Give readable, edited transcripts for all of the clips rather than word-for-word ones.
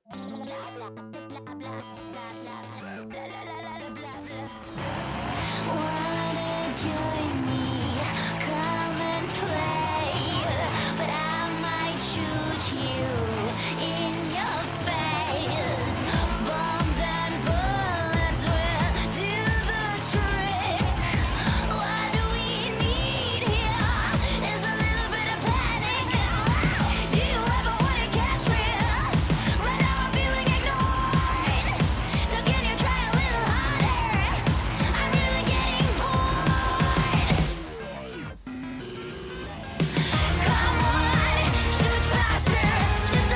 Wanna join me? Come and play, but I might shoot you in your face. Bombs and bullets will do the trick. What we need here is a little bit of panic. Do you ever wanna catch me? Right now I'm feeling ignored. So can you try a little harder? I'm really getting bored. Come on, shoot faster. Just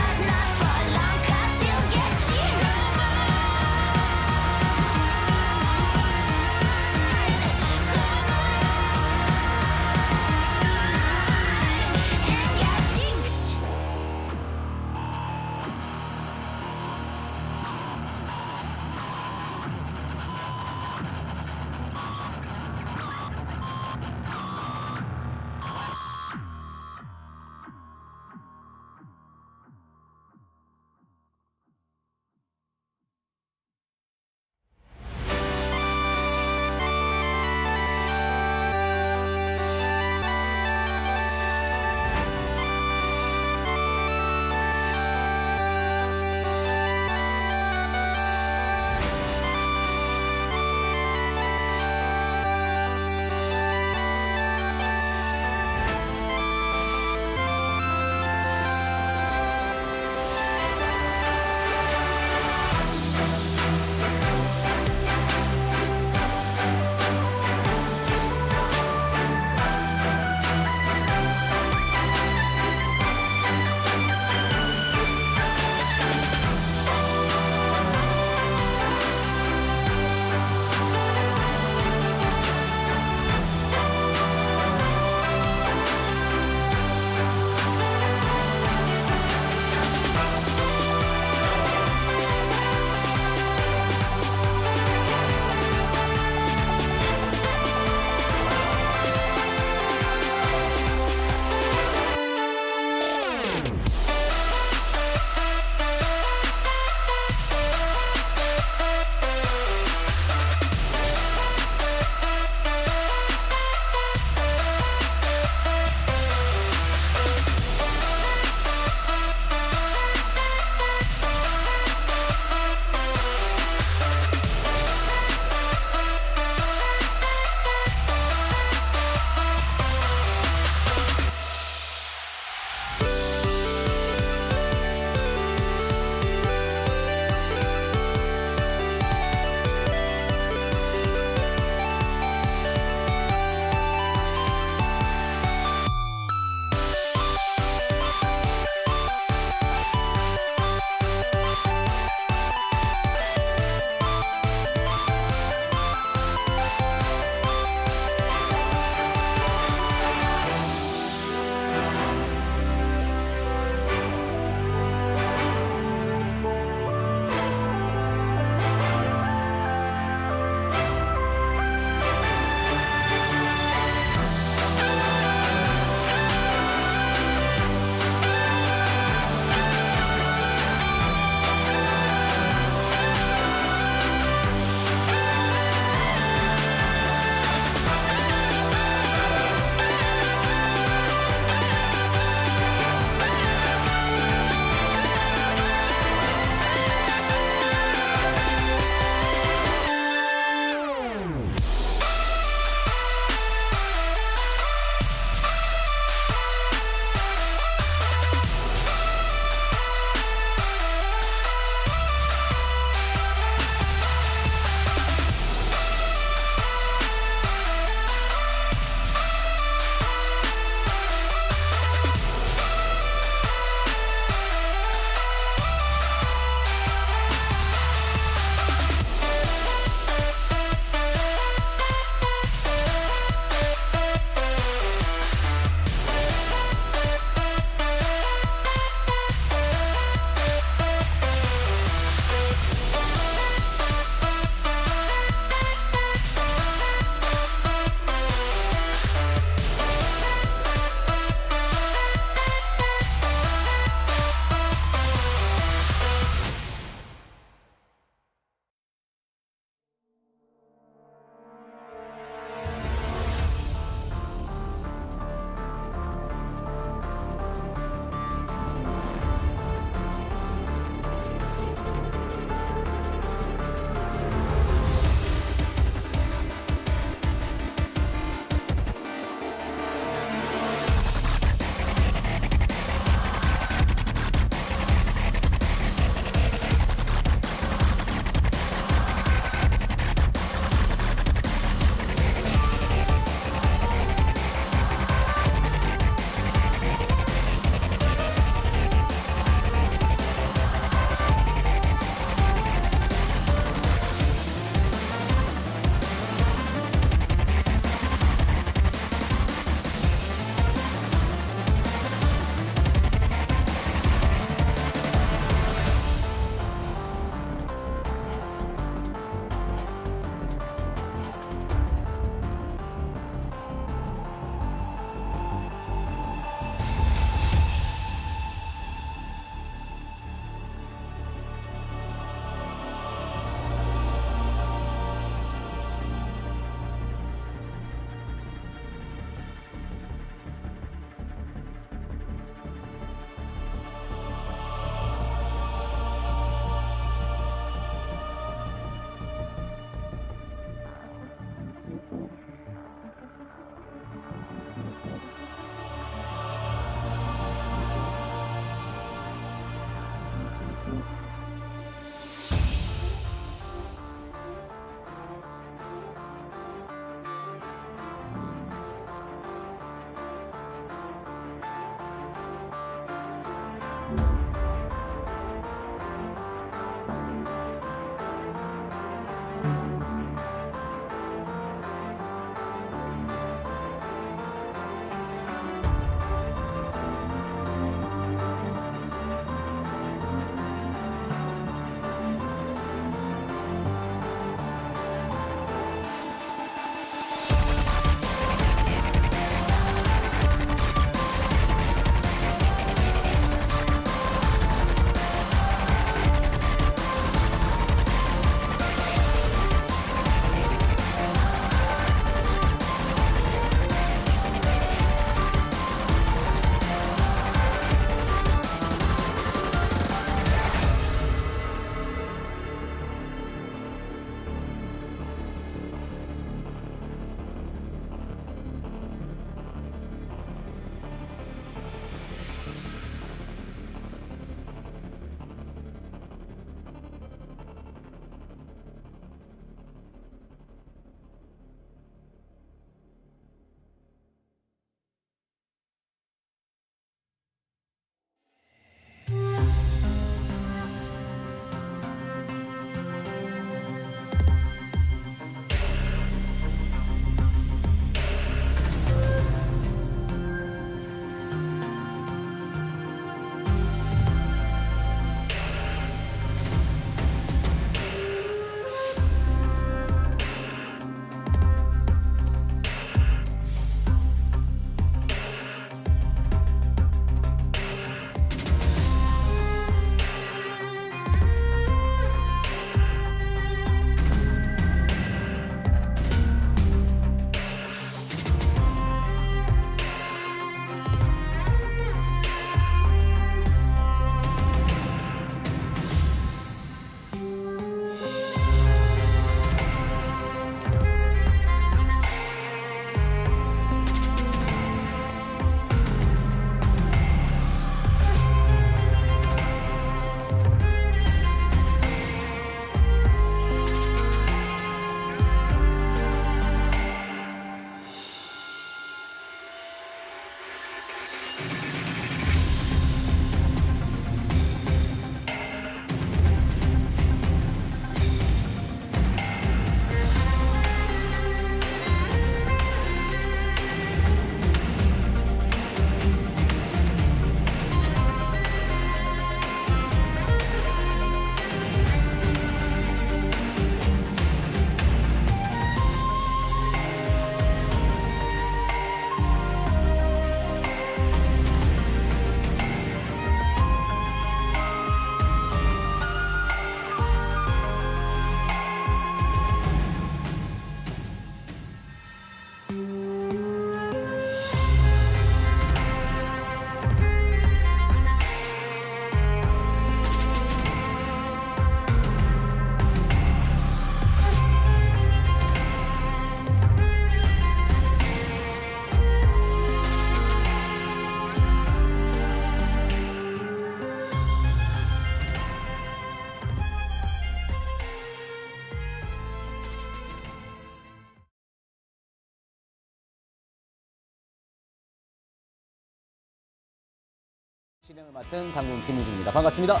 진행을 맡은 당군 김우중입니다. 반갑습니다.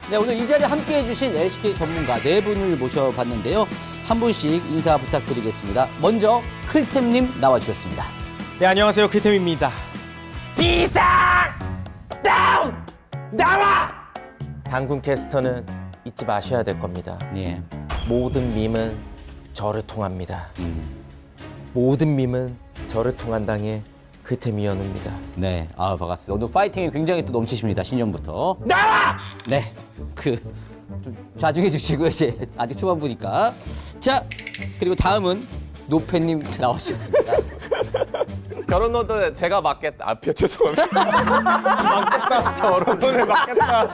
네, 오늘 이 자리에 함께해 주신 LCK 전문가 네 분을 모셔봤는데요. 한 분씩 인사 부탁드리겠습니다. 먼저 클템님 나와주셨습니다. 네, 안녕하세요. 클템입니다. 비상! 다운! 나와! 당군 캐스터는 잊지 마셔야 될 겁니다. 예. 모든 밈은 저를 통합니다. 모든 밈은 저를 통한 당의 클템이었습니다. 네, 아 반갑습니다. 오늘 파이팅이 굉장히 또 넘치십니다. 신년부터. 나와! 네, 좀 좌중해 주시고요. 이제 아직 초반부니까. 자, 그리고 다음은 노페님 나와주셨습니다. 결혼호도 제가 맡겠다. 죄송합니다. 결혼을 맡겠다.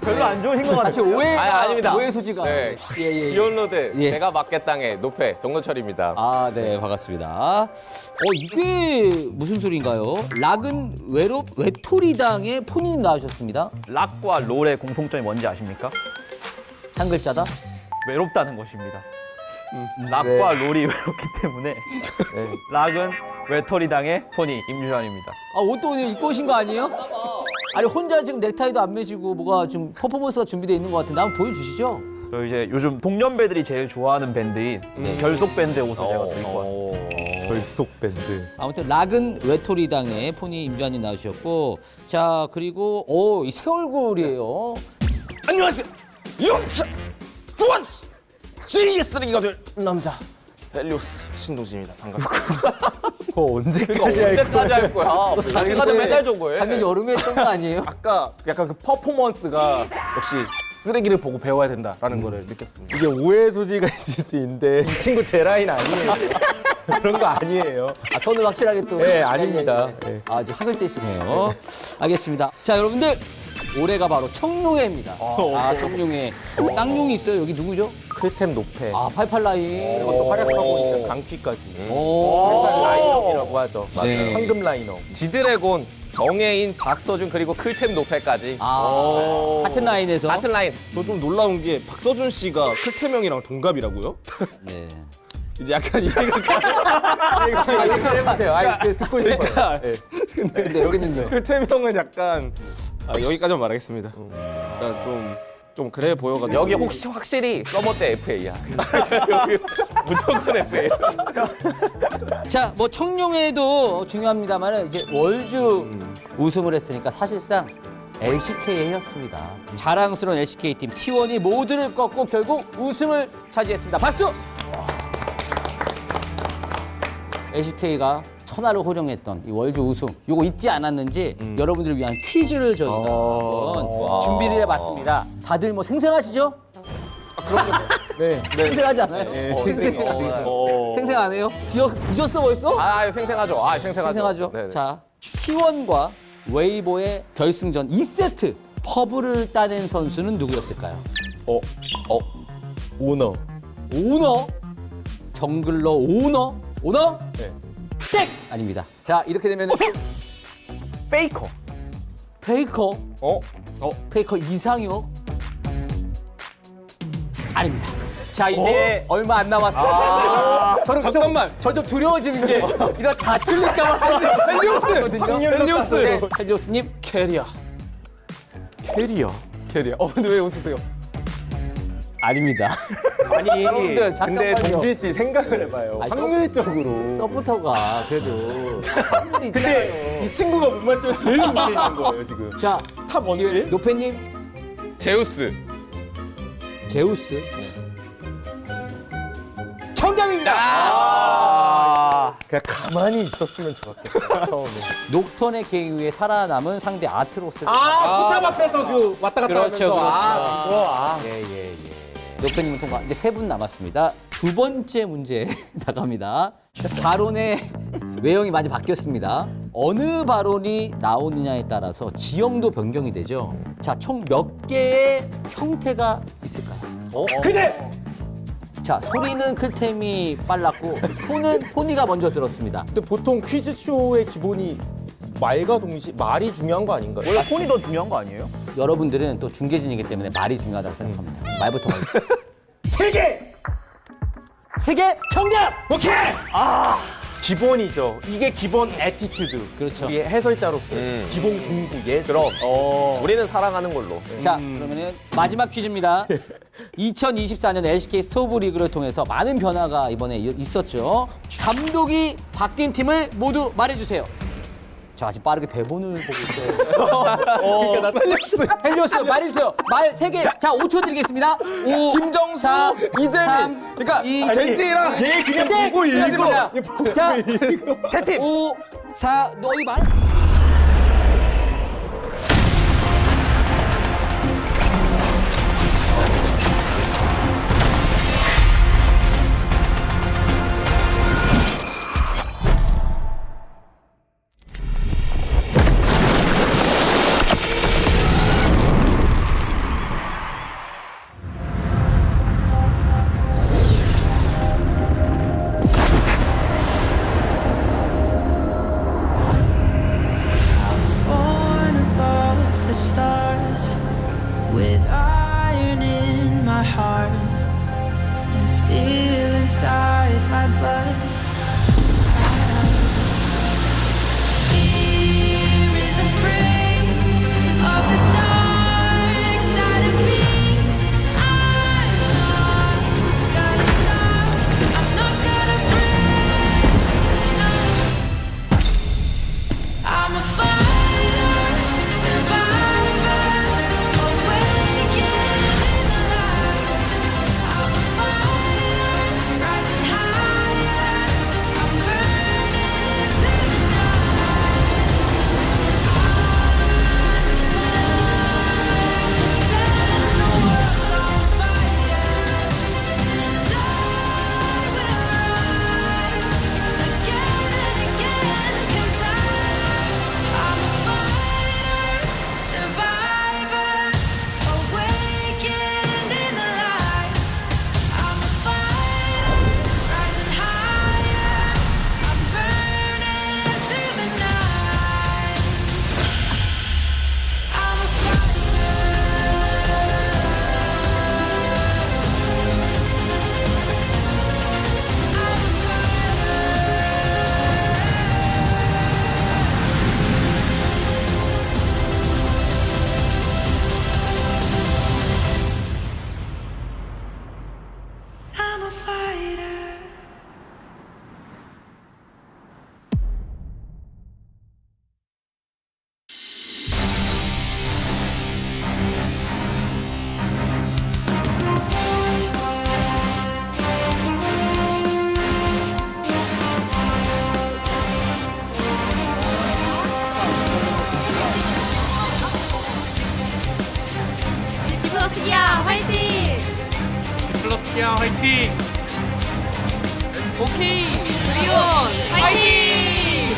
별로 안 좋으신 것 같아요. 사실 오해가 아닙니다. 오해 소지가. 네. 예. 기혼로드 예. 제가 맡겠다의 노페 정노철입니다. 아, 네, 반갑습니다. 이게 무슨 소리인가요? 락은 외톨이당의 폰님 나오셨습니다. 락과 롤의 공통점이 뭔지 아십니까? 한 글자다? 외롭다는 것입니다. 락과 롤이 외롭기 때문에 락은 외톨이당의 포니 임주환입니다. 아, 옷도 오늘 입고 오신 거 아니에요? 아니, 혼자 지금 넥타이도 안 매시고 뭐가 좀 퍼포먼스가 준비되어 있는 것 같은데 한번 보여주시죠. 저 이제 요즘 동년배들이 제일 좋아하는 밴드인 결속 밴드의 옷을 제가 또 입고 왔습니다. 결속 밴드. 아무튼 락은 외톨이당의 폰이 임주환님 나오셨고, 자, 그리고 이 새 얼굴이에요. 안녕하세요. 영차 좋았어. GS리가 될 남자 헬리오스 신동진입니다. 반갑습니다. 언제까지 할 거야? 자기가 맨날 저거해. 작년 여름에 했던 거 아니에요? 아까 약간 그 퍼포먼스가 역시 쓰레기를 보고 배워야 된다라는 거를 느꼈습니다. 이게 오해 소지가 있을 수 있는데 이 친구 제 라인 아니에요. 그런 거 아니에요. 아, 손을 확실하게 또. 네, 아닙니다. 예. 네. 아, 이제 학을 떼시네요. 알겠습니다. 자, 여러분들. 올해가 바로 청룡회입니다. 청룡회. 쌍룡이 있어요. 여기 누구죠? 클템 노페. 아, 88라인. 이것도 활약하고 있는 강키까지. 오. 라인업이라고 하죠. 네. 황금 라인업. 지드래곤, 정혜인, 박서준 그리고 클템 노페까지 같은 라인에서. 같은 라인. 저 좀 놀라운 게 박서준 씨가 클템 형이랑 동갑이라고요? 네. 이제 약간 이해가 해보세요. 아니, 듣고 싶어요. 근데 여기는요? 클템 형은 약간 여기까지만 말하겠습니다. 약간 좀 그래 보여가지고 여기 혹시 확실히 서머 때 FA야. 여기 무조건 FA. 자, 뭐 청룡회도 중요합니다만 이제 월주 우승을 했으니까 사실상 LCK의 해였습니다. 자랑스러운 LCK 팀 T1이 모두를 꺾고 결국 우승을 차지했습니다. 박수! LCK가 천하를 호령했던 이 월주 우승 요거 잊지 않았는지 여러분들을 위한 퀴즈를 저희가 한번 준비를 해봤습니다. 다들 뭐 생생하시죠? 그럼요. 네. 생생하지 않아요? 생생하네요. 잊었어 벌써? 생생하죠. 생생하죠. 생생하죠. 네네. 자, T1과 웨이보의 결승전 2세트 퍼블을 따낸 선수는 누구였을까요? 오너. 오너? 정글러 오너? 오너? 네. 땡! 아닙니다. 자, 이렇게 되면 페이커. 페이커? 페이커 이상요? 아닙니다. 자, 이제 얼마 안 남았어요. 잠깐만. 저 좀 두려워지는 게 이런 다 틀릴까 봐. 헬리오스. 헬리오스님. 캐리어. 근데 왜 웃으세요? 아닙니다. 아니, 여러분들, 근데 잠깐만요. 동진 씨 생각을 해봐요. 아니, 확률적으로. 서포터가 그래도 확률이 근데 있잖아요. 이 친구가 못 맞추면 제일 문제 있는 거예요, 지금. 자, 탑 원딜? 노페님. 제우스. 제우스. 정답입니다. 그냥 가만히 있었으면 좋았겠다, 처음에. 녹턴의 계유에 살아남은 상대 아트로스. 포탑 앞에서 그 왔다 갔다 그렇죠, 하면서. 그렇죠. 예. 노페님은 통과. 이제 3분 남았습니다. 두 번째 문제 나갑니다. 발언의 외형이 많이 바뀌었습니다. 어느 발언이 나오느냐에 따라서 지형도 변경이 되죠. 자, 총 몇 개의 형태가 있을까요? 그대! 자, 소리는 클템이 빨랐고 폰은 포니가 먼저 들었습니다. 근데 보통 퀴즈쇼의 기본이 말과 동시에 말이 중요한 거 아닌가요? 원래 폰이 더 중요한 거 아니에요? 여러분들은 또 중계진이기 때문에 말이 중요하다고 생각합니다. 말부터 가겠습니다. 세 개! 3개 정답! 오케이! 기본이죠. 이게 기본 애티튜드. 그렇죠. 우리 해설자로서 기본 공부 예술. 그럼 우리는 사랑하는 걸로. 자, 그러면은 마지막 퀴즈입니다. 2024년 LCK 스토브 리그를 통해서 많은 변화가 이번에 있었죠. 감독이 바뀐 팀을 모두 말해주세요. 자, 아직 빠르게 대본을 보고 있어요. 그러니까 나 틀렸어. 헬리오스 말해주세요. 말 3개. 자, 5초 드리겠습니다. 5, 김정수, 4, 이재민. 3, 그러니까 2, 젠지랑 얘 그냥 보고 읽어. 자, 세 팀. 5, 4, 너희 말. Born above the stars, with iron in my heart and steel inside my blood. Fear is afraid of the dark side of me. I'm not gonna stop. I'm not gonna break. No. I'm a fighter, survivor, awakened in the light. I'm a fighter, rising higher. I'm burning through the night. I'm a fire that sets the world on fire. And I will rise again and again, 'cause I'm a fighter, survivor, awakened in the light. I'm a fighter, rising higher. I'm burning through the night. I'm a I'm a fighter. 플러스기야 화이팅! 플러스기야 화이팅! 오케이! 리온 화이팅!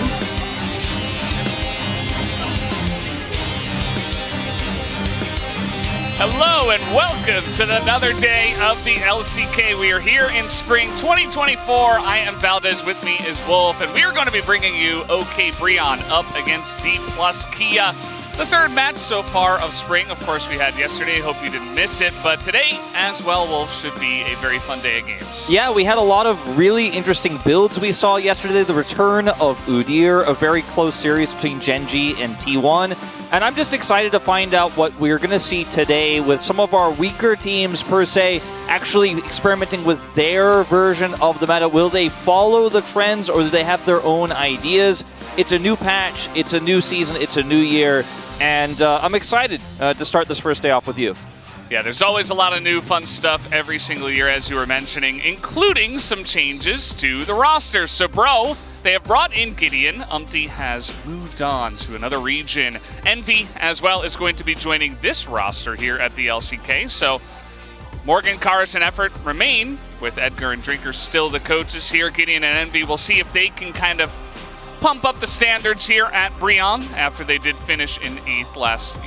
Hello and welcome to another day of the LCK. We are here in spring 2024. I am Valdez, with me is Wolf, and we are going to be bringing you OK Breon up against D plus Kia. The third match so far of spring. Of course, we had yesterday. Hope you didn't miss it. But today, as well, Wolf, should be a very fun day of games. Yeah, we had a lot of really interesting builds we saw yesterday. The return of Udyr, a very close series between Genji and T1. And I'm just excited to find out what we're going to see today with some of our weaker teams, per se, actually experimenting with their version of the meta. Will they follow the trends, or do they have their own ideas? It's a new patch, it's a new season, it's a new year. And I'm excited to start this first day off with you. Yeah, there's always a lot of new fun stuff every single year, as you were mentioning, including some changes to the roster. So, bro, they have brought in Gideon. Umpty has moved on to another region. Envy, as well, is going to be joining this roster here at the LCK. So, Morgan, Karis, and Effort remain, with Edgar and Drinker still the coaches here. Gideon and Envy, we'll see if they can kind of pump up the standards here at Breon after they did finish in 8th last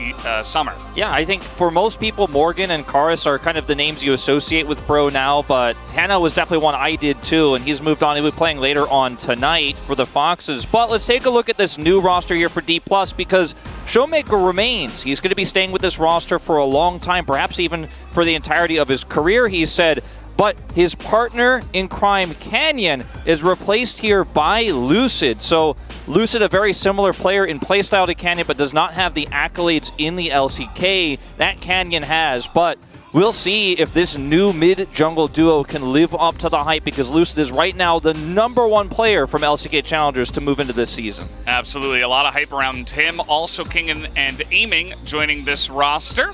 summer. Yeah, I think for most people, Morgan and Karis are kind of the names you associate with Bro now, but Hannah was definitely one I did too, and he's moved on. He'll be playing later on tonight for the Foxes. But let's take a look at this new roster here for D+, because Showmaker remains. He's going to be staying with this roster for a long time, perhaps even for the entirety of his career, he said. but his partner in crime, Canyon, is replaced here by Lucid. So Lucid, a very similar player in playstyle to Canyon, but does not have the accolades in the LCK that Canyon has. But we'll see if this new mid-jungle duo can live up to the hype, because Lucid is right now the #1 player from LCK Challengers to move into this season. Absolutely. A lot of hype around him. Also, King and Aiming joining this roster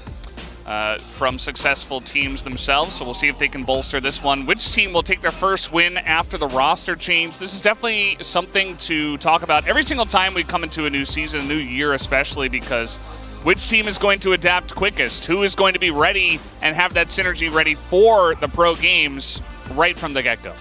from successful teams themselves. So we'll see if they can bolster this one. Which team will take their first win after the roster change? This is definitely something to talk about every single time we come into a new season, a new year especially, because which team is going to adapt quickest? Who is going to be ready and have that synergy ready for the pro games right from the get-go?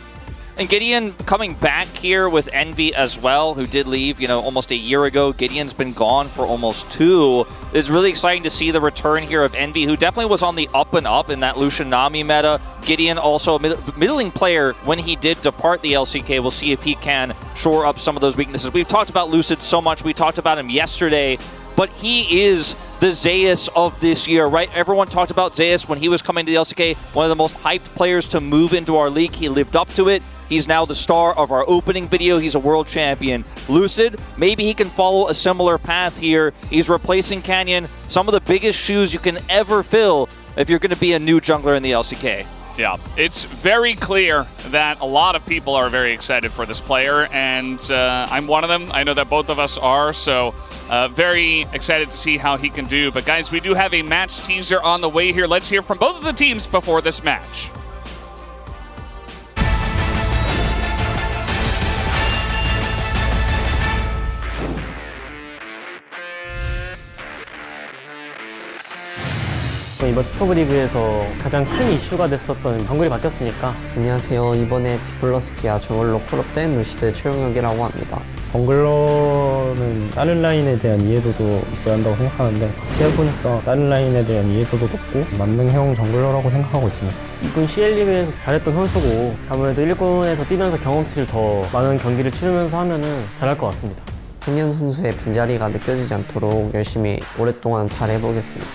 And Gideon coming back here with Envy as well, who did leave, almost a year ago. Gideon's been gone for almost 2. It's really exciting to see the return here of Envy, who definitely was on the up and up in that Lucian Nami meta. Gideon also a middling player when he did depart the LCK. We'll see if he can shore up some of those weaknesses. We've talked about Lucid so much. We talked about him yesterday, but he is the Zeus of this year, right? Everyone talked about Zeus when he was coming to the LCK, one of the most hyped players to move into our league. He lived up to it. He's now the star of our opening video. He's a world champion. Lucid, maybe he can follow a similar path here. He's replacing Canyon, some of the biggest shoes you can ever fill if you're going to be a new jungler in the LCK. Yeah, it's very clear that a lot of people are very excited for this player, and I'm one of them. I know that both of us are, so very excited to see how he can do. But guys, we do have a match teaser on the way here. Let's hear from both of the teams before this match. 이번 스토브리그에서 가장 큰 이슈가 됐었던 정글이 바뀌었으니까. 안녕하세요. 이번에 디플러스 기아 정글로 콜업된 루시드 최용혁이라고 합니다. 정글러는 다른 라인에 대한 이해도도 있어야 한다고 생각하는데 같이 해보니까 다른 라인에 대한 이해도도 높고 만능형 정글러라고 생각하고 있습니다. 2군 CL리그에서 잘했던 선수고 아무래도 1군에서 뛰면서 경험치를 더 많은 경기를 치르면서 하면은 잘할 것 같습니다. canyon 선수의 빈자리가 느껴지지 않도록 열심히 오랫동안 잘 해보겠습니다.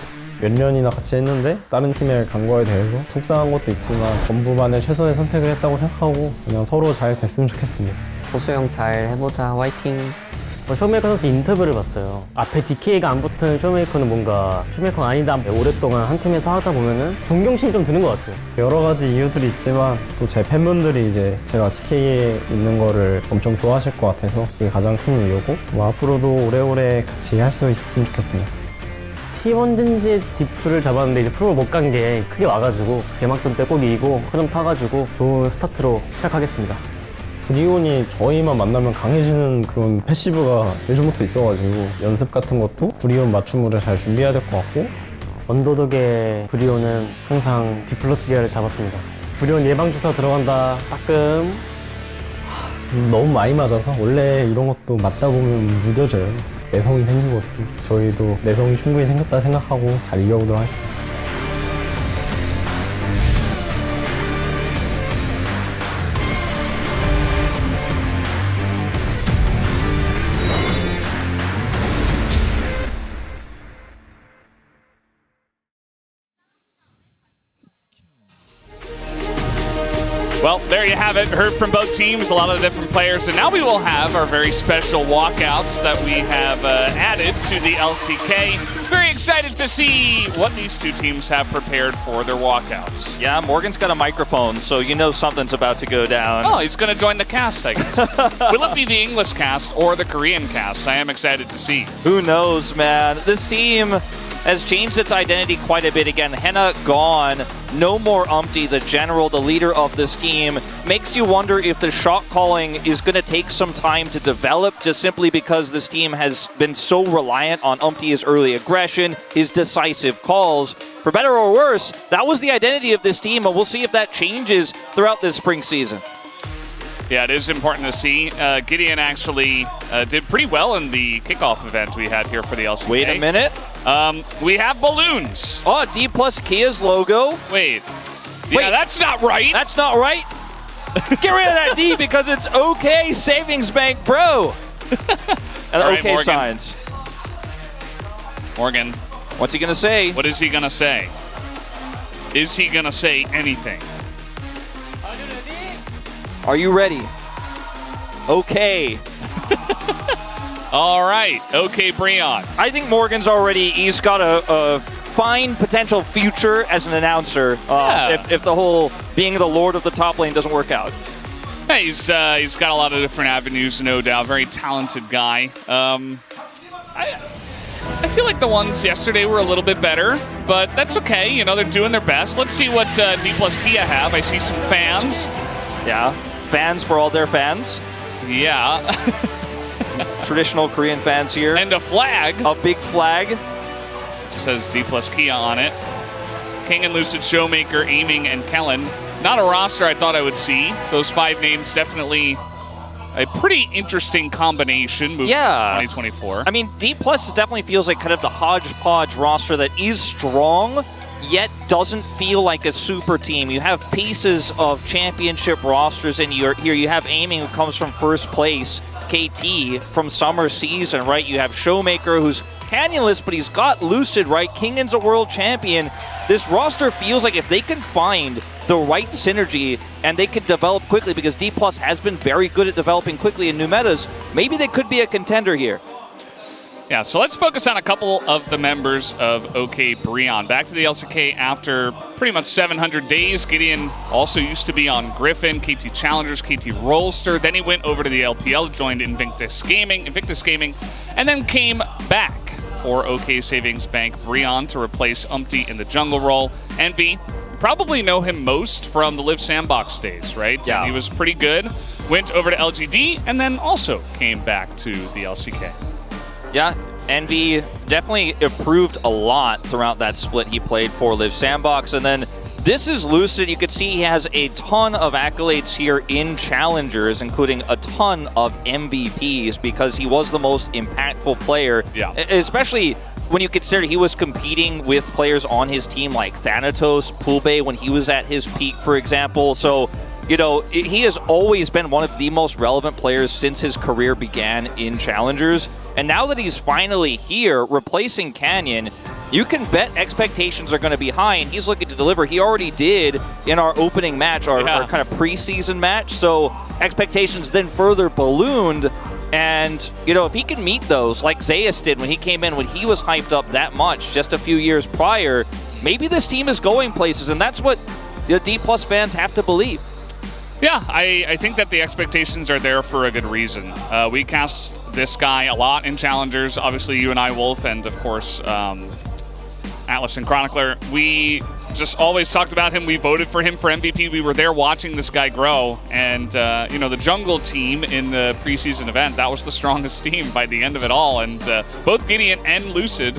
몇 년이나 같이 했는데 다른 팀에 간 거에 대해서 속상한 것도 있지만 전부만의 최선의 선택을 했다고 생각하고 그냥 서로 잘 됐으면 좋겠습니다. 호수형 잘 해보자. 화이팅! 쇼메이커 선수 인터뷰를 봤어요. 앞에 DK가 안 붙은 쇼메이커는 뭔가 쇼메이커가 아니다. 오랫동안 한 팀에서 하다 보면은 존경심이 좀 드는 것 같아요. 여러 가지 이유들이 있지만 또 제 팬분들이 이제 제가 TK에 있는 거를 엄청 좋아하실 것 같아서 그게 가장 큰 이유고 앞으로도 오래오래 같이 할 수 있었으면 좋겠습니다. T1 젠지의 디프를 잡았는데 이제 프로를 못 간 게 크게 와가지고 개막전 때 꼭 이기고 흐름 타가지고 좋은 스타트로 시작하겠습니다. 브리온이 저희만 만나면 강해지는 그런 패시브가 예전부터 있어가지고 연습 같은 것도 브리온 맞춤으로 잘 준비해야 될 것 같고 언더독의 브리온은 항상 디플러스 기아를 잡았습니다. 브리온 예방주사 들어간다. 따끔. 너무 많이 맞아서 원래 이런 것도 맞다 보면 무뎌져요. 내성이 생기거든요. 저희도 내성이 충분히 생겼다 생각하고 잘 이겨보도록 하겠습니다. Well, there you have it. Heard from both teams, a lot of the different players. And now we will have our very special walkouts that we have added to the LCK. Very excited to see what these two teams have prepared for their walkouts. Yeah, Morgan's got a microphone, so you know something's about to go down. Oh, he's going to join the cast, I guess. Will it be the English cast or the Korean cast? I am excited to see. Who knows, man? This team has changed its identity quite a bit again. Henna gone, no more Umpty, the general, the leader of this team. Makes you wonder if the shot calling is going to take some time to develop, just simply because this team has been so reliant on Umpty's early aggression, his decisive calls. For better or worse, that was the identity of this team, and we'll see if that changes throughout this spring season. Yeah, it is important to see. Gideon actually did pretty well in the kickoff event we had here for the LCK. Wait a minute. We have balloons. Oh, D plus Kia's logo. Wait. Yeah, that's not right. That's not right. Get rid of that D because it's OK Savings Bank, bro. And All right, OK Morgan. signs. Morgan. What's he going to say? What is he going to say? Is he going to say anything? Are you ready? Okay. All right. Okay, Breon. I think Morgan's he's got a fine potential future as an announcer if the whole being the lord of the top lane doesn't work out. Hey, he's got a lot of different avenues, no doubt. Very talented guy. I feel like the ones yesterday were a little bit better, but that's okay. You know, they're doing their best. Let's see what D plus Kia have. I see some fans. Yeah, fans for all their fans. Yeah. Traditional Korean fans here. And a flag. A big flag. Just says D plus Kia on it. King and Lucid, Showmaker, Aiming, and Kellen. Not a roster I thought I would see. Those 5 names definitely a pretty interesting combination moving into 2024. I mean, D Plus definitely feels like kind of the hodgepodge roster that is strong, yet doesn't feel like a super team. You have pieces of championship rosters in here. You have Aiming, who comes from first place, KT from summer season, right? You have Showmaker, who's Canyonless, but he's got Lucid, right? Kingan's a world champion. This roster feels like if they can find the right synergy and they could develop quickly, because D Plus has been very good at developing quickly in new metas, maybe they could be a contender here. Yeah, so let's focus on a couple of the members of OK Breon. Back to the LCK after pretty much 700 days. Gideon also used to be on Griffin, KT Challengers, KT Rollster. Then he went over to the LPL, joined Invictus Gaming, and then came back for OK Savings Bank Breon to replace Umpty in the jungle role. Envy, you probably know him most from the Live Sandbox days, right? Yeah. And he was pretty good. Went over to LGD and then also came back to the LCK. Yeah, Envy definitely improved a lot throughout that split he played for Live Sandbox. And then this is Lucid. You could see he has a ton of accolades here in Challengers, including a ton of MVPs, because he was the most impactful player. Yeah. Especially when you consider he was competing with players on his team like Thanatos, Poolbay when he was at his peak, for example. So, you know, he has always been one of the most relevant players since his career began in Challengers. And now that he's finally here, replacing Canyon, you can bet expectations are going to be high, and he's looking to deliver. He already did in our opening match, our kind of preseason match. So expectations then further ballooned. And, you know, if he can meet those, like Zayas did when he came in, when he was hyped up that much just a few years prior, maybe this team is going places, and that's what the D Plus fans have to believe. Yeah, I think that the expectations are there for a good reason. We cast this guy a lot in Challengers. Obviously, you and I, Wolf, and of course, Atlas and Chronicler. We just always talked about him. We voted for him for MVP. We were there watching this guy grow. And, you know, the jungle team in the preseason event, that was the strongest team by the end of it all. And both Gideon and Lucid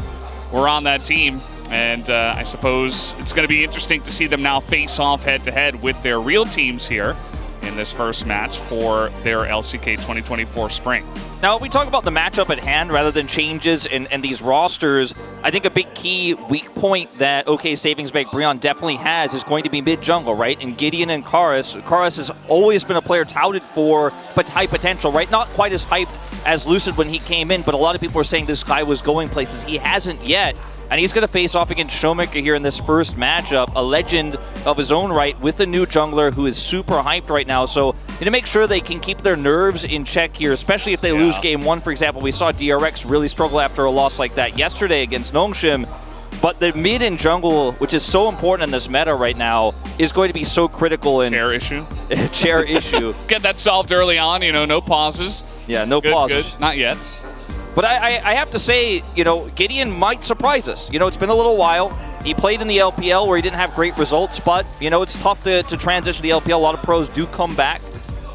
were on that team. And I suppose it's going to be interesting to see them now face off head-to-head with their real teams here in this first match for their LCK 2024 Spring. Now, if we talk about the matchup at hand rather than changes in these rosters, I think a big key weak point that OK Savings Bank Breon definitely has is going to be mid-jungle, right? And Gideon and Karis. Karis has always been a player touted for but high potential, right? Not quite as hyped as Lucid when he came in, but a lot of people are saying this guy was going places. He hasn't yet. And he's going to face off against Showmaker here in this first matchup, a legend of his own right with a new jungler who is super hyped right now. So to make sure they can keep their nerves in check here, especially if they lose game one, for example. We saw DRX really struggle after a loss like that yesterday against Nongshim. But the mid and jungle, which is so important in this meta right now, is going to be so critical. Chair issue. Chair issue. Get that solved early on, you know, no pauses. Yeah, no pauses. Good. Not yet. But I have to say, you know, Gideon might surprise us. You know, it's been a little while. He played in the LPL where he didn't have great results, but, you know, it's tough to transition to the LPL. A lot of pros do come back.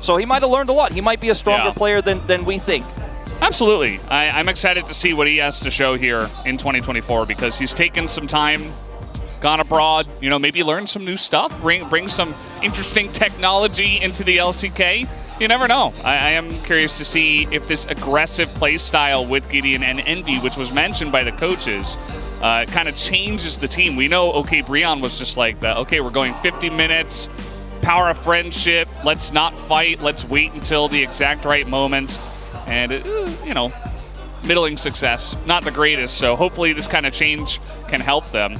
So he might have learned a lot. He might be a stronger player than we think. Absolutely. I'm excited to see what he has to show here in 2024 because he's taken some time, gone abroad, you know, maybe learned some new stuff, bring some interesting technology into the LCK. You never know. I am curious to see if this aggressive play style with Gideon and Envy, which was mentioned by the coaches, kind of changes the team. We know OK Breon was just like okay, we're going 50 minutes, power of friendship, let's not fight, let's wait until the exact right moment. And, you know, middling success, not the greatest. So hopefully this kind of change can help them.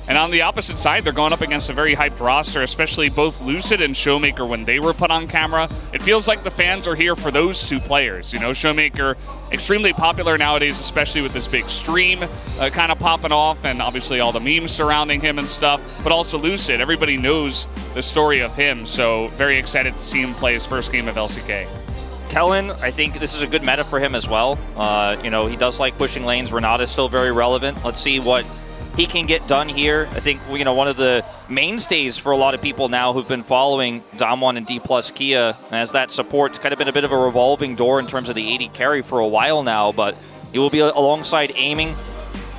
And on the opposite side, they're going up against a very hyped roster, especially both Lucid and Showmaker when they were put on camera. It feels like the fans are here for those two players. You know, Showmaker, extremely popular nowadays, especially with this big stream kind of popping off and obviously all the memes surrounding him and stuff. But also Lucid, everybody knows the story of him, so very excited to see him play his first game of LCK. Kellen, I think this is a good meta for him as well. You know, he does like pushing lanes. Renata is still very relevant. Let's see what he can get done here. I think, you know, one of the mainstays for a lot of people now who've been following Damwon and D+ Kia as that support's kind of been a bit of a revolving door in terms of the AD carry for a while now, but he will be alongside Aiming,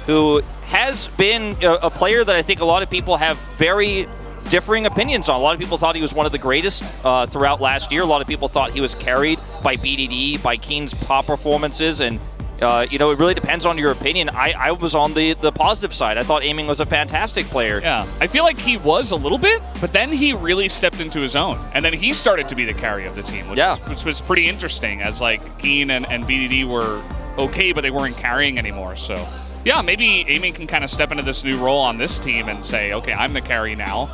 who has been a player that I think a lot of people have very differing opinions on. A lot of people thought he was one of the greatest throughout last year. A lot of people thought he was carried by BDD, by Keen's top performances, and you know, it really depends on your opinion. I was on the positive side. I thought Aiming was a fantastic player. Yeah, I feel like he was a little bit, but then he really stepped into his own. And then he started to be the carry of the team, which was pretty interesting, as like Keen and BDD were okay, but they weren't carrying anymore. So yeah, maybe Aiming can kind of step into this new role on this team and say, okay, I'm the carry now.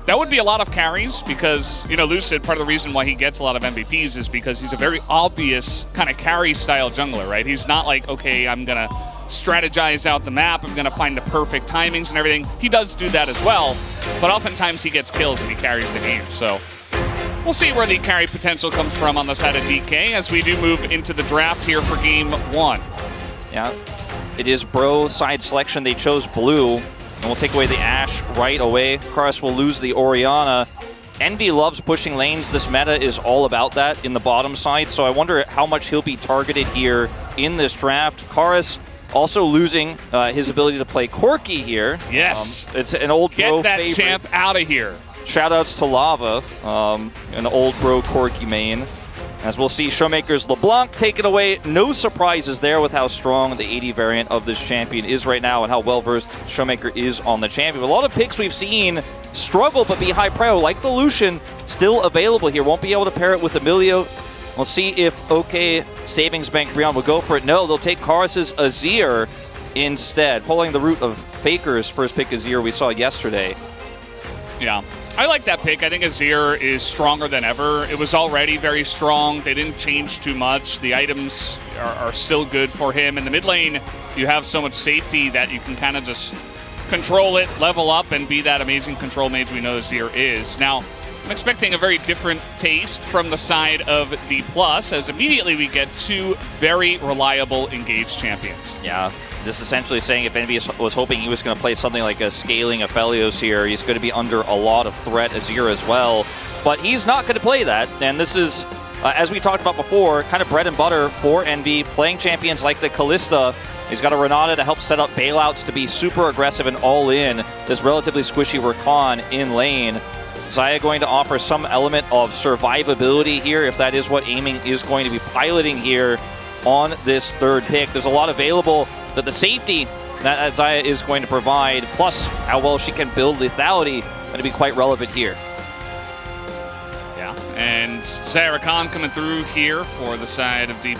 That would be a lot of carries because, you know, Lucid, part of the reason why he gets a lot of MVPs is because he's a very obvious kind of carry style jungler, right? He's not like, okay, I'm going to strategize out the map, I'm going to find the perfect timings and everything. He does do that as well, but oftentimes he gets kills and he carries the game. So we'll see where the carry potential comes from on the side of DK as we do move into the draft here for game 1. Yeah, it is Bro side selection. They chose blue. And we'll take away the Ashe right away. Karus will lose the Orianna. Envy loves pushing lanes. This meta is all about that in the bottom side, so I wonder how much he'll be targeted here in this draft. Karus also losing his ability to play Corki here. Yes. It's an old bro Get that favorite. champ out of here. Shoutouts to Lava, an old bro Corki main. As we'll see, Showmaker's LeBlanc taken away. No surprises there with how strong the AD variant of this champion is right now and how well-versed Showmaker is on the champion. But a lot of picks we've seen struggle but be high prio, like the Lucian, still available here. Won't be able to pair it with Emilio. We'll see if OK Savings Bank Brion will go for it. No, they'll take Karus's Azir instead, following the route of Faker's first pick Azir we saw yesterday. Yeah, I like that pick. I think Azir is stronger than ever. It was already very strong. They didn't change too much. The items are still good for him. In the mid lane, you have so much safety that you can kind of just control it, level up, and be that amazing control mage we know Azir is. Now, I'm expecting a very different taste from the side of D+, as immediately we get two very reliable engaged champions. Yeah. Just essentially saying if Envy was hoping he was going to play something like a scaling Aphelios here, he's going to be under a lot of threat, Azir as well. But he's not going to play that, and this is, as we talked about before, kind of bread and butter for Envy, playing champions like the Kalista. He's got a Renata to help set up bailouts to be super aggressive and all in this relatively squishy Rakan in lane. Xayah going to offer some element of survivability here, if that is what Aiming is going to be piloting here on this third pick. There's a lot available that the safety that Xayah is going to provide, plus how well she can build lethality, going to be quite relevant here. Yeah, and Xayah Rakan coming through here for the side of D+.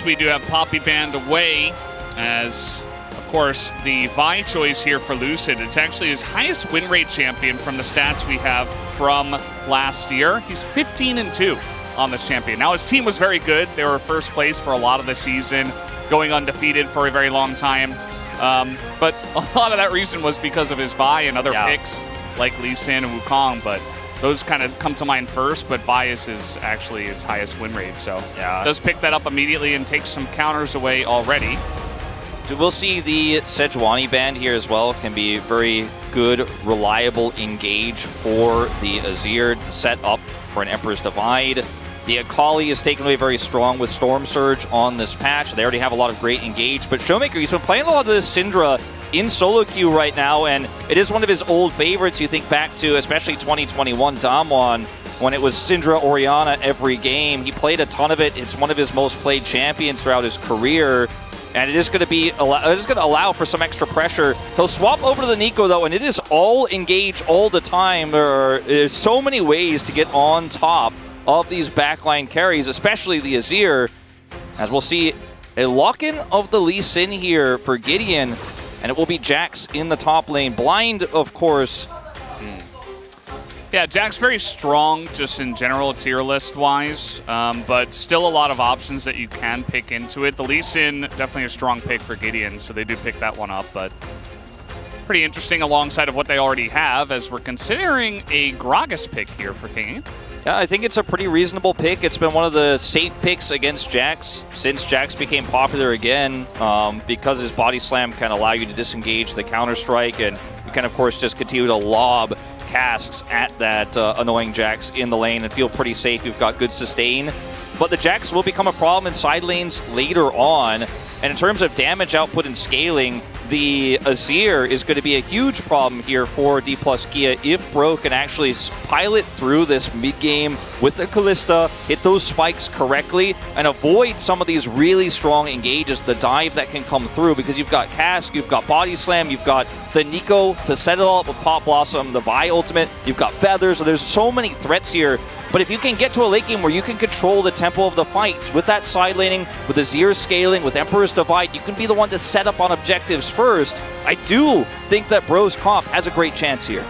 We do have Poppy banned away as, of course, the Vi choice here for Lucid. It's actually his highest win rate champion from the stats we have from last year. He's 15-2 on this champion. Now, his team was very good. They were first place for a lot of the season, going undefeated for a very long time. But a lot of that reason was because of his Vi and other picks like Lee Sin and Wukong, but those kind of come to mind first, but Vi is actually his highest win rate, so does pick that up immediately and takes some counters away already. We'll see the Sejuani band here as well. Can be very good, reliable engage for the Azir to set up for an Emperor's Divide. The Akali is taken away very strong with Storm Surge on this patch. They already have a lot of great engage, but Showmaker, he's been playing a lot of this Syndra in solo queue right now, and it is one of his old favorites. You think back to especially 2021 Damwon, when it was Syndra Orianna every game. He played a ton of it. It's one of his most played champions throughout his career, and it is going to allow for some extra pressure. He'll swap over to the Nico though, and it is all engage all the time. There's so many ways to get on top of these backline carries, especially the Azir, as we'll see a lock-in of the Lee Sin here for Gideon, and it will be Jax in the top lane. Blind, of course. Yeah, Jack's very strong just in general tier list wise, but still a lot of options that you can pick into it. The Lee Sin, definitely a strong pick for Gideon, so they do pick that one up, but pretty interesting alongside of what they already have, as we're considering a Gragas pick here for King. Yeah, I think it's a pretty reasonable pick. It's been one of the safe picks against Jax since Jax became popular again, because his body slam can allow you to disengage the counter-strike, and you can, of course, just continue to lob casks at that annoying Jax in the lane and feel pretty safe. You've got good sustain. But the Jax will become a problem in side lanes later on. And in terms of damage output and scaling, the Azir is going to be a huge problem here for D+ Kia if Bro can actually pilot through this mid-game with the Kalista, hit those spikes correctly, and avoid some of these really strong engages, the dive that can come through, because you've got Cask, you've got Body Slam, you've got the Nico to set it all up with Pop Blossom, the Vi ultimate, you've got Feathers, so there's so many threats here. But if you can get to a late game where you can control the tempo of the fights with that side laning, with Azir scaling, with Emperor's Divide, you can be the one to set up on objectives first. I do think that Bro's comp has a great chance here.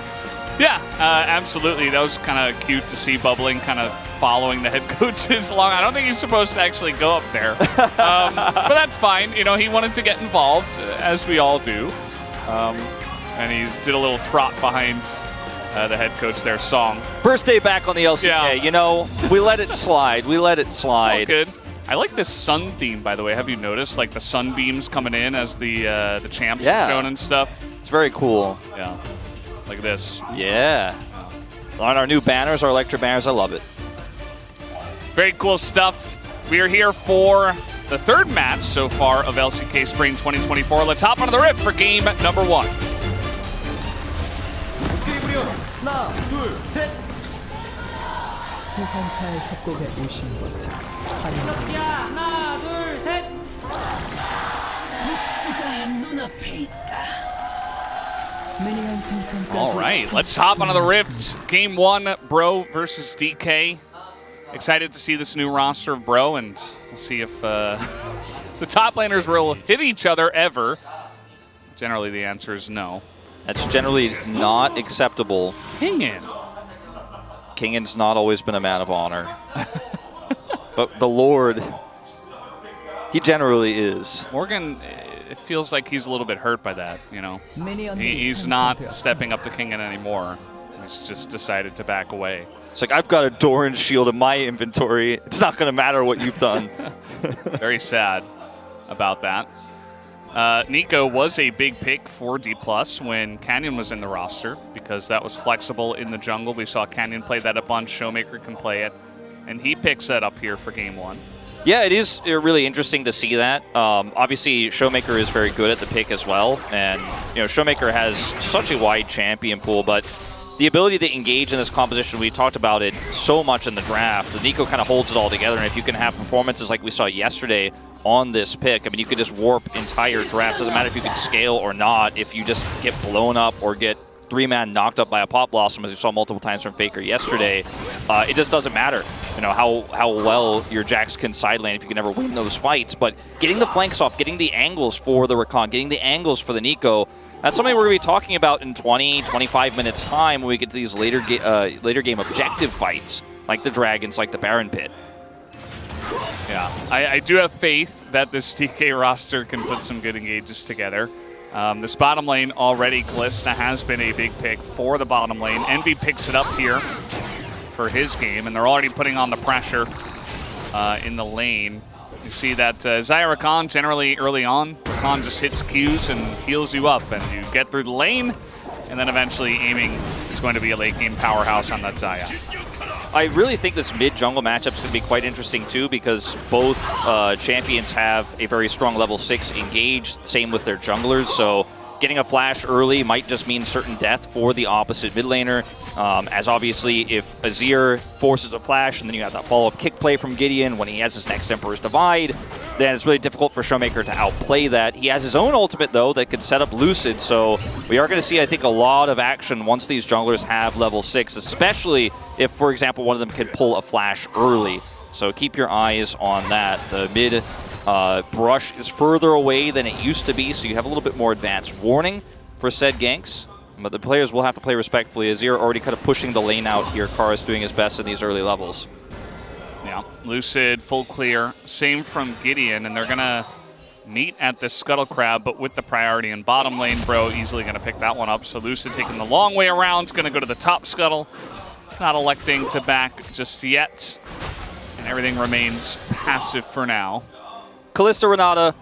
Yeah, absolutely. That was kind of cute to see Bubbling kind of following the head coaches along. I don't think he's supposed to actually go up there. But that's fine. You know, he wanted to get involved, as we all do. And he did a little trot behind the head coach there, Song. First day back on the LCK, yeah. You know, we let it slide. We let it slide. Good. I like this sun theme, by the way. Have you noticed, like, the sunbeams coming in as the champs are shown and stuff? It's very cool. Yeah, like this. Yeah. On our new banners, our Electra banners, I love it. Very cool stuff. We are here for the third match so far of LCK Spring 2024. Let's hop onto the rift for game number 1. 하나, 둘, 셋. 소환사의 협곡에 오신 것을 환영합니다. 하나, 둘, 셋. 복수가 눈앞에 있다. 미니언 생성까지. All right, let's hop onto the rift. Game 1, Bro versus DK. Excited to see this new roster of Bro, and we'll see if the top laners will hit each other ever. Generally, the answer is no. That's generally not acceptable. Kingen. Kingen's not always been a man of honor. But the Lord, he generally is. Morgan, it feels like he's a little bit hurt by that, you know. He's not stepping up to Kingen anymore. He's just decided to back away. It's like, I've got a Doran shield in my inventory. It's not going to matter what you've done. Very sad about that. Nico was a big pick for D+ when Canyon was in the roster, because that was flexible in the jungle. We saw Canyon play that a bunch. Showmaker can play it, and he picks that up here for game 1. Yeah, it is really interesting to see that. Obviously, Showmaker is very good at the pick as well, and you know, Showmaker has such a wide champion pool, but the ability to engage in this composition, we talked about it so much in the draft. The Nico kind of holds it all together, and if you can have performances like we saw yesterday on this pick, I mean, you could just warp entire drafts. Doesn't matter if you can scale or not. If you just get blown up or get 3-man knocked up by a Pop Blossom, as we saw multiple times from Faker yesterday, it just doesn't matter, you know, how well your Jax can side lane if you can never win those fights. But getting the flanks off, getting the angles for the Rakan, getting the angles for the Nico, that's something we're going to be talking about in 20, 25 minutes time when we get to these later game objective fights, like the Dragons, like the Baron Pit. Yeah, I do have faith that this TK roster can put some good engages together. This bottom lane already, Kalista has been a big pick for the bottom lane. Envy picks it up here for his game, and they're already putting on the pressure in the lane. You see that Xayah Rakan generally early on, Rakan just hits Qs and heals you up, and you get through the lane, and then eventually aiming is going to be a late game powerhouse on that Xayah. I really think this mid-jungle matchup is going to be quite interesting too, because both champions have a very strong level 6 engage, same with their junglers, so getting a flash early might just mean certain death for the opposite mid laner, as obviously if Azir forces a flash and then you have that follow-up kick play from Gideon when he has his next Emperor's Divide, then it's really difficult for Showmaker to outplay that. He has his own ultimate, though, that could set up Lucid, so we are going to see, I think, a lot of action once these junglers have level 6, especially if, for example, one of them can pull a flash early. So keep your eyes on that. The mid brush is further away than it used to be, so you have a little bit more advanced warning for said ganks. But the players will have to play respectfully. Azir already kind of pushing the lane out here. Kara's doing his best in these early levels. Yeah, Lucid, full clear. Same from Gideon, and they're going to meet at the Scuttle Crab, but with the priority in bottom lane. Bro easily going to pick that one up. So Lucid taking the long way around. It's going to go to the top Scuttle. Not electing to back just yet. And everything remains passive for now. Kalista Renata,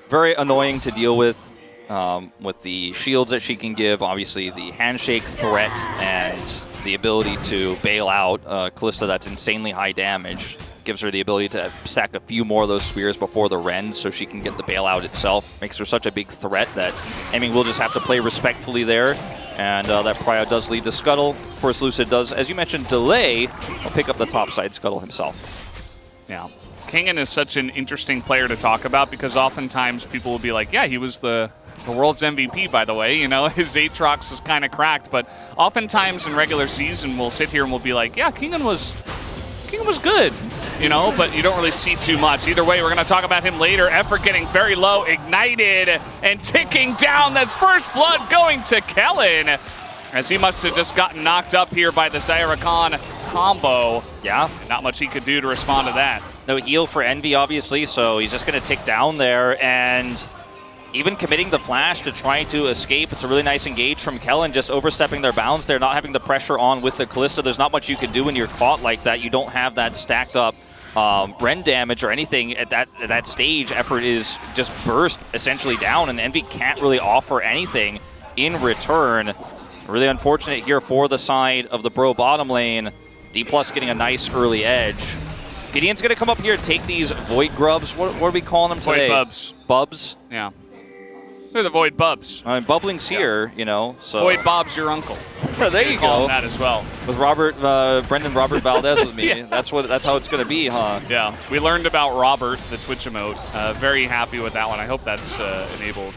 very annoying to deal with the shields that she can give. Obviously, the handshake threat and the ability to bail out. Kalista, that's insanely high damage. Gives her the ability to stack a few more of those spears before the Rend so she can get the bailout itself. Makes her such a big threat that Emi will just have to play respectfully there. And that prio does lead to Scuttle. Of course, Lucid does, as you mentioned, delay. He'll pick up the top side Scuttle himself. Yeah. Kingen is such an interesting player to talk about because oftentimes people will be like, yeah, he was the world's MVP, by the way. You know, his Aatrox was kind of cracked, but oftentimes in regular season, we'll sit here and we'll be like, yeah, Kingen was good, you know, but you don't really see too much. Either way, we're going to talk about him later. Effort getting very low, ignited, and ticking down. That's first blood going to Kellen, as he must have just gotten knocked up here by the Zyra Khan combo. Yeah. Not much he could do to respond to that. No heal for Envy, obviously, so he's just going to tick down there, and even committing the flash to try to escape. It's a really nice engage from Kellen, just overstepping their bounds there, not having the pressure on with the Kalista. There's not much you can do when you're caught like that. You don't have that stacked up Rend damage or anything at that stage. Effort is just burst essentially down, and Envy can't really offer anything in return. Really unfortunate here for the side of the Bro bottom lane. D+ getting a nice early edge. Gideon's going to come up here and take these Void Grubs. What are we calling them today? Void Bubs. Bubs? Yeah. They're the Void Bubs. I mean, Bubbling's here, you know, so... Void Bob's your uncle. There you call go. him that as well. With Brendan Robert Valdez with me. Yeah. That's how it's going to be, huh? Yeah. We learned about Robert, the Twitch emote. Very happy with that one. I hope that's enabled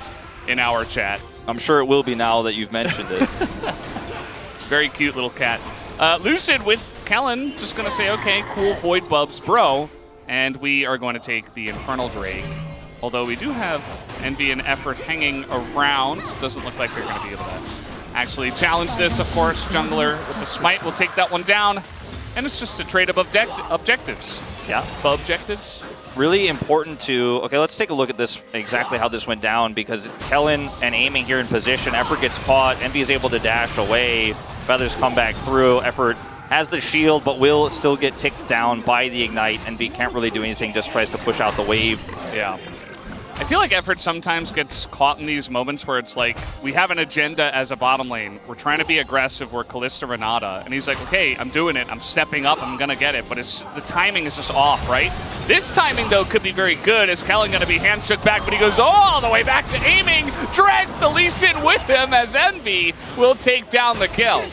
in our chat. I'm sure it will be now that you've mentioned it. It's a very cute little cat. Lucid with Kellen, just going to say, okay, cool, Void Bubs, bro. And we are going to take the Infernal Drake. Although we do have Envy and Effort hanging around. Doesn't look like they're going to be able to actually challenge this, of course. Jungler with the Smite will take that one down. And it's just a trade of objectives. Yeah, objectives. Really important to... Okay, let's take a look at this, exactly how this went down, because Kellen and aiming here in position. Effort gets caught. Envy is able to dash away. Feathers come back through. Effort has the shield, but will still get ticked down by the Ignite. Envy can't really do anything, just tries to push out the wave. Yeah. I feel like Effort sometimes gets caught in these moments where it's like, we have an agenda as a bottom lane. We're trying to be aggressive. We're Kalista Renata. And he's like, okay, I'm doing it. I'm stepping up. I'm going to get it. But the timing is just off, right? This timing, though, could be very good. Is Kellen going to be handshook back? But he goes all the way back to aiming. Drags the Lee Sin with him as Envy will take down the kill.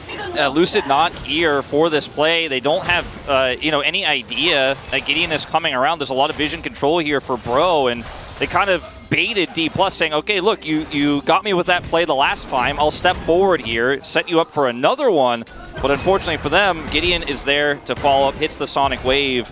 Lucid not here for this play. They don't have any idea that Gideon is coming around. There's a lot of vision control here for Bro, and they kind of baited D+, saying, okay, look, you got me with that play the last time. I'll step forward here, set you up for another one. But unfortunately for them, Gideon is there to follow up, hits the Sonic Wave.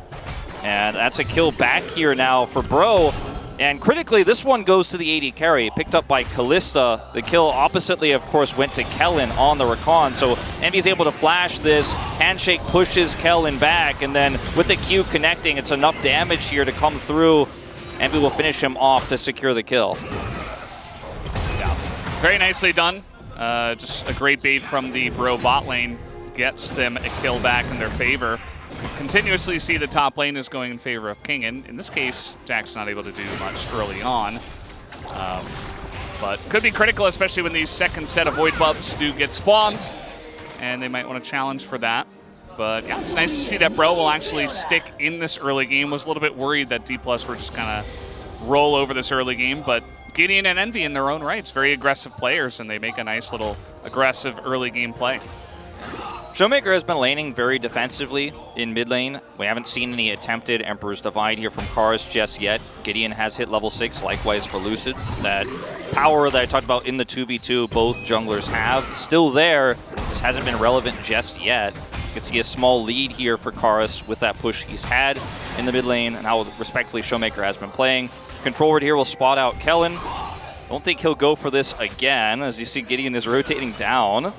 And that's a kill back here now for Bro. And critically, this one goes to the AD carry, picked up by Kalista. The kill oppositely, of course, went to Kellen on the Rakan. So Envy's able to flash this. Handshake pushes Kellen back. And then with the Q connecting, it's enough damage here to come through. Envy will finish him off to secure the kill. Yeah, very nicely done. Just a great bait from the Bro bot lane. Gets them a kill back in their favor. Continuously see the top lane is going in favor of Kingen. In this case, Jack's not able to do much early on. But could be critical, especially when these second set of Void Bubs do get spawned. And they might want to challenge for that. But yeah, it's nice to see that Bro will actually stick in this early game. Was a little bit worried that D+ were just kind of roll over this early game. But Gideon and Envy in their own rights, very aggressive players, and they make a nice little aggressive early game play. Showmaker has been laning very defensively in mid lane. We haven't seen any attempted Emperor's Divide here from Kars just yet. Gideon has hit level 6, likewise for Lucid. That power that I talked about in the 2v2, both junglers have. Still there, just hasn't been relevant just yet. You can see a small lead here for Karis with that push he's had in the mid lane and how respectfully Showmaker has been playing. Control Ward here will spot out Kellen. Don't think he'll go for this again. As you see, Gideon is rotating down. I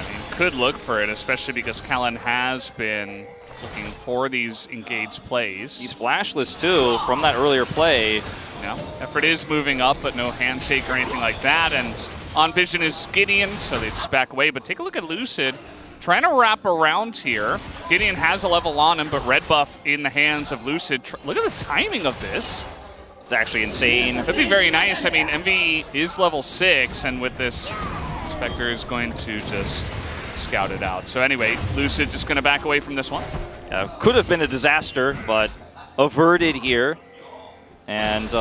mean, could look for it, especially because Kellen has been looking for these engaged plays. He's flashless too from that earlier play. Yeah, effort is moving up, but no handshake or anything like that. And on vision is Gideon, so they just back away. But take a look at Lucid, trying to wrap around here. Gideon has a level on him, but red buff in the hands of Lucid. Look at the timing of this. It's actually insane. That'd be very nice. I mean, MV is level 6, and with this, Spectre is going to just scout it out. So anyway, Lucid just going to back away from this one. Could have been a disaster, but averted here. And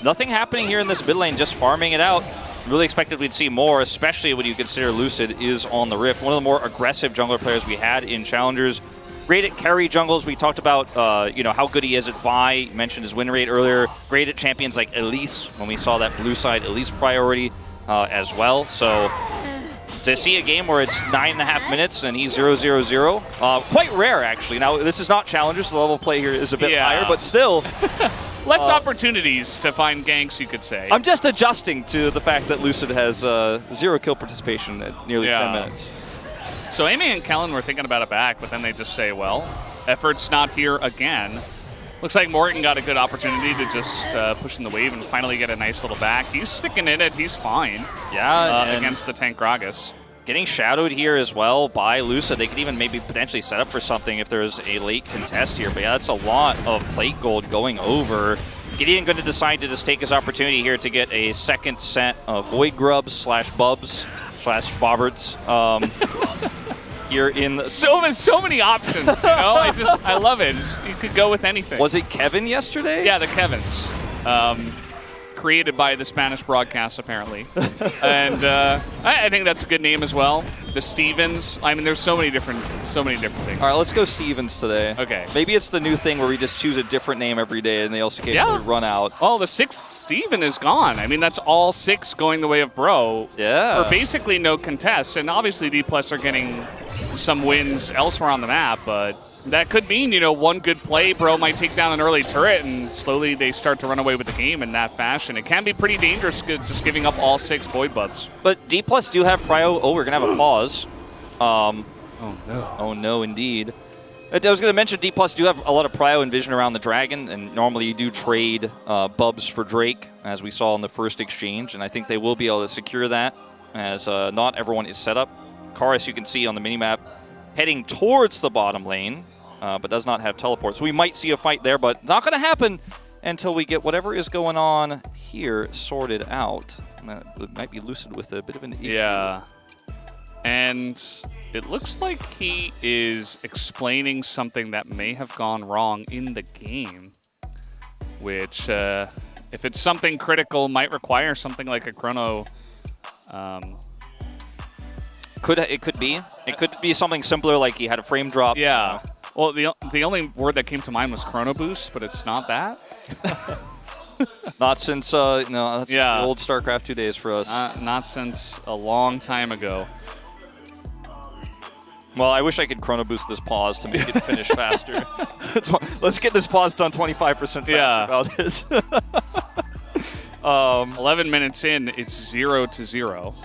nothing happening here in this mid lane, just farming it out. Really expected we'd see more, especially when you consider Lucid is on the Rift. One of the more aggressive jungler players we had in Challengers. Great at carry jungles. We talked about how good he is at Vi. Mentioned his win rate earlier. Great at champions like Elise when we saw that blue side Elise priority as well. So to see a game where it's 9.5 minutes and he's 0-0-0, quite rare actually. Now this is not Challengers, so the level of play here is a bit higher, but still. Less opportunities to find ganks, you could say. I'm just adjusting to the fact that Lucid has 0 kill participation at nearly 10 minutes. So Amy and Kellen were thinking about it back, but then they just say, well, effort's not here again. Looks like Morgan got a good opportunity to just push in the wave and finally get a nice little back. He's sticking in it. He's fine. Yeah, against the tank Gragas. Getting shadowed here as well by Lucid. They could even maybe potentially set up for something if there's a late contest here. But yeah, that's a lot of plate gold going over. Gideon going to decide to just take his opportunity here to get a second set of Void Grubs slash Bubs slash Bobberts here in the... So many options, you know? I love it. You could go with anything. Was it Kevin yesterday? Yeah, the Kevins. Created by the Spanish broadcast, apparently. And I think that's a good name as well. The Stevens. I mean, there's so many different things. All right, let's go Stevens today. Okay. Maybe it's the new thing where we just choose a different name every day and the LCK run out. Oh, the 6th Steven is gone. I mean, that's all 6 going the way of Bro. Yeah. For basically no contests. And obviously D+ are getting some wins elsewhere on the map, but that could mean, one good play, Bro might take down an early turret, and slowly they start to run away with the game in that fashion. It can be pretty dangerous just giving up all 6 Void Buffs. But D+ do have prio. Oh, we're going to have a pause. Oh, no. Oh, no, indeed. I was going to mention D+ do have a lot of prio and vision around the Dragon, and normally you do trade Bubs for Drake, as we saw in the first exchange, and I think they will be able to secure that, as not everyone is set up. Karis, you can see on the minimap, heading towards the bottom lane. But does not have teleport. So we might see a fight there, but not going to happen until we get whatever is going on here sorted out. It might be Lucid with a bit of an issue. Yeah. And it looks like he is explaining something that may have gone wrong in the game, which, if it's something critical, might require something like a chrono. It could be. It could be something simpler, like he had a frame drop. Yeah. Well, the only word that came to mind was Chrono Boost, but it's not that. Not since, that's the old StarCraft 2 days for us. Not since a long time ago. Well, I wish I could Chrono Boost this pause to make it finish faster. Let's get this pause done 25% faster about this. 11 minutes in, it's 0-0.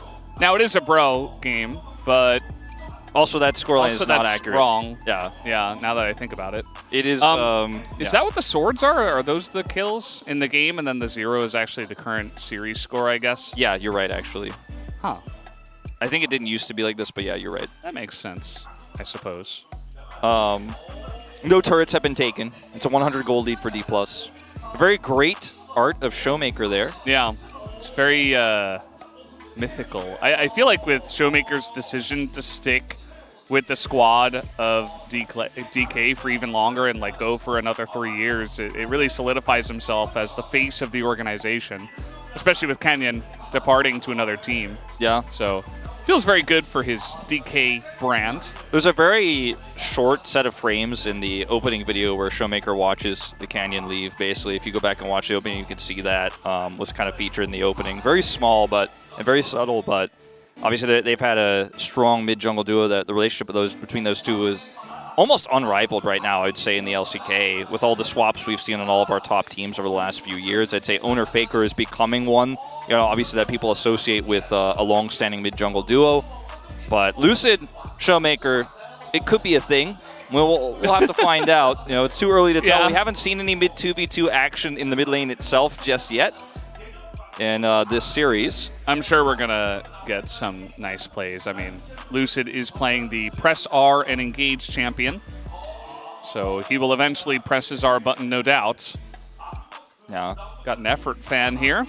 Now, it is a Bro game, but... Also, that scoreline is not accurate. Wrong. Yeah. Yeah, now that I think about it. It is... Is that what the swords are? Are those the kills in the game, and then the 0 is actually the current series score, I guess? Yeah, you're right, actually. Huh. I think it didn't used to be like this, but yeah, you're right. That makes sense, I suppose. No turrets have been taken. It's a 100 gold lead for D+. Very great art of Showmaker there. Yeah, it's very mythical. I feel like with Showmaker's decision to stick with the squad of DK for even longer and go for another 3 years, it really solidifies himself as the face of the organization, especially with Kenyon departing to another team. Yeah. So feels very good for his DK brand. There's a very short set of frames in the opening video where Showmaker watches the Canyon leave. Basically, if you go back and watch the opening, you can see that was kind of featured in the opening. Very small and very subtle, but Obviously, they've had a strong mid-jungle duo. That the relationship between those two is almost unrivaled right now, I'd say, in the LCK. With all the swaps we've seen on all of our top teams over the last few years, I'd say Owner Faker is becoming one. Obviously that people associate with a long-standing mid-jungle duo. But Lucid, Showmaker, it could be a thing. We'll have to find out. It's too early to tell. We haven't seen any mid 2v2 action in the mid lane itself just yet in this series. I'm sure we're going to get some nice plays. I mean, Lucid is playing the press R and engage champion. So he will eventually press his R button, no doubt. Yeah. Got an Effort fan here.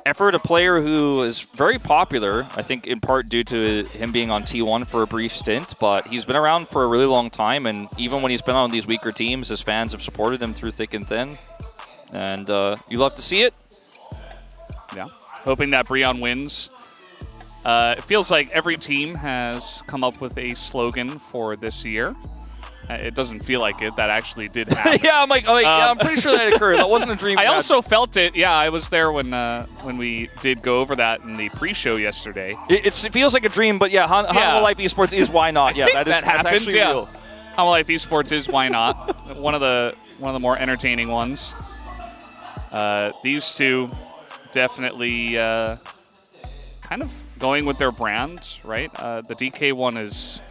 Effort, a player who is very popular, I think in part due to him being on T1 for a brief stint, but he's been around for a really long time, and even when he's been on these weaker teams, his fans have supported him through thick and thin. And you love to see it. Yeah. Hoping that Breon wins. It feels like every team has come up with a slogan for this year. It doesn't feel like it. That actually did happen. Yeah, I'm like, I'm pretty sure that occurred. That wasn't a dream. I also felt it. Yeah, I was there when we did go over that in the pre-show yesterday. It feels like a dream, but yeah, Hanwha Life Esports is why not. Yeah, that's actually real. Hanwha Life Esports is why not. one of the more entertaining ones. These two definitely kind of going with their brand, right? The DK one is.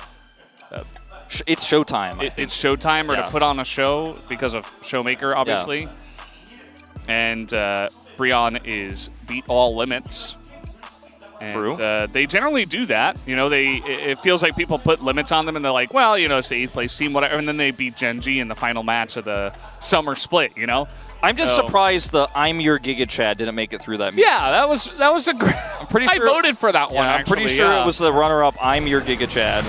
It's showtime. It's showtime, or to put on a show because of Showmaker, obviously. Yeah. And Breon is beat all limits. And, True. They generally do that. It feels like people put limits on them, and they're like, well, it's the 8th place team, whatever. And then they beat Genji in the final match of the summer split. I'm just surprised the I'm Your Giga Chad didn't make it through that meeting. Yeah, that was a great. I'm pretty sure I voted for that one. I'm pretty sure it was the runner-up I'm Your Giga Chad,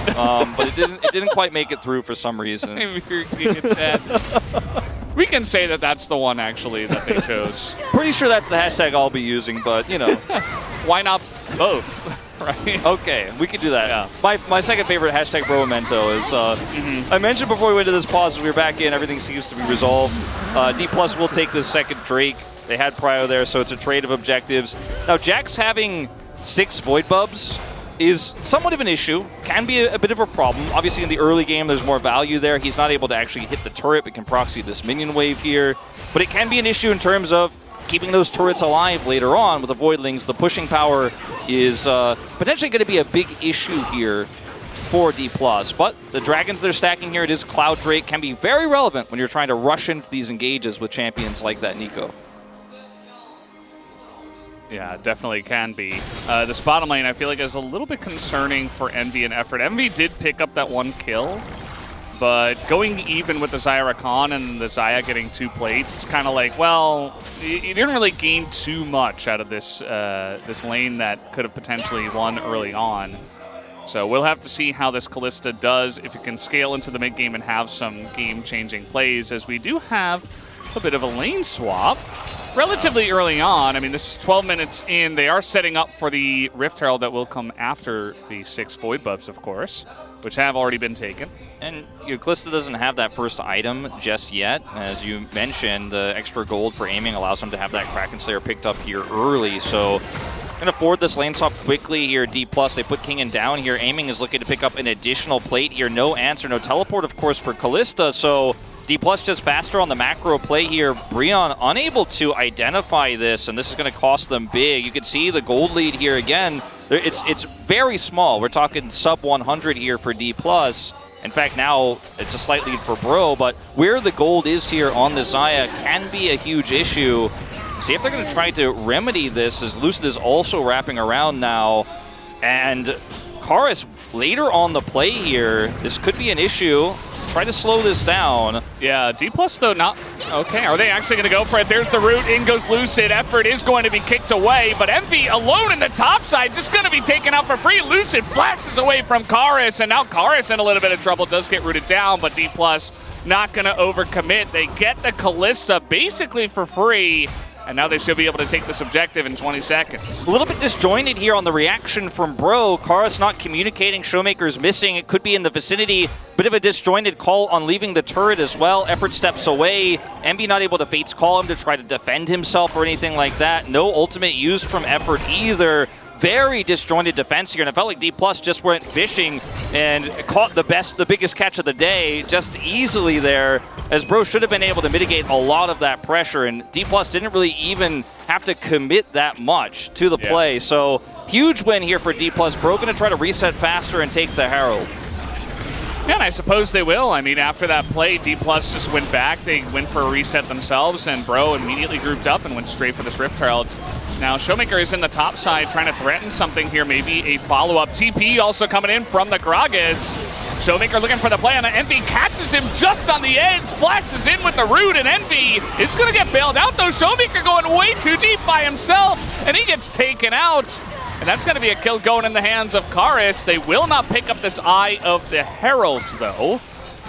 but it didn't quite make it through for some reason. I'm Your Giga Chad. We can say that that's the one actually that they chose. Pretty sure that's the hashtag I'll be using, but why not both? Right? Okay, we could do that. Yeah. My second favorite hashtag bro memento is I mentioned before we went to this pause, we were back in, everything seems to be resolved. D+ will take this second Drake. They had Prio there, so it's a trade of objectives. Now Jax having 6 Void Bubs is somewhat of an issue, can be a bit of a problem. Obviously in the early game there's more value there. He's not able to actually hit the turret, but can proxy this minion wave here. But it can be an issue in terms of keeping those turrets alive later on with the Voidlings. The pushing power is potentially going to be a big issue here for D+. But the dragons they're stacking here, it is Cloud Drake, can be very relevant when you're trying to rush into these engages with champions like that Nico. Yeah, definitely can be. This bottom lane, I feel like, is a little bit concerning for Envy and Effort. Envy did pick up that 1 kill, but going even with the Zyra Khan and the Xayah getting 2 plates, it's kind of like, well, you didn't really gain too much out of this this lane that could have potentially won early on. So we'll have to see how this Kalista does, if it can scale into the mid game and have some game-changing plays, as we do have a bit of a lane swap relatively early on. I mean, this is 12 minutes in. They are setting up for the Rift Herald that will come after the 6 Void Bubs, of course, which have already been taken. And Kalista doesn't have that first item just yet. As you mentioned, the extra gold for aiming allows him to have that Kraken Slayer picked up here early. So can afford this lane swap quickly here. D+, they put Kingen down here. Aiming is looking to pick up an additional plate here. No answer, no teleport, of course, for Kalista. So D+ just faster on the macro play here. Breon unable to identify this, and this is going to cost them big. You can see the gold lead here again. It's very small. We're talking sub 100 here for D+. In fact, now it's a slight lead for Bro, but where the gold is here on the Xayah can be a huge issue. See if they're going to try to remedy this, as Lucid is also wrapping around now. And Karis later on the play here, this could be an issue. Try to slow this down. Yeah, D+ though not... Okay, are they actually going to go for it? There's the root. In goes Lucid. Effort is going to be kicked away, but Envy alone in the top side, just going to be taken out for free. Lucid flashes away from Karis, and now Karis in a little bit of trouble. Does get rooted down, but D+ not going to overcommit. They get the Kalista basically for free, and now they should be able to take this objective in 20 seconds. A little bit disjointed here on the reaction from Bro. Karis not communicating. Showmaker's missing. It could be in the vicinity. Bit of a disjointed call on leaving the turret as well. Effort steps away. Envy not able to Fates call him to try to defend himself or anything like that. No ultimate used from Effort either. very disjointed defense here, and it felt like D+ just went fishing and caught the biggest catch of the day just easily there, as Bro should have been able to mitigate a lot of that pressure, and D+ didn't really even have to commit that much to the play. So huge win here for D+. Bro going to try to reset faster and take the Herald. Yeah, and I suppose they will. I mean, after that play, D+ just went back. They went for a reset themselves, and Bro immediately grouped up and went straight for this Rift Herald. Now, Showmaker is in the top side trying to threaten something here, maybe a follow-up. TP also coming in from the Gragas. Showmaker looking for the play on it. Envy catches him just on the edge, flashes in with the root, and Envy is going to get bailed out, though. Showmaker going way too deep by himself, and he gets taken out. And that's going to be a kill going in the hands of Karis. They will not pick up this Eye of the Herald, though.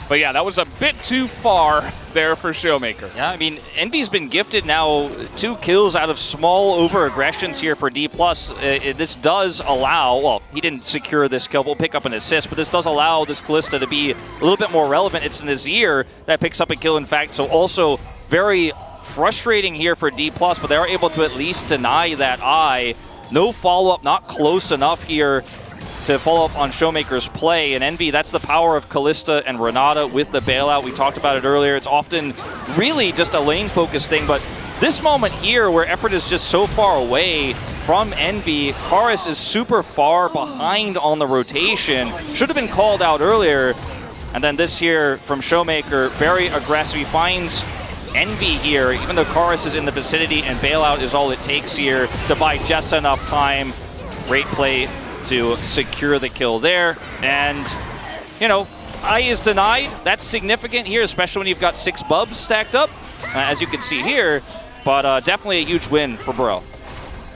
But yeah, that was a bit too far there for Showmaker. Yeah, I mean, Envy's been gifted now 2 kills out of small over-aggressions here for D+. This does allow, well, he didn't secure this kill, we'll pick up an assist, but this does allow this Kalista to be a little bit more relevant. It's Nazir that picks up a kill, in fact, so also very frustrating here for D+, but they are able to at least deny that Eye. No follow-up, not close enough here to follow up on Showmaker's play. And Envy, that's the power of Kalista and Renata with the bailout. We talked about it earlier. It's often really just a lane-focused thing, but this moment here where effort is just so far away from Envy, Karis is super far behind on the rotation. Should have been called out earlier. And then this here from Showmaker, very aggressive. He finds Envy here, even though Karis is in the vicinity, and bailout is all it takes here to buy just enough time. Great play to secure the kill there. And, you know, Eye is denied. That's significant here, especially when you've got 6 bubs stacked up, as you can see here. But definitely a huge win for Bro.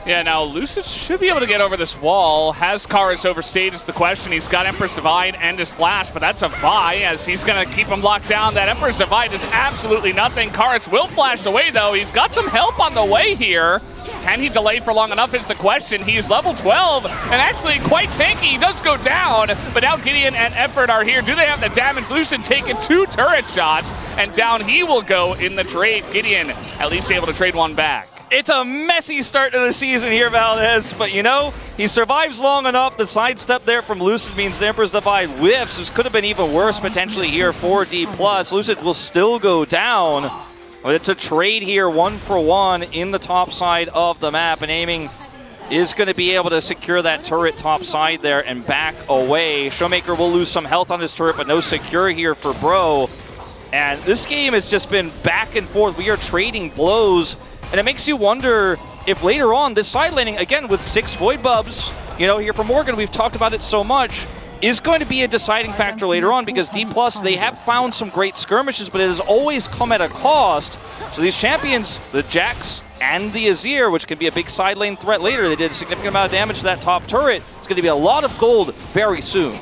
Yeah, now Lucid should be able to get over this wall. Has Karis overstayed is the question. He's got Emperor's Divide and his Flash, but that's a buy as he's going to keep him locked down. That Emperor's Divide is absolutely nothing. Karis will flash away, though. He's got some help on the way here. Can he delay for long enough is the question. He's level 12 and actually quite tanky. He does go down, but now Gideon and Effort are here. Do they have the damage? Lucid taking 2 turret shots, and down he will go in the trade. Gideon at least able to trade one back. It's a messy start to the season here, Valdez, but you know, he survives long enough. The sidestep there from Lucid means the Emperor's Divide whiffs. This could have been even worse potentially here for D+. Lucid will still go down. But it's a trade here, 1-for-1 in the top side of the map, and Aiming is going to be able to secure that turret top side there and back away. Showmaker will lose some health on his turret, but no secure here for Bro. And this game has just been back and forth. We are trading blows. And it makes you wonder if later on, this side laning, again, with 6 Void Bubs, you know, here from Morgan, we've talked about it so much, is going to be a deciding factor later on because D+, they have found some great skirmishes, but it has always come at a cost. So these champions, the Jax and the Azir, which can be a big side lane threat later, they did a significant amount of damage to that top turret. It's going to be a lot of gold very soon.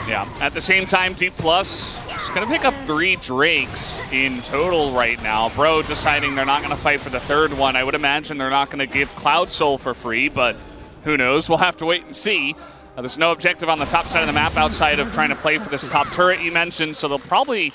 Yeah, at the same time, D+ is going to pick up 3 Drakes in total right now. Bro deciding they're not going to fight for the 3rd one. I would imagine they're not going to give Cloud Soul for free, but who knows? We'll have to wait and see. There's no objective on the top side of the map outside of trying to play for this top turret you mentioned, so they'll probably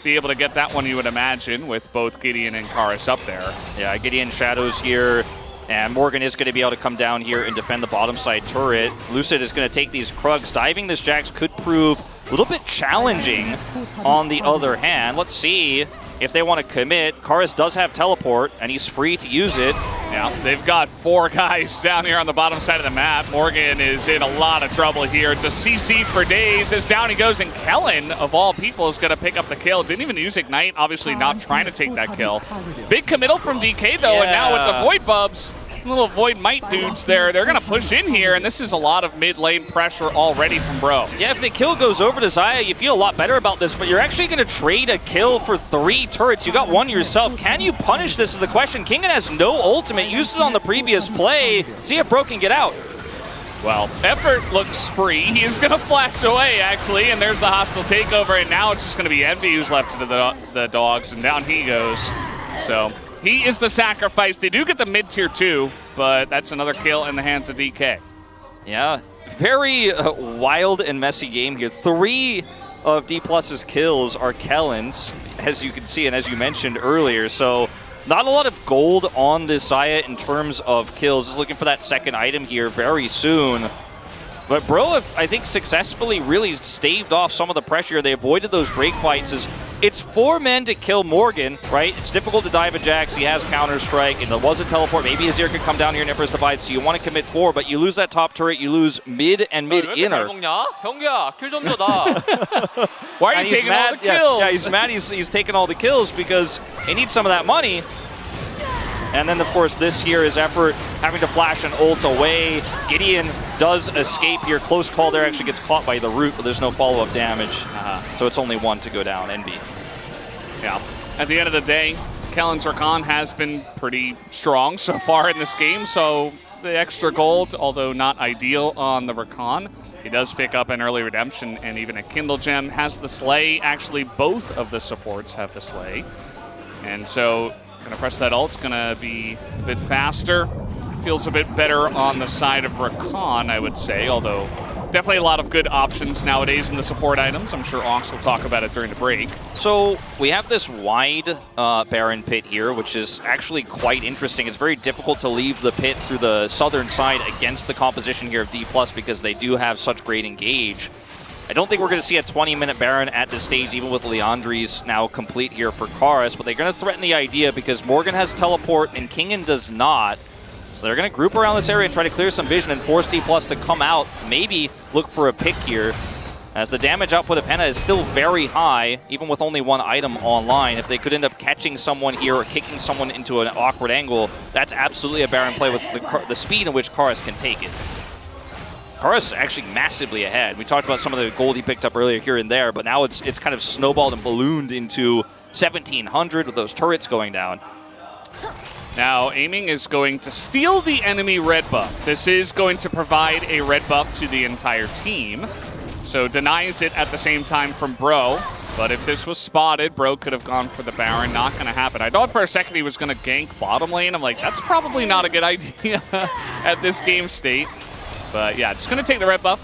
be able to get that one, you would imagine, with both Gideon and Karis up there. Yeah, Gideon Shadows here. And Morgan is going to be able to come down here and defend the bottom side turret. Lucid is going to take these Krugs. Diving this Jax could prove a little bit challenging on the other hand. Let's see if they want to commit. Karis does have teleport, and he's free to use it. Yeah, they've got 4 guys down here on the bottom side of the map. Morgan is in a lot of trouble here. Just CC for days as down he goes, and Kellen, of all people, is going to pick up the kill. Didn't even use Ignite, obviously not trying to take that kill. Big committal from DK, though, and now with the Void Bubs, little Void Might dudes there, they're going to push in here, and this is a lot of mid-lane pressure already from Bro. Yeah, if the kill goes over to Xayah, you feel a lot better about this, but you're actually going to trade a kill for 3 turrets. You got 1 yourself. Can you punish this is the question. Kingen has no ultimate, used it on the previous play. See if Bro can get out. Well, Effort looks free. He is going to flash away, actually, and there's the hostile takeover, and now it's just going to be Envy who's left to the dogs, and down he goes. So he is the sacrifice. They do get the mid-tier 2, but that's another kill in the hands of DK. Yeah, very wild and messy game here. 3 of D+'s kills are Kellen's, as you can see and as you mentioned earlier. So Not a lot of gold on this Xayah in terms of kills. Just looking for that second item here very soon. But Bro have, I think, successfully really staved off some of the pressure. They avoided those Drake fights. It's 4 men to kill Morgan, right? It's difficult to dive at Jax. He has Counter-Strike, and there was a teleport. Maybe Azir could come down here in Emperor's Divide, so you want to commit 4, but you lose that top turret. You lose mid and mid-inner. Why are you taking all the kills? Yeah, he's mad he's taking all the kills because he needs some of that money. And then, of course, this here is Effort having to flash an ult away. Gideon does escape here. Close call there, actually gets caught by the root, but there's no follow-up damage. So it's only 1 to go down, Envy. Yeah. At the end of the day, Kellen's Rakan has been pretty strong so far in this game, so the extra gold, although not ideal on the Rakan, he does pick up an early redemption and even a Kindle Gem, has the Slay. Actually, both of the supports have the Slay. And so gonna press that ult, gonna be a bit faster. Feels a bit better on the side of Rakan, I would say, although definitely a lot of good options nowadays in the support items. I'm sure Ox will talk about it during the break. So we have this wide Baron pit here, which is actually quite interesting. It's very difficult to leave the pit through the southern side against the composition here of D+, because they do have such great engage. I don't think we're going to see a 20-minute Baron at this stage, even with Leandri's now complete here for Karis, but they're going to threaten the idea because Morgan has teleport and Kingen does not. So they're going to group around this area and try to clear some vision and force D+ to come out, maybe look for a pick here, as the damage output of Henna is still very high, even with only 1 item online. If they could end up catching someone here or kicking someone into an awkward angle, that's absolutely a Baron play with the speed in which Karis can take it. Karis actually massively ahead. We talked about some of the gold he picked up earlier here and there, but now it's kind of snowballed and ballooned into 1,700 with those turrets going down. Now, aiming is going to steal the enemy red buff. This is going to provide a red buff to the entire team. So denies it at the same time from Bro. But if this was spotted, Bro could have gone for the Baron. Not going to happen. I thought for a second he was going to gank bottom lane. I'm like, that's probably not a good idea at this game state. But yeah, it's going to take the red buff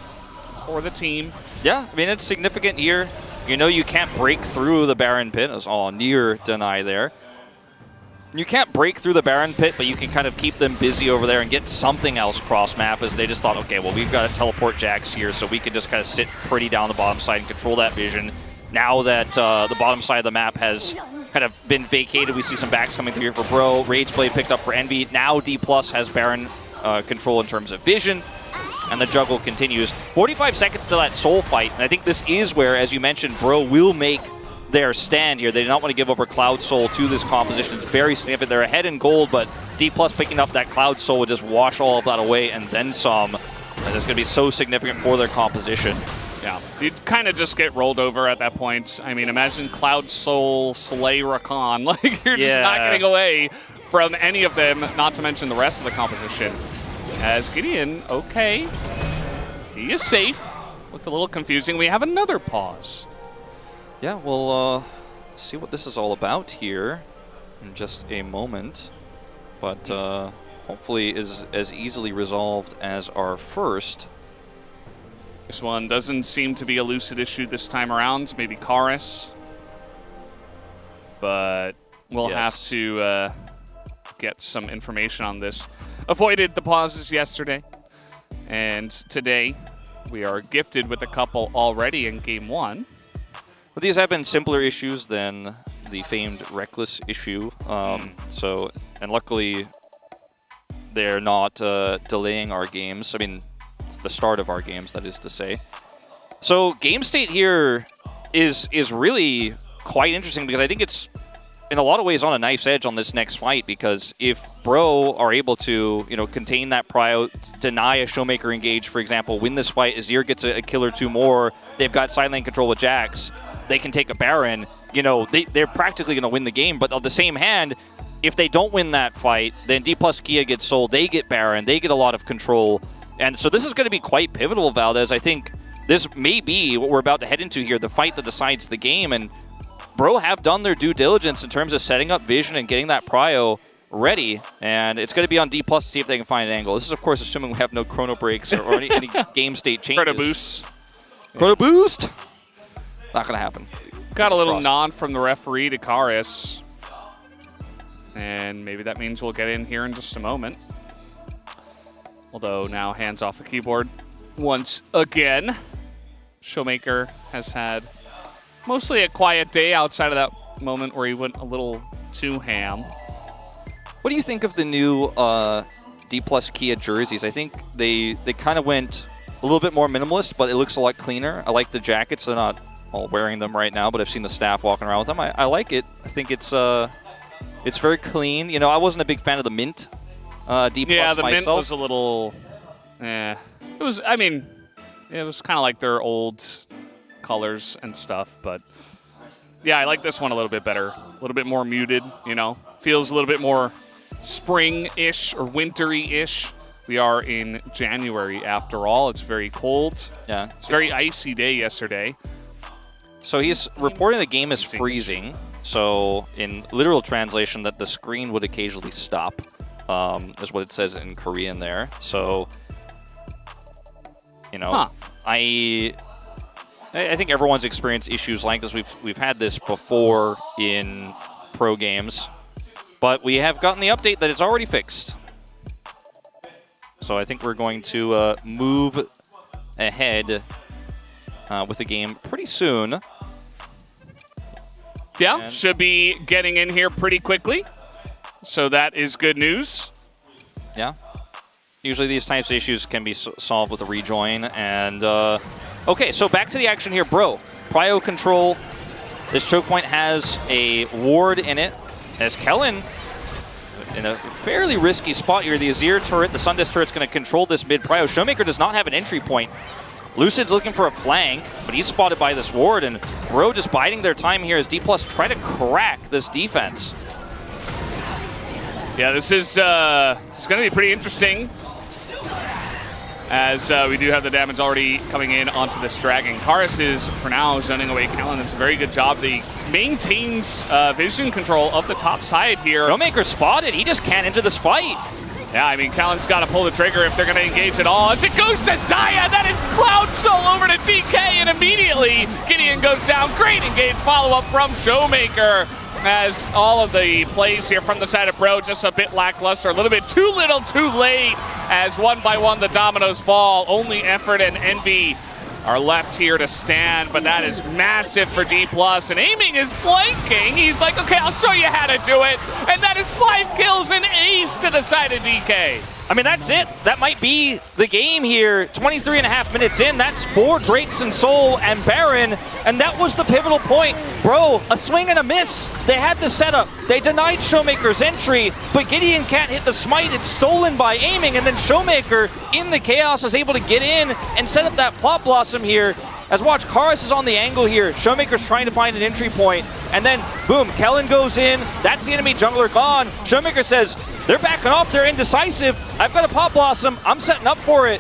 for the team. Yeah, I mean, it's significant here. You know you can't break through the Baron pit. That's all near deny there. You can't break through the Baron pit, but you can kind of keep them busy over there and get something else cross-map, as they just thought, okay, well, we've got to teleport Jax here, so we can just kind of sit pretty down the bottom side and control that vision. Now that the bottom side of the map has kind of been vacated, we see some backs coming through here for Bro. Rageblade picked up for Envy. Now D+ has Baron control in terms of vision. And the juggle continues. 45 seconds to that soul fight, and I think this is where, as you mentioned, Bro will make their stand here. They do not want to give over Cloud Soul to this composition. It's very significant. They're ahead in gold, but D+ picking up that Cloud Soul would just wash all of that away and then some. And it's going to be so significant for their composition. Yeah, you'd kind of just get rolled over at that point. I mean, imagine Cloud Soul, Slay Rakan. Like, you're just not getting away from any of them, not to mention the rest of the composition. As Gideon, okay, he is safe. Looked a little confusing. We have another pause. Yeah, we'll see what this is all about here in just a moment. But hopefully is as easily resolved as our first. This one doesn't seem to be a Lucid issue this time around. Maybe Karis. But we'll have to get some information on this. Avoided the pauses yesterday, and today we are gifted with a couple already in Game 1. But these have been simpler issues than the famed Reckless issue, and luckily they're not delaying our games. I mean, it's the start of our games, that is to say. So game state here is really quite interesting, because I think it's in a lot of ways on a knife's edge on this next fight, because if Bro are able to, contain that prio, deny a Showmaker engage, for example, win this fight, Azir gets a kill or 2 more, they've got side lane control with Jax, they can take a Baron, they're practically going to win the game. But on the same hand, if they don't win that fight, then D+ Kia gets sold, they get Baron, they get a lot of control. And so this is going to be quite pivotal, Valdez. I think this may be what we're about to head into here, the fight that decides the game. And Bro have done their due diligence in terms of setting up vision and getting that prio ready, and it's going to be on D+ to see if they can find an angle. This is, of course, assuming we have no chrono breaks or any game state changes. Chrono boost. Chrono boost? Not going to happen. Got a little nod from the referee to Karis. And maybe that means we'll get in here in just a moment. Although now hands off the keyboard once again. Showmaker has had mostly a quiet day outside of that moment where he went a little too ham. What do you think of the new D+ Kia jerseys? I think they kind of went a little bit more minimalist, but it looks a lot cleaner. I like the jackets. They're not all wearing them right now, but I've seen the staff walking around with them. I like it. I think it's very clean. You know, I wasn't a big fan of the mint D+ Yeah, the mint myself. was a little... It was, I mean, it was kind of like their old colors and stuff, but yeah, I like this one a little bit better. A little bit more muted, you know. Feels a little bit more spring-ish or wintry-ish. We are in January after all. It's very cold. Yeah. It's a very icy day yesterday. So he's reporting the game is freezing. So in literal translation, that the screen would occasionally stop, is what it says in Korean there. So, you know, I think everyone's experienced issues like this. We've had this before in pro games, but we have gotten the update that it's already fixed. So I think we're going to move ahead with the game pretty soon. Yeah, should be getting in here pretty quickly. So that is good news. Yeah. Usually these types of issues can be solved with a rejoin. And, okay, so back to the action here. Bro, prio control. This choke point has a ward in it. As Kellen, in a fairly risky spot here, the Azir turret, the Sundisk turret's going to control this mid prio. Showmaker does not have an entry point. Lucid's looking for a flank, but he's spotted by this ward, and Bro just biding their time here as D+ try to crack this defense. Yeah, this is going to be pretty interesting, as we do have the damage already coming in onto this dragon. Karis is, for now, zoning away Kellen. It's a very good job. He maintains vision control of the top side here. Showmaker spotted. He just can't enter this fight. Yeah, I mean, Kellen's got to pull the trigger if they're going to engage at all. As it goes to Zaya, that is Cloud Soul over to DK, and immediately Gideon goes down. Great engage follow-up from Showmaker, as all of the plays here from the side of Bro just a bit lackluster, a little bit too little too late, as one by one the dominoes fall. Only Effort and Envy are left here to stand, but that is massive for D+, and Aiming is flanking. He's like, okay, I'll show you how to do it, and that is 5 kills and ace to the side of DK. I mean, that's it. That might be the game here. 23.5 minutes in, that's 4 Drakes and Soul and Baron, and that was the pivotal point. Bro, a swing and a miss. They had the setup. They denied Showmaker's entry, but Gideon can't hit the smite. It's stolen by Aiming, and then Showmaker, in the chaos, is able to get in and set up that plot blossom here. As watch, Karis is on the angle here. Showmaker's trying to find an entry point, and then, boom, Kellen goes in. That's the enemy jungler gone. Showmaker says, they're backing off, they're indecisive. I've got a pop blossom, I'm setting up for it.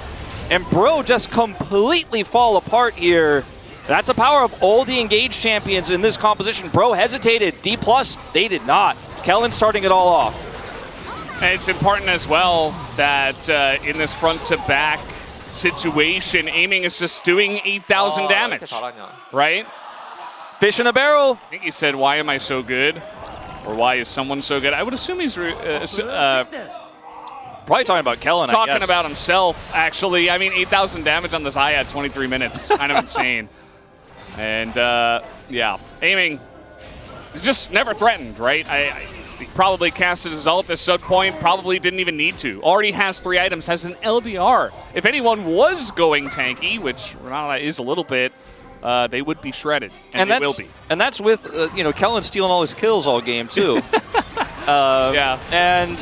And Bro just completely fall apart here. That's the power of all the engaged champions in this composition. Bro hesitated, D+, they did not. Kellen starting it all off. And it's important as well that in this front-to-back situation, Aiming is just doing 8,000 damage, right? Fish in a barrel. I think he said, why am I so good? Or why is someone so good? I would assume he's probably talking about Kellen, talking I guess. about himself, actually. I mean, 8,000 damage on this Zaya at 23 minutes. It's kind of insane. And, yeah, Aiming is just never threatened, right? He probably casted his ult at some point, probably didn't even need to. Already has 3 items, has an LDR. If anyone was going tanky, which Renata is a little bit, they would be shredded, and they will be. And that's with, Kellen stealing all his kills all game, too. Yeah. And,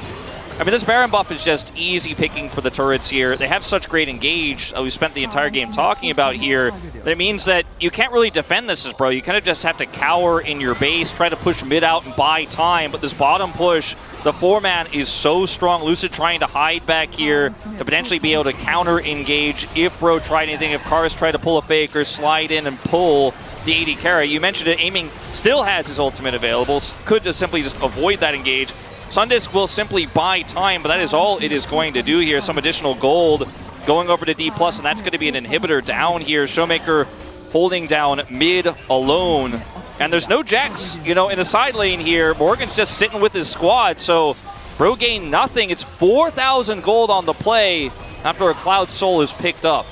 I mean, this Baron buff is just easy picking for the turrets here. They have such great engage, we spent the entire game talking about here. That means that you can't really defend this as Bro. You kind of just have to cower in your base, try to push mid out and buy time. But this bottom push, the 4-man is so strong. Lucid trying to hide back here to potentially be able to counter-engage if Bro tried anything, if Karis tried to pull a fake or slide in and pull the AD carry. You mentioned it, Aiming still has his ultimate available, could just simply just avoid that engage. Sundisk will simply buy time, but that is all it is going to do here. Some additional gold going over to D+, and that's going to be an inhibitor down here. Showmaker holding down mid alone. And there's no Jax, in the side lane here. Morgan's just sitting with his squad, so Bro gained nothing. It's 4,000 gold on the play after a Cloud Soul is picked up.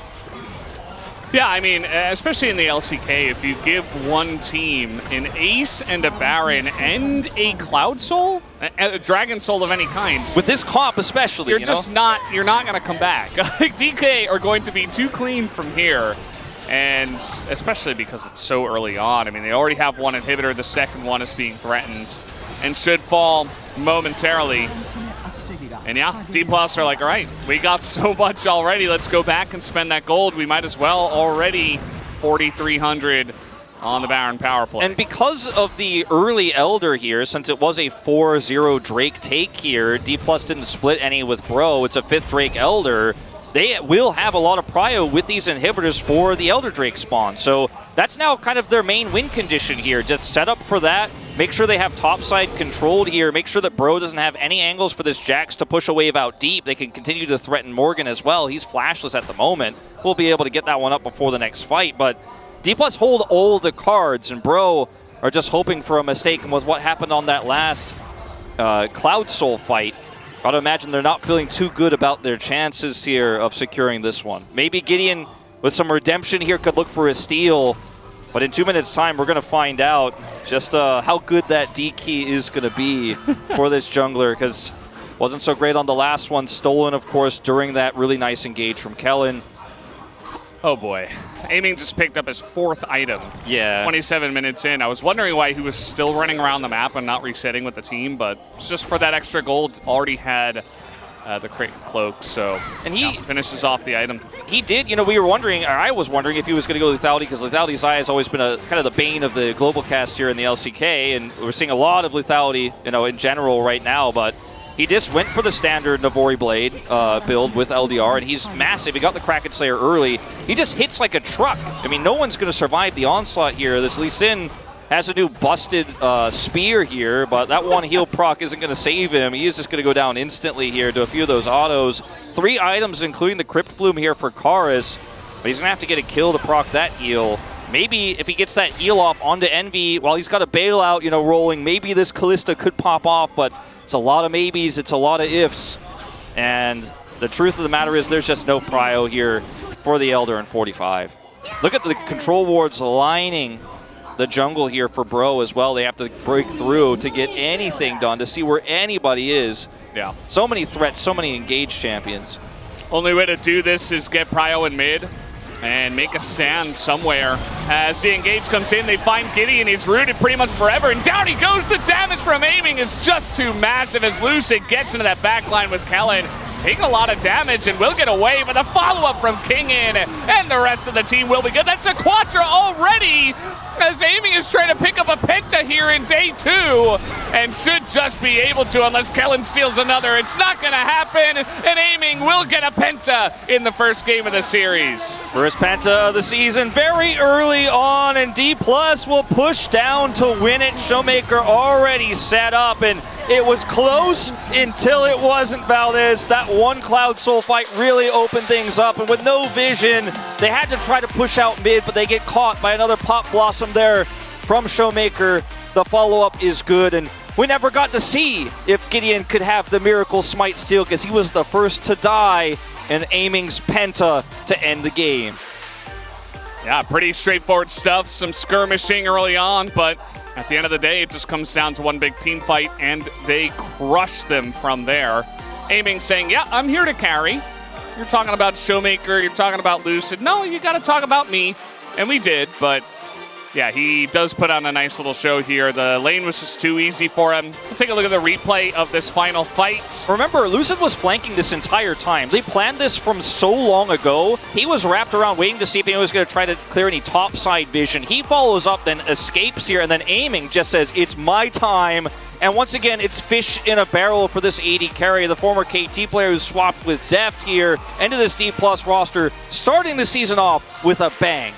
Yeah, I mean, especially in the LCK, if you give one team an Ace and a Baron and a Cloud Soul, a Dragon Soul of any kind. With this comp especially, you're not going to come back. DK are going to be too clean from here. And especially because it's so early on. I mean, they already have one inhibitor. The second one is being threatened and should fall momentarily. And yeah, D+ are like, all right, we got so much already. Let's go back and spend that gold. We might as well already 4,300 on the Baron power play. And because of the early Elder here, since it was a 4-0 Drake take here, D+ didn't split any with Bro. It's a 5th Drake Elder. They will have a lot of prio with these inhibitors for the Elder Drake spawn. So that's now kind of their main win condition here. Just set up for that. Make sure they have topside controlled here. Make sure that Bro doesn't have any angles for this Jax to push a wave out deep. They can continue to threaten Morgan as well. He's flashless at the moment. We'll be able to get that one up before the next fight. But D+ hold all the cards, and Bro are just hoping for a mistake. And with what happened on that last Cloud Soul fight, Gotta imagine they're not feeling too good about their chances here of securing this one. Maybe Gideon, with some redemption here, could look for a steal. But in 2 minutes' time, we're going to find out just how good that D key is going to be for this jungler, because wasn't so great on the last one. Stolen, of course, during that really nice engage from Kellen. Oh boy. Aiming just picked up his 4th item. Yeah. 27 minutes in. I was wondering why he was still running around the map and not resetting with the team, but it's just for that extra gold. Already had the crit cloak, so and he finishes off the item. He did. We were wondering, or I was wondering if he was going to go lethality, because lethality Zaya has always been a kind of the bane of the global cast here in the LCK, and we're seeing a lot of lethality, in general right now, but he just went for the standard Navori Blade build with LDR, and he's massive. He got the Kraken Slayer early. He just hits like a truck. I mean, no one's going to survive the onslaught here. This Lee Sin has a new busted spear here, but that one heal proc isn't going to save him. He is just going to go down instantly here to a few of those autos. 3 items, including the Crypt Bloom here for Karis, but he's going to have to get a kill to proc that heal. Maybe if he gets that heal off onto Envy while he's got a bailout, rolling, maybe this Callista could pop off, but it's a lot of maybes, it's a lot of ifs. And the truth of the matter is there's just no prio here for the Elder in 45. Look at the control wards lining the jungle here for Bro as well. They have to break through to get anything done, to see where anybody is. Yeah. So many threats, so many engaged champions. Only way to do this is get prio in mid and make a stand somewhere. As the engage comes in, they find Gideon. He's rooted pretty much forever, and down he goes. The damage from aiming is just too massive as Lucid gets into that backline with Kellen. He's taking a lot of damage and will get away, but the follow-up from Kingin and the rest of the team will be good. That's a Quadra already, as aiming is trying to pick up a Penta here in day 2 and should just be able to unless Kellen steals another. It's not going to happen, and aiming will get a Penta in the first game of the series. First Penta of the season very early on, and D+ will push down to win it. Showmaker already set up, and it was close until it wasn't, Valdez. That one Cloud Soul fight really opened things up, and with no vision, they had to try to push out mid, but they get caught by another Pop Blossom there from Showmaker. The follow-up is good, and we never got to see if Gideon could have the Miracle Smite steal, because he was the first to die in aiming's Penta to end the game. Yeah, pretty straightforward stuff. Some skirmishing early on, but at the end of the day, it just comes down to one big team fight, and they crush them from there. Aiming saying, yeah, I'm here to carry. You're talking about Showmaker, you're talking about Lucid. No, you got to talk about me. And we did, but yeah, he does put on a nice little show here. The lane was just too easy for him. We'll take a look at the replay of this final fight. Remember, Lucid was flanking this entire time. They planned this from so long ago. He was wrapped around waiting to see if he was going to try to clear any topside vision. He follows up, then escapes here, and then aiming just says, it's my time. And once again, it's fish in a barrel for this AD carry. The former KT player who swapped with Deft here into this D+ roster, starting the season off with a bang.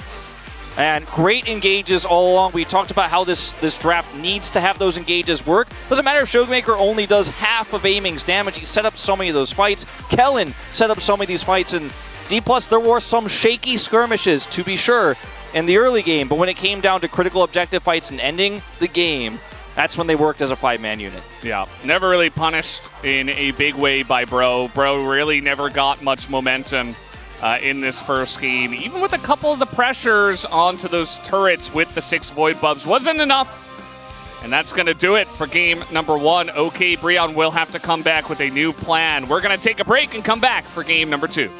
And great engages all along. We talked about how this draft needs to have those engages work. Doesn't matter if Showmaker only does half of aiming's damage. He set up so many of those fights. Kellen set up so many of these fights. And D+, there were some shaky skirmishes, to be sure. in the early game, but when it came down to critical objective fights and ending the game, that's when they worked as a 5-man unit. Yeah, never really punished in a big way by Bro. Bro really never got much momentum in this first game. Even with a couple of the pressures onto those turrets with the 6 Void Bubs wasn't enough. And that's going to do it for game number 1. OK, Breon will have to come back with a new plan. We're going to take a break and come back for game number 2.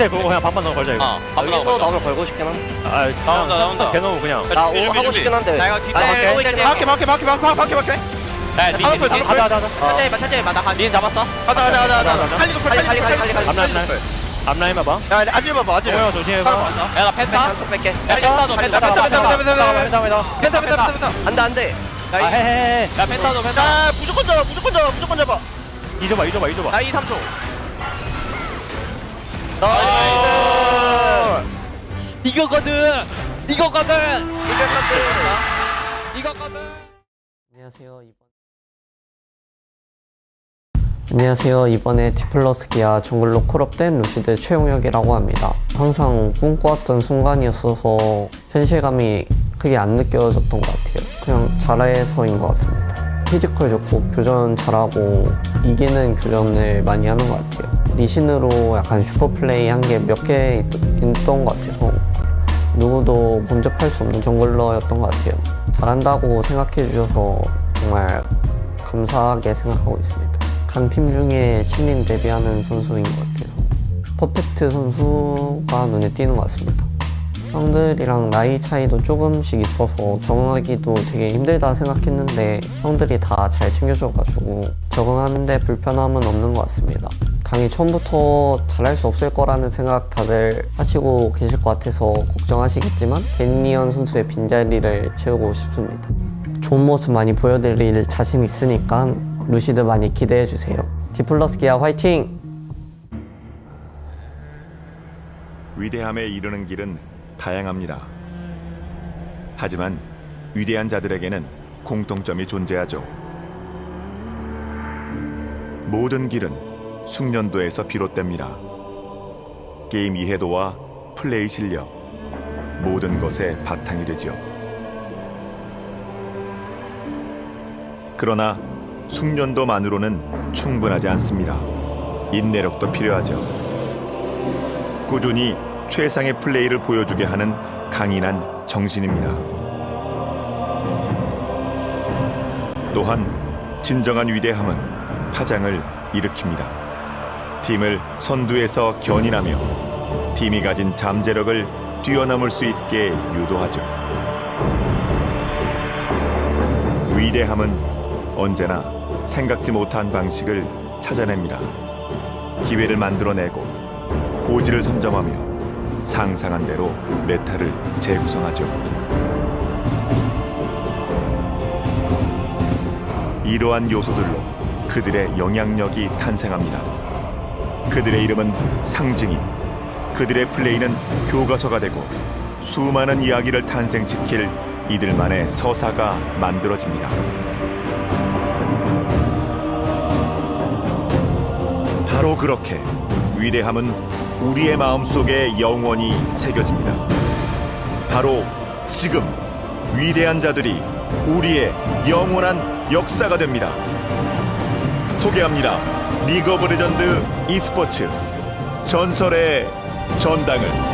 네, 그거 그냥 밥만 넣어 걸자 이거. 여기서 나오면 걸고 싶긴 한데. 나온다. 개너무 그냥. 나 하고 싶긴 한데. 나 이거 뒷대 밖에. 천천히 나 미인 잡았어. 가자. 빨리 앞라인 봐봐. 야, 아질 봐봐. 조심해봐. 야, 나 펜타 뺄게. 야, 펜타도 안돼. 해해. 야, 펜타도. 야, 무조건 잡아. 잊어봐. 나 2, 3초. 이거거든. 안녕하세요. 이번에 디플러스 기아 정글로 콜업된 루시드 최용혁이라고 합니다. 항상 꿈꿔왔던 순간이었어서 현실감이 크게 안 느껴졌던 것 같아요. 그냥 잘해서인 것 같습니다. 피지컬 좋고 교전 잘하고 이기는 교전을 많이 하는 것 같아요. 리신으로 약간 슈퍼플레이 한 게 몇 개 있던 것 같아서 누구도 범접할 수 없는 정글러였던 것 같아요. 잘한다고 생각해 주셔서 정말 감사하게 생각하고 있습니다. 강팀 중에 신인 데뷔하는 선수인 것 같아요. 퍼펙트 선수가 눈에 띄는 것 같습니다. 형들이랑 나이 차이도 조금씩 있어서 적응하기도 되게 힘들다 생각했는데 형들이 다 잘 챙겨줘가지고 적응하는데 불편함은 없는 것 같습니다. 강의 처음부터 잘할 수 없을 거라는 생각 다들 하시고 계실 것 같아서 걱정하시겠지만 겐니언 선수의 빈자리를 채우고 싶습니다. 좋은 모습 많이 보여드릴 자신 있으니까 루시드 많이 기대해주세요. 디플러스 기아 화이팅! 위대함에 이르는 길은 다양합니다. 하지만 위대한 자들에게는 공통점이 존재하죠. 모든 길은 숙련도에서 비롯됩니다. 게임 이해도와 플레이 실력, 모든 것의 바탕이 되죠. 그러나 숙련도만으로는 충분하지 않습니다. 인내력도 필요하죠. 꾸준히 최상의 플레이를 보여주게 하는 강인한 정신입니다. 또한 진정한 위대함은 파장을 일으킵니다. 팀을 선두에서 견인하며 팀이 가진 잠재력을 뛰어넘을 수 있게 유도하죠. 위대함은 언제나 생각지 못한 방식을 찾아냅니다. 기회를 만들어내고 고지를 선점하며 상상한 대로 메타를 재구성하죠. 이러한 요소들로 그들의 영향력이 탄생합니다. 그들의 이름은 상징이, 그들의 플레이는 교과서가 되고 수많은 이야기를 탄생시킬 이들만의 서사가 만들어집니다. 바로 그렇게 위대함은 우리의 마음속에 영원히 새겨집니다. 바로 지금 위대한 자들이 우리의 영원한 역사가 됩니다. 소개합니다. 리그 오브 레전드 e스포츠 전설의 전당을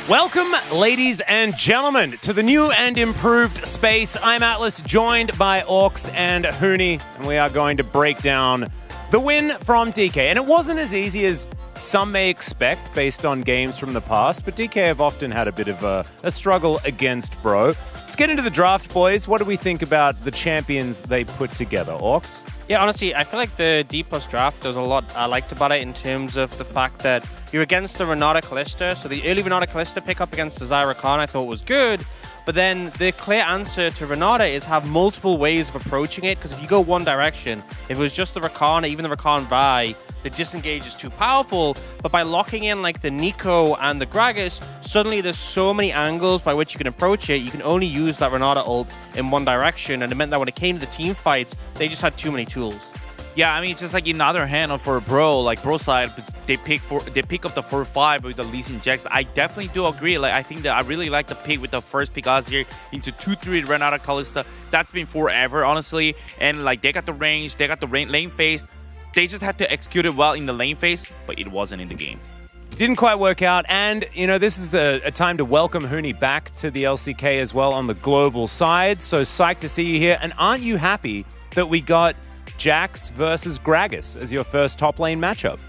Welcome, ladies and gentlemen, to the new and improved space. I'm Atlas, joined by Orcs and Hooney, and we are going to break down the win from DK. And it wasn't as easy as some may expect based on games from the past, but DK have often had a bit of a struggle against Bro. Let's get into the draft, boys. What do we think about the champions they put together? Orcs? Yeah, honestly, I feel like the D+ draft, there's a lot I liked about it in terms of the fact that you're against the Renata Kalista. So the early Renata Kalista pick up against the Zyra Khan I thought was good. But then the clear answer to Renata is have multiple ways of approaching it. Because if you go one direction, if it was just the Rakan or even the Rakan Vi, the disengage is too powerful. But by locking in like the Nico and the Gragas, suddenly there's so many angles by which you can approach it. You can only use that Renata ult in one direction. And it meant that when it came to the team fights, they just had too many tools. Yeah, I mean, it's just like in the other hand for Bro, like Bro side, they pick up the 4-5 with the Lee Sin Jax. I definitely do agree. Like, I think that I really like the pick with the first pick Azir into 2-3 Renata Kalista. That's been forever, honestly. And like they got the range, they got the lane phase. They just had to execute it well in the lane phase, but it wasn't in the game. Didn't quite work out, and you know, this is a time to welcome Hooney back to the LCK as well on the global side. So psyched to see you here. And aren't you happy that we got Jax versus Gragas as your first top lane matchup?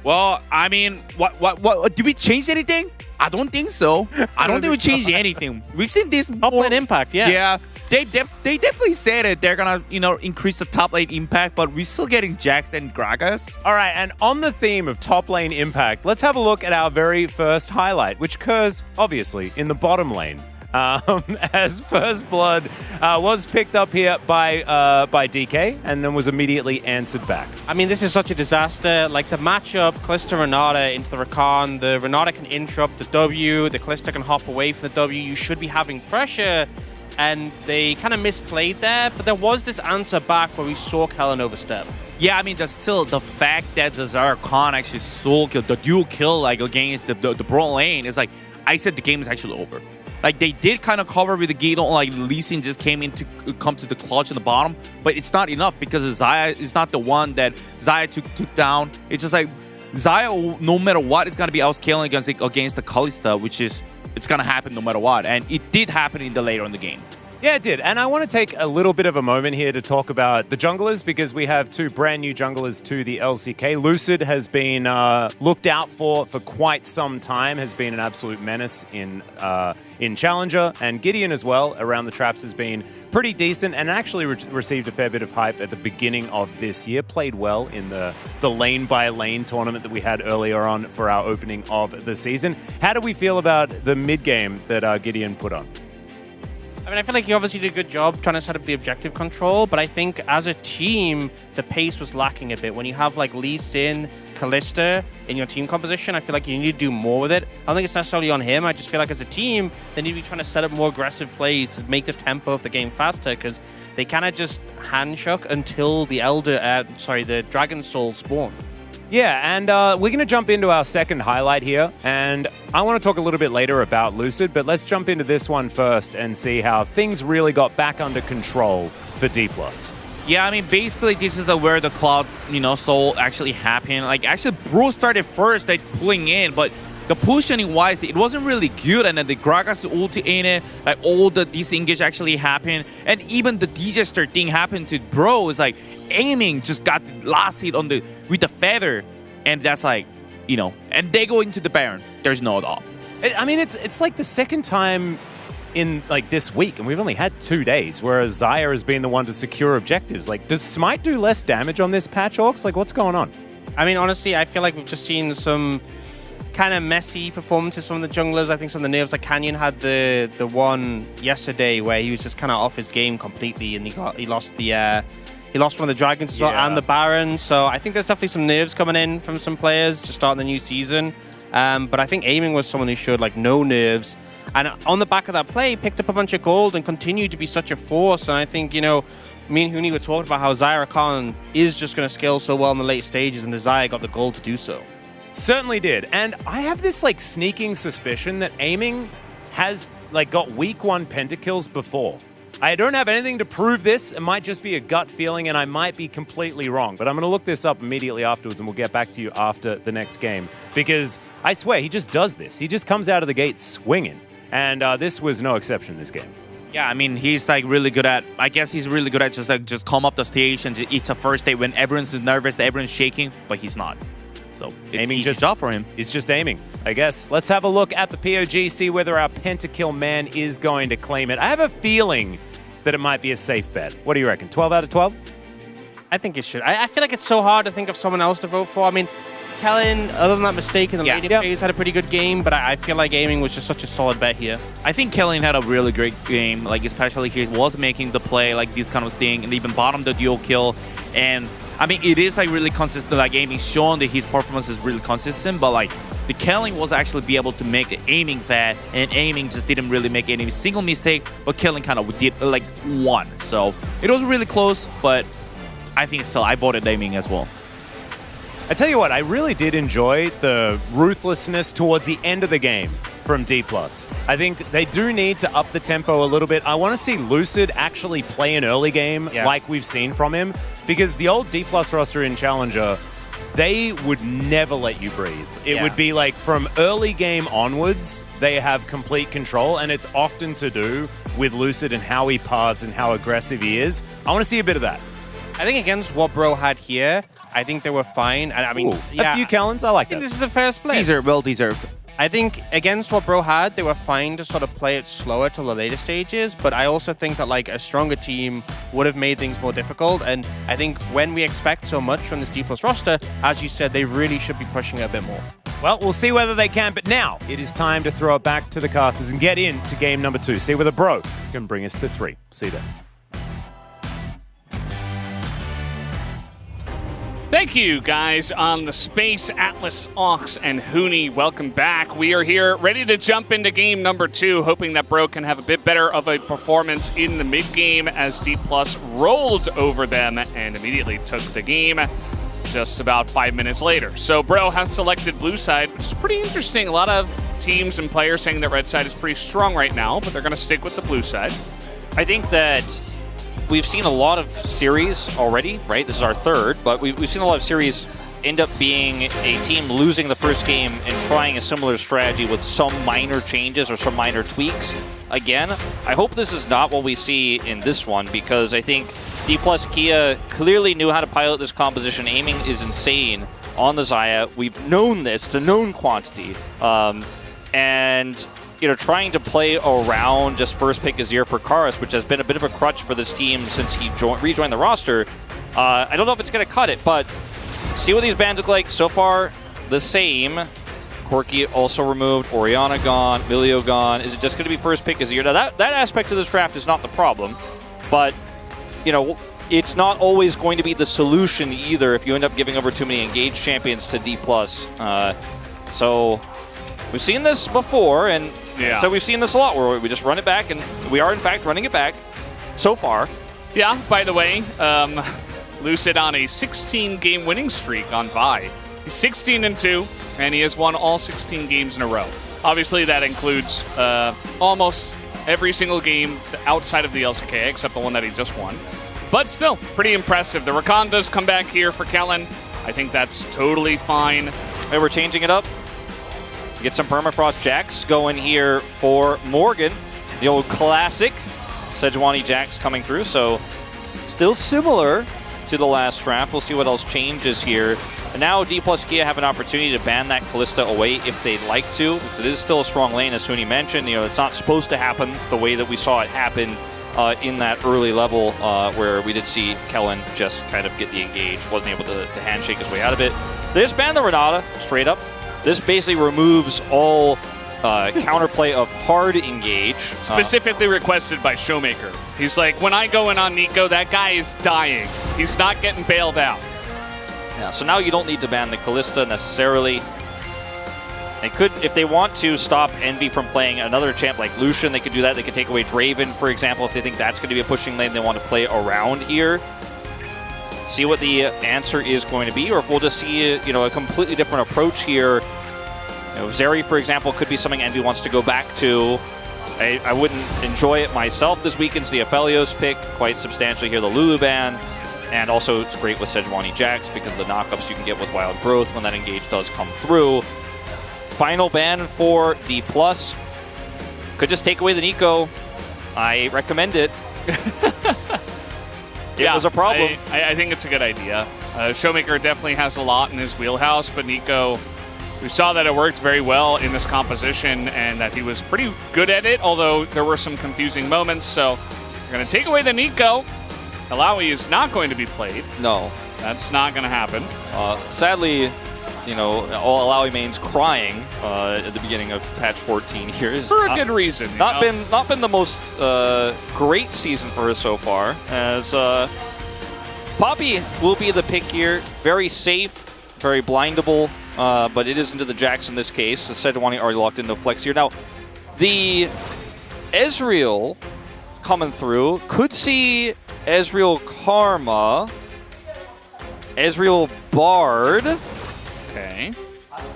Well, I mean, what did we change anything? I don't think so. I don't think we changed anything. We've seen this top lane impact, yeah. Yeah, they definitely said it. They're gonna, increase the top lane impact, but we're still getting Jax and Gragas. All right, and on the theme of top lane impact, let's have a look at our very first highlight, which occurs obviously in the bottom lane. As First Blood was picked up here by DK and then was immediately answered back. I mean, this is such a disaster. Like the matchup, Kalista Renata into the Rakan, the Renata can interrupt the W, the Kalista can hop away from the W. You should be having pressure, and they kind of misplayed there. But there was this answer back where we saw Kellen overstep. Yeah, I mean, there's still the fact that the Zyra Khan actually solo killed the dual kill like against the Bro lane is like, I said the game is actually over. Like, they did kind of cover with the Guido, like Lee Sin just came in to come to the clutch at the bottom, but it's not enough because Xayah is not the one that Xayah took down. It's just like Xayah, no matter what, is going to be outscaling against the Kalista, which is, it's going to happen no matter what. And it did happen in the later in the game. Yeah, it did. And I want to take a little bit of a moment here to talk about the junglers because we have two brand new junglers to the LCK. Lucid has been looked out for quite some time, has been an absolute menace in Challenger, and Gideon as well around the traps has been pretty decent and actually received a fair bit of hype at the beginning of this year. Played well in the lane by lane tournament that we had earlier on for our opening of the season. How do we feel about the mid game that Gideon put on? I mean, I feel like he obviously did a good job trying to set up the objective control, but I think as a team, the pace was lacking a bit. When you have like Lee Sin, Kalista in your team composition, I feel like you need to do more with it. I don't think it's necessarily on him. I just feel like as a team, they need to be trying to set up more aggressive plays to make the tempo of the game faster, because they kind of just handshook until the the Dragon Soul spawn. Yeah, and we're going to jump into our second highlight here, and I want to talk a little bit later about Lucid, but let's jump into this one first and see how things really got back under control for D+. Yeah, I mean, basically, this is where the Cloud, Soul actually happened. Like, actually, Bro started first, like, pulling in, but the positioning-wise, it wasn't really good, and then the Gragas ulti in it, like, all the disengage actually happened, and even the Digester thing happened to Bro. It's like, aiming just got the last hit with the feather, and that's like, and they go into the Baron. There's no op. I mean, it's like the second time in like this week, and we've only had 2 days, whereas Xayah has been the one to secure objectives. Like, does Smite do less damage on this patch, Orcs? Like, what's going on? I mean, honestly, I feel like we've just seen some kind of messy performances from the junglers. I think some of the nerves, like Canyon had the one yesterday where he was just kind of off his game completely, and he lost one of the Dragons as well, and the Baron. So I think there's definitely some nerves coming in from some players just starting the new season. But I think Aiming was someone who showed like no nerves. And on the back of that play, picked up a bunch of gold and continued to be such a force. And I think, me and Huni were talking about how Xayah Khan is just going to scale so well in the late stages, and the Xayah got the gold to do so. Certainly did. And I have this like sneaking suspicion that Aiming has like got week 1 pentakills before. I don't have anything to prove this. It might just be a gut feeling, and I might be completely wrong. But I'm going to look this up immediately afterwards, and we'll get back to you after the next game. Because I swear, he just does this. He just comes out of the gate swinging. And this was no exception in this game. Yeah, I mean, he's like really good at, I guess he's really good at just come up the stage, and it's a first day when everyone's nervous, everyone's shaking, but he's not. So it's aiming easy just job for him. He's just aiming, I guess. Let's have a look at the POG, see whether our pentakill man is going to claim it. I have a feeling that it might be a safe bet. What do you reckon? 12 out of 12? I think it should. I feel like it's so hard to think of someone else to vote for. I mean, Kellen, other than that mistake in the late phase, had a pretty good game, but I feel like Aiming was just such a solid bet here. I think Kellen had a really great game, like especially he was making the play, like this kind of thing, and even bottomed the dual kill. And I mean, it is like really consistent, like Aiming shown that his performance is really consistent, but like the Kellen was actually be able to make the Aiming fat, and Aiming just didn't really make any single mistake, but Kellen kind of did like one. So it was really close, but I think still I voted Aiming as well. I tell you what, I really did enjoy the ruthlessness towards the end of the game from D+. I think they do need to up the tempo a little bit. I want to see Lucid actually play an early game like we've seen from him, because the old D+ roster in Challenger, they would never let you breathe. It would be like from early game onwards, they have complete control, and it's often to do with Lucid and how he paths and how aggressive he is. I want to see a bit of that. I think against what Bro had here, I think they were fine. And I mean, a few Kellens, I like that. This is a fair split. These are well deserved. I think against what Bro had, they were fine to sort of play it slower till the later stages, but I also think that like a stronger team would have made things more difficult. And I think when we expect so much from this D+ roster, as you said, they really should be pushing it a bit more. Well, we'll see whether they can, but now it is time to throw it back to the casters and get into game number 2. See whether Bro can bring us to 3. See you then. Thank you, guys, on the Space, Atlas, Ox, and Huni. Welcome back. We are here ready to jump into game number 2, hoping that Bro can have a bit better of a performance in the mid-game as D+ rolled over them and immediately took the game just about 5 minutes later. So Bro has selected blue side, which is pretty interesting. A lot of teams and players saying that red side is pretty strong right now, but they're going to stick with the blue side. I think that we've seen a lot of series already, right? This is our third, but we've seen a lot of series end up being a team losing the first game and trying a similar strategy with some minor changes or some minor tweaks. Again, I hope this is not what we see in this one, because I think D+ Kia clearly knew how to pilot this composition. Aiming is insane on the Xayah. We've known this. It's a known quantity. And trying to play around just first pick Azir for Karus, which has been a bit of a crutch for this team since he rejoined the roster. I don't know if it's going to cut it, but see what these bans look like. So far, the same. Corki also removed, Orianna gone, Milio gone. Is it just going to be first pick Azir? Now that aspect of this draft is not the problem, but you know, it's not always going to be the solution either if you end up giving over too many engaged champions to D+. So we've seen this before, and so we've seen this a lot where we just run it back, and we are in fact running it back so far. Yeah, by the way, Lucid on a 16-game winning streak on Vi. He's 16-2, and he has won all 16 games in a row. Obviously, that includes almost every single game outside of the LCK, except the one that he just won. But still, pretty impressive. The Rakan does come back here for Kellen. I think that's totally fine. Hey, we're changing it up. Get some Permafrost Jax going here for Morgan. The old classic Sejuani Jax coming through, so still similar to the last draft. We'll see what else changes here. And now D plus Kia have an opportunity to ban that Kalista away if they'd like to, because it is still a strong lane, as Huni mentioned. You know, it's not supposed to happen the way that we saw it happen in that early level where we did see Kellen just kind of get the engage, wasn't able to handshake his way out of it. They just banned the Renata straight up. This basically removes all counterplay of hard engage. Specifically requested by Showmaker. He's like, when I go in on Nico, that guy is dying. He's not getting bailed out. Yeah, so now you don't need to ban the Kalista necessarily. They could, if they want to stop Envy from playing another champ like Lucian, they could do that. They could take away Draven, for example, if they think that's going to be a pushing lane they want to play around here. See what the answer is going to be, or if we'll just see a completely different approach here. Zeri, for example, could be something Envy wants to go back to. I wouldn't enjoy it myself this weekend's the Aphelios pick quite substantially here, the Lulu ban. And also it's great with Sejuani Jax because of the knockups you can get with Wild Growth when that engage does come through. Final ban for D+. Could just take away the Nico. I recommend it. It was a problem. I think it's a good idea. Showmaker definitely has a lot in his wheelhouse, but Nico, we saw that it worked very well in this composition and that he was pretty good at it, although there were some confusing moments. So we're going to take away the Nico. Alawi is not going to be played. No. That's not going to happen. Sadly, all Alawi mains crying at the beginning of patch 14 here. For a good reason. Not been the most great season for her so far, as Poppy will be the pick here. Very safe, very blindable, but it is into the Jax in this case. So Sejuani already locked into Flex here. Now, the Ezreal coming through could see Ezreal Karma, Ezreal Bard. Okay.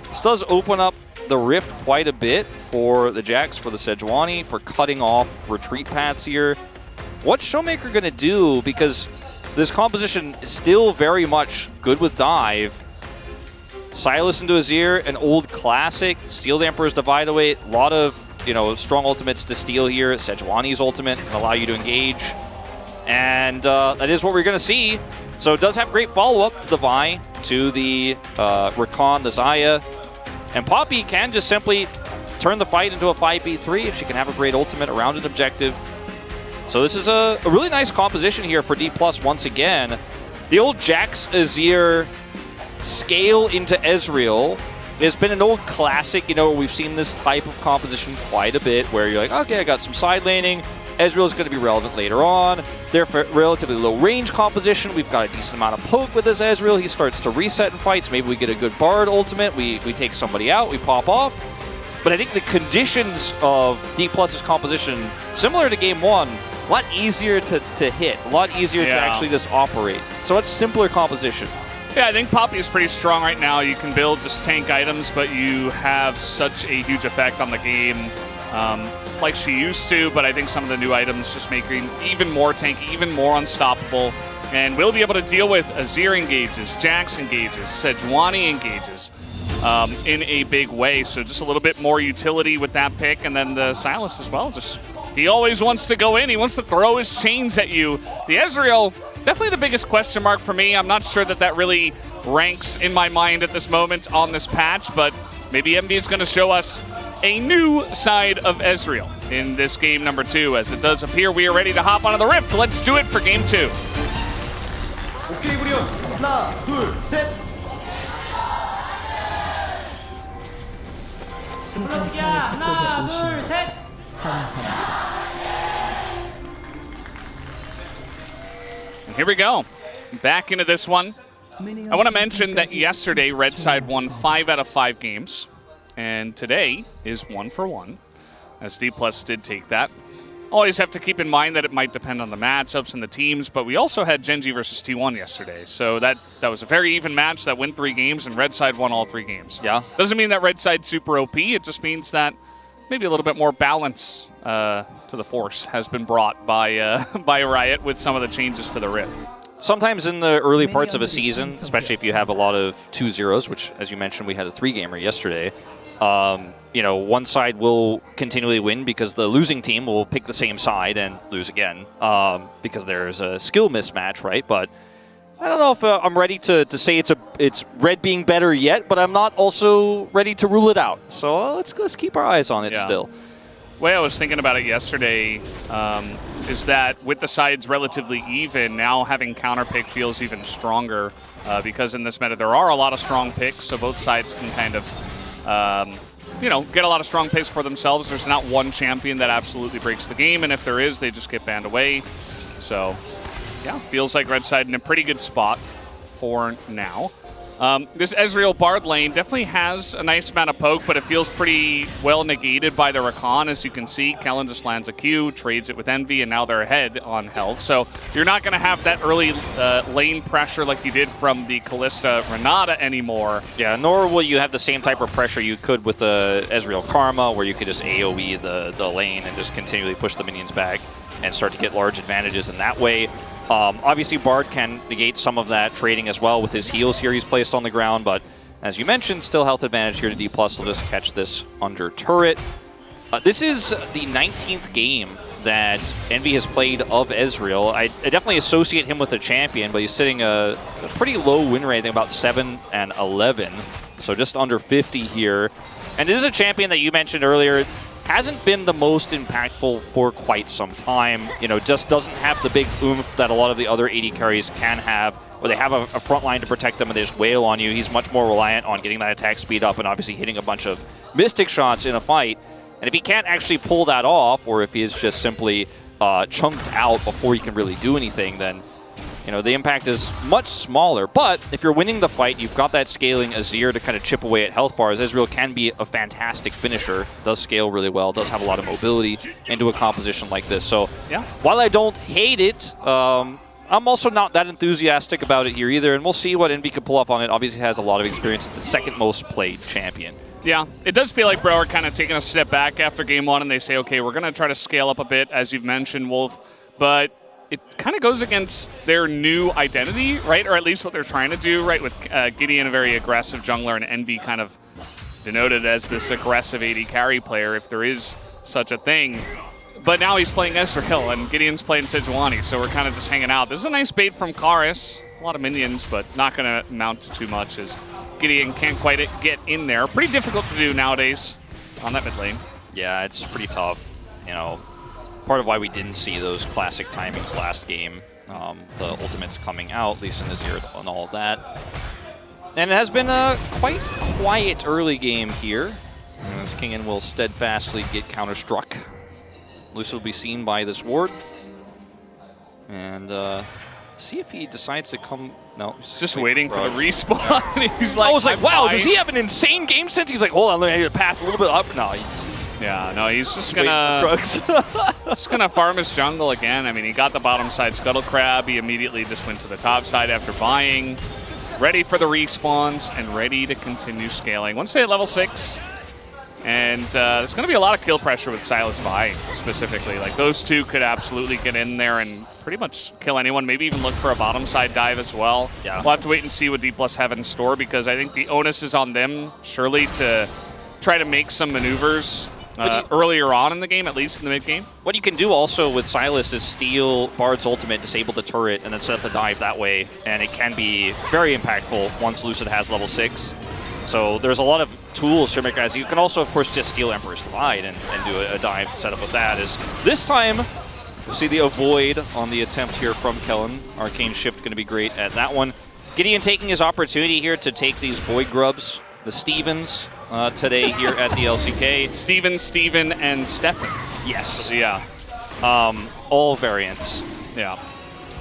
This does open up the Rift quite a bit for the Jax, for the Sejuani, for cutting off retreat paths here. What's Showmaker going to do? Because this composition is still very much good with dive. Sylas into Azir, an old classic. Steal the Emperor's Divide away. A lot of strong ultimates to steal here. Sejuani's ultimate can allow you to engage. And that is what we're going to see. So it does have great follow-up to the Vi, to the Rakan, the Xayah. And Poppy can just simply turn the fight into a 5v3 if she can have a great ultimate around an objective. So this is a really nice composition here for D+ once again. The old Jax Azir scale into Ezreal has been an old classic. We've seen this type of composition quite a bit where you're like, okay, I got some side laning. Ezreal is going to be relevant later on. They're relatively low range composition. We've got a decent amount of poke with this Ezreal. He starts to reset in fights. Maybe we get a good Bard ultimate. We take somebody out. We pop off. But I think the conditions of D+'s composition, similar to Game 1, a lot easier to hit. A lot easier to actually just operate. So it's simpler composition. Yeah, I think Poppy is pretty strong right now. You can build just tank items, but you have such a huge effect on the game. Like she used to, but I think some of the new items just make her even more tanky, even more unstoppable. And we'll be able to deal with Azir engages, Jax engages, Sejuani engages in a big way. So just a little bit more utility with that pick. And then the Sylas as well. He always wants to go in. He wants to throw his chains at you. The Ezreal, definitely the biggest question mark for me. I'm not sure that really ranks in my mind at this moment on this patch, but maybe MD is going to show us a new side of Ezreal in this game number 2. As it does appear we are ready to hop onto the Rift. Let's do it for game 2. 오케이 브리온 하나 둘 셋. 승탄사의 협곡에 오신 것을 환영합니다. And here we go. Back into this one. I want to mention that yesterday Red Side won 5 out of 5 games, and today is 1 for 1, as D+ did take that. Always have to keep in mind that it might depend on the matchups and the teams, but we also had Genji versus T1 yesterday, so that was a very even match that went 3 games, and Red Side won all 3 games. Yeah. Doesn't mean that Red Side's super OP, it just means that maybe a little bit more balance to the force has been brought by Riot with some of the changes to the Rift. Sometimes in the early parts of a season, especially if you have a lot of 2-0s, which, as you mentioned, we had a 3-gamer yesterday, one side will continually win because the losing team will pick the same side and lose again because there's a skill mismatch, right? But I don't know if I'm ready to say it's Red being better yet, but I'm not also ready to rule it out. So let's keep our eyes on it still. The way I was thinking about it yesterday is that with the sides relatively even, now having counter pick feels even stronger because in this meta there are a lot of strong picks, so both sides can kind of get a lot of strong picks for themselves. There's not one champion that absolutely breaks the game, and if there is, they just get banned away. So, yeah, feels like Red Side in a pretty good spot for now. This Ezreal Bard lane definitely has a nice amount of poke, but it feels pretty well negated by the Rakan. As you can see, Kellen just lands a Q, trades it with Envy, and now they're ahead on health. So you're not going to have that early lane pressure like you did from the Kalista Renata anymore. Yeah, nor will you have the same type of pressure you could with the Ezreal Karma, where you could just AoE the lane and just continually push the minions back and start to get large advantages in that way. Obviously, Bard can negate some of that trading as well with his heals here he's placed on the ground, but as you mentioned, still health advantage here to D+. Will just catch this under turret. This is the 19th game that Envy has played of Ezreal. I definitely associate him with a champion, but he's sitting a pretty low win rate, I think about 7 and 11, so just under 50 here. And it is a champion that you mentioned earlier, hasn't been the most impactful for quite some time. Just doesn't have the big oomph that a lot of the other AD carries can have, where they have a front line to protect them and they just wail on you. He's much more reliant on getting that attack speed up and obviously hitting a bunch of Mystic shots in a fight. And if he can't actually pull that off, or if he is just simply chunked out before he can really do anything, then the impact is much smaller. But if you're winning the fight, you've got that scaling Azir to kind of chip away at health bars. Ezreal can be a fantastic finisher, does scale really well, does have a lot of mobility into a composition like this. So while I don't hate it, I'm also not that enthusiastic about it here either. And we'll see what Envy can pull off on it. Obviously has a lot of experience. It's the second most played champion. Yeah, it does feel like Bro are kind of taking a step back after game 1 and they say, okay, we're going to try to scale up a bit, as you've mentioned, Wolf. But it kind of goes against their new identity, right? Or at least what they're trying to do, right? With Gideon, a very aggressive jungler, and Envy kind of denoted as this aggressive AD carry player, if there is such a thing. But now he's playing Ezreal, and Gideon's playing Sejuani, so we're kind of just hanging out. This is a nice bait from Karis. A lot of minions, but not going to amount to too much, as Gideon can't quite get in there. Pretty difficult to do nowadays on that mid lane. Yeah, it's pretty tough. Part of why we didn't see those classic timings last game, the ultimates coming out, Lee Sin Azir and all of that. And it has been a quite quiet early game here, as Kingen will steadfastly get counter-struck. Lucid will be seen by this ward. And see if he decides to come. No, he's just waiting for the respawn. He's like, I was like, wow, does he have an insane game sense? He's like, hold on, let me path a little bit up. No, he's just gonna farm his jungle again. I mean, he got the bottom side Scuttle Crab. He immediately just went to the top side after buying. Ready for the respawns and ready to continue scaling. Once they hit level 6, and there's going to be a lot of kill pressure with Silas Vi specifically. Like, those two could absolutely get in there and pretty much kill anyone, maybe even look for a bottom side dive as well. Yeah. We'll have to wait and see what D+ have in store, because I think the onus is on them, surely, to try to make some maneuvers earlier on in the game, at least in the mid game. What you can do also with Silas is steal Bard's ultimate, disable the turret, and then set up the dive that way, and it can be very impactful once Lucid has level 6. So there's a lot of tools to make guys. You can also, of course, just steal Emperor's Divide and do a dive setup with that. Is this time, we'll see the avoid on the attempt here from Kellen. Arcane Shift going to be great at that one. Gideon taking his opportunity here to take these Void Grubs, the Stevens, today here at the LCK. Steven, and Stefan. Yes. Yeah. All variants. Yeah.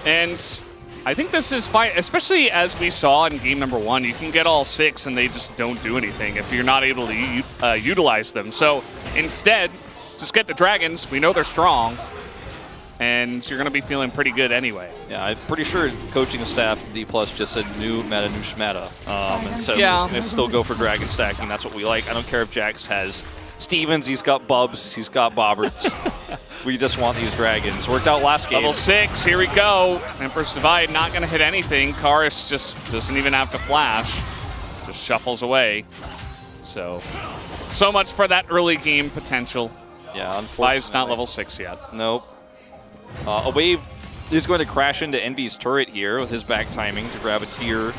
And I think this is fine, especially as we saw in game number 1. You can get all 6 and they just don't do anything if you're not able to utilize them. So instead, just get the dragons. We know they're strong. And you're going to be feeling pretty good anyway. Yeah, I'm pretty sure coaching staff D+ just said new meta, new schmeta. And so Yeah. they still go for dragon stacking. That's what we like. I don't care if Jax has Stevens, he's got Bubs, he's got Bobberts. We just want these dragons. Worked out last game. Level 6, here we go. Emperor's Divide, not going to hit anything. Karis just doesn't even have to flash. Just shuffles away. So much for that early game potential. Yeah, unfortunately. Vi's not level 6 yet. Nope. A wave is going to crash into Envy's turret here with his back timing to grab a tier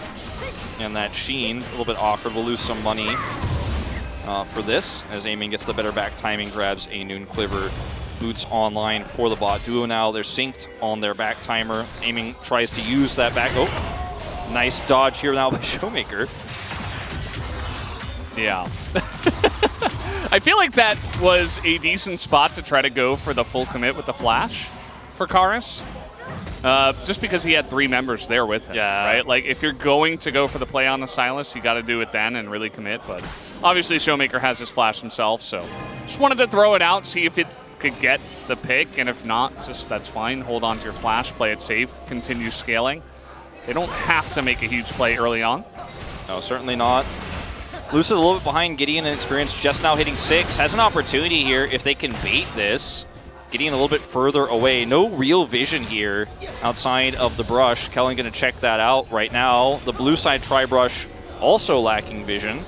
and that Sheen. A little bit awkward. We'll lose some money for this as Aiming gets the better back timing, grabs a Noon Quiver. Boots online for the bot duo now. They're synced on their back timer. Aiming tries to use that back. Oh, nice dodge here now by Showmaker. Yeah. I feel like that was a decent spot to try to go for the full commit with the flash for Karis. Just because he had 3 members there with him, right? Like, if you're going to go for the play on the Silas, you got to do it then and really commit. But obviously, Showmaker has his flash himself, so just wanted to throw it out, see if it could get the pick, and if not, just that's fine. Hold on to your flash, play it safe, continue scaling. They don't have to make a huge play early on. No, certainly not. Lucid a little bit behind Gideon in experience, just now hitting 6. Has an opportunity here if they can bait this. Gideon a little bit further away. No real vision here outside of the brush. Kellen going to check that out right now. The blue side tri-brush also lacking vision.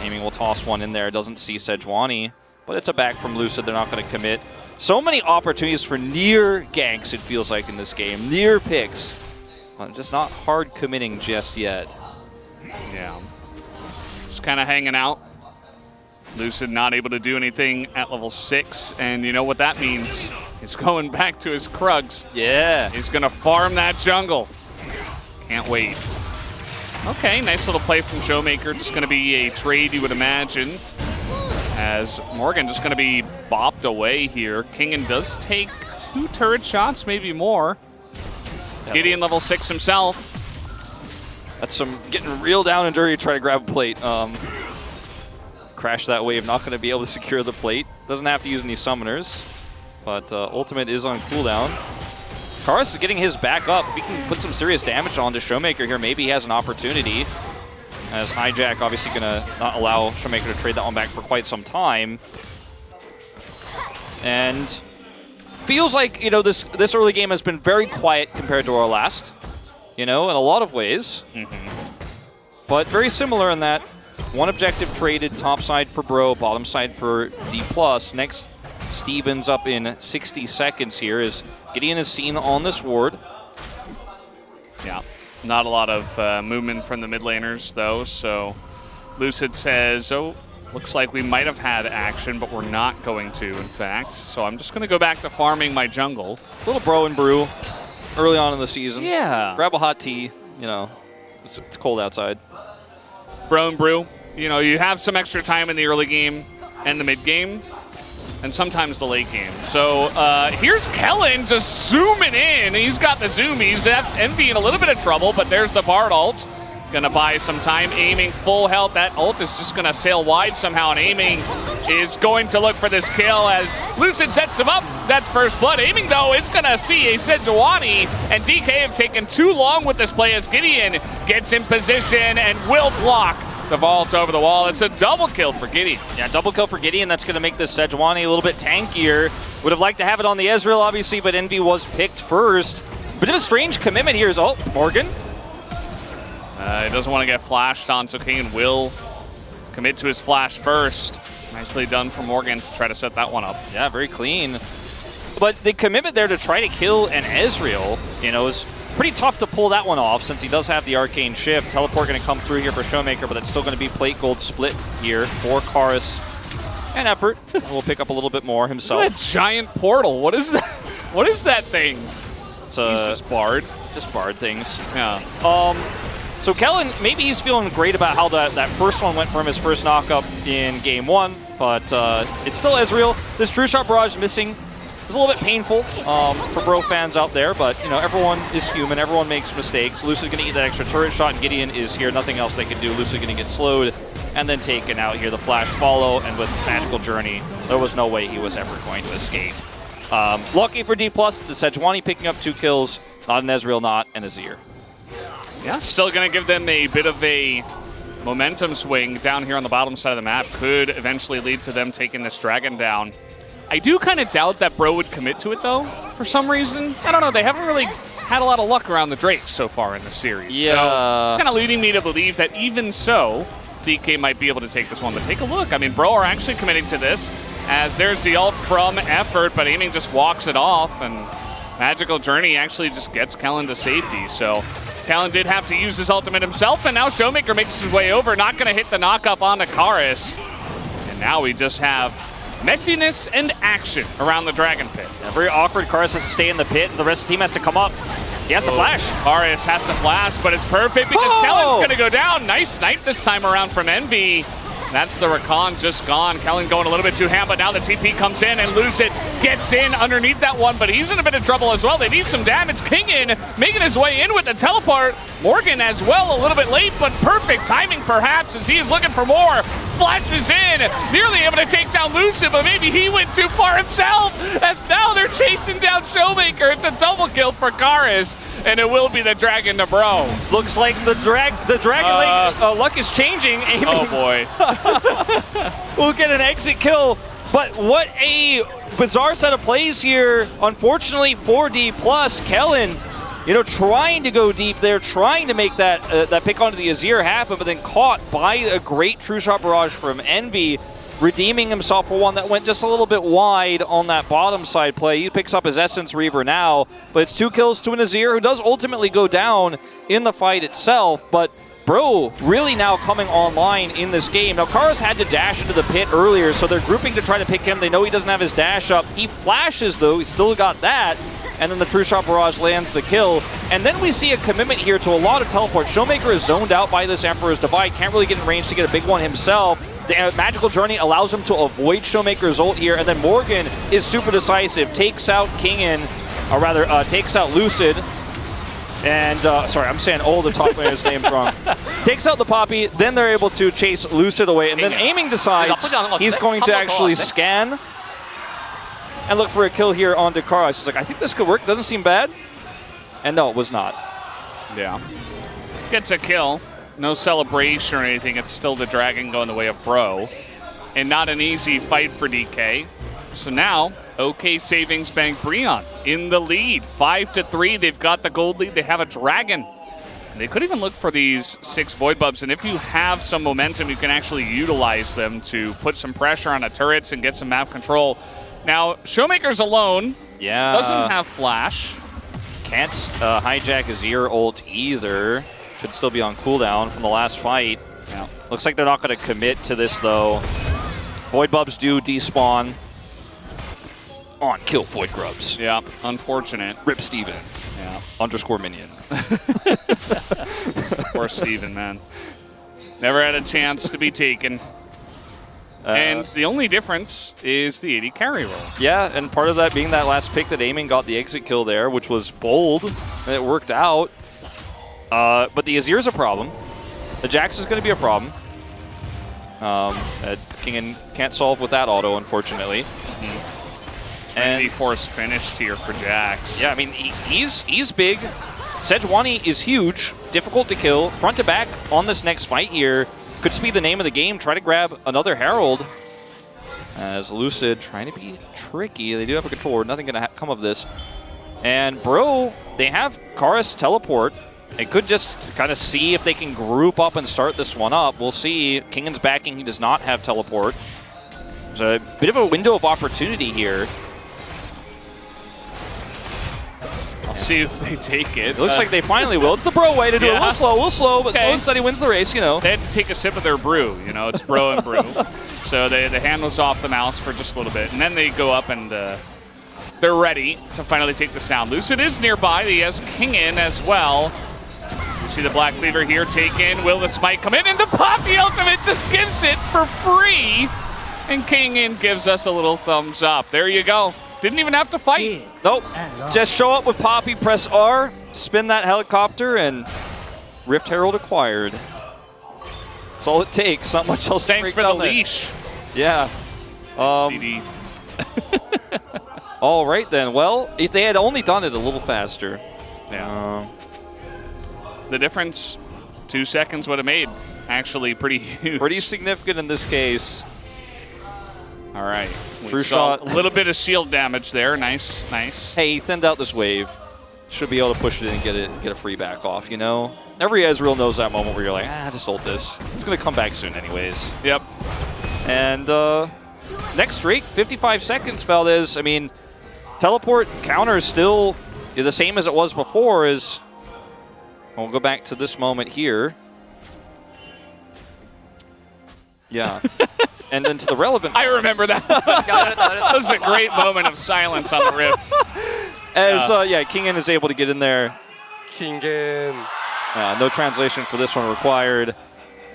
Aiming will toss one in there. Doesn't see Sejuani, but it's a back from Lucid. They're not going to commit. So many opportunities for near ganks, it feels like, in this game. Near picks. Just not hard committing just yet. Yeah. Just kind of hanging out. Lucid not able to do anything at level 6, and you know what that means. He's going back to his Krugs. Yeah. He's going to farm that jungle. Can't wait. Okay, nice little play from Showmaker. Just going to be a trade, you would imagine, as Morgan just going to be bopped away here. Kingen does take 2 turret shots, maybe more. Gideon level 6 himself. That's some getting real down and dirty to try to grab a plate. Crash that wave, not going to be able to secure the plate. Doesn't have to use any summoners, but ultimate is on cooldown. Karis is getting his back up. If he can put some serious damage on to Showmaker here, maybe he has an opportunity. As Hijack obviously going to not allow Showmaker to trade that one back for quite some time. And feels like, you know, this early game has been very quiet compared to our last, you know, in a lot of ways. But very similar in that one objective traded, top side for Bro, bottom side for D+. Next, Stevens up in 60 seconds here as Gideon is seen on this ward. Yeah, not a lot of movement from the mid laners, though, so Lucid says, oh, looks like we might have had action, but we're not going to, in fact. So I'm just going to go back to farming my jungle. A little Bro and Brew early on in the season. Yeah. Grab a hot tea, you know, it's cold outside. Bro and Brew. You know, you have some extra time in the early game and the mid game, and sometimes the late game. So here's Kellen just zooming in. He's got the zoom. He's Envy in a little bit of trouble, but there's the Bard ult. Gonna buy some time. Aiming full health. That ult is just gonna sail wide somehow, and Aiming is going to look for this kill as Lucid sets him up. That's first blood. Aiming, though, is gonna see a Sejuani, and DK have taken too long with this play as Gideon gets in position and will block the vault over the wall. It's a double kill for Gideon. Yeah, double kill for Gideon. That's going to make this Sejuani a little bit tankier. Would have liked to have it on the Ezreal, obviously, but Envy was picked first. Bit of a strange commitment here is, oh, Morgan. He doesn't want to get flashed on, so Kingen will commit to his flash first. Nicely done for Morgan to try to set that one up. Yeah, very clean. But the commitment there to try to kill an Ezreal, you know, is pretty tough to pull that one off since he does have the Arcane Shift. Teleport going to come through here for Showmaker, but it's still going to be plate gold split here for Karis. And Effort will pick up a little bit more himself. What a giant portal. What is that? What is that thing? It's Jesus, Bard. Just Bard things. Yeah. So Kellen, maybe he's feeling great about how that first one went for him, his first knockup in game 1, but it's still Ezreal. This True Shot Barrage missing is a little bit painful for Bro fans out there, but you know, everyone is human, everyone makes mistakes. Lucid gonna eat that extra turret shot, and Gideon is here, nothing else they can do. Lucid gonna get slowed and then taken out here. The flash follow, and with Magical Journey, there was no way he was ever going to escape. Lucky for D+, it's Sejuani picking up 2 kills, not an Ezreal, not an Azir. Yeah, still going to give them a bit of a momentum swing down here on the bottom side of the map. Could eventually lead to them taking this dragon down. I do kind of doubt that Bro would commit to it, though, for some reason. I don't know. They haven't really had a lot of luck around the Drake so far in the series. Yeah. So it's kind of leading me to believe that even so, DK might be able to take this one. But take a look. I mean, Bro are actually committing to this, as there's the ult from Effort, but Aiming just walks it off, and Magical Journey actually just gets Kellen to safety. So Kellen did have to use his ultimate himself, and now Showmaker makes his way over, not going to hit the knockup onto Karis. And now we just have messiness and action around the Dragon Pit. Yeah, very awkward. Karis has to stay in the pit, and the rest of the team has to come up. He has to flash. Karis has to flash, but it's perfect because Kellen's going to go down. Nice snipe this time around from Envy. That's the Rakan just gone. Kellen going a little bit too ham, but now the TP comes in and Lucid gets in underneath that one, but he's in a bit of trouble as well. They need some damage. Kingin making his way in with the teleport. Morgan as well, a little bit late, but perfect timing perhaps as he is looking for more. Flashes in, nearly able to take down Lucid, but maybe he went too far himself, as now they're chasing down Showmaker. It's a double kill for Karis, and it will be the Dragon to Bro. Looks like the Dragon Link luck is changing. Aiming. Oh boy. We'll get an exit kill, but what a bizarre set of plays here. Unfortunately for D+, Kellen, you know, trying to go deep there, trying to make that that pick onto the Azir happen, but then caught by a great True Shot Barrage from Envy, redeeming himself for one that went just a little bit wide on that bottom side play. He picks up his Essence Reaver now, but it's 2 kills to an Azir who does ultimately go down in the fight itself, but Bro really now coming online in this game. Now, Karis had to dash into the pit earlier, so they're grouping to try to pick him. They know he doesn't have his dash up. He flashes, though. He's still got that. And then the True Shot Barrage lands the kill. And then we see a commitment here to a lot of teleport. Showmaker is zoned out by this Emperor's Divide. Can't really get in range to get a big one himself. The Magical Journey allows him to avoid Showmaker's ult here. And then Morgan is super decisive. Takes out Kingin, or rather, takes out Lucid. And, sorry, I'm saying all the top players' names wrong. Takes out the Poppy, then they're able to chase Lucid away, and then Aiming decides he's going to actually scan and look for a kill here on Karis. He's like, I think this could work, doesn't seem bad. And no, it was not. Yeah. Gets a kill. No celebration or anything. It's still the Dragon going the way of Bro. And not an easy fight for DK. So now, OK Savings Bank Breon in the lead. 5-3. They've got the gold lead. They have a Dragon. And they could even look for these 6 Void Bubs. And if you have some momentum, you can actually utilize them to put some pressure on the turrets and get some map control. Now, Showmaker's alone. Yeah. Doesn't have Flash. Can't hijack Azir ult either. Should still be on cooldown from the last fight. Yeah. Looks like they're not going to commit to this, though. Void Bubs do despawn on kill Void Grubs. Yeah, unfortunate. Rip Steven. Yeah. _ minion. Poor Steven, man. Never had a chance to be taken. And the only difference is the 80 carry roll. Yeah, and part of that being that last pick that Aiming got the exit kill there, which was bold, and it worked out. But the Azir's a problem. The Jax is going to be a problem. Kingin can't solve with that auto, unfortunately. Trinity Force finished here for Jax. Yeah, I mean, he's big. Sejuani is huge, difficult to kill. Front to back on this next fight here. Could just be the name of the game. Try to grab another Herald. As Lucid trying to be tricky. They do have a controller. Nothing going to come of this. And Bro, they have Karis teleport. They could just kind of see if they can group up and start this one up. We'll see. Kingin's backing. He does not have teleport. There's a bit of a window of opportunity here. I'll see if they take it. It looks like they finally will. It's the Bro way to do it. A little slow, but slow and steady wins the race, you know. They had to take a sip of their brew, you know. It's Bro and brew. So the hand was off the mouse for just a little bit. And then they go up and they're ready to finally take this down. Lucid is nearby. He has Kingin as well. See the Black Cleaver here taken. Will the smite come in? And the Poppy ultimate just gives it for free. And King gives us a little thumbs up. There you go. Didn't even have to fight. Nope. Just show up with Poppy, press R, spin that helicopter, and Rift Herald acquired. That's all it takes. Not much else. Thanks for the leash. Yeah. All right then. Well, if they had only done it a little faster. Yeah. The difference, 2 seconds would have made. Actually, pretty huge. Pretty significant in this case. All right. True shot. A little bit of shield damage there. Nice, nice. Hey, he thinned out this wave. Should be able to push it in and get a free back off, you know? Every Ezreal knows that moment where you're like, just ult this. It's going to come back soon anyways. Yep. And next streak, 55 seconds, Valdez. I mean, teleport counter is still the same as it was before. We'll go back to this moment here. Yeah. And then to the relevant. I remember that. That was a great moment of silence on the Rift. As, Kingen is able to get in there. Kingen. No translation for this one required.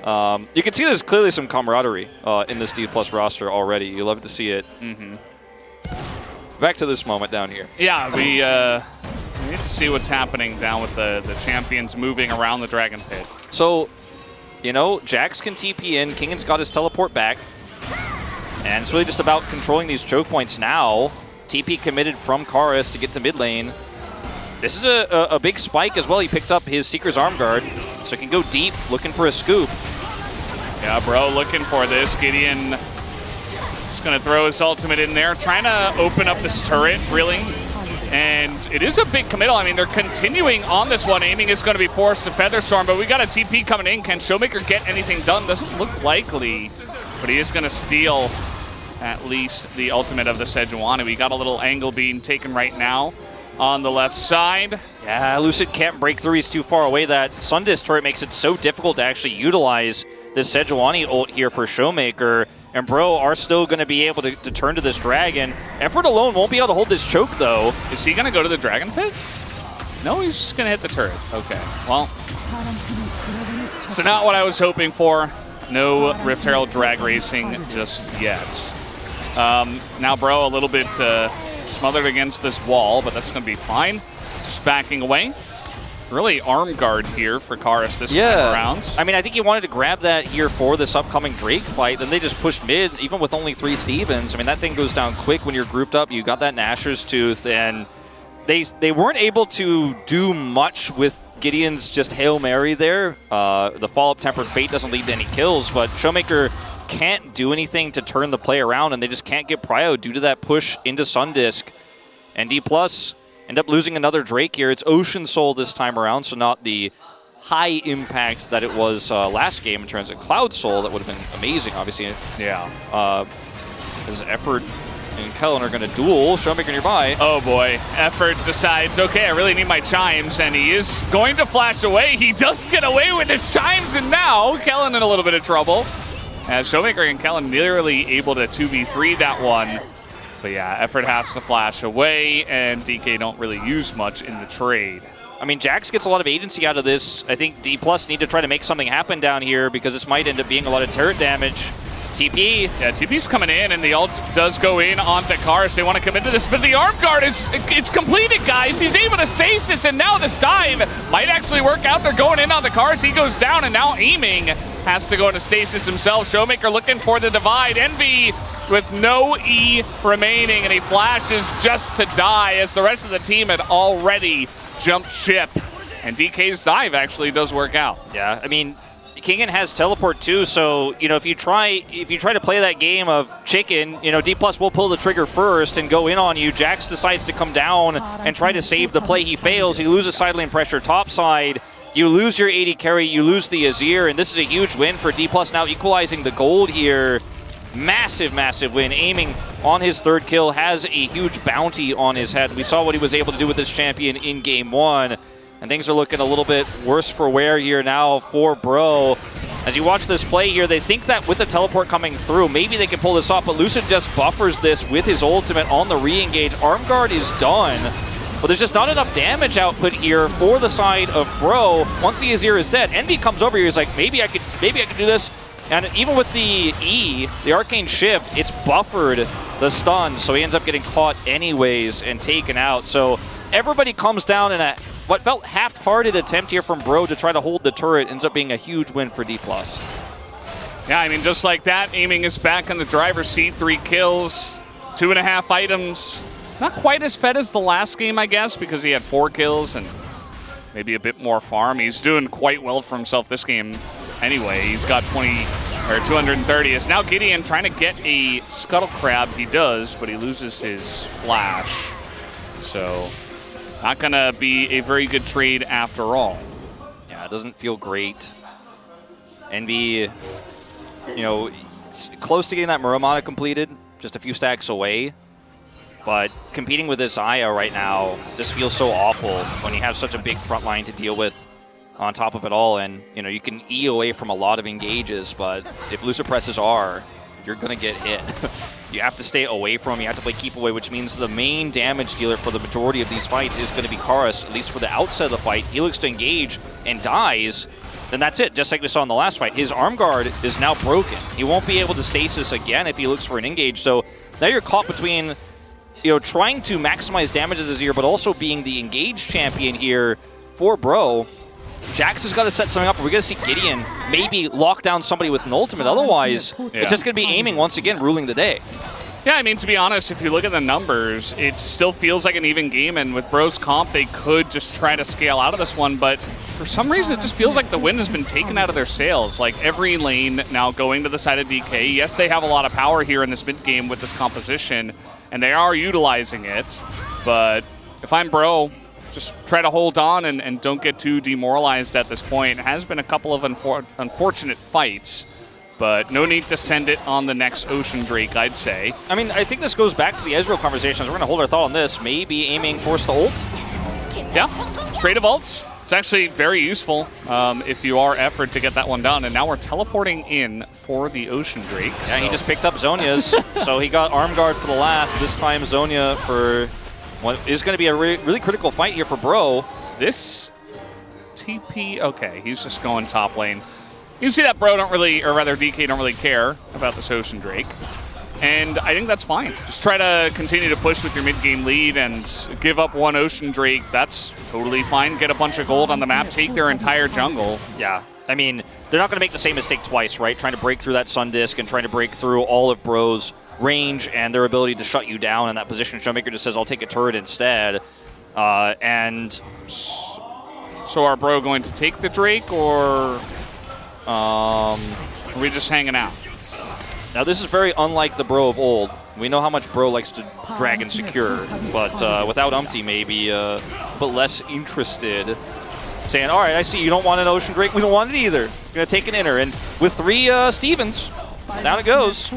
You can see there's clearly some camaraderie in this D+ roster already. You love to see it. Mm-hmm. Back to this moment down here. Yeah, we need to see what's happening down with the champions moving around the Dragon Pit. So, you know, Jax can TP in. Kingen's got his teleport back. And it's really just about controlling these choke points now. TP committed from Karis to get to mid lane. This is a big spike as well. He picked up his Seeker's Arm Guard, so he can go deep, looking for a scoop. Yeah, bro, looking for this. Gideon just going to throw his ultimate in there, trying to open up this turret, really. And it is a big committal. I mean, they're continuing on this one. Aiming is going to be forced to Featherstorm, but we got a TP coming in. Can Showmaker get anything done? Doesn't look likely, but he is going to steal at least the ultimate of the Sejuani. We got a little angle being taken right now on the left side. Yeah, Lucid can't break through. He's too far away. That Sundis turret makes it so difficult to actually utilize this Sejuani ult here for Showmaker. And Bro are still going to be able to turn to this dragon. Effort alone won't be able to hold this choke, though. Is he going to go to the Dragon Pit? No, he's just going to hit the turret. Okay, well. So not what I was hoping for. No Rift Herald drag racing just yet. Now Bro a little bit smothered against this wall, but that's going to be fine. Just backing away. Really arm guard here for Karis this time around. I mean, I think he wanted to grab that here for this upcoming Drake fight. Then they just pushed mid, even with only 3 Stevens. I mean, that thing goes down quick when you're grouped up. You got that Nashor's Tooth, and they weren't able to do much with Gideon's just Hail Mary there. The follow-up Tempered Fate doesn't lead to any kills, but Showmaker can't do anything to turn the play around, and they just can't get prio due to that push into Sundisk. And D+ end up losing another Drake here. It's Ocean Soul this time around, so not the high impact that it was last game in terms of Cloud Soul. That would have been amazing, obviously. Yeah. As Effort and Kellen are going to duel. Showmaker nearby. Oh boy. Effort decides, okay, I really need my chimes, and he is going to flash away. He does get away with his chimes, and now Kellen in a little bit of trouble. As Showmaker and Kellen nearly able to 2v3 that one. But yeah, Effort has to flash away, and DK don't really use much in the trade. I mean, Jax gets a lot of agency out of this. I think D+ need to try to make something happen down here because this might end up being a lot of turret damage. TP. Yeah, TP's coming in, and the ult does go in onto Karis. They want to commit to this, but the arm guard it's completed, guys. He's able to stasis, and now this dive might actually work out. They're going in on the Karis. He goes down, and now Aiming has to go into stasis himself. Showmaker looking for the divide. Envy with no E remaining, and he flashes just to die as the rest of the team had already jumped ship. And DK's dive actually does work out. Yeah, I mean, Kingen has teleport too, so you know if you try to play that game of chicken, you know D+ will pull the trigger first and go in on you. Jax decides to come down and try to save the play. He fails. He loses side lane pressure top side. You lose your AD carry. You lose the Azir, and this is a huge win for D+. Now equalizing the gold here. Massive, massive win. Aiming on his 3rd kill, has a huge bounty on his head. We saw what he was able to do with this champion in game 1. And things are looking a little bit worse for wear here now for Bro. As you watch this play here, they think that with the teleport coming through, maybe they can pull this off, but Lucid just buffers this with his ultimate on the re-engage. Arm guard is done. but there's just not enough damage output here for the side of Bro. Once the Azir is dead, Envy comes over here, he's like, maybe I could do this. And even with the E, the Arcane Shift, it's buffered the stun, so he ends up getting caught anyways and taken out. So everybody comes down in what felt half-hearted attempt here from Bro to try to hold the turret. Ends up being a huge win for D+. Yeah, I mean, just like that, aiming is back in the driver's seat. 3 kills, 2.5 items. Not quite as fed as the last game, I guess, because he had 4 kills and maybe a bit more farm. He's doing quite well for himself this game anyway. He's got 230. It's now Gideon trying to get a Scuttle Crab. He does, but he loses his flash. So not going to be a very good trade after all. Yeah, it doesn't feel great. Envy, you know, close to getting that Muramana completed, just a few stacks away. But competing with this Aya right now just feels so awful when you have such a big front line to deal with on top of it all. And, you know, you can E away from a lot of engages, but if Lucifer presses R, you're going to get hit. You have to stay away from him. You have to play keep away, which means the main damage dealer for the majority of these fights is going to be Karis, at least for the outset of the fight. He looks to engage and dies. Then that's it, just like we saw in the last fight. His arm guard is now broken. He won't be able to stasis again if he looks for an engage. So now you're caught between, you know, trying to maximize damage as Azir, but also being the engage champion here for Bro. Jax has got to set something up. We're going to see Gideon maybe lock down somebody with an ultimate. Otherwise, it's just going to be aiming once again, ruling the day. Yeah, I mean, to be honest, if you look at the numbers, it still feels like an even game. And with Bro's comp, they could just try to scale out of this one. But for some reason, it just feels like the wind has been taken out of their sails. Like every lane now going to the side of DK. Yes, they have a lot of power here in this mid game with this composition, and they are utilizing it. But if I'm Bro, just try to hold on and don't get too demoralized at this point. It has been a couple of unfortunate fights, but no need to send it on the next Ocean Drake, I'd say. I mean, I think this goes back to the Ezreal conversations. We're going to hold our thought on this. Maybe aiming Force to ult? Yeah, trade of ults. It's actually very useful if you are effort to get that one done. And now we're teleporting in for the Ocean Drake. Yeah, he just picked up Zhonya's. So he got arm guard for the last. This time Zhonya for what is going to be a really critical fight here for Bro. This TP, okay, he's just going top lane. You can see that Bro don't really, or rather DK don't really care about this Ocean Drake. And I think that's fine. Just try to continue to push with your mid-game lead and give up one Ocean Drake. That's totally fine. Get a bunch of gold on the map, take their entire jungle. Yeah, I mean, they're not going to make the same mistake twice, right? Trying to break through that Sun Disc and trying to break through all of Bro's range and their ability to shut you down in that position. Showmaker just says, I'll take a turret instead. So are Bro going to take the Drake, or are we just hanging out? Now, this is very unlike the Bro of old. We know how much Bro likes to drag and secure, but without Umpty, maybe but less interested. Saying, all right, I see you don't want an Ocean Drake. We don't want it either. Going to take an inner. And with 3 Stevens, down it goes.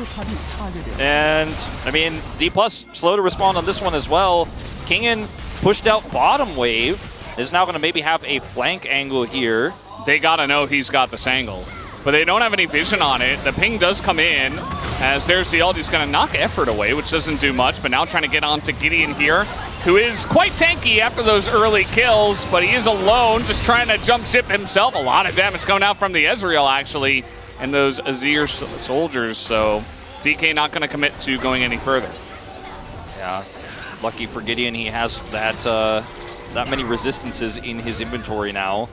And, I mean, D+ slow to respond on this one as well. Kingen pushed out bottom wave. Is now going to maybe have a flank angle here. They got to know he's got this angle, but they don't have any vision on it. The ping does come in as there's the ult. He's going to knock effort away, which doesn't do much, but now trying to get onto Gideon here, who is quite tanky after those early kills, but he is alone, just trying to jump ship himself. A lot of damage coming out from the Ezreal, actually, and those Azir soldiers, so DK not going to commit to going any further. Yeah, lucky for Gideon, he has that many resistances in his inventory now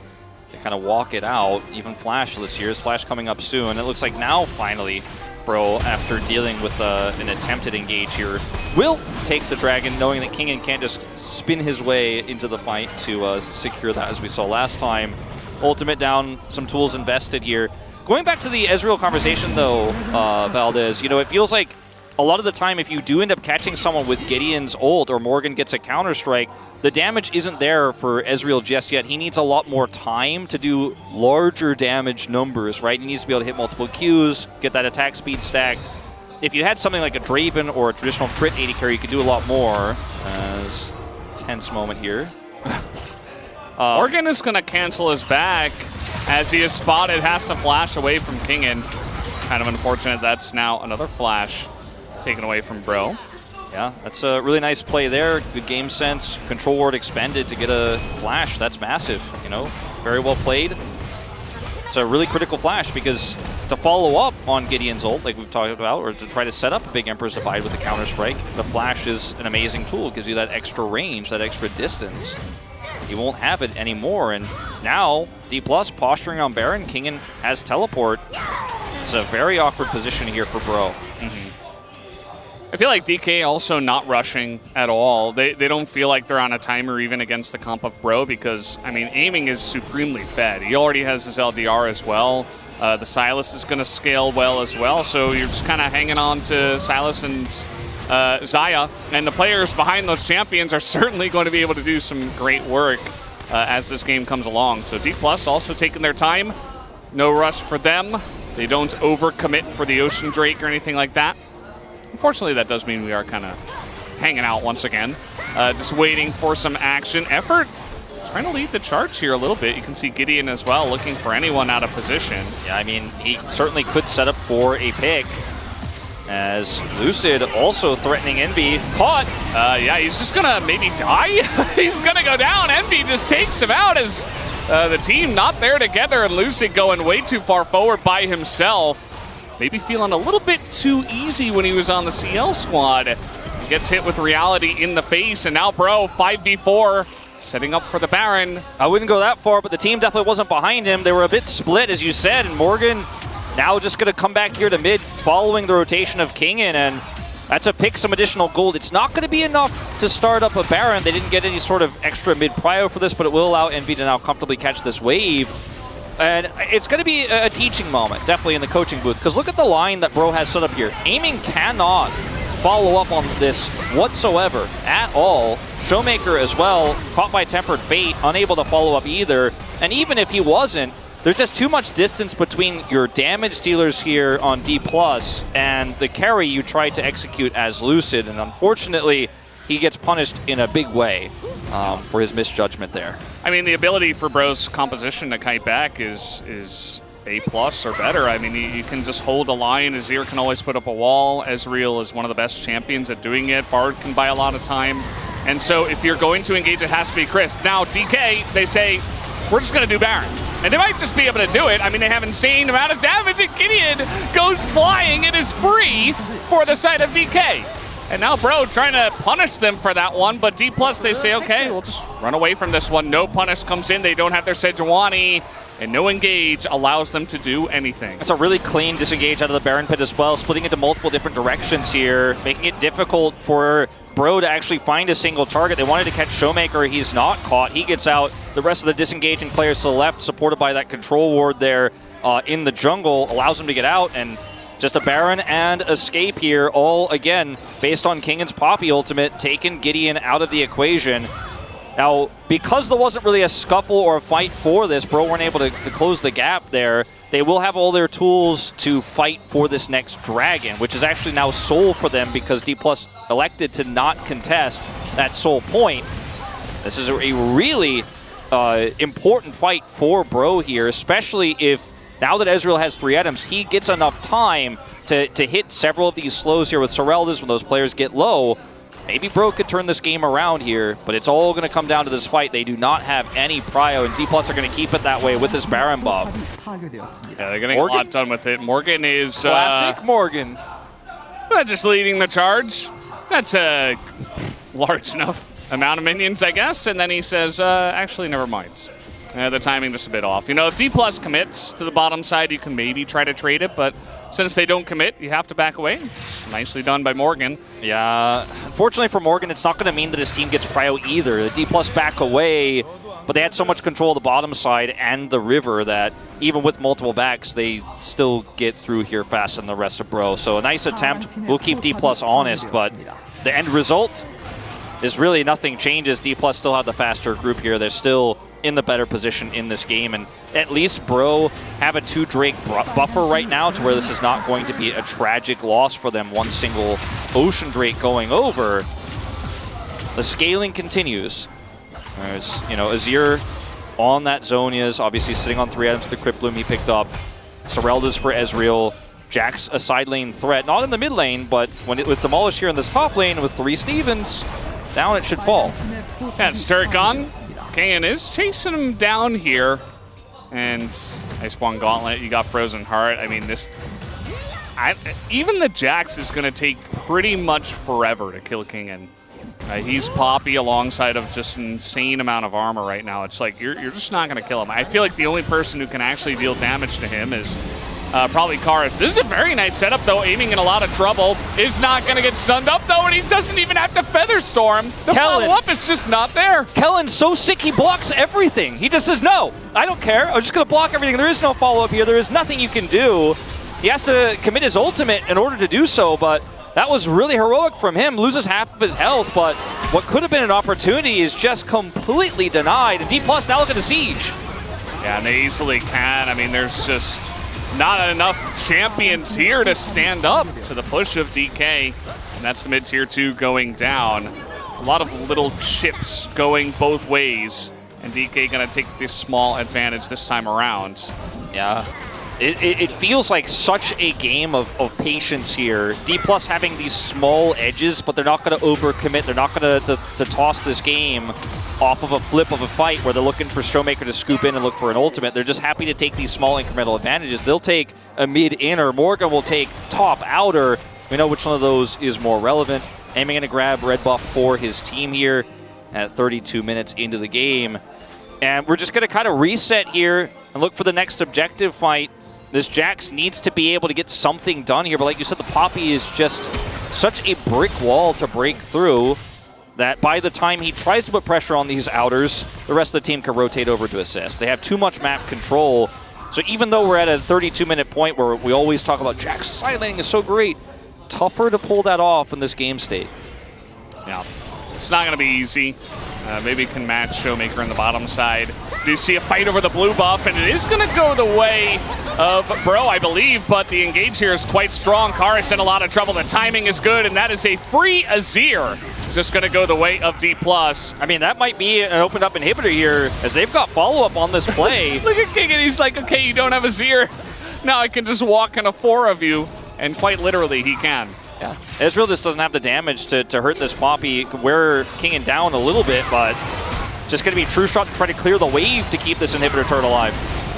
to kind of walk it out, even flashless here. His flash coming up soon. It looks like now, finally, Bro, after dealing with an attempted engage here, will take the dragon, knowing that Kingen can't just spin his way into the fight to secure that, as we saw last time. Ultimate down, some tools invested here. Going back to the Ezreal conversation, though, Valdez, you know, it feels like a lot of the time, if you do end up catching someone with Gideon's ult or Morgan gets a counter-strike, the damage isn't there for Ezreal just yet. He needs a lot more time to do larger damage numbers, right? He needs to be able to hit multiple Qs, get that attack speed stacked. If you had something like a Draven or a traditional crit AD carry, you could do a lot more. As tense moment here. Morgan is going to cancel his back as he is spotted, has to flash away from Kingen. Kind of unfortunate that's now another flash taken away from Bro. Yeah, that's a really nice play there. Good game sense. Control ward expended to get a flash. That's massive, you know. Very well played. It's a really critical flash because to follow up on Gideon's ult, like we've talked about, or to try to set up a big Emperor's Divide with a counter-strike, the flash is an amazing tool. It gives you that extra range, that extra distance. You won't have it anymore, and now D+ posturing on Baron. Kingen has teleport. It's a very awkward position here for Bro. I feel like DK also not rushing at all. They don't feel like they're on a timer even against the comp of Bro because, I mean, aiming is supremely fed. He already has his LDR as well. The Sylas is going to scale well as well, so you're just kind of hanging on to Sylas and Xayah. And the players behind those champions are certainly going to be able to do some great work as this game comes along. So D+ also taking their time. No rush for them. They don't overcommit for the Ocean Drake or anything like that. Unfortunately, that does mean we are kind of hanging out once again. Just waiting for some action. Effort trying to lead the charge here a little bit. You can see Gideon as well looking for anyone out of position. Yeah, I mean, he certainly could set up for a pick. As Lucid also threatening Envy. Caught! Yeah, he's just gonna maybe die. He's gonna go down. Envy just takes him out as the team not there together, and Lucid going way too far forward by himself. Maybe feeling a little bit too easy when he was on the CL squad. He gets hit with reality in the face, and now Bro, 5v4, setting up for the Baron. I wouldn't go that far, but the team definitely wasn't behind him. They were a bit split, as you said, and Morgan now just going to come back here to mid, following the rotation of Kingen, and that's to pick some additional gold. It's not going to be enough to start up a Baron. They didn't get any sort of extra mid prio for this, but it will allow Envy to now comfortably catch this wave. And it's going to be a teaching moment, definitely in the coaching booth, because look at the line that Bro has set up here. Aiming cannot follow up on this whatsoever at all. Showmaker as well, caught by Tempered Fate, unable to follow up either. And even if he wasn't, there's just too much distance between your damage dealers here on D+ and the carry you tried to execute as Lucid. And unfortunately, he gets punished in a big way for his misjudgment there. I mean, the ability for Bro's composition to kite back is A+ or better. I mean, you can just hold a line. Azir can always put up a wall. Ezreal is one of the best champions at doing it. Bard can buy a lot of time. And so if you're going to engage, it has to be crisp. Now, DK, they say, we're just going to do Baron. And they might just be able to do it. I mean, they have insane amount of damage, and Gideon goes flying and is free for the side of DK. And now Bro trying to punish them for that one, but D+, they say, okay, we'll just run away from this one. No punish comes in. They don't have their Sejuani, and no engage allows them to do anything. It's a really clean disengage out of the Baron pit as well, splitting into multiple different directions here, making it difficult for Bro to actually find a single target. They wanted to catch Showmaker. He's not caught. He gets out. The rest of the disengaging players to the left, supported by that control ward there in the jungle, allows him to get out, and just a Baron and escape here, all, again, based on Kingen's Poppy ultimate, taking Gideon out of the equation. Now, because there wasn't really a scuffle or a fight for this, Bro weren't able to close the gap there. They will have all their tools to fight for this next dragon, which is actually now Soul for them because D+ elected to not contest that Soul point. This is a really important fight for Bro here, especially if now that Ezreal has 3 items, he gets enough time to hit several of these slows here with Sorelda's when those players get low. Maybe Bro could turn this game around here, but it's all going to come down to this fight. They do not have any prio, and D+ are going to keep it that way with this Baron buff. Yeah, they're getting Morgan? A lot done with it. Morgan is... Classic Morgan. Just leading the charge. That's a large enough amount of minions, I guess. And then he says, actually, never mind. The timing just a bit off. You know, if D+ commits to the bottom side, you can maybe try to trade it, but since they don't commit, you have to back away. It's nicely done by Morgan. Yeah, unfortunately for Morgan, it's not going to mean that his team gets prio either. The D+ back away, but they had so much control of the bottom side and the river that even with multiple backs, they still get through here faster than the rest of Bro. So a nice attempt. We'll keep D+ honest, but the end result is really nothing changes. D+ still have the faster group here. They're still in the better position in this game, and at least Bro have a 2 Drake buffer right now to where this is not going to be a tragic loss for them. One single Ocean Drake going over. The scaling continues. There's, you know, Azir on that Zhonya's, obviously sitting on 3 items with the Crypt Bloom he picked up. Sorelda's for Ezreal. Jack's a side lane threat, not in the mid lane, but when it was demolished here in this top lane with 3 Stevens, down it should fall. That's Turkon. Kayan is chasing him down here. And Iceborne Gauntlet, you got Frozen Heart. I mean, even the Jax is going to take pretty much forever to kill Kayan. He's Poppy alongside of just an insane amount of armor right now. It's like, you're just not going to kill him. I feel like the only person who can actually deal damage to him is probably Karis. This is a very nice setup, though. Aiming in a lot of trouble. Is not going to get stunned up, though, and he doesn't even have to Feather Storm. The follow-up is just not there. Kellen's so sick, he blocks everything. He just says, no, I don't care. I'm just going to block everything. There is no follow-up here. There is nothing you can do. He has to commit his ultimate in order to do so, but that was really heroic from him. Loses half of his health, but what could have been an opportunity is just completely denied. And D+ now look at the siege. Yeah, and they easily can. I mean, there's just not enough champions here to stand up to the push of DK. And that's the mid-tier 2 going down. A lot of little chips going both ways. And DK gonna take this small advantage this time around. Yeah. It feels like such a game of patience here. D+ having these small edges, but they're not going to overcommit. They're not going to toss this game off of a flip of a fight where they're looking for Showmaker to scoop in and look for an ultimate. They're just happy to take these small incremental advantages. They'll take a mid-inner. Morgan will take top-outer. We know which one of those is more relevant. Aiming to grab red buff for his team here at 32 minutes into the game. And we're just going to kind of reset here and look for the next objective fight. This Jax needs to be able to get something done here, but like you said, the Poppy is just such a brick wall to break through that by the time he tries to put pressure on these outers, the rest of the team can rotate over to assist. They have too much map control, so even though we're at a 32-minute point where we always talk about Jax side laning is so great, tougher to pull that off in this game state. Yeah, it's not going to be easy. Maybe can match Showmaker on the bottom side. You see a fight over the blue buff, and it is going to go the way of Bro, I believe, but the engage here is quite strong. Karis in a lot of trouble. The timing is good, and that is a free Azir. Just going to go the way of D+. I mean, that might be an opened up inhibitor here, as they've got follow-up on this play. Look at King, and he's like, okay, you don't have Azir. Now I can just walk in a 4 of you, and quite literally, he can. Yeah, Ezreal just doesn't have the damage to hurt this Poppy. Wear King down a little bit, but just going to be True Shot to try to clear the wave to keep this inhibitor turret alive.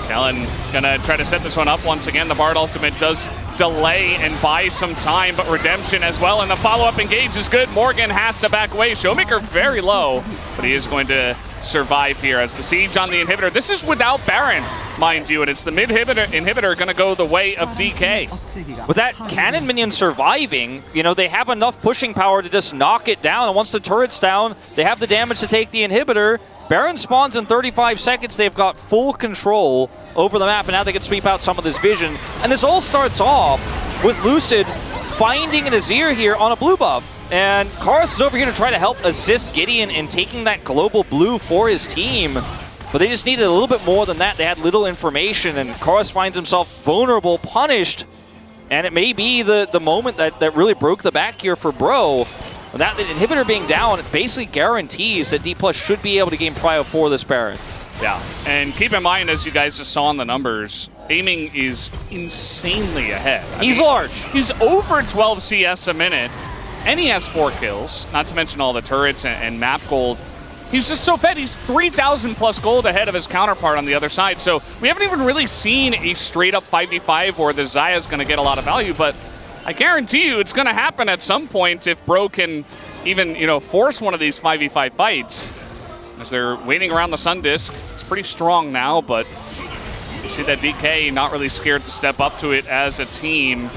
Kellen gonna try to set this one up once again. The Bard ultimate does delay and buy some time, but redemption as well, and the follow-up engage is good. Morgan has to back away. Showmaker very low, but he is going to survive here as the siege on the inhibitor. This is without Baron, mind you, and it's the mid-inhibitor gonna go the way of DK. With that cannon minion surviving, you know, they have enough pushing power to just knock it down, and once the turret's down, they have the damage to take the inhibitor. Baron spawns in 35 seconds. They've got full control over the map, and now they can sweep out some of this vision. And this all starts off with Lucid finding an Azir here on a blue buff. And Karis is over here to try to help assist Gideon in taking that global blue for his team. But they just needed a little bit more than that. They had little information, and Karis finds himself vulnerable, punished. And it may be the moment that really broke the back here for Bro. That the inhibitor being down basically guarantees that D+ should be able to gain prio for this Baron. Yeah, and keep in mind, as you guys just saw in the numbers, aiming is insanely ahead. He's large. He's over 12 CS a minute, and he has 4 kills, not to mention all the turrets and map gold. He's just so fed. He's 3,000 plus gold ahead of his counterpart on the other side. So we haven't even really seen a straight up 5v5 where the Xayah's going to get a lot of value, but I guarantee you it's going to happen at some point if Bro can even, you know, force one of these 5v5 fights. As they're waiting around the Sun Disc. It's pretty strong now, but you see that DK not really scared to step up to it as a team.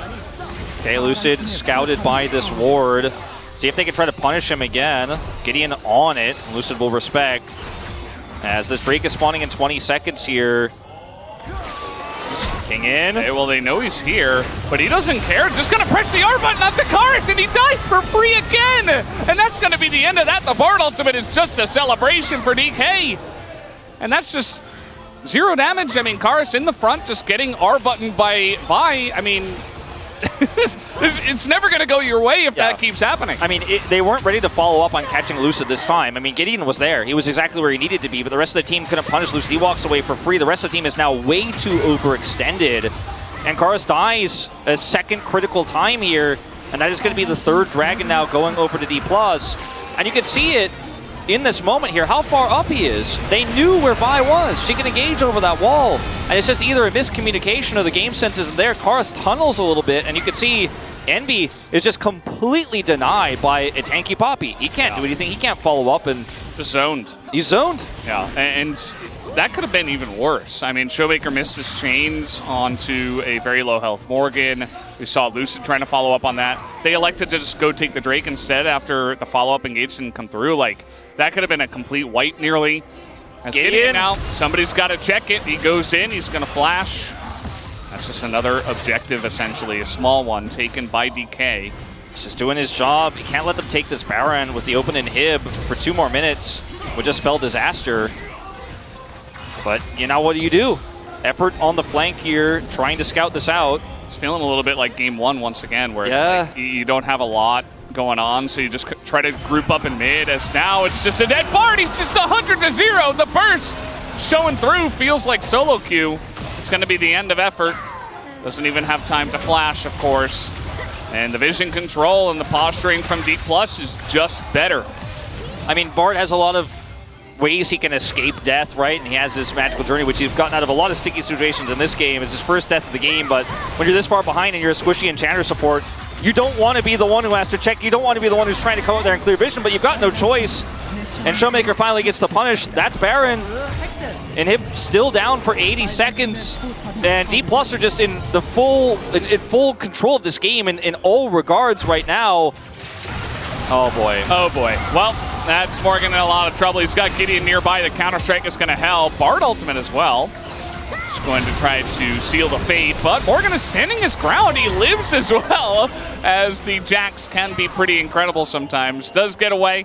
Okay, Lucid scouted by this ward. See if they can try to punish him again. Gideon on it. Lucid will respect. As this Drake is spawning in 20 seconds here. King in. Okay, well, they know he's here, but he doesn't care. Just gonna press the R button onto Karis, and he dies for free again! And that's gonna be the end of that. The Bard ultimate is just a celebration for DK. And that's just 0 damage. I mean, Karis in the front, just getting R button by Vi. I mean, it's never gonna go your way if that keeps happening. I mean, they weren't ready to follow up on catching Lucid this time. I mean, Gideon was there. He was exactly where he needed to be, but the rest of the team couldn't punish Lucid. He walks away for free. The rest of the team is now way too overextended. And Karis dies a second critical time here, and that is going to be the third dragon now going over to D+. And you can see it in this moment here, how far up he is. They knew where Vi was. She can engage over that wall. And it's just either a miscommunication or the game sense isn't there. Karis tunnels a little bit, and you can see Envy is just completely denied by a tanky Poppy. He can't do anything. He can't follow up, and just zoned. He's zoned. Yeah, and that could have been even worse. I mean, Showmaker missed his chains onto a very low health Morgan. We saw Lucid trying to follow up on that. They elected to just go take the Drake instead after the follow-up engage didn't come through. Like, that could have been a complete wipe nearly. As Gideon now, somebody's got to check it. He goes in, he's going to flash. That's just another objective, essentially, a small one taken by DK. He's just doing his job. He can't let them take this Baron with the open inhib for 2 more minutes. Would just spell disaster. But, you know, what do? Effort on the flank here, trying to scout this out. It's feeling a little bit like game 1 once again, where it's like you don't have a lot going on, so you just try to group up in mid, as now it's just a dead Bard. He's just 100-0. The burst showing through, feels like solo queue. It's going to be the end of effort. Doesn't even have time to flash, of course. And the vision control and the posturing from D+ is just better. I mean, Bard has a lot of ways he can escape death, right? And he has this magical journey, which he's gotten out of a lot of sticky situations in this game. It's his first death of the game, but when you're this far behind and you're a squishy enchanter support, you don't want to be the one who has to check. You don't want to be the one who's trying to come out there and clear vision, but you've got no choice. And Showmaker finally gets the punish. That's Baron. And him still down for 80 seconds. And D+ are just in the full control of this game in all regards right now. Oh boy. Oh boy. Well, that's Morgan in a lot of trouble. He's got Gideon nearby. The counter-strike is going to help. Bard ultimate as well. He's going to try to seal the fate, but Morgan is standing his ground. He lives as well, as the Jax can be pretty incredible sometimes. Does get away,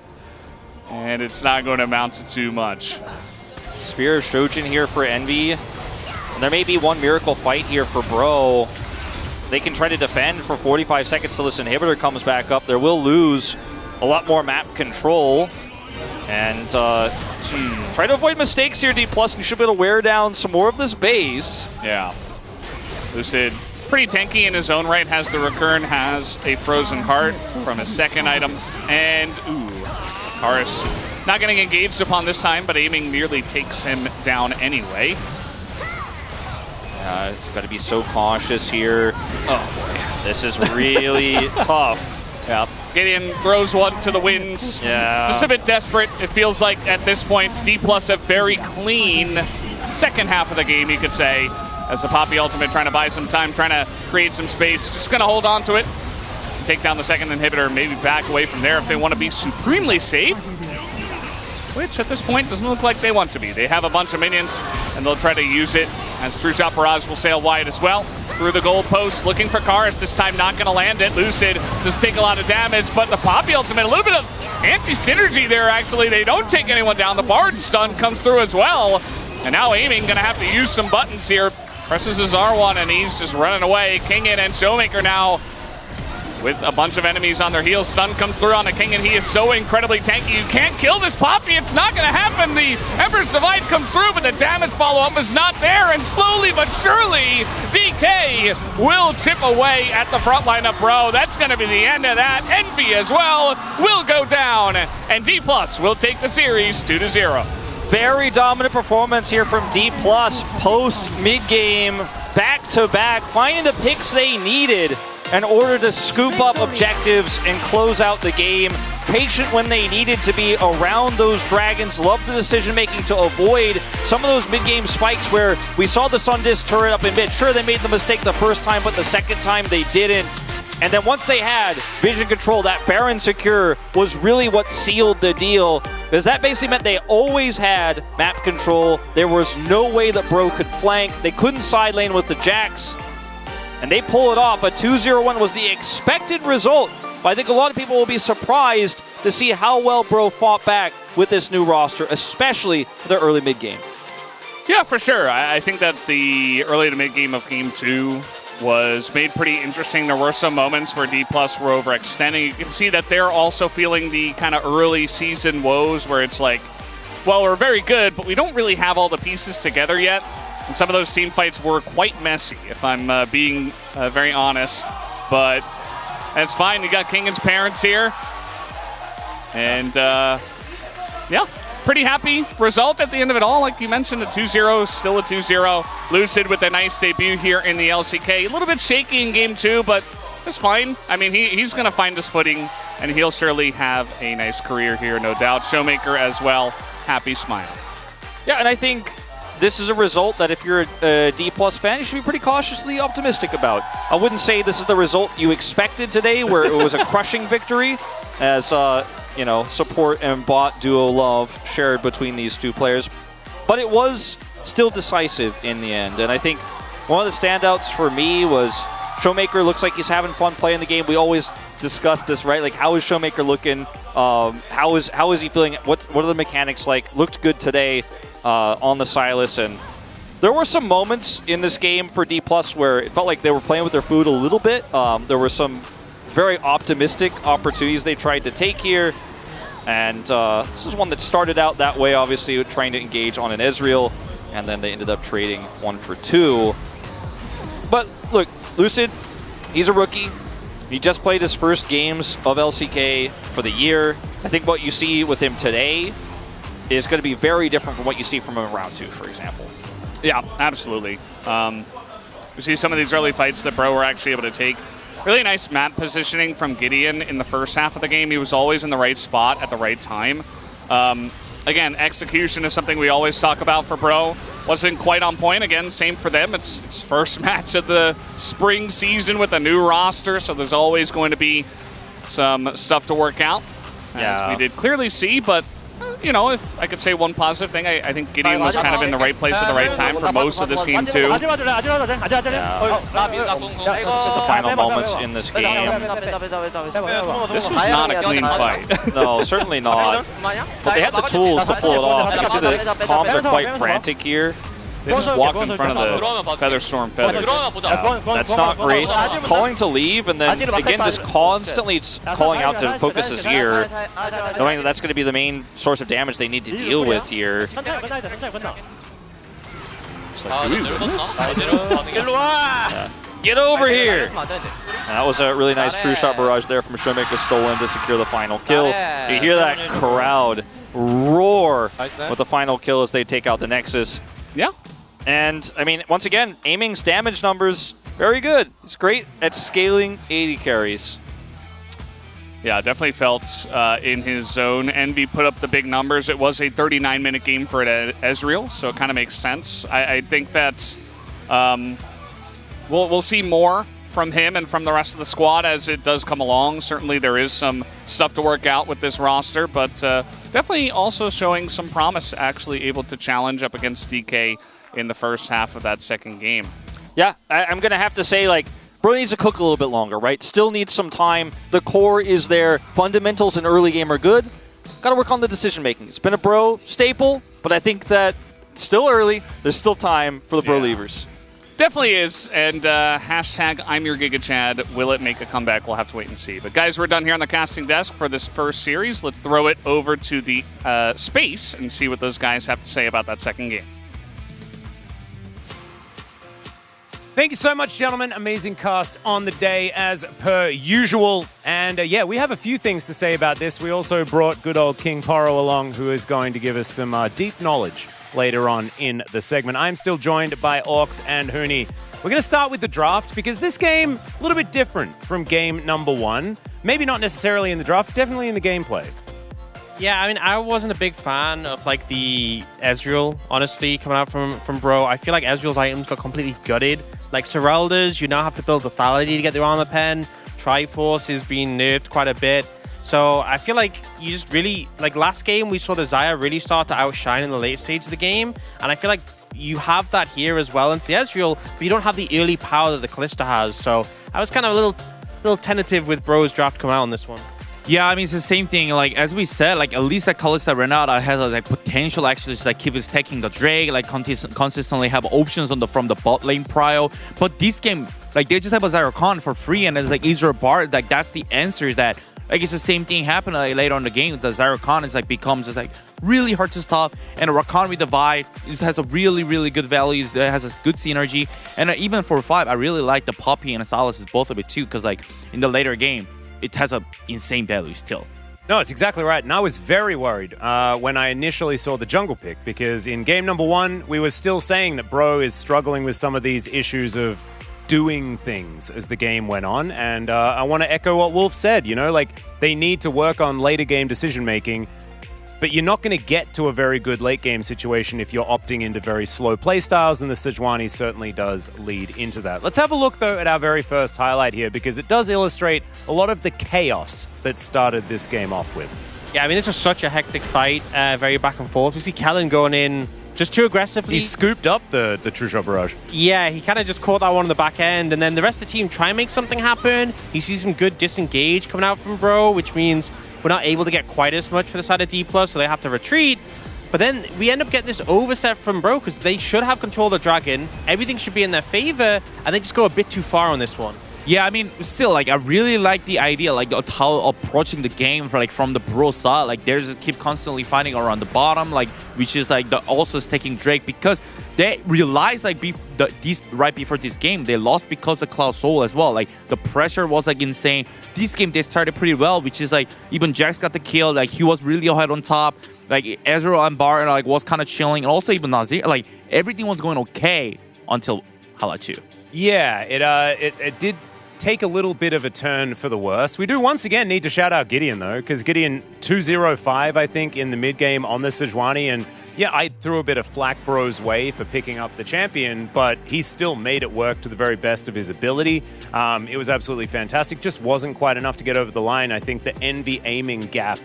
and it's not going to amount to too much. Spear of Shojin here for Envy. And there may be one miracle fight here for Bro. They can try to defend for 45 seconds till this inhibitor comes back up. They will lose a lot more map control. And try to avoid mistakes here, D+. You should be able to wear down some more of this base. Yeah. Lucid, pretty tanky in his own right. Has the Recurn, has a Frozen Heart from his second item. And, Karis not getting engaged upon this time, but aiming nearly takes him down anyway. It's got to be so cautious here. Oh boy, this is really tough. Yeah, Gideon throws one to the winds. Yeah. Just a bit desperate. It feels like at this point, D+ a very clean second half of the game, you could say, as the Poppy ultimate trying to buy some time, trying to create some space. Just going to hold on to it, take down the second inhibitor, maybe back away from there if they want to be supremely safe. Which, at this point, doesn't look like they want to be. They have a bunch of minions, and they'll try to use it, as True Shot Barrage will sail wide as well. Through the goal post, looking for Karis, this time not going to land it. Lucid does take a lot of damage, but the Poppy ultimate, a little bit of anti-synergy there, actually. They don't take anyone down. The Bard stun comes through as well. And now Aiming going to have to use some buttons here. Presses his R1, and he's just running away. Kingin and Showmaker now with a bunch of enemies on their heels. Stun comes through on the King, and he is so incredibly tanky. You can't kill this Poppy. It's not going to happen. The Emperor's Divide comes through, but the damage follow-up is not there. And slowly but surely, DK will chip away at the front line of Bro. That's going to be the end of that. Envy as well will go down, and D+ will take the series 2-0. Very dominant performance here from D+, post mid-game, back-to-back, finding the picks they needed in order to scoop up objectives and close out the game. Patient when they needed to be around those dragons. Loved the decision-making to avoid some of those mid-game spikes where we saw the Sun Disc turret up in mid. Sure, they made the mistake the first time, but the second time they didn't. And then once they had vision control, that Baron secure was really what sealed the deal, because that basically meant they always had map control. There was no way that Bro could flank. They couldn't side lane with the Jax. And they pull it off. A 2-0-1 was the expected result. But I think a lot of people will be surprised to see how well Bro fought back with this new roster, especially the early mid-game. Yeah, for sure. I think that the early to mid-game of Game 2 was made pretty interesting. There were some moments where D+ were overextending. You can see that they're also feeling the kind of early season woes where it's like, well, we're very good, but we don't really have all the pieces together yet. And some of those team fights were quite messy, if I'm being very honest. But that's fine. You got Kingan's parents here. And yeah, pretty happy result at the end of it all. Like you mentioned, a 2-0, still a 2-0. Lucid with a nice debut here in the LCK. A little bit shaky in game 2, but it's fine. I mean, he's going to find his footing, and he'll surely have a nice career here, no doubt. Showmaker as well. Happy smile. Yeah, and I think this is a result that if you're a D+ fan, you should be pretty cautiously optimistic about. I wouldn't say this is the result you expected today, where it was a crushing victory, as you know, support and bot duo love shared between these two players. But it was still decisive in the end. And I think one of the standouts for me was Showmaker looks like he's having fun playing the game. We always discuss this, right? Like, how is Showmaker looking? How is he feeling? What are the mechanics like? Looked good today on the Sylas. And there were some moments in this game for D+ where it felt like they were playing with their food a little bit. There were some very optimistic opportunities they tried to take here. And this is one that started out that way, obviously, trying to engage on an Ezreal. And then they ended up trading 1 for 2. But look, Lucid, he's a rookie. He just played his first games of LCK for the year. I think what you see with him today is going to be very different from what you see from him in round 2, for example. Yeah, absolutely. We see some of these early fights that Bro were actually able to take. Really nice map positioning from Gideon in the first half of the game. He was always in the right spot at the right time. Again, execution is something we always talk about for Bro. Wasn't quite on point. Again, same for them. It's first match of the spring season with a new roster, so there's always going to be some stuff to work out, as we did clearly see. But, you know, if I could say one positive thing, I think Gideon was kind of in the right place at the right time for most of this game, too. This is the final moments in this game. This was not a clean fight. No, certainly not. But they had the tools to pull it off. You can see the comms are quite frantic here. They just walked in front of the Featherstorm Feathers. That's not great. Calling to leave, and then again just constantly calling out to focus his ear, knowing that that's going to be the main source of damage they need to deal with here. It's like, do we win this? Get over here! And that was a really nice true shot barrage there from Showmaker stolen to secure the final kill. You hear that crowd roar with the final kill as they take out the Nexus. Yeah. And, I mean, once again, Aiming's damage numbers, very good. It's great at scaling 80 carries. Yeah, definitely felt in his zone. Envy put up the big numbers. It was a 39-minute game for Ezreal, so it kind of makes sense. I think that we'll see more from him and from the rest of the squad as it does come along. Certainly there is some stuff to work out with this roster, but definitely also showing some promise, actually able to challenge up against DK in the first half of that second game. Yeah, I'm going to have to say, like, Bro needs to cook a little bit longer, right? Still needs some time. The core is there. Fundamentals in early game are good. Got to work on the decision-making. It's been a Bro staple, but I think that it's still early. There's still time for the Bro leavers. Definitely is, and hashtag I'm your Giga Chad. Will it make a comeback? We'll have to wait and see. But guys, we're done here on the casting desk for this first series. Let's throw it over to the space and see what those guys have to say about that second game. Thank you so much, gentlemen. Amazing cast on the day as per usual. And yeah, we have a few things to say about this. We also brought good old King Poro along, who is going to give us some deep knowledge later on in the segment. I'm still joined by Orcs and Hooney. We're going to start with the draft because this game, a little bit different from game number 1. Maybe not necessarily in the draft, definitely in the gameplay. Yeah, I mean, I wasn't a big fan of, like, the Ezreal, honestly, coming out from Bro. I feel like Ezreal's items got completely gutted. Like, Seralda's, you now have to build lethality to get the armor pen. Triforce is being nerfed quite a bit. So I feel like you just really, like last game, we saw the Xayah really start to outshine in the late stage of the game. And I feel like you have that here as well into the Ezreal, but you don't have the early power that the Kalista has. So I was kind of a little tentative with Bro's draft coming out on this one. Yeah, I mean, it's the same thing. Like, as we said, like, at least that Kalista Renata has like potential actually just like keep stacking the Drake, like consistently have options on from the bot lane prio. But this game, like, they just have a Zyrcon for free, and it's like Ezra Bard, like, that's the answer. Is that like it's the same thing happened like later on in the game. The Zyrcon is like becomes just like really hard to stop. And Rakan with the Vi has a really, really good values. It has a good synergy. And even for 5, I really like the Poppy and Salas, both of it too, because like in the later game, it has a insane value still. No, it's exactly right. And I was very worried when I initially saw the jungle pick, because in game number 1, we were still saying that Bro is struggling with some of these issues of doing things as the game went on. And I want to echo what Wolf said, you know, like they need to work on later game decision making. But you're not going to get to a very good late game situation if you're opting into very slow playstyles, and the Sejuani certainly does lead into that. Let's have a look, though, at our very first highlight here, because it does illustrate a lot of the chaos that started this game off with. Yeah, I mean, this was such a hectic fight, very back and forth. We see Kellen going in just too aggressively. He scooped up the True Shot Barrage. Yeah, he kind of just caught that one on the back end, and then the rest of the team try and make something happen. You see some good disengage coming out from Bro, which means we're not able to get quite as much for the side of D+, so they have to retreat. But then we end up getting this overset from Bro, because they should have control of the dragon. Everything should be in their favor, and they just go a bit too far on this one. Yeah, I mean, still, like, I really like the idea, like, of how approaching the game from the Bro side. Like, there's just keep constantly fighting around the bottom, like, which is, like, also is taking Drake, because they realized, like, right before this game, they lost because of Cloud Soul as well. Like, the pressure was, like, insane. This game, they started pretty well, which is, like, even Jax got the kill. Like, he was really ahead on top. Like, Ezreal and Bar, like, was kind of chilling. And also even Nazir, like, everything was going okay until Hala 2. Yeah, it did take a little bit of a turn for the worse. We do once again need to shout out Gideon, though, because Gideon 2-0-5, I think, in the mid game on the Sejuani. And yeah, I threw a bit of flack Bro's way for picking up the champion, but he still made it work to the very best of his ability. It was absolutely fantastic. Just wasn't quite enough to get over the line. I think the Envy aiming gap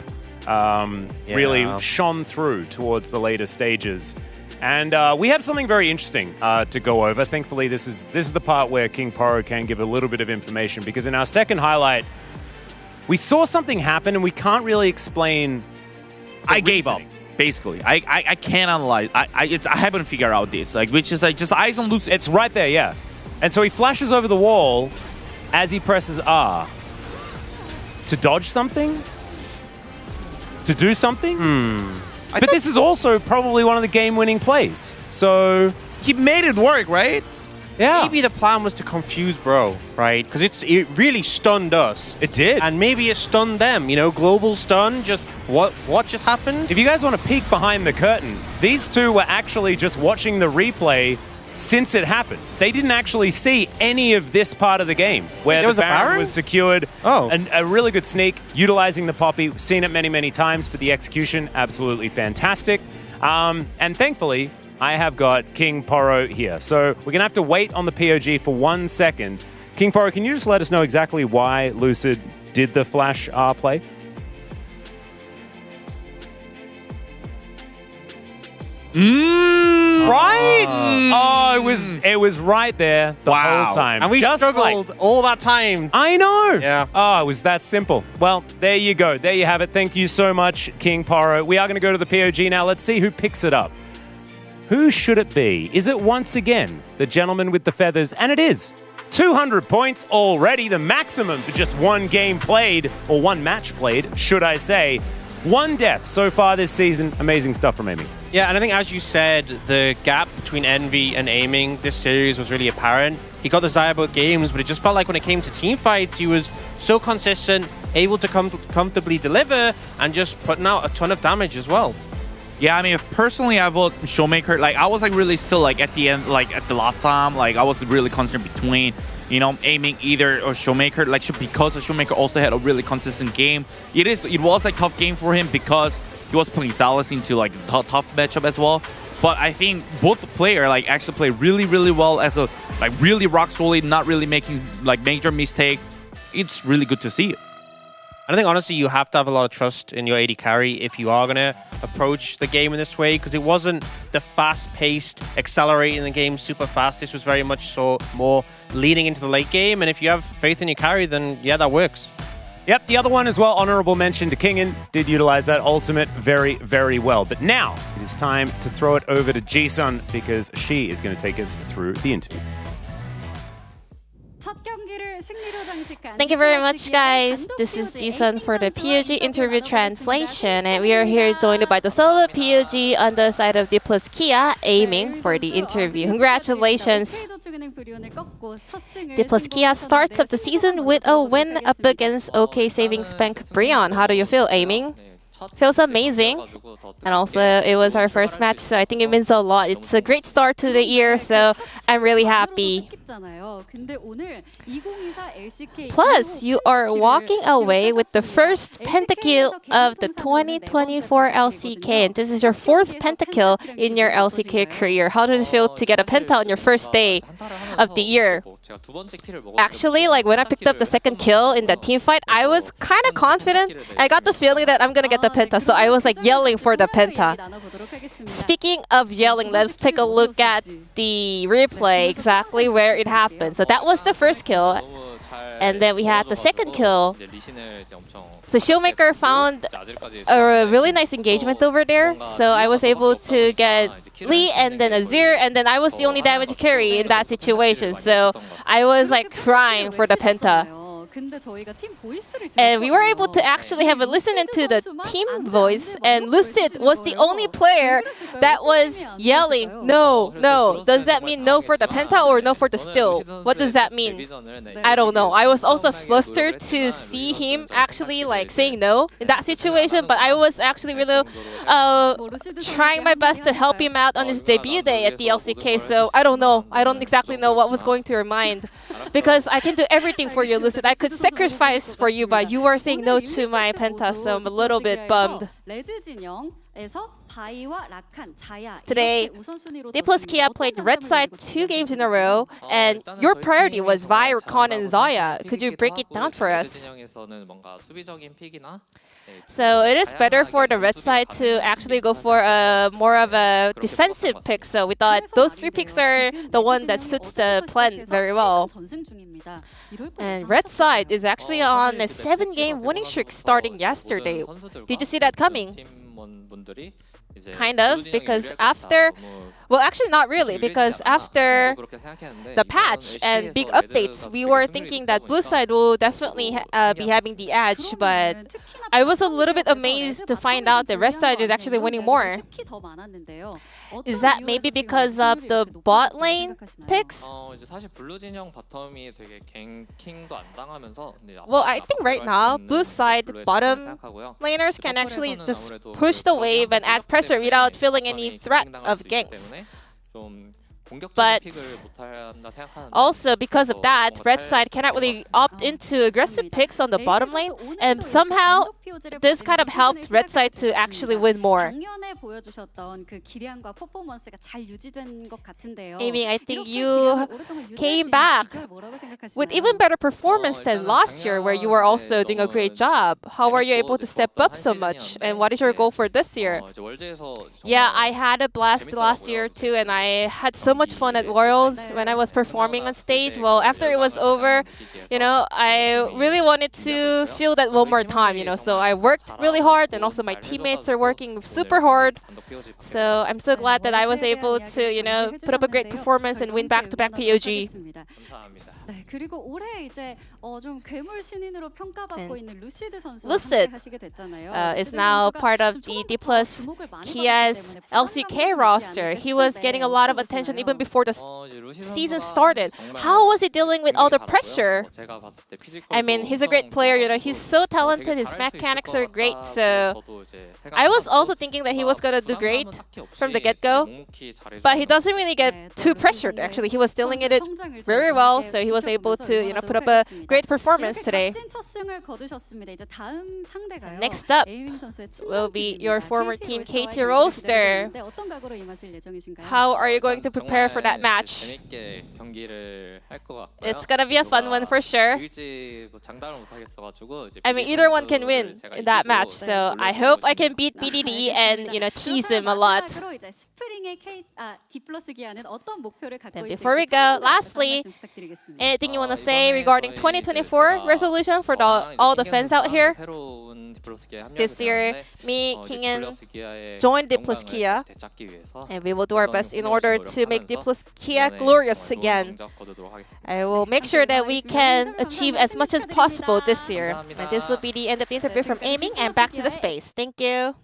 really shone through towards the later stages. And we have something very interesting to go over. Thankfully, this is the part where King Poro can give a little bit of information, because in our second highlight, we saw something happen and we can't really explain. I gave up, basically. I can't analyze. I haven't figured out this, like, which is like just eyes on loose. It's right there, yeah. And so he flashes over the wall as he presses R to dodge something, to do something. But this is also probably one of the game-winning plays. So he made it work, right? Yeah. Maybe the plan was to confuse Bro, right? Because it really stunned us. It did. And maybe it stunned them, you know, global stun, just what just happened? If you guys want to peek behind the curtain, these two were actually just watching the replay since it happened. They didn't actually see any of this part of the game where the Baron was secured. And a really good sneak, utilizing the Poppy. We've seen it many, many times, but the execution, absolutely fantastic. And thankfully, I have got King Poro here. So we're going to have to wait on the POG for 1 second. King Poro, can you just let us know exactly why Lucid did the flash R play? Right? Oh, it was right there the whole time. And we struggled all that time. I know. Yeah. Oh, it was that simple. Well, there you go. There you have it. Thank you so much, King Poro. We are going to go to the POG now. Let's see who picks it up. Who should it be? Is it once again the gentleman with the feathers? And it is. 200 points already, the maximum for just one game played, or one match played, should I say. 1 death so far this season. Amazing stuff from Amy. Yeah, and I think, as you said, the gap between Envy and aiming this series was really apparent. He got the Xayah both games, but it just felt like when it came to team fights, he was so consistent, able to comfortably deliver, and just putting out a ton of damage as well. Yeah, I mean, personally, I vote Showmaker. Like, I was like really still like at the end, like at the last time, like I was really concerned between, you know, aiming either or Showmaker, like because the Showmaker also had a really consistent game. It was like tough game for him because he was putting Salas into like a tough matchup as well. But I think both player like actually play really, really well as a like really rock solid, not really making like major mistake. It's really good to see it. And I think, honestly, you have to have a lot of trust in your AD carry if you are going to approach the game in this way, because it wasn't the fast-paced, accelerating the game super fast. This was very much so more leading into the late game, and if you have faith in your carry, then yeah, that works. Yep, the other one as well, honorable mention to Kingen, did utilize that ultimate very, very well. But now it is time to throw it over to Jisun, because she is going to take us through the interview. 첫 경기를 승리로 장식 Thank you very much, guys. This is Jisun for the POG interview translation, and we are here joined by the solo POG on the side of D plus Kia, aiming for the interview. Congratulations. D plus Kia starts up the season with a win up against OK Savings Bank Brion. How do you feel, aiming? Feels amazing. And also, it was our first match, so I think it means a lot. It's a great start to the year, so I'm really happy. Plus, you are walking away with the first pentakill of the 2024 LCK, and this is your fourth pentakill in your LCK career. How did it feel to get a penta on your first day of the year? Actually, like when I picked up the second kill in that team fight, I was kind of confident. I got the feeling that I'm gonna get the penta, so I was like yelling for the penta. Speaking of yelling, let's take a look at the replay, exactly where it happened. So that was the first kill, and then we had the second kill. So Showmaker found a really nice engagement over there, so I was able to get Lee and then Azir, and then I was the only damage carry in that situation, so I was like crying for the penta. And we were able to actually have a listen into the team voice, and Lucid was the only player that was yelling, no, no. Does that mean no for the penta or no for the steal? What does that mean? I don't know. I was also flustered to see him actually like saying no in that situation, but I was actually really trying my best to help him out on his debut day at the LCK, so I don't know. I don't exactly know what was going through your mind, because I can do everything for you, Lucid. I could sacrifice for you, but you are saying no to my penta, so I'm a little bit bummed. Today, D plus Kia played red side 2 games in a row, and your priority was Vi, Rakan, and Zarya. Could you break it down for us? So it is better for the red side to actually go for more of a defensive pick. So we thought those 3 picks are the one that suits the plan very well. And red side is actually on a 7-game winning streak starting yesterday. Did you see that coming? Kind of, because after... Well, actually not really, because after the patch and big updates, we were thinking that blue side will definitely be having the edge, but I was a little bit amazed to find out that red side is actually winning more. Is that maybe because of the bot lane picks? Well, I think right now, blue side bottom laners can actually just push the wave and add pressure without feeling any threat of ganks. But also because of that, red side cannot really opt into aggressive picks on the bottom lane, and somehow this kind of helped red side to actually win more. Amy, I think you came back with even better performance than last year, where you were also doing a great job. How were you able to step up so much, and what is your goal for this year? Yeah, I had a blast last year too, and I had so much fun at Worlds when I was performing on stage. Well, after it was over, you know, I really wanted to feel that one more time, you know, so I worked really hard, and also my teammates are working super hard. So I'm so glad that I was able to, you know, put up a great performance and win back-to-back POG. Lucid is now part of the D plus Kia's LCK roster. He was getting a lot of attention even before the season started. How was he dealing with all the pressure? I mean, he's a great player, you know, he's so talented, his mechanics are great, so I was also thinking that he was gonna do great from the get-go, but he doesn't really get too pressured. Actually, he was dealing with it very well, so he was able to, you know, put up a great performance today. Next up will be your former team KT Roaster. How are you going to prepare for that match? It's gonna be a fun one for sure. I mean, either one can win in that match, so I hope I can beat BDD and, you know, tease him a lot. 최신의 D+ 기아는 어떤 목표를 갖고 Then 있을지 before we go, lastly, 말씀 부탁드리겠습니다. anything you want to say regarding 2024 resolution for all the fans out here? This year, me, King, and joined D+ Kia, and we will do our best in order to make D+ Kia glorious again. I will make sure that we can achieve as much as possible this year. And this will be the end of the interview from Aiming, and back to the space. Thank you.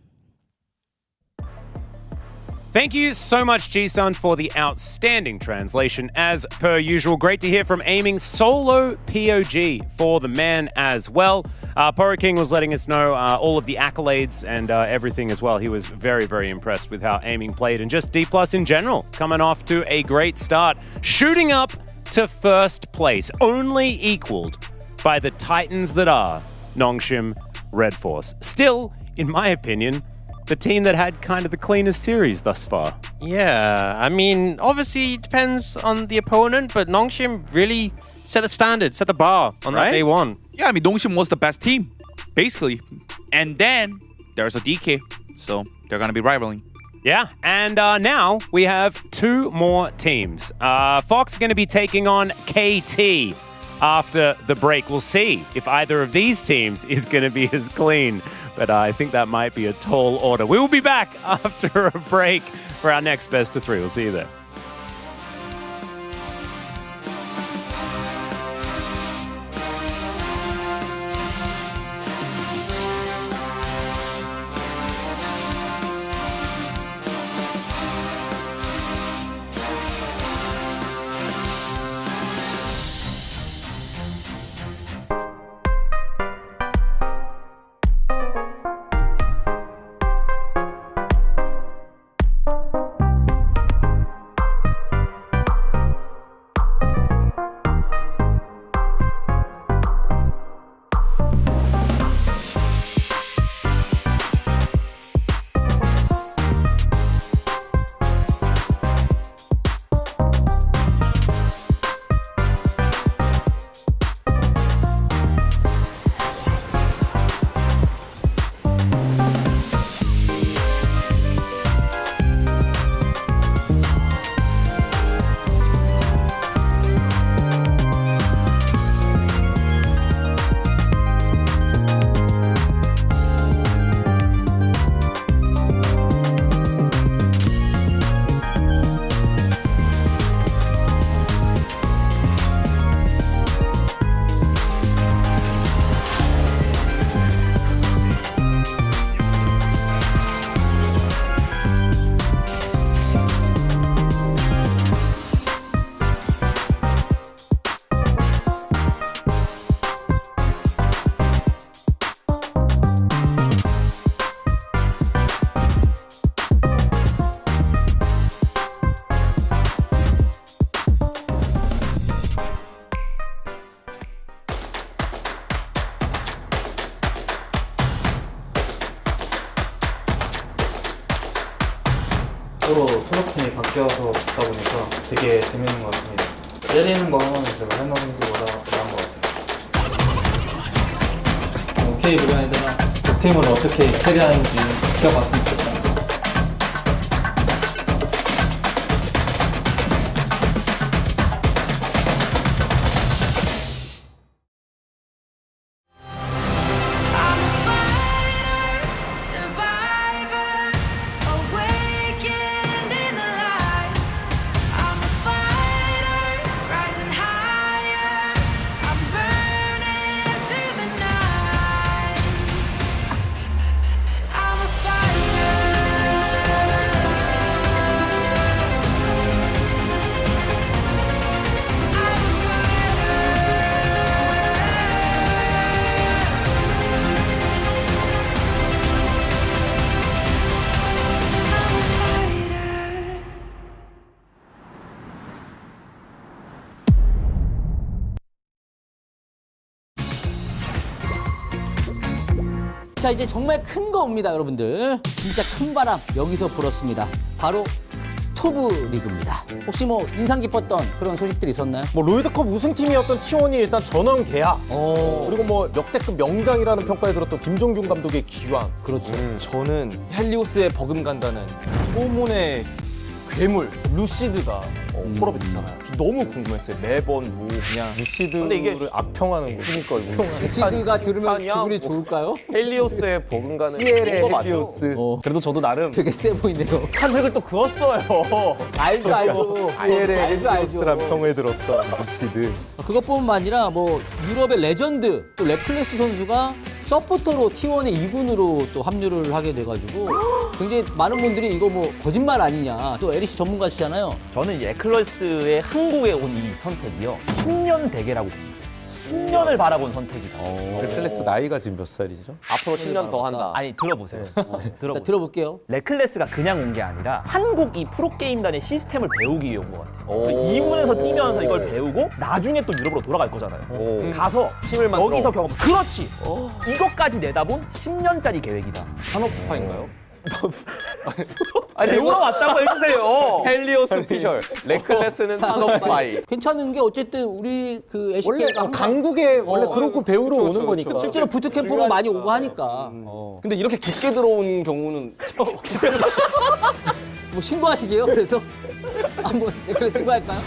Thank you so much, Ji-sun, for the outstanding translation. As per usual, great to hear from Aiming solo POG for the man as well. Poro King was letting us know all of the accolades and everything as well. He was very, very impressed with how Aiming played and just D+ in general, coming off to a great start, shooting up to first place, only equaled by the titans that are Nongshim Red Force. Still, in my opinion, the team that had kind of the cleanest series thus far. Yeah, I mean, obviously it depends on the opponent, but Nongshim really set a standard, set the bar on that day one. Yeah, I mean, Nongshim was the best team, basically. And then there's a DK, so they're gonna be rivaling. Yeah, and now we have two more teams. Fox are going to be taking on KT after the break. We'll see if either of these teams is going to be as clean, but I think that might be a tall order. We will be back after a break for our next best of 3. We'll see you there. 서로 소속팀이 바뀌어서 붙다 보니까 되게 재밌는 것 같습니다. 때리는 거는 제가 할머 선수보다 나은 것 같아요. 오케이 그런 애들랑 적팀을 어떻게 캐리하는지 지켜봤으면 좋겠다. 자, 이제 정말 큰 거 옵니다, 여러분들. 진짜 큰 바람 여기서 불었습니다. 바로 스토브 리그입니다. 혹시 뭐 인상 깊었던 그런 소식들이 있었나요? 뭐 롤드컵 우승팀이었던 T1이 일단 전원 계약. 그리고 뭐 역대급 명장이라는 평가에 들었던 김종균 감독의 기왕. 그렇죠. 저는 헬리오스에 버금간다는 소문에 괴물 루시드가 콜업이 됐잖아요. 너무 궁금했어요. 매번 뭐 그냥 루시드를 근데 이게 악평하는 거. 그러니까 이거 루시드가 들으면 칭찬이야? 기분이 뭐. 좋을까요? 헬리오스의 버금가는 CL의 그거 맞죠? 헬리오스. 그래도 저도 나름 되게 세 보이네요. 한색을 또 그었어요. 알죠, 알죠. CL의 알죠, 알죠. 헬리오스란 평을 들었던 루시드. 그것뿐만 아니라 뭐 유럽의 레전드 또 레클레스 선수가 서포터로 T1의 2군으로 또 합류를 하게 돼가지고 굉장히 많은 분들이 이거 뭐 거짓말 아니냐. 또 에리 씨 전문가시잖아요. 저는 레클러스의 한국에 온 이 선택이요. 10년 대계라고 봅니다. 10년을 바라본 선택이다. 레클레스 나이가 지금 몇 살이죠? 앞으로 10년 더 한다. 아니 들어보세요. 일단 들어볼게요. 레클레스가 그냥 온 게 아니라 한국 이 프로게임단의 시스템을 배우기 위해 온 것 같아요. 2군에서 뛰면서 이걸 배우고 나중에 또 유럽으로 돌아갈 거잖아요. 가서 힘을 만들어. 여기서 경험. 그렇지. 이것까지 내다본 10년짜리 계획이다. 산업 스파인가요? 아니 배우러 왔다고 해주세요. 헬리오스 피셜, 레클레스는 산업 스파이. 괜찮은 게 어쨌든 우리 그 LCK가 강국에 원래 그렇고 배우러 오는 거니까. 실제로 부트캠프로 많이 오고 하니까. 근데 이렇게 깊게 들어온 경우는 뭐 신고하시게요? 그래서 한번 그래 신고할까요?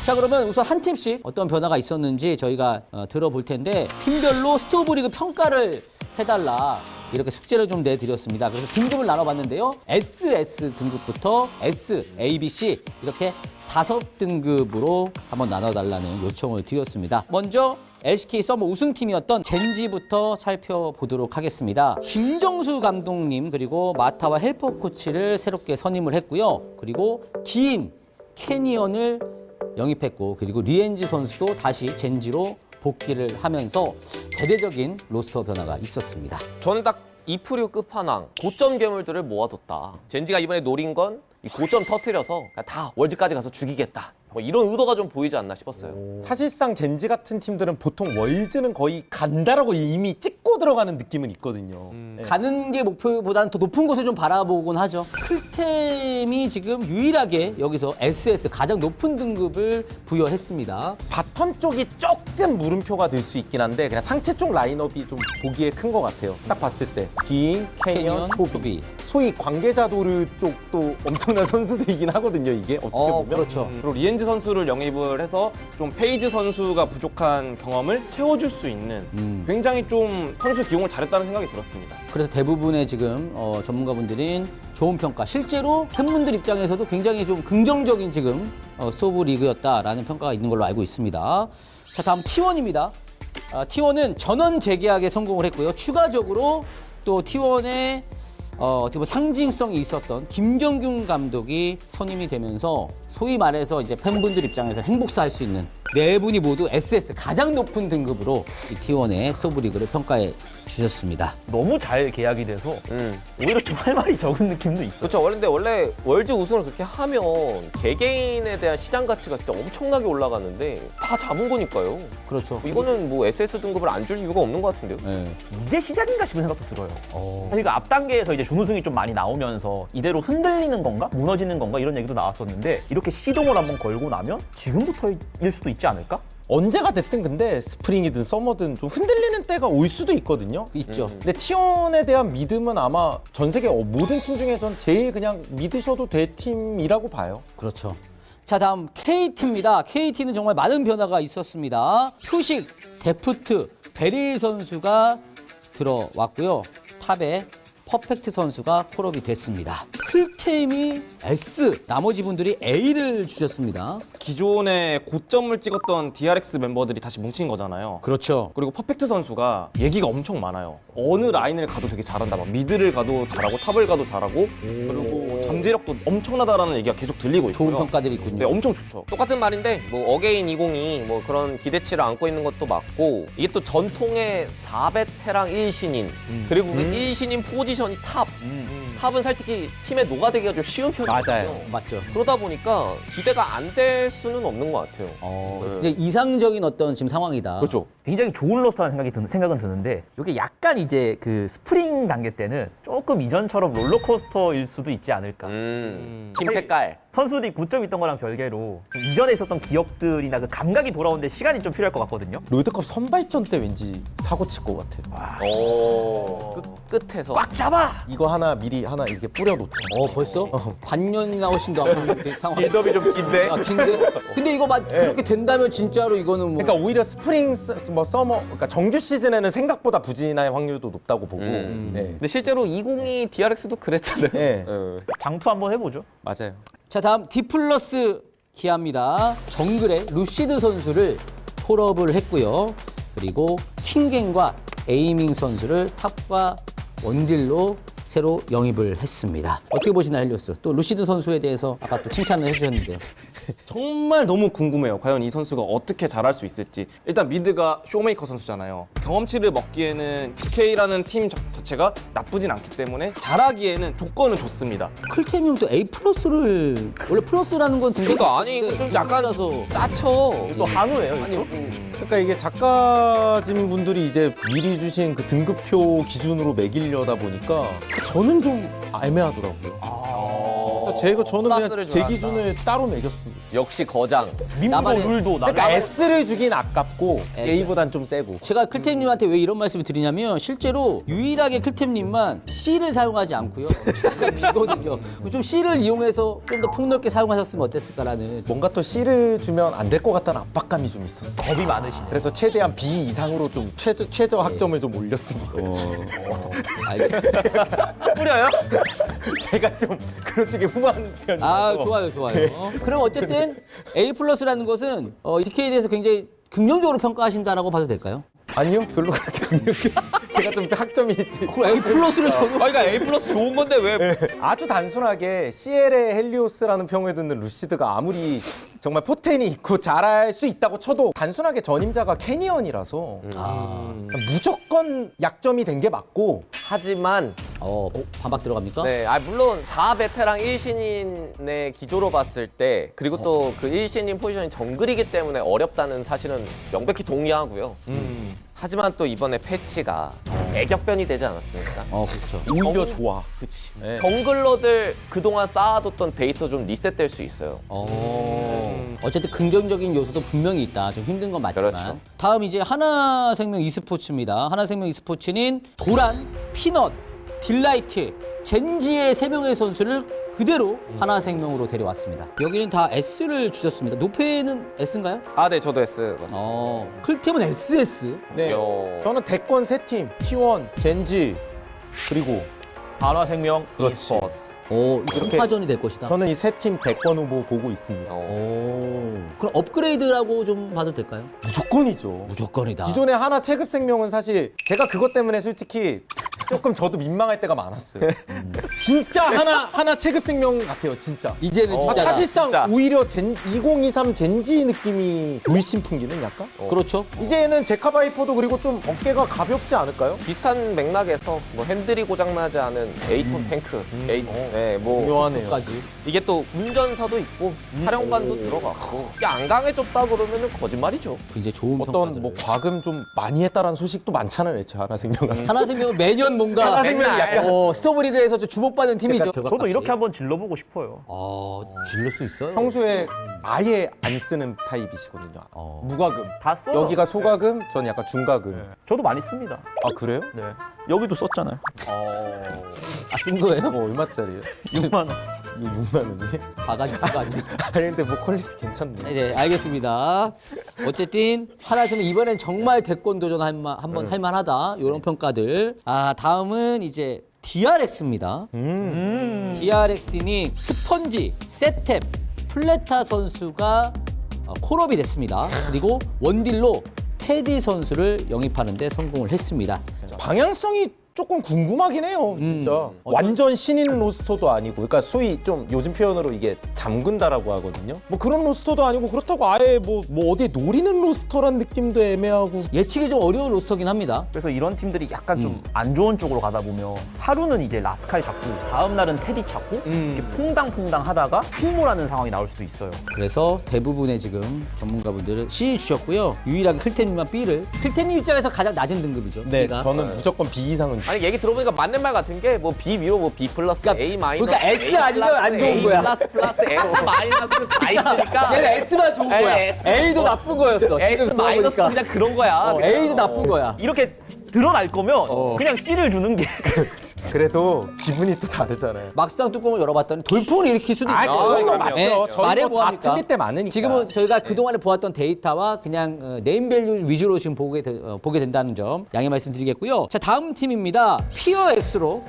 자, 그러면 우선 한 팀씩 어떤 변화가 있었는지 저희가 들어볼 텐데 팀별로 스토브리그 평가를 해달라 이렇게 숙제를 좀 내드렸습니다. 그래서 등급을 나눠봤는데요. SS 등급부터 S, A, B, C 이렇게 5등급으로 한번 나눠달라는 요청을 드렸습니다. 먼저 LCK 서머 우승팀이었던 젠지부터 살펴보도록 하겠습니다. 김정수 감독님 그리고 마타와 헬퍼 코치를 새롭게 선임을 했고요. 그리고 기인, 캐니언을 영입했고 그리고 리엔지 선수도 다시 젠지로 복귀를 하면서 대대적인 로스터 변화가 있었습니다. 저는 딱 이프류 끝판왕 고점 괴물들을 모아뒀다. 젠지가 이번에 노린 건 이 고점 터트려서 다 월즈까지 가서 죽이겠다. 뭐 이런 의도가 좀 보이지 않나 싶었어요. 사실상 젠지 같은 팀들은 보통 월즈는 거의 간다라고 이미 찍고 들어가는 느낌은 있거든요. 가는 게 목표보다는 더 높은 곳을 좀 바라보곤 하죠. 클템이 지금 유일하게 여기서 SS 가장 높은 등급을 부여했습니다. 바텀 쪽이 조금 물음표가 될 수 있긴 한데 그냥 상체 쪽 라인업이 좀 보기에 큰 것 같아요. 딱 봤을 때 긴, 캐니언, 초비. 소위 관계자도르 쪽도 엄청난 선수들이긴 하거든요. 이게 어떻게 보면. 그렇죠. 그리고 리엔즈 선수를 영입을 해서 좀 페이지 선수가 부족한 경험을 채워줄 수 있는 굉장히 좀 선수 기용을 잘했다는 생각이 들었습니다. 그래서 대부분의 지금 전문가분들인 좋은 평가, 실제로 팬분들 입장에서도 굉장히 좀 긍정적인 지금 소브 리그였다라는 평가가 있는 걸로 알고 있습니다. 자, 다음 T1입니다. T1은 전원 재계약에 성공을 했고요. 추가적으로 또 T1의 어떻게 보면 상징성이 있었던 김정균 감독이 선임이 되면서 소위 말해서 이제 팬분들 입장에서 행복사할 수 있는 네 분이 모두 SS 가장 높은 등급으로 이 T1의 소브리그를 평가해 주셨습니다. 너무 잘 계약이 돼서 오히려 좀 할 말이 적은 느낌도 있어요. 그렇죠. 원래 월즈 우승을 그렇게 하면 개개인에 대한 시장 가치가 진짜 엄청나게 올라가는데 다 잡은 거니까요. 그렇죠. 이거는 뭐 SS 등급을 안 줄 이유가 없는 것 같은데요. 네. 이제 시작인가 싶은 생각도 들어요. 사실 그 앞 단계에서 이제 준우승이 좀 많이 나오면서 이대로 흔들리는 건가? 무너지는 건가? 이런 얘기도 나왔었는데 이렇게 시동을 한번 걸고 나면 지금부터일 수도 있지 않을까? 언제가 됐든 근데 스프링이든 서머든 좀 흔들리는 때가 올 수도 있거든요. 있죠. 근데 T1에 대한 믿음은 아마 전 세계 모든 팀 중에선 제일 그냥 믿으셔도 될 팀이라고 봐요. 그렇죠. 자, 다음 KT입니다. KT는 정말 많은 변화가 있었습니다. 표식, 데프트, 베릴 선수가 들어왔고요. 탑에 퍼펙트 선수가 콜업이 됐습니다. 클템이 S, 나머지 분들이 A를 주셨습니다. 기존에 고점을 찍었던 DRX 멤버들이 다시 뭉친 거잖아요. 그렇죠. 그리고 퍼펙트 선수가 얘기가 엄청 많아요. 어느 라인을 가도 되게 잘한다. 막 미드를 가도 잘하고 탑을 가도 잘하고 그리고 잠재력도 엄청나다라는 얘기가 계속 들리고 있고요. 좋은 평가들이 있군요. 네, 엄청 좋죠. 똑같은 말인데 뭐 어게인 20이 뭐 그런 기대치를 안고 있는 것도 맞고 이게 또 전통의 4베테랑 1신인 그리고 그 1신인 포지션이 탑. 탑은 솔직히 팀에 녹아들기가 좀 쉬운 편이거든요. 맞아요. 맞죠. 그러다 보니까 기대가 안 될 수는 없는 것 같아요. 이제 이상적인 어떤 지금 상황이다. 그렇죠. 굉장히 좋은 로스터라는 생각은 드는데 이게 약간 이제 그 스프링 단계 때는 조금 이전처럼 롤러코스터일 수도 있지 않을까. 팀 색깔. 선수들이 고점이 있던 거랑 별개로 이전에 있었던 기억들이나 그 감각이 돌아오는데 시간이 좀 필요할 것 같거든요. 롤드컵 선발전 때 왠지 사고 칠 것 같아요. 오. 끝에서 꽉 잡아! 이거 하나 미리 하나 이렇게 뿌려놓죠. 벌써? 반년이나 훨씬 더 아픈 상황. 빌드업이 좀 긴데. 아, 긴데? 근데 이거 그렇게 된다면 진짜로 이거는 뭐. 그러니까 오히려 스프링, 서머, 그러니까 정규 시즌에는 생각보다 부진할 확률도 높다고 보고. 네. 근데 실제로 20이 DRX도 그랬잖아요. 네. 장투 한번 해보죠. 맞아요. 자, 다음 디플러스 기아입니다. 정글에 루시드 선수를 폴업을 했고요. 그리고 킹겐과 에이밍 선수를 탑과 원딜로 새로 영입을 했습니다. 어떻게 보시나요, 헬리오스? 또 루시드 선수에 대해서 아까 또 칭찬을 해주셨는데요. 정말 너무 궁금해요. 과연 이 선수가 어떻게 잘할 수 있을지. 일단 미드가 쇼메이커 선수잖아요. 경험치를 먹기에는 DK라는 팀 자체가 나쁘진 않기 때문에 잘하기에는 조건은 좋습니다. 클템이 형도 A 플러스를 원래 플러스라는 건 되게 그러니까 아니 이거 좀 약간 짜쳐. 또 한우예요. 아니 그러니까 이게 작가진 분들이 이제 미리 주신 그 등급표 기준으로 매기려다 보니까 저는 좀 애매하더라고요. 그래서 저는 그냥 플러스를 제 좋아한다. 기준을 따로 매겼습니다. 역시 거장. 민보 룰도 그러니까 S를 주긴 아깝고 A보단 좀 세고. 제가 클템님한테 왜 이런 말씀을 드리냐면 실제로 유일하게 클템님만 C를 사용하지 않고요. B거든요. 좀 C를 이용해서 좀 더 폭넓게 사용하셨으면 어땠을까라는. 뭔가 또 C를 주면 안 될 것 같다는 압박감이 좀 있었어. 겁이 많으시네. 그래서 최대한 B 이상으로 좀 최저 학점을 좀 올렸습니다. 알겠습니다. 뿌려요? 제가 좀 그런 쪽에 후한 편이라서. 아, 좋아요. 그럼 어쨌든 A 플러스라는 것은 DK에 대해서 굉장히 긍정적으로 평가하신다라고 봐도 될까요? 아니요, 별로 그렇게 긍정적. 제가 좀 학점이 그럼 A 플러스를 저는 그러니까 A 플러스 좋은 건데 왜? 아주 단순하게 CL의 헬리오스라는 평을 듣는 루시드가 아무리 정말 포텐이 있고 잘할 수 있다고 쳐도 단순하게 전임자가 캐니언이라서 무조건 약점이 된 게 맞고 하지만 반박 들어갑니까? 네, 물론 4베테랑 1신인의 기조로 봤을 때 그리고 또 그 1신인 포지션이 정글이기 때문에 어렵다는 사실은 명백히 동의하고요. 하지만 또 이번에 패치가 애격변이 되지 않았습니까? 그렇죠. 오히려 좋아. 그치. 네. 정글러들 그동안 쌓아뒀던 데이터 좀 리셋될 수 있어요. 어쨌든 긍정적인 요소도 분명히 있다. 좀 힘든 건 맞지만. 그렇죠. 다음 이제 하나생명 e스포츠입니다. 하나생명 e스포츠는 도란, 피넛, 딜라이트, 젠지의 3명의 선수를 그대로 하나생명으로 데려왔습니다. 여기는 다 S를 주셨습니다. 노페는 S인가요? 아, 네, 저도 S 맞습니다. 클템은 SS? 네. 저는 대권 3팀, T1, 젠지, 그리고 한화생명 그렇지. e스포츠. 이렇게 3파전이 될 것이다. 저는 이 3팀 대권 후보 보고 있습니다. 그럼 업그레이드라고 좀 봐도 될까요? 무조건이죠. 무조건이다. 기존의 하나 체급 생명은 사실 제가 그것 때문에 솔직히 조금 저도 민망할 때가 많았어요. 진짜 하나 체급 생명 같아요, 진짜. 이제는 진짜 사실상 진짜. 오히려 2023 젠지 느낌이 물씬 풍기는 약간? 그렇죠. 이제는 제카바이퍼도 그리고 좀 어깨가 가볍지 않을까요? 비슷한 맥락에서 뭐 핸들이 고장나지 않은 에이톤 탱크, 네, 뭐 중요하네요. 이게 또 운전사도 있고 사령관도 들어갔고 이게 안 강해졌다 그러면은 거짓말이죠. 굉장히 좋은 어떤 평가들을. 뭐 과금 좀 많이 했다라는 소식도 많잖아요, 하나생명은. 하나생명은 매년 뭔가 하나생명이 약간 스토브리그에서 좀 주목받는 팀이죠. 저도 이렇게 한번 질러보고 싶어요. 질릴 수 있어요? 평소에 아예 안 쓰는 타입이시거든요. 무과금. 다 써요. 여기가 소과금, 전 약간 중과금. 저도 많이 씁니다. 아, 그래요? 네. 여기도 썼잖아요. 쓴 거예요? 뭐 얼마짜리예요? 6만 원. 이거 6만 원이? 바가지 쓴 거 아니에요? 아니 근데 뭐 퀄리티 괜찮네. 네, 알겠습니다. 어쨌든 하나생명 이번엔 정말 대권 도전 한번 할만하다. 이런 평가들. 다음은 이제 DRX입니다. DRX니 스펀지, 세탭, 플레타 선수가 콜업이 됐습니다. 그리고 원딜로 테디 선수를 영입하는 데 성공을 했습니다. 방향성이 조금 궁금하긴 해요, 진짜. 완전 신인 로스터도 아니고, 그러니까 소위 좀 요즘 표현으로 이게 잠근다라고 하거든요. 뭐 그런 로스터도 아니고 그렇다고 아예 뭐 어디에 노리는 로스터란 느낌도 애매하고. 예측이 좀 어려운 로스터긴 합니다. 그래서 이런 팀들이 약간 좀 안 좋은 쪽으로 가다 보면 하루는 이제 라스칼 잡고 다음 날은 테디 찾고 이렇게 퐁당퐁당 하다가 침몰하는 상황이 나올 수도 있어요. 그래서 대부분의 지금 전문가분들은 C 주셨고요. 유일하게 클텐님만 B를. 클텐님 입장에서 가장 낮은 등급이죠. 네, B가. 저는 무조건 B 이상은. 아니 얘기 들어보니까 맞는 말 같은 게 뭐 B 위로 뭐 B 플러스 A 마이너스 그러니까 S 아니면 안 좋은 A 거야. 플러스 S 마이너스 다 있으니까. 얘는 S만 좋은 거야. S. A도 나쁜 거였어. S 지금 마이너스 들어보니까. 그냥 그런 거야. 그냥. A도 나쁜 거야. 이렇게 드러날 거면 그냥 C를 주는 게 그래도 기분이 또 다르잖아요. 막상 뚜껑을 열어봤더니 돌풍을 일으킬 수도 있고. 그건 맞죠. 저희 말해 뭐 뭐합니까? 다 틀릴 때 많으니까. 지금은 저희가 그동안에 보았던 데이터와 그냥 네임밸류 위주로 지금 보게 된다는 점 양해 말씀드리겠고요. 자, 다음 팀입니다. 피어 X로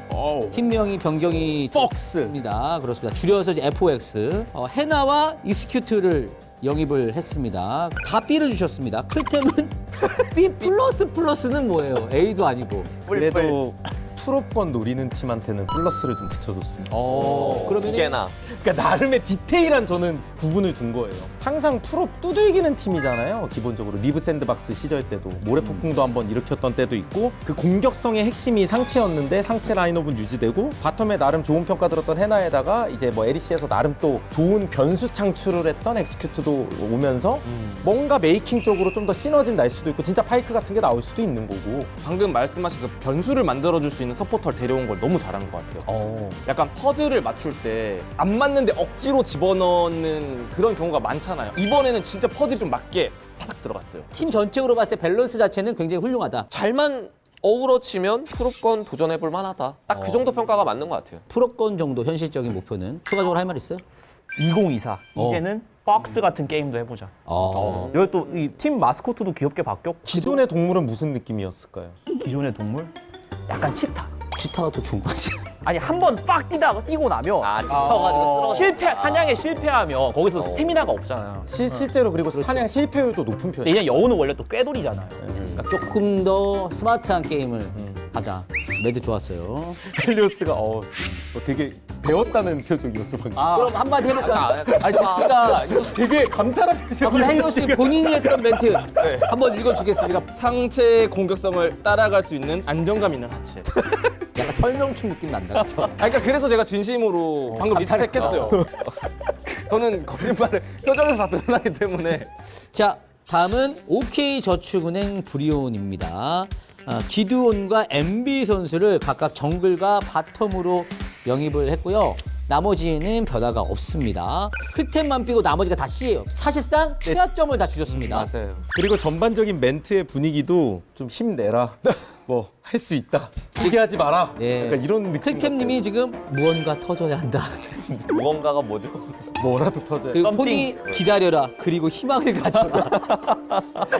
팀명이 변경이 됐습니다. 그렇습니다. 줄여서 이제 FOX. 해나와 익스큐트를 영입을 했습니다. 다 B를 주셨습니다. 클템은 B 플러스는 뭐예요? A도 아니고. 그래도 프로권 노리는 팀한테는 플러스를 좀 붙여줬습니다. 그러면 두 개나. 그러니까 나름의 디테일한 저는 구분을 둔 거예요. 항상 프로 두들기는 팀이잖아요. 기본적으로 리브 샌드박스 시절 때도 모래폭풍도 한번 일으켰던 때도 있고 그 공격성의 핵심이 상체였는데 상체 라인업은 유지되고 바텀에 나름 좋은 평가 들었던 해나에다가 이제 뭐 LEC에서 나름 또 좋은 변수 창출을 했던 엑스큐트도 오면서 뭔가 메이킹 쪽으로 좀 더 시너지는 날 수도 있고 진짜 파이크 같은 게 나올 수도 있는 거고. 방금 말씀하신 그 변수를 만들어줄 수 있는 서포터를 데려온 걸 너무 잘한 것 같아요. 약간 퍼즐을 맞출 때 안 맞는데 억지로 집어넣는 그런 경우가 많잖아요. 이번에는 진짜 퍼즐이 좀 맞게 타닥 들어갔어요. 팀 전체로 봤을 때 밸런스 자체는 굉장히 훌륭하다. 잘만 어우러치면 프로권 도전해볼 만하다. 딱 그 정도 평가가 맞는 것 같아요. 프로권 정도 현실적인 목표는 추가적으로 할 말 있어요? 2024 이제는 박스 같은 게임도 해보자. 여기 또 이 팀 마스코트도 귀엽게 바뀌었고. 기존의 동물은 무슨 느낌이었을까요? 기존의 동물? 약간 치타. 치타가 더 좋은 거지. 아니 한 번 빡 뛰고 나면 지쳐가지고 쓰러져. 사냥에 실패하면 거기서 스태미나가 없잖아요. 실제로 그리고 사냥 실패율도 높은 편이에요. 왜냐면 여우는 원래 또 꾀돌이잖아요. 그러니까 조금 더 스마트한 게임을 하자. 매드 좋았어요. 헬리오스가 되게 배웠다는 표정이었어 방금. 그럼 한마디 해볼까? 아니 제가 이거 되게 감탄한 표정이었어. 그럼 헬리오스 본인이 했던 멘트 한번 읽어주겠습니다. 상체의 공격성을 따라갈 수 있는 안정감 있는 하체. 약간 설명충 느낌 난다. 그쵸? 그러니까 그래서 제가 진심으로 방금 리스펙했어요. 저는 거짓말을 표정에서 다 드러나기 때문에. 자, 다음은 OK저축은행 브리온입니다. 기드온과 MB 선수를 각각 정글과 바텀으로 영입을 했고요. 나머지는 변화가 없습니다. 클템만 빼고 나머지가 다 C예요. 사실상 최하점을 다 주셨습니다. 맞아요. 그리고 전반적인 멘트의 분위기도 좀 힘내라. 뭐 할 수 있다. 포기하지 마라. 약간 이런 느낌. 클템님이 지금 무언가 터져야 한다. 무언가가 뭐죠? 뭐라도 터져야. 그리고 폰이 기다려라. 그리고 희망을 가져라.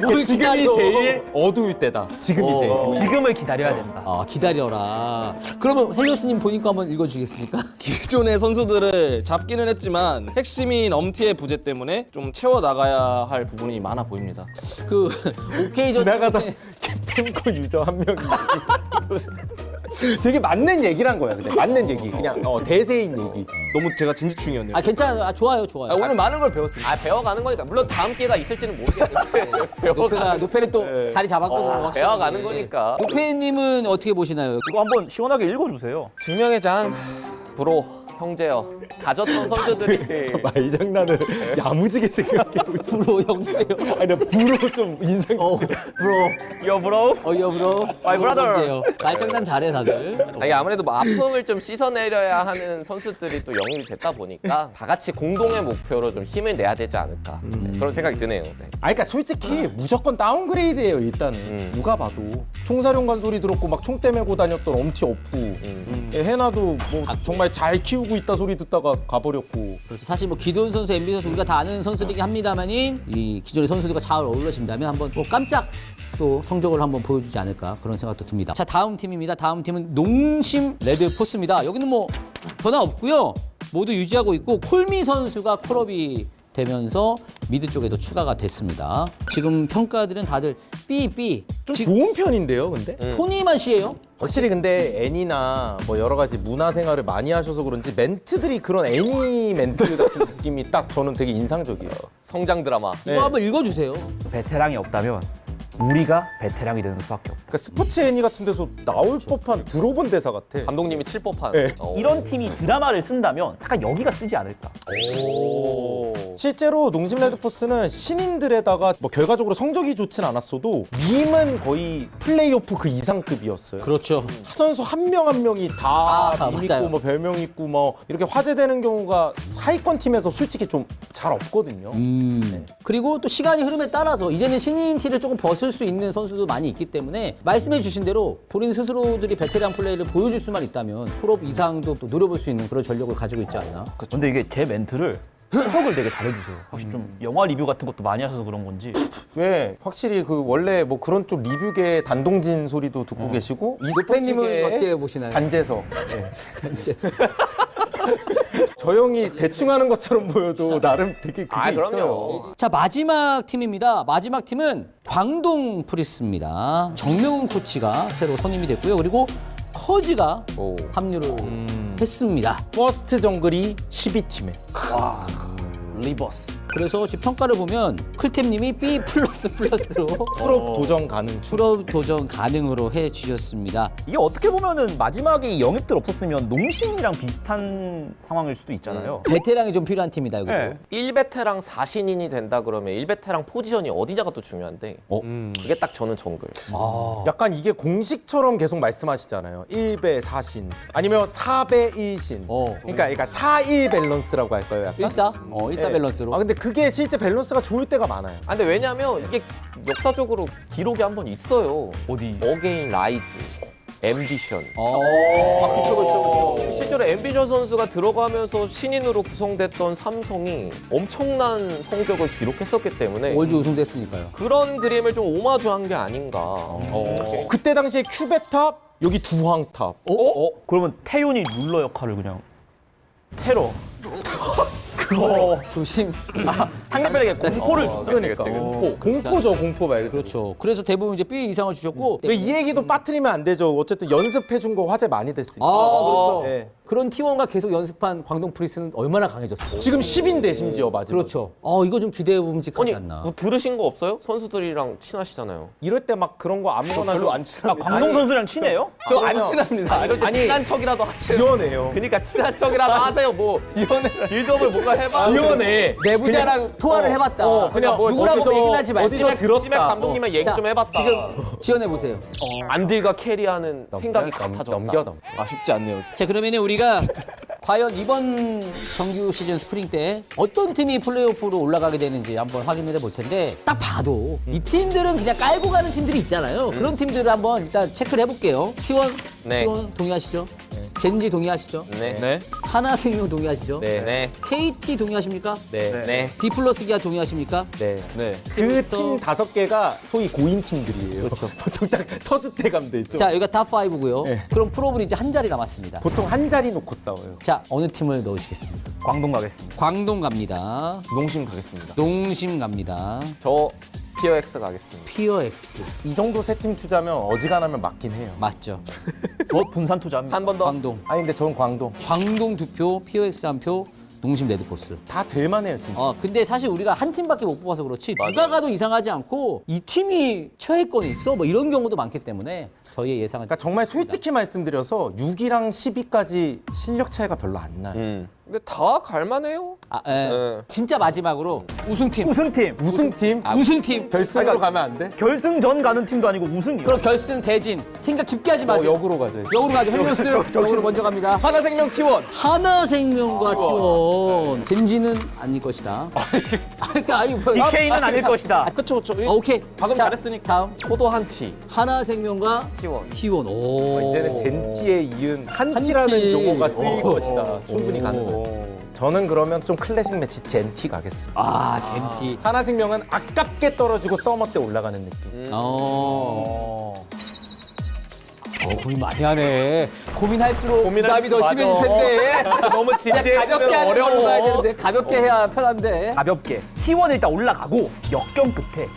뭘 지금이 기다려. 제일 어두울 때다. 지금이 제일. 지금을 기다려야 된다. 기다려라. 그러면 헬리오스님 보니까 한번 읽어주시겠습니까? 기존의 선수들을 잡기는 했지만 핵심인 엄티의 부재 때문에 좀 채워 나가야 할 부분이 많아 보입니다. 그 OK저축은행 지나가다 탱커 유저 한 명이 되게 맞는 얘기를 한 거야. 근데 맞는 얘기. 그냥 대세인 얘기. 너무 제가 진지충이었네요. 괜찮아요. 좋아요. 오늘 많은 걸 배웠습니다. 배워가는 거니까. 물론 다음 기회가 있을지는 모르겠는데. 노페는 또 자리 잡았거든요. 확실하게. 배워가는 거니까. 노페님은 어떻게 보시나요? 이거 한번 시원하게 읽어주세요. 증명의 장, 브로, 형제여. 가졌던 선수들이. 이 장난을 야무지게 생각해. 브로 형제요. 아니 나 브로 좀 인상. 브로. 여 브로. 여 브로. 마이 브라더. 말장난 잘해 다들. 아니, 아무래도 뭐 아픔을 좀 씻어내려야 하는 선수들이 또 영입이 됐다 보니까 다 같이 공동의 목표로 좀 힘을 내야 되지 않을까. 그런 생각이 드네요. 네. 그러니까 솔직히 무조건 다운그레이드예요 일단은. 누가 봐도 총사령관 소리 들었고 막 총대 메고 다녔던 엄티 없고 해나도 뭐 정말 잘 키우고 있다 소리 듣다가 가버렸고. 사실 뭐 기돈 선수, MB 선수 우리가 다 아는 선수들이긴 합니다만인 이 기존의 선수들과 잘 어우러진다면 한번 뭐 깜짝 또 성적을 한번 보여주지 않을까 그런 생각도 듭니다. 자, 다음 팀입니다. 다음 팀은 농심 레드포스입니다. 여기는 뭐 변화 없고요. 모두 유지하고 있고 콜미 선수가 콜업이 되면서 미드 쪽에도 추가가 됐습니다. 지금 평가들은 다들 B. 좀 좋은 편인데요, 근데? 포니만 C예요? 확실히 근데 애니나 뭐 여러 가지 문화 생활을 많이 하셔서 그런지 멘트들이 그런 애니 멘트 같은 느낌이 딱 저는 되게 인상적이에요. 성장 드라마. 이거 한번 읽어주세요. 베테랑이 없다면 우리가 베테랑이 되는 수밖에 없고. 그러니까 스포츠 애니 같은 데서 나올 법한 들어본 대사 같아. 감독님이 칠 법한. 네. 이런 팀이 드라마를 쓴다면 약간 여기가 쓰지 않을까. 실제로 농심 레드포스는 신인들에다가 뭐 결과적으로 성적이 좋진 않았어도 밈은 거의 플레이오프 그 이상급이었어요. 그렇죠. 선수 한 명 한 명이 다 밈 맞아요. 있고 뭐 별명 있고 뭐 이렇게 화제되는 경우가 하위권 팀에서 솔직히 좀 잘 없거든요. 그리고 또 시간이 흐름에 따라서 이제는 신인 티를 조금 벗을 수 있는 선수도 많이 있기 때문에 말씀해 주신 대로 본인 스스로들이 베테랑 플레이를 보여줄 수만 있다면 풀업 이상도 또 노려볼 수 있는 그런 전력을 가지고 있지 않나. 근데 이게 제 멘트를 해석을 되게 잘해주세요. 혹시 좀 영화 리뷰 같은 것도 많이 하셔서 그런 건지. 왜 확실히 그 원래 뭐 그런 쪽 리뷰계 단동진 소리도 듣고 계시고 노팬님은 어떻게 보시나요? 단재석. 단재석. 저 형이 대충 하는 것처럼 보여도 나름 되게 그게 그럼요. 있어요. 자, 마지막 팀입니다. 마지막 팀은 광동 프리스입니다. 정명훈 코치가 새로 선임이 됐고요. 그리고 커즈가 합류를 했습니다. 퍼스트 정글이 12팀에. 와, 리버스. 그래서 지금 평가를 보면 클템님이 B++로 풀업 도전 가능. 풀업 도전 가능으로 해주셨습니다. 이게 어떻게 보면은 마지막에 영입들 없었으면 농심이랑 비슷한 상황일 수도 있잖아요. 베테랑이 좀 필요한 팀이다, 이것도. 네. 1베테랑 4신인이 된다 그러면 1베테랑 포지션이 어디냐가 또 중요한데 그게 딱 저는 정글. 약간 이게 공식처럼 계속 말씀하시잖아요. 1배 4신 아니면 4배 1신. 그러니까 4-1 밸런스라고 할까요? 약간? 1-4? 1-4 밸런스로. 아 근데 그게 실제 밸런스가 좋을 때가 많아요. 근데 왜냐면 이게 역사적으로 기록이 한 번 있어요. 어디? 어게인 라이즈, 앰비션. 그렇죠. 실제로 앰비션 선수가 들어가면서 신인으로 구성됐던 삼성이 엄청난 성적을 기록했었기 때문에 월주 우승됐으니까요. 그런 그림을 좀 오마주한 게 아닌가. 그때 당시에 큐베탑 여기 두황탑. 그러면 태윤이 룰러 역할을 그냥 테러. 그거 조심. 상대편에게 공포를. 그러니까 공포죠, 공포 말. 그렇죠. 그래서 대부분 이제 B 이상을 주셨고. 왜 이 얘기도 빠뜨리면 안 되죠. 어쨌든 연습해준 거 화제 많이 됐으니까. 그렇죠. 네. 그런 T1과 계속 연습한 광동 프리스는 얼마나 강해졌어요. 지금 10인데 심지어 맞아요. 그렇죠. 이거 좀 기대해 봄직하지 않나. 뭐 들으신 거 없어요? 선수들이랑 친하시잖아요. 이럴 때 막 그런 거 아무거나 별로 안 친합니다. 광동 선수랑 친해요? 저 안 친합니다. 이럴 때 친한 척이라도 하세요. 지원해요. 그러니까 친한 척이라도 하세요. 뭐 빌드업을 뭔가 해봐. 지원해. 내부자랑 통화를 해봤다. 그냥 뭐 누구라고 어디서- 얘기는 하지 말고. 어디서 들었다. 시맥 감독님만 얘기 좀 해봤다. 지금 지원해 보세요. 안딜과 캐리하는 생각이 같아졌다. 넘겨. 아쉽지 않네요. 자, 그러면 우리가 과연 이번 정규 시즌 스프링 때 어떤 팀이 플레이오프로 올라가게 되는지 한번 확인을 해볼 텐데 딱 봐도 이 팀들은 그냥 깔고 가는 팀들이 있잖아요. 그런 팀들을 한번 일단 체크를 해볼게요. T1, 네. T1 동의하시죠? 젠지 동의하시죠? 네. 하나생명 동의하시죠? 네. KT 동의하십니까? 네. D 플러스 기아 동의하십니까? 네. 그 팀 5개가 소위 고인 팀들이에요. 그렇죠. 보통 딱 터줏대 감돼 있죠. 자, 여기가 탑5고요. 그럼 프로브는 이제 한 자리 남았습니다. 보통 한 자리 놓고 싸워요. 자, 어느 팀을 넣으시겠습니까? 광동 가겠습니다. 광동 갑니다. 농심 가겠습니다. 농심 갑니다. 저 POX 가겠습니다. POX. 이 정도 세 팀 투자면 어지간하면 맞긴 해요. 맞죠. 분산 투자합니다. 한 번 더. 광동. 아니 근데 저는 광동. 광동 2표, POX 1표, 농심 레드포스. 다 될만해요 진짜. 근데 사실 우리가 한 팀밖에 못 뽑아서 그렇지 누가 가도 이상하지 않고 이 팀이 최하위권에 있어 뭐 이런 경우도 많기 때문에 저희의 예상은 그러니까 정말 솔직히 말씀드려서 6위랑 10위까지 실력 차이가 별로 안 나요. 근데 다 갈만해요. 진짜 마지막으로 우승팀. 우승팀. 우승팀? 우승팀. 결승으로 가면 안 돼? 결승전 가는 팀도 아니고 우승이요. 그럼 결승 대진. 생각 깊게 하지 마세요. 역으로 가죠. 역으로 가죠. 헬리오스. 역으로 먼저 갑니다. 하나생명 T1. 하나생명과 T1. 젠지는 아닐 것이다. DK는 아닐 것이다. 그렇죠. 오케이. 방금 잘했으니까. 다음. 포도 한 티. 하나생명과 T1. 오. 이제는 젠티에 이은 한티라는 티. 용어가 쓰일 것이다. 충분히 가능해요. 저는 그러면 좀 클래식 매치 젠티 가겠습니다. 젠티. 하나생명은 아깝게 떨어지고 서머 때 올라가는 느낌. 고민 많이 하네. 고민할수록 고민할수록 부담이 더 맞아. 심해질 텐데. 너무 진지해 가볍게 하는 어려워. 걸로 가야 되는데 가볍게 해야 편한데. 가볍게. T1 일단 올라가고 역경 끝에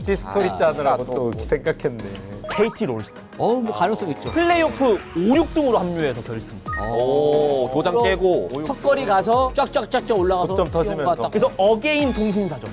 티 스토리 짜느라고 또 생각했네. KT 롤스터. 뭐 가능성 있죠. 플레이오프 5, 6등으로 합류해서 결승. 오, 도장 깨고. 턱걸이 가서 쫙쫙쫙쫙 올라가서 득점 터지면서. 그래서 어게인 동신사죠.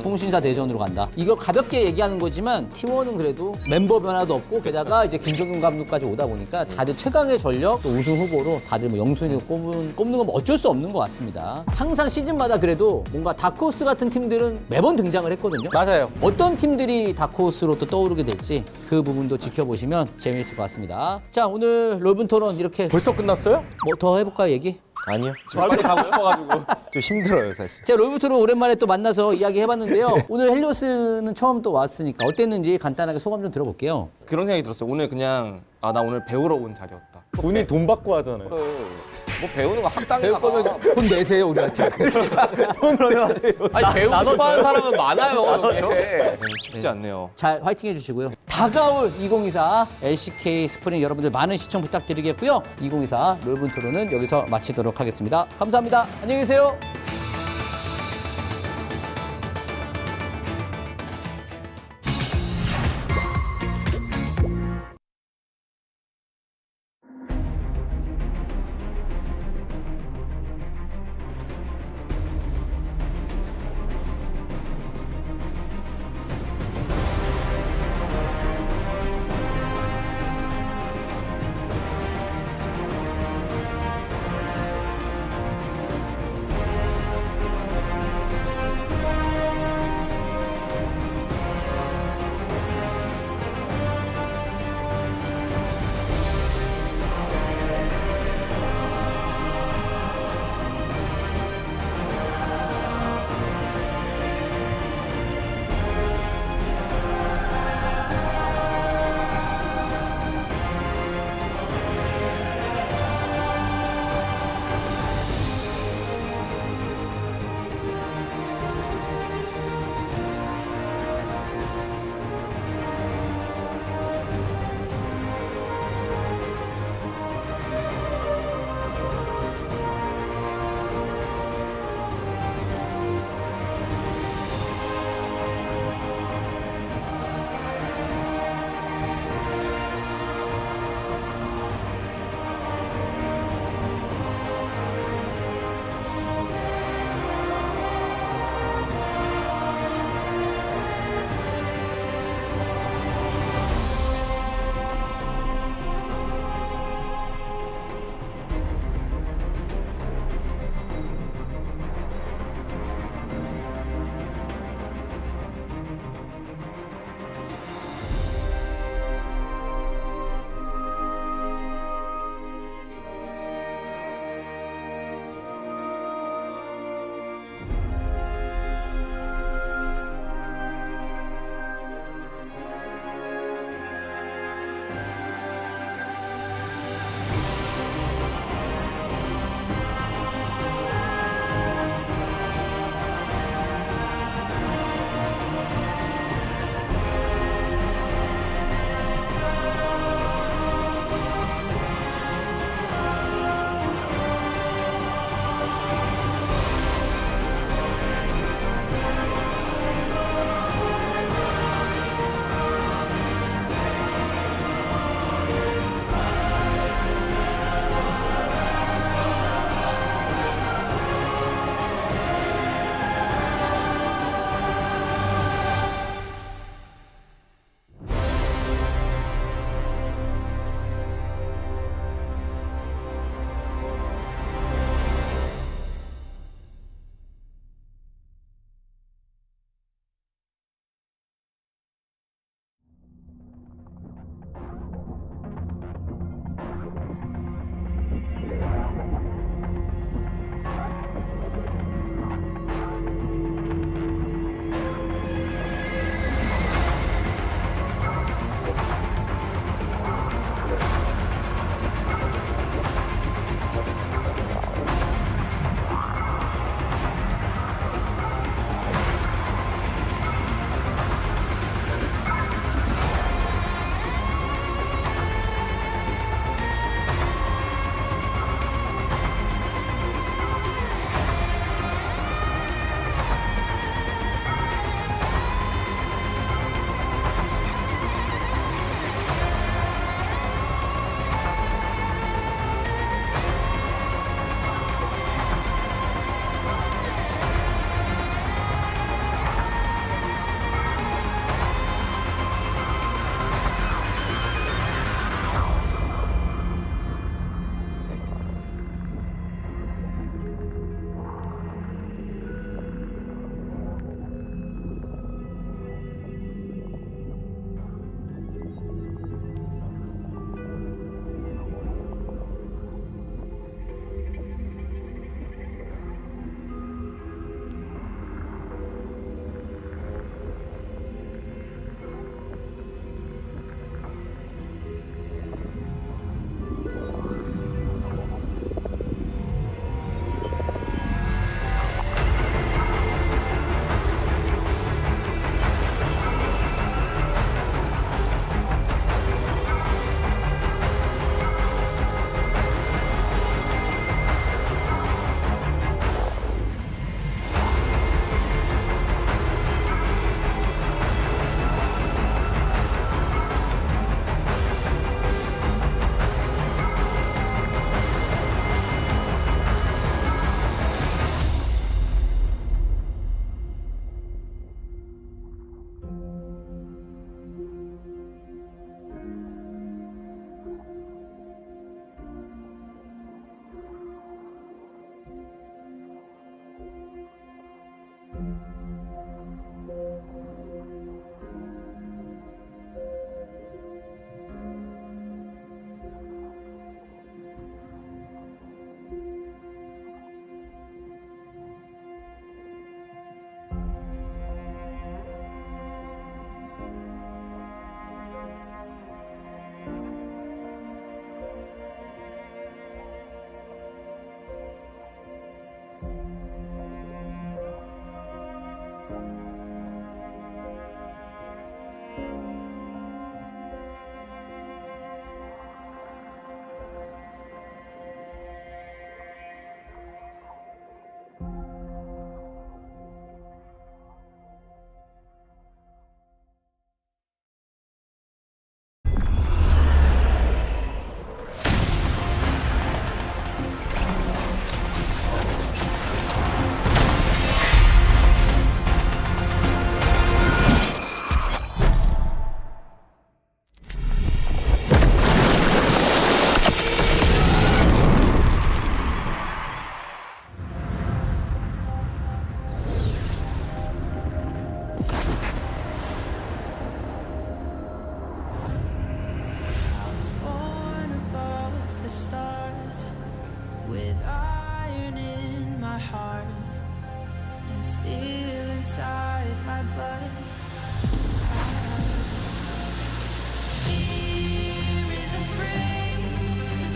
통신사 대전으로 간다. 이거 가볍게 얘기하는 거지만 T1은 그래도 멤버 변화도 없고 게다가 이제 김정근 감독까지 오다 보니까 다들 최강의 전력 또 우승 후보로 다들 뭐 영순위로 꼽는 건 뭐 어쩔 수 없는 것 같습니다. 항상 시즌마다 그래도 뭔가 다크호스 같은 팀들은 매번 등장을 했거든요. 맞아요. 어떤 팀들이 다크호스로 또 떠오르게 될지 그 부분도 지켜보시면 재미있을 것 같습니다. 자, 오늘 롤분 토론 이렇게 벌써 끝났어요? 뭐 더 해볼까요, 얘기? 아니요. 빨리 가고 싶어가지고 좀 힘들어요, 사실. 제가 롤부트로 오랜만에 또 만나서 이야기 해봤는데요. 오늘 헬리오스는 처음 또 왔으니까 어땠는지 간단하게 소감 좀 들어볼게요. 그런 생각이 들었어요. 오늘 그냥 나 오늘 배우러 온 자리였다. 본인 돈 받고 하잖아요. 뭐 배우는 거 학당에 배울 나가. 거면 돈 내세요, 우리한테. 아니 배우고 싶어하는 사람은 많아요. 이렇게. 쉽지 않네요. 잘 화이팅 해주시고요. 다가올 2024 LCK 스프링 여러분들 많은 시청 부탁드리겠고요. 2024 롤분 토론은 여기서 마치도록 하겠습니다. 감사합니다. 안녕히 계세요. Born above the stars, with iron in my heart and steel inside my blood. Fear is afraid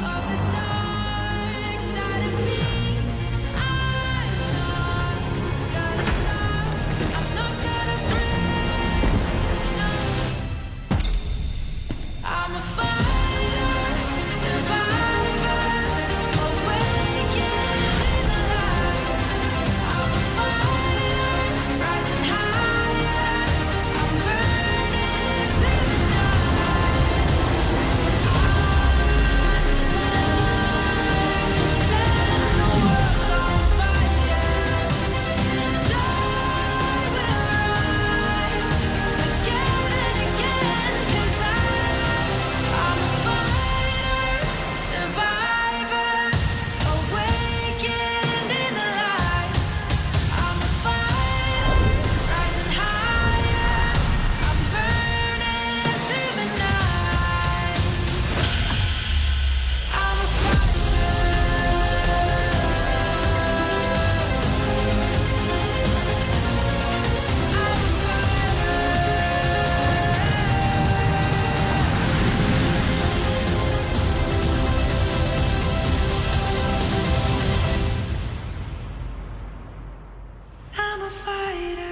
of the dark side of me. I'm not gonna stop. I'm not gonna break. No. I'm a fighter, survivor, awakened in the light. I'm a fighter, rising higher. I'm burning through the night. I'm the spark that sets the world on fire. And I will rise again and again, 'cause I'm a fighter, survivor, awakened in the light. I'm a fighter, rising higher. I'm burning through the night. I'm a I'm a fighter.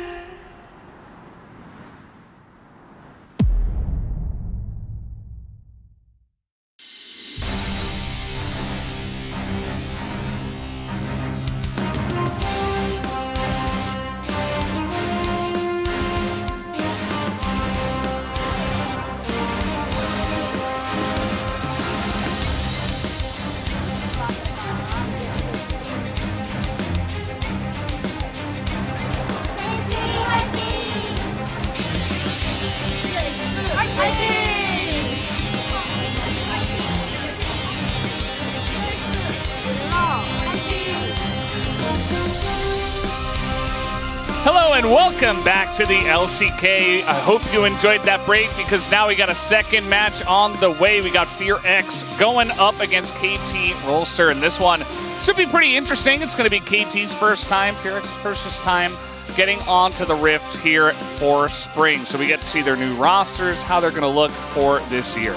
Hello and welcome back to the LCK. I hope you enjoyed that break because now we got a second match on the way. We got Fear X going up against KT Rolster, and this one should be pretty interesting. It's going to be KT's first time, Fear X's first time getting onto the Rift here for Spring. So we get to see their new rosters, how they're going to look for this year.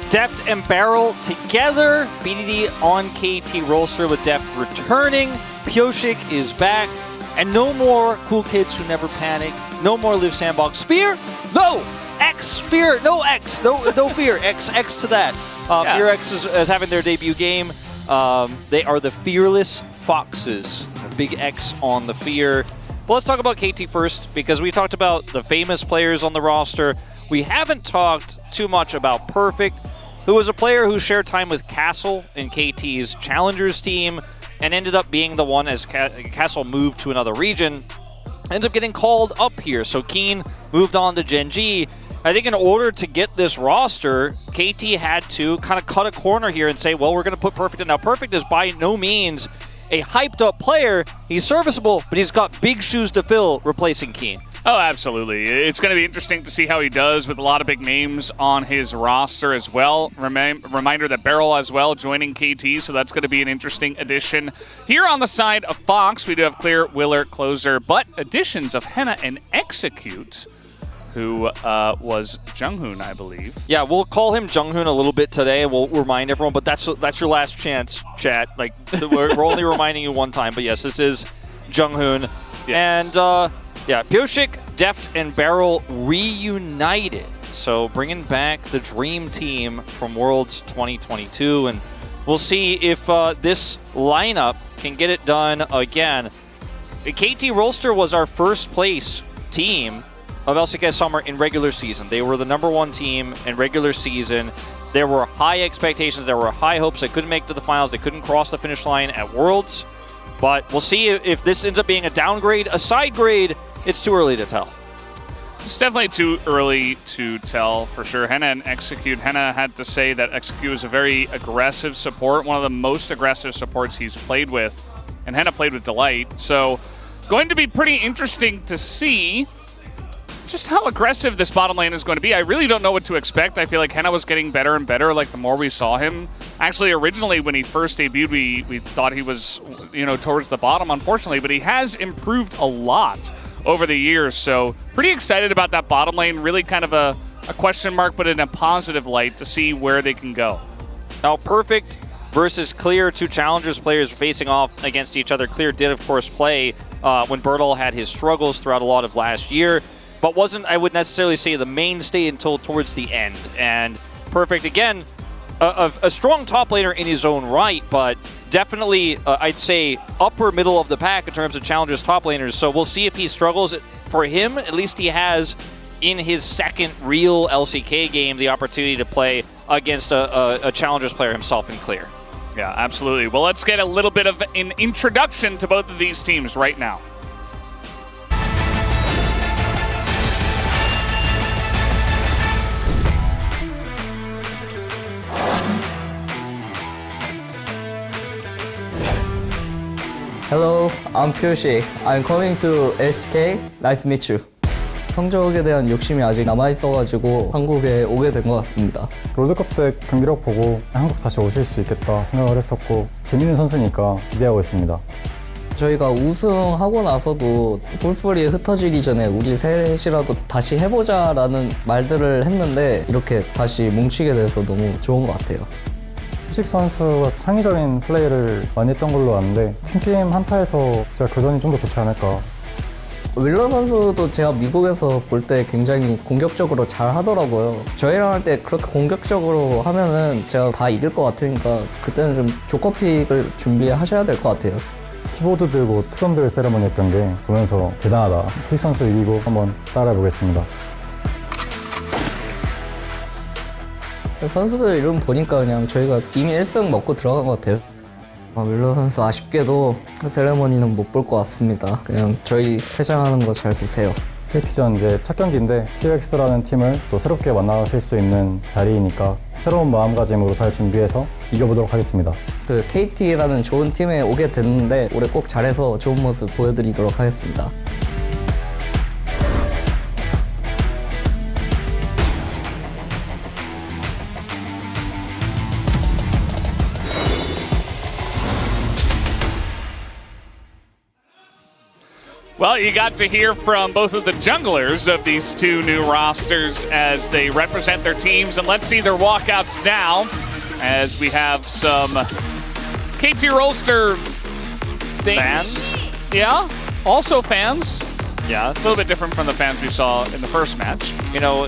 Deft and Barrel together. BDD on KT Rolster with Deft returning. Pioshik is back. And no more cool kids who never panic. No more Live Sandbox. Fear? No! X! Fear! No X! No Fear. X to that. Fear X is having their debut game. They are the Fearless Foxes. A big X on the Fear. But let's talk about KT first, because we talked about the famous players on the roster. We haven't talked too much about Perfect, who was a player who shared time with Castle in KT's Challengers team, and ended up being the one as Castle moved to another region, ends up getting called up here. So Keen moved on to Gen G. I think in order to get this roster, KT had to kind of cut a corner here and say, well, we're going to put Perfect in. Now, Perfect is by no means a hyped-up player. He's serviceable, but he's got big shoes to fill replacing Keen. Oh, absolutely. It's going to be interesting to see how he does with a lot of big names on his roster as well. Reminder that Beryl as well joining KT, so that's going to be an interesting addition. Here on the side of Fox, we do have Clear, Willer, Closer, but additions of Henna and Execute, who was Junghoon, I believe. Yeah, we'll call him Junghoon a little bit today. We'll remind everyone, but that's your last chance, chat. Like, so we're only reminding you one time, but yes, this is Junghoon. Yes. And yeah, Pioshik, Deft, and Beryl reunited. So bringing back the dream team from Worlds 2022, and we'll see if this lineup can get it done again. KT Rolster was our first place team of LCK Summer in regular season. They were the #1 team in regular season. There were high expectations, there were high hopes. They couldn't make it to the finals, they couldn't cross the finish line at Worlds. But we'll see if this ends up being a downgrade, a side grade. It's too early to tell. It's definitely too early to tell for sure. Henna and Execute. Henna had to say that Execute was a very aggressive support, one of the most aggressive supports he's played with. And Henna played with Delight. So going to be pretty interesting to see just how aggressive this bottom lane is going to be. I really don't know what to expect. I feel like Henna was getting better and better like the more we saw him. Actually, originally when he first debuted, we thought he was, towards the bottom, unfortunately, but he has improved a lot over the years. So pretty excited about that bottom lane. Really kind of a question mark, but in a positive light to see where they can go. Now, Perfect versus Clear, two Challengers players facing off against each other. Clear did, of course, play when Bertel had his struggles throughout a lot of last year, but wasn't, I would necessarily say, the mainstay until towards the end. And Perfect, again, a strong top laner in his own right, but definitely, I'd say, upper middle of the pack in terms of Challengers top laners. So we'll see if he struggles. For him, at least he has, in his second real LCK game, the opportunity to play against a Challengers player himself in Clear. Yeah, absolutely. Well, let's get a little bit of an introduction to both of these teams right now. Hello, I'm Kyoshi. I'm coming to LCK. Nice to meet you. 성적에 대한 욕심이 아직 남아있어가지고 한국에 오게 된 것 같습니다. 롤드컵 때 경기력 보고 한국 다시 오실 수 있겠다 생각을 했었고 재밌는 선수니까 기대하고 있습니다. 저희가 우승하고 나서도 뿔뿔이 흩어지기 전에 우리 셋이라도 다시 해보자라는 말들을 했는데 이렇게 다시 뭉치게 돼서 너무 좋은 것 같아요. 후식 선수가 창의적인 플레이를 많이 했던 걸로 아는데 팀게임 한타에서 진짜 교전이 좀 더 좋지 않을까. 윌러 선수도 제가 미국에서 볼 때 굉장히 공격적으로 잘 하더라고요. 저희랑 할 때 그렇게 공격적으로 하면은 제가 다 이길 것 같으니까 그때는 좀 조커픽을 준비하셔야 될 것 같아요. 키보드 들고 트럼들 세레머니 했던 게 보면서 대단하다. 후식 선수 이기고 한번 따라해보겠습니다. 선수들 이름 보니까 그냥 저희가 이미 1승 먹고 들어간 것 같아요. 윌러 선수 아쉽게도 세레머니는 못 볼 것 같습니다. 그냥 저희 퇴장하는 거 잘 보세요. KT전 이제 첫 경기인데 TX라는 팀을 또 새롭게 만나실 수 있는 자리이니까 새로운 마음가짐으로 잘 준비해서 이겨보도록 하겠습니다. 그 KT라는 좋은 팀에 오게 됐는데 올해 꼭 잘해서 좋은 모습 보여드리도록 하겠습니다. Well, you got to hear from both of the junglers of these two new rosters as they represent their teams. And let's see their walkouts now as we have some KT Rolster things. Fans? Yeah, also fans. Yeah. A little bit different from the fans we saw in the first match. You know,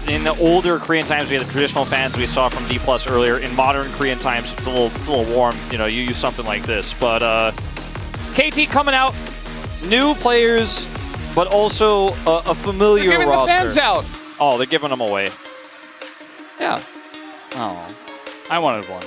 in the older Korean times, we had the traditional fans we saw from D+ earlier. In modern Korean times, it's a little warm. You know, you use something like this. But KT coming out. New players, but also a familiar They're giving roster. the fans out. Oh, they're giving them away. Yeah. Oh, I wanted one.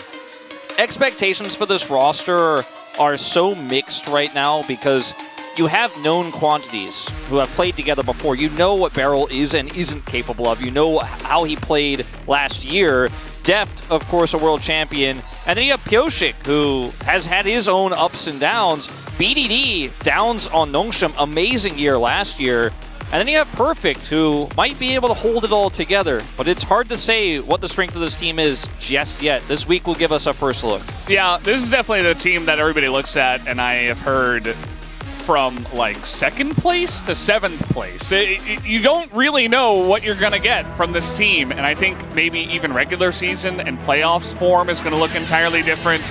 Expectations for this roster are so mixed right now because you have known quantities who have played together before. You know what Beryl is and isn't capable of. You know how he played last year. Deft, of course, a world champion. And then you have Pyoshik, who has had his own ups and downs. BDD, downs on Nongshim, amazing year last year. And then you have Perfect, who might be able to hold it all together. But it's hard to say what the strength of this team is just yet. This week will give us a first look. Yeah, this is definitely the team that everybody looks at, and I have heard from like 2nd place to 7th place. You don't really know what you're going to get from this team, and I think maybe even regular season and playoffs form is going to look entirely different.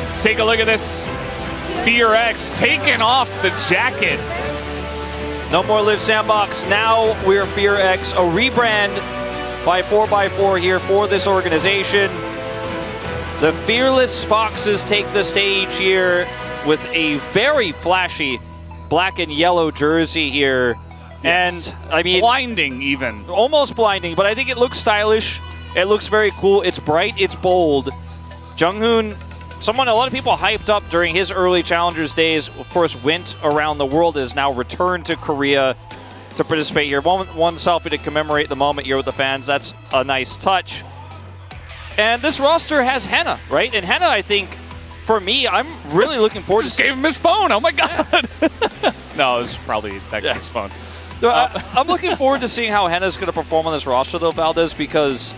Let's take a look at this. Fear X taking off the jacket. No more Live Sandbox. Now we're Fear X, a rebrand by 4x4 here for this organization. The Fearless Foxes take the stage here with a very flashy black and yellow jersey here. Yes. And, I mean... blinding, even. Almost blinding, but I think it looks stylish. It looks very cool. It's bright. It's bold. Junghoon, someone a lot of people hyped up during his early Challengers days, of course, went around the world, has now returned to Korea to participate here. One selfie to commemorate the moment here with the fans. That's a nice touch. And this roster has Henna, right? And Henna, I think, for me, I'm really looking forward to... Just gave him his phone. Oh, my God. No, it was probably that guy's phone. I'm looking forward to seeing how Henna's going to perform on this roster, though, Valdez, because,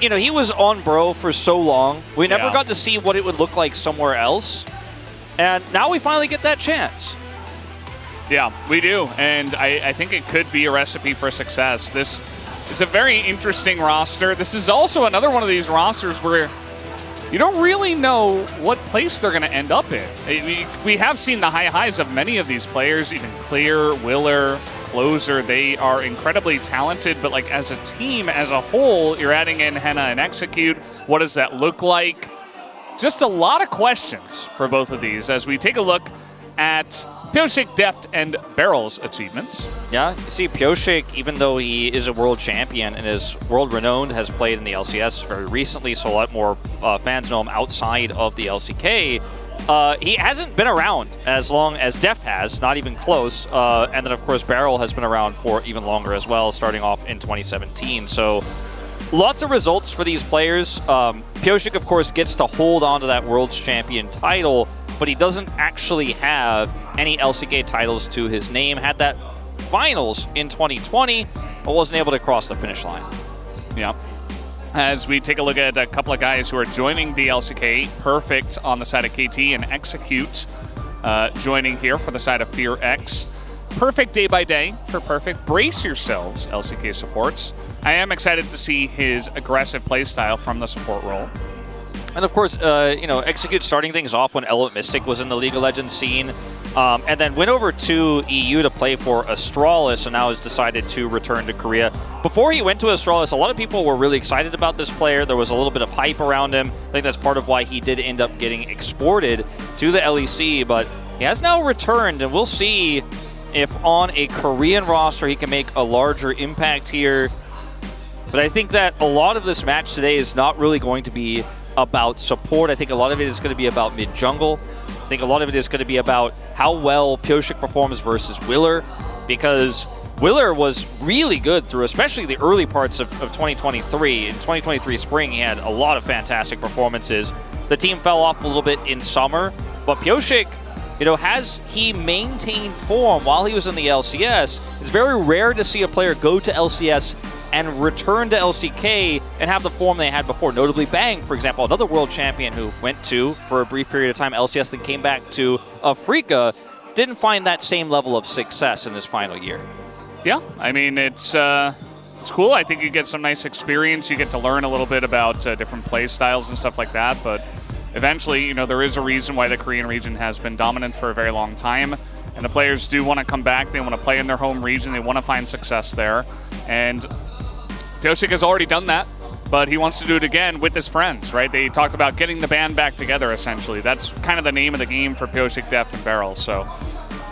you know, he was on Bro for so long. We never got to see what it would look like somewhere else. And now we finally get that chance. Yeah, we do. And I think it could be a recipe for success. This is a very interesting roster. This is also another one of these rosters where you don't really know what place they're going to end up in. We have seen the high highs of many of these players, even Clear, Willer, Closer. They are incredibly talented, but like as a team, as a whole, you're adding in Henna and Execute. What does that look like? Just a lot of questions for both of these as we take a look at Pyoshik, Deft, and Barrel's achievements. Yeah, you see Pyoshik, even though he is a world champion and is world renowned, has played in the LCS very recently, so a lot more fans know him outside of the LCK. He hasn't been around as long as Deft has, not even close. And then, of course, Barrel has been around for even longer as well, starting off in 2017. So lots of results for these players. Pyoshik, of course, gets to hold on to that World's Champion title, but he doesn't actually have any LCK titles to his name. Had that finals in 2020, but wasn't able to cross the finish line. Yeah. As we take a look at a couple of guys who are joining the LCK, Perfect on the side of KT and Execute joining here for the side of Fear X. Perfect day by day for Perfect. Brace yourselves, LCK supports. I am excited to see his aggressive playstyle from the support role. And of course, you know, Execute starting things off when Element Mystic was in the League of Legends scene, and then went over to EU to play for Astralis, and now has decided to return to Korea. Before he went to Astralis, a lot of people were really excited about this player. There was a little bit of hype around him. I think that's part of why he did end up getting exported to the LEC, but he has now returned, and we'll see if on a Korean roster he can make a larger impact here. But I think that a lot of this match today is not really going to be about support. I think a lot of it is going to be about mid-jungle. I think a lot of it is going to be about how well Pyoshik performs versus Willer, because Willer was really good through especially the early parts of 2023. In 2023 spring, he had a lot of fantastic performances. The team fell off a little bit in summer, but Pyoshik, you know, has he maintained form while he was in the LCS? It's very rare to see a player go to LCS and return to LCK and have the form they had before. Notably Bang, for example, another world champion who went to, for a brief period of time, LCS, then came back to Africa, didn't find that same level of success in his final year. Yeah, I mean, it's cool. I think you get some nice experience. You get to learn a little bit about different play styles and stuff like that, but eventually, you know, there is a reason why the Korean region has been dominant for a very long time, and the players do want to come back. They want to play in their home region. They want to find success there, and Pyoshik has already done that, but he wants to do it again with his friends, right? They talked about getting the band back together, essentially. That's kind of the name of the game for Pyoshik, Deft, and Barrel, so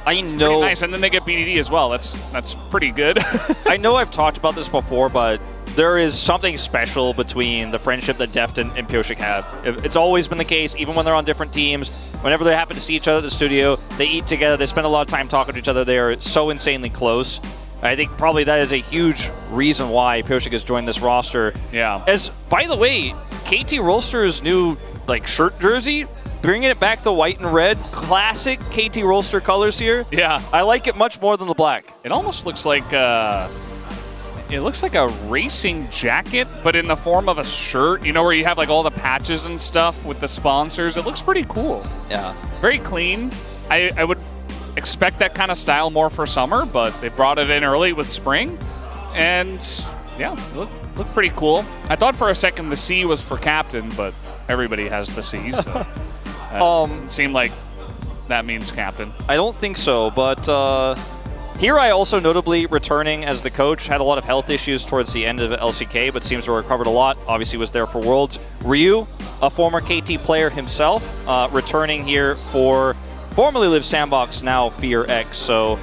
I know. Pretty nice, and then they get BDD as well. That's pretty good. I know I've talked about this before, but there is something special between the friendship that Deft and Pyoshik have. It's always been the case, even when they're on different teams. Whenever they happen to see each other at the studio, they eat together, they spend a lot of time talking to each other. They are so insanely close. I think probably that is a huge reason why Pyoshik has joined this roster. Yeah. As, by the way, KT Rolster's new shirt jersey, bringing it back to white and red, classic KT Rolster colors here. Yeah. I like it much more than the black. It almost looks like it looks like a racing jacket, but in the form of a shirt, you know, where you have like all the patches and stuff with the sponsors. It looks pretty cool. Yeah. Very clean. I would expect that kind of style more for summer, but they brought it in early with spring, and yeah, look pretty cool. I thought for a second the C was for captain, but everybody has the C, so seemed like that means captain. I don't think so, but here I also notably returning as the coach, had a lot of health issues towards the end of LCK, but seems to have recovered a lot. Obviously was there for Worlds. Ryu, a former KT player himself, returning here for formerly Live Sandbox, now Fear X. So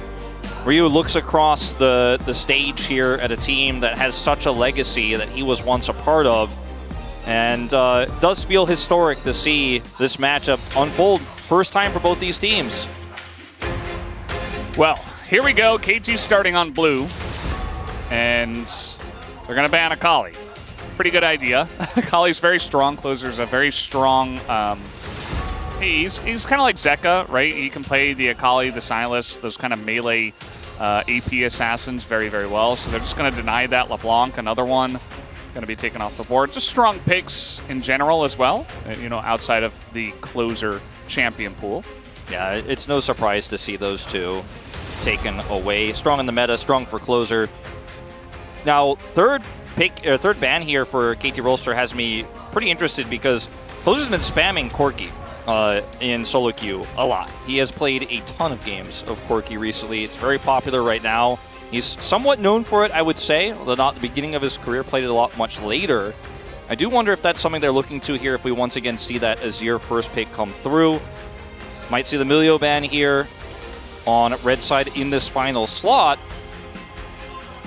Ryu looks across the stage here at a team that has such a legacy that he was once a part of, and does feel historic to see this matchup unfold. First time for both these teams. Well, here we go. KT starting on blue, and they're going to ban Akali. Pretty good idea. Akali's very strong. Closer's a very strong... he's kind of like Zeka, right? He can play the Akali, the Sylas, those kind of melee AP assassins very, very well. So they're just going to deny that. LeBlanc, another one, going to be taken off the board. Just strong picks in general as well, you know, outside of the closer champion pool. Yeah, it's no surprise to see those two taken away. Strong in the meta, strong for closer. Now, third ban here for KT Rolster has me pretty interested because closer's been spamming Corki in solo queue a lot. He has played a ton of games of Corki recently. It's very popular right now. He's somewhat known for it, I would say, although not the beginning of his career, played it a lot much later. I do wonder if that's something they're looking to here if we once again see that Azir first pick come through. Might see the Milio ban here on red side in this final slot.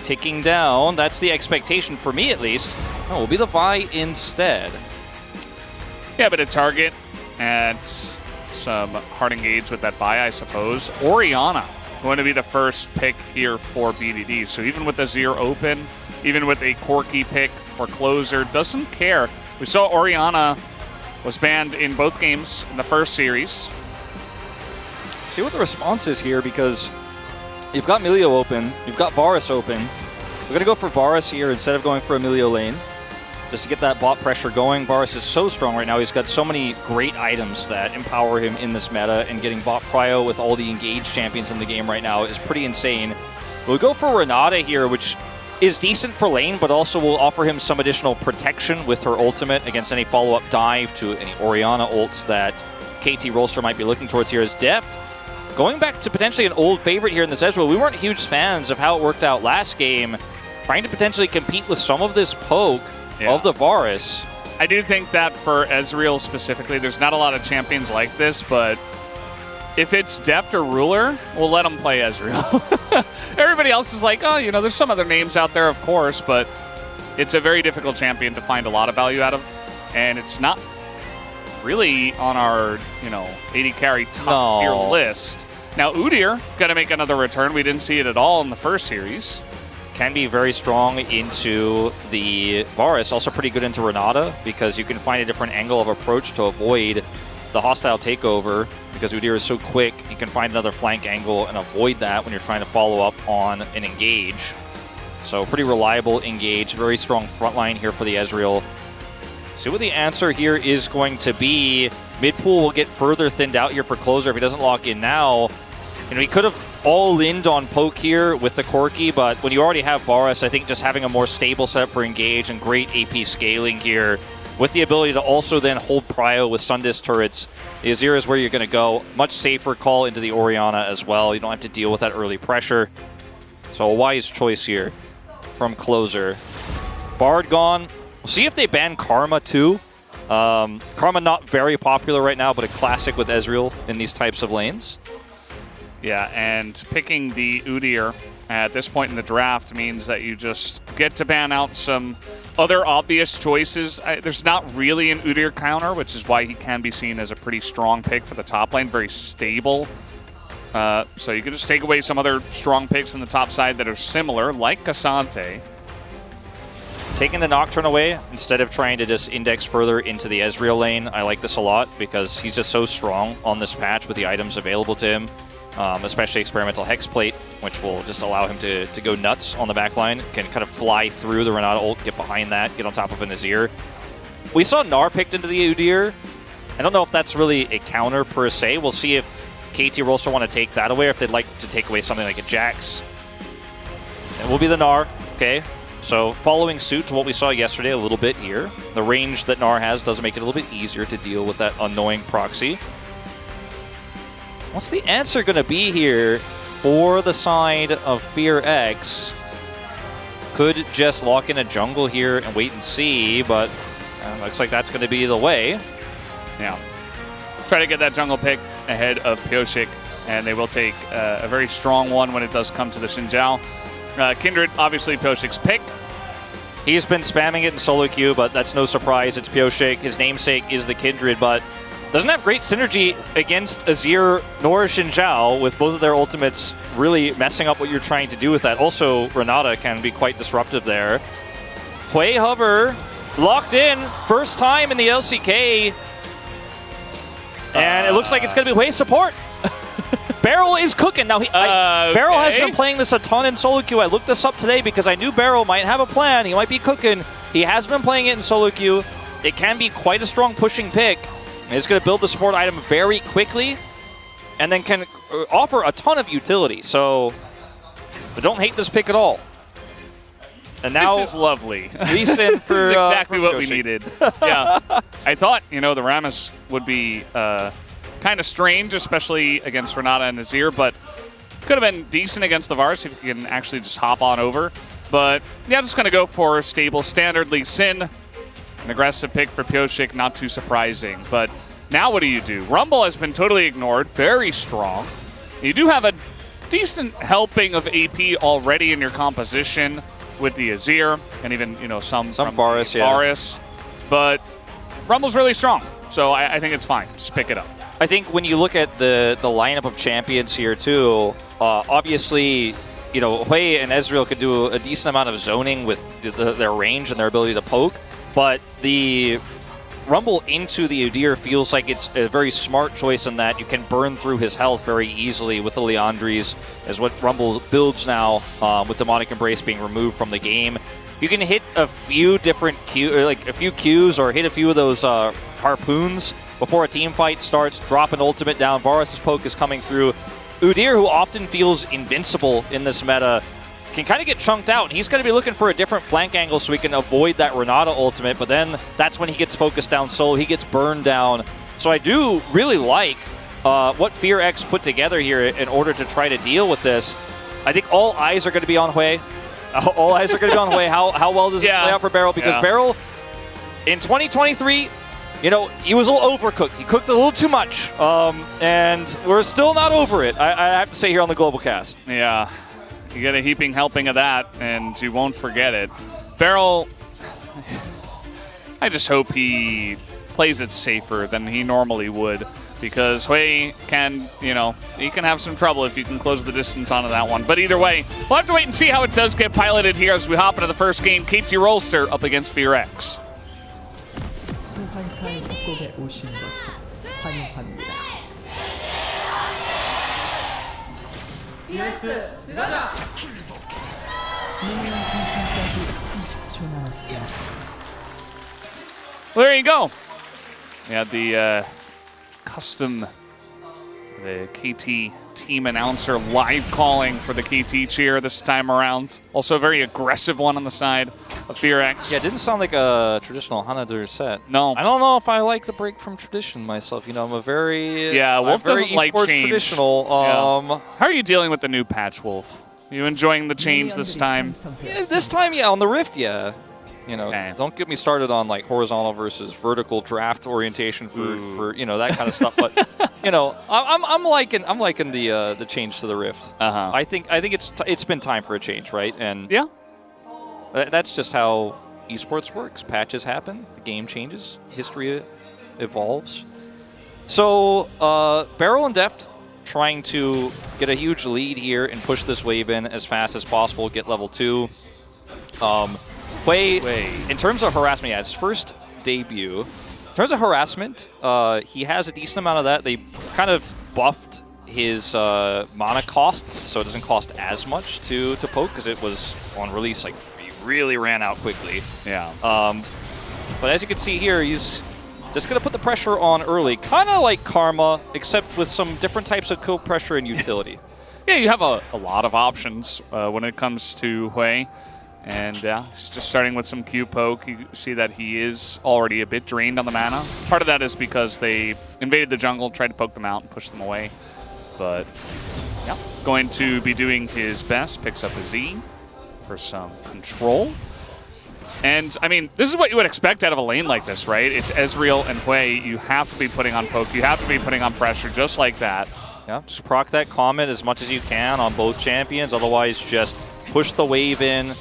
Ticking down, that's the expectation for me at least. No, it will be the Vi instead. Yeah, but a target and some hard engage with that Vi, I suppose. Orianna going to be the first pick here for BDD. So even with Azir open, even with a Corki pick for closer, doesn't care. We saw Orianna was banned in both games in the first series. See what the response is here, because you've got Milio open, you've got Varus open. We're going to go for Varus here instead of going for Emilio lane, just to get that bot pressure going. Varus is so strong right now. He's got so many great items that empower him in this meta, and getting bot prio with all the engaged champions in the game right now is pretty insane. We'll go for Renata here, which is decent for lane, but also will offer him some additional protection with her ultimate against any follow-up dive to any Orianna ults that KT Rolster might be looking towards here as Deft. Going back to potentially an old favorite here in this Ezreal, we weren't huge fans of how it worked out last game, trying to potentially compete with some of this poke of the Varus. I do think that for Ezreal specifically, there's not a lot of champions like this, but if it's Deft or Ruler, we'll let them play Ezreal. Everybody else is like, oh, you know, there's some other names out there, of course, but it's a very difficult champion to find a lot of value out of, and it's not really on our, you know, 80 carry top tier list. Now, Udyr going to make another return. We didn't see it at all in the first series. Can be very strong into the Varus, also pretty good into Renata, because you can find a different angle of approach to avoid the hostile takeover, because Udyr is so quick. You can find another flank angle and avoid that when you're trying to follow up on an engage. So pretty reliable engage, very strong front line here for the Ezreal. See what the answer here is going to be. Mid-pool will get further thinned out here for closer if he doesn't lock in now. And we could have all-ined on poke here with the Corki, but when you already have Varus, I think just having a more stable setup for engage and great AP scaling here, with the ability to also then hold prio with Sundis turrets, the Azir is where you're going to go. Much safer call into the Orianna as well. You don't have to deal with that early pressure. So a wise choice here from closer. Bard gone. We'll see if they ban Karma too. Karma not very popular right now, but a classic with Ezreal in these types of lanes. Yeah, and picking the Udyr at this point in the draft means that you just get to ban out some other obvious choices. There's not really an Udyr counter, which is why he can be seen as a pretty strong pick for the top lane, very stable. So you can just take away some other strong picks in the top side that are similar, like Cassante. Taking the Nocturne away instead of trying to just index further into the Ezreal lane, I like this a lot because he's just so strong on this patch with the items available to him, especially Experimental Hexplate, which will just allow him to go nuts on the backline. Can kind of fly through the Renata ult, get behind that, get on top of an Azir. We saw Gnar picked into the Udyr. I don't know if that's really a counter per se. We'll see if KT Rolster want to take that away or if they'd like to take away something like a Jax. It will be the Gnar, okay? So following suit to what we saw yesterday a little bit here. The range that Gnar has does make it a little bit easier to deal with that annoying proxy. What's the answer going to be here for the side of Fear X? Could just lock in a jungle here and wait and see, but looks like that's going to be the way. Yeah. Try to get that jungle pick. ahead of Pioshik, and they will take a very strong one when it does come to the Xinjiao. Kindred, obviously Pioshik's pick. He's been spamming it in solo queue, but that's no surprise. It's Pioshik. His namesake is the Kindred, but doesn't have great synergy against Azir nor Xinjiao, with both of their ultimates really messing up what you're trying to do with that. Also, Renata can be quite disruptive there. Hui Hover locked in, first time in the LCK. And it looks like it's going to be Hui's support. Barrel is cooking. Now, Barrel has been playing this a ton in solo queue. I looked this up today because I knew Barrel might have a plan. He might be cooking. He has been playing it in solo queue. It can be quite a strong pushing pick. It's going to build the support item very quickly and then can offer a ton of utility. So, I don't hate this pick at all. And now, this is lovely. Lee Sin for this is exactly for what we Pioshik. needed. Yeah, I thought, you know, the Rammus would be kind of strange, especially against Renata and Azir, but could have been decent against the Varus if you can actually just hop on over. But yeah, just going to go for stable standard Lee Sin. An aggressive pick for Pioshik, not too surprising. But now what do? Rumble has been totally ignored, very strong. You do have a decent helping of AP already in your composition with the Azir, and even, you know, some from Varus, Varus. But Rumble's really strong, so I think it's fine. Just pick it up. I think when you look at the lineup of champions here too, obviously, you know, Hui and Ezreal could do a decent amount of zoning with their range and their ability to poke, but the Rumble into the Udyr feels like it's a very smart choice in that you can burn through his health very easily with the Liandry's, is what Rumble builds now, with Demonic Embrace being removed from the game. You can hit a few different Qs or hit a few of those harpoons before a team fight starts, drop an ultimate down. Varus' poke is coming through. Udyr, who often feels invincible in this meta, can kind of get chunked out, and he's going to be looking for a different flank angle so he can avoid that Renata ultimate, but then that's when he gets focused down solo. He gets burned down. So I do really like what FearX put together here in order to try to deal with this. I think all eyes are going to be on Hui. All eyes are going to be on Hui. How well does it play out for Barrel? Because Barrel, in 2023, you know, he was a little overcooked. He cooked a little too much, and we're still not over it, I have to say here on the Global Cast. Yeah. You get a heaping helping of that, and you won't forget it. Barrel, I just hope he plays it safer than he normally would, because Hui can, you know, he can have some trouble if you can close the distance onto that one. But either way, we'll have to wait and see how it does get piloted here as we hop into the first game. KT Rolster up against FearX. 수환사의 협곡에 오신 것을 환영합니다. 들어가! 미니언 생성까지 30초 남았습니다. Well, there you go. We had the custom, the KT team announcer live calling for the KT cheer this time around. Also a very aggressive one on the side of FearX. Yeah, it didn't sound like a traditional Hanadur set. No. I don't know if I like the break from tradition myself. You know, I'm a very Wolf doesn't like change. Traditional. How are you dealing with the new patch, Wolf? You enjoying the change this time? Yeah, this time, on the Rift, yeah. You know, don't get me started on like horizontal versus vertical draft orientation for you know, that kind of stuff. But you know, I'm liking the change to the Rift. I think it's been time for a change, right? And yeah, that's just how esports works. Patches happen, the game changes, history evolves. So Barrel and Deft trying to get a huge lead here and push this wave in as fast as possible, get level 2. Hui, in terms of harassment, his first debut. In terms of harassment, he has a decent amount of that. They kind of buffed his mana costs, so it doesn't cost as much to poke, because it was on release, like, he really ran out quickly. Yeah. But as you can see here, he's just going to put the pressure on early, kind of like Karma, except with some different types of co-pressure and utility. Yeah, you have a lot of options when it comes to Hui. And he's just starting with some Q poke. You see that he is already a bit drained on the mana. Part of that is because they invaded the jungle, tried to poke them out and push them away. But yeah, going to be doing his best. Picks up a Z for some control. And, I mean, this is what you would expect out of a lane like this, right? It's Ezreal and Hui. You have to be putting on poke. You have to be putting on pressure just like that. Yeah, just proc that Comet as much as you can on both champions. Otherwise, just push the wave in.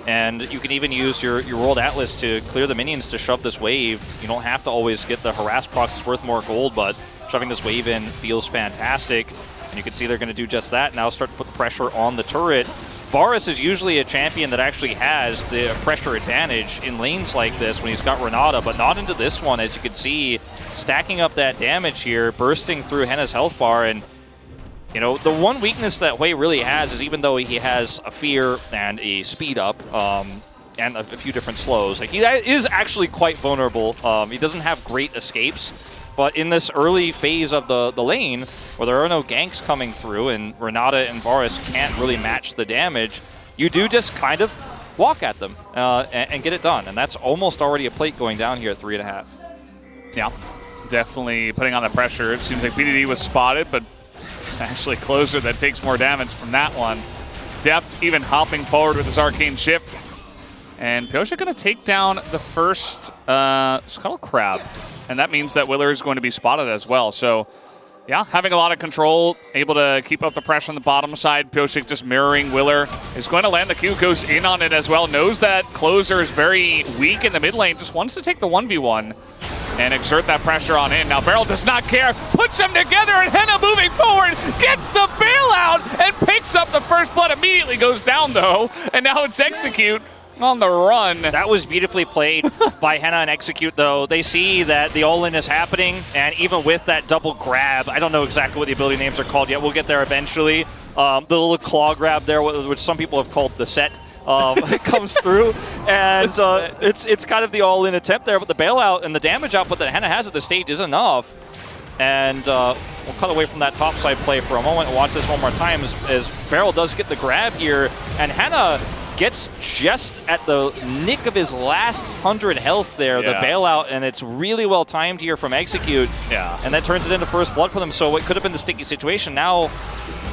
And you can even use your World Atlas to clear the minions to shove this wave. You don't have to always get the harass procs. It's worth more gold, but shoving this wave in feels fantastic. And you can see they're going to do just that. Now start to put pressure on the turret. Varus is usually a champion that actually has the pressure advantage in lanes like this when he's got Renata, but not into this one, as you can see, stacking up that damage here, bursting through Henna's health bar. And, you know, the one weakness that Hui really has is even though he has a fear and a speed up, and a few different slows, like, he is actually quite vulnerable. He doesn't have great escapes, but in this early phase of the lane, where there are no ganks coming through and Renata and Varus can't really match the damage, you do just kind of walk at them and get it done. And that's almost already a plate going down here at 3.5. Yeah, definitely putting on the pressure. It seems like BDD was spotted, but it's actually Closer that takes more damage from that one. Deft even hopping forward with his Arcane Shift. And Pyosha going to take down the first Scuttle Crab. And that means that Willer is going to be spotted as well. So, yeah, having a lot of control, able to keep up the pressure on the bottom side. Pyosha just mirroring Willer. Is going to land the Q, goes in on it as well. Knows that Closer is very weak in the mid lane. Just wants to take the 1v1 and exert that pressure on in. Now Beryl does not care. Puts them together, and Henna moving forward. Gets the bailout and picks up the first blood. Immediately goes down, though. And now it's Execute on the run. That was beautifully played by Henna and Execute, though. They see that the all-in is happening, and even with that double grab, I don't know exactly what the ability names are called yet. We'll get there eventually. The little claw grab there, which some people have called the set, comes through, and it's kind of the all-in attempt there, but the bailout and the damage output that Henna has at this stage is enough. And we'll cut away from that topside play for a moment and watch this one more time as Beryl does get the grab here, and Henna gets just at the nick of his last 100 health there, the bailout, and it's really well timed here from Execute. Yeah. And that turns it into first blood for them, so it could have been the sticky situation. Now,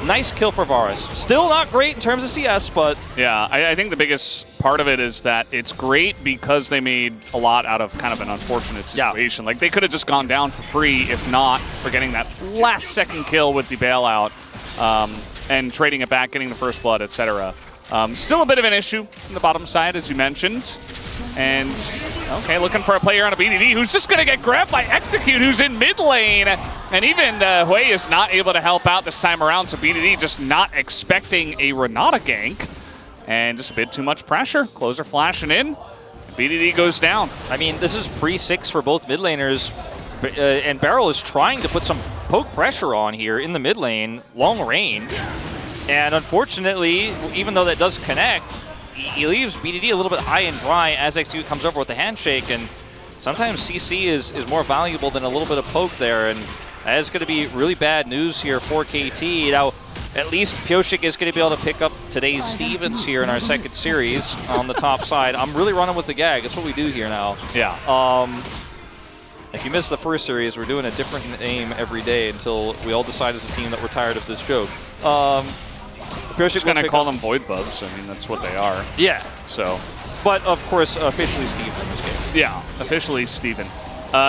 nice kill for Varus. Still not great in terms of CS, but... Yeah, I think the biggest part of it is that it's great because they made a lot out of kind of an unfortunate situation. Like, they could have just gone down for free if not for getting that last second kill with the bailout and trading it back, getting the first blood, etc. Still a bit of an issue in the bottom side, as you mentioned. And, okay, looking for a player on a BDD who's just going to get grabbed by Execute, who's in mid lane. And even Hui is not able to help out this time around, so BDD just not expecting a Renata gank. And just a bit too much pressure. Closer flashing in. BDD goes down. I mean, this is pre-6 for both mid laners. And Beryl is trying to put some poke pressure on here in the mid lane, long range. And unfortunately, even though that does connect, he leaves BDD a little bit high and dry as Execute comes over with the handshake. And sometimes CC is more valuable than a little bit of poke there. And that is going to be really bad news here for KT. Now, at least Pyosik is going to be able to pick up today's Stevens here in our second series on the top side. I'm really running with the gag. That's what we do here now. Yeah. If you missed the first series, we're doing a different name every day until we all decide as a team that we're tired of this joke. Just going to call them Void Bugs. I mean, that's what they are. Yeah. So, but of course, officially Steven in this case. Yeah, officially Steven.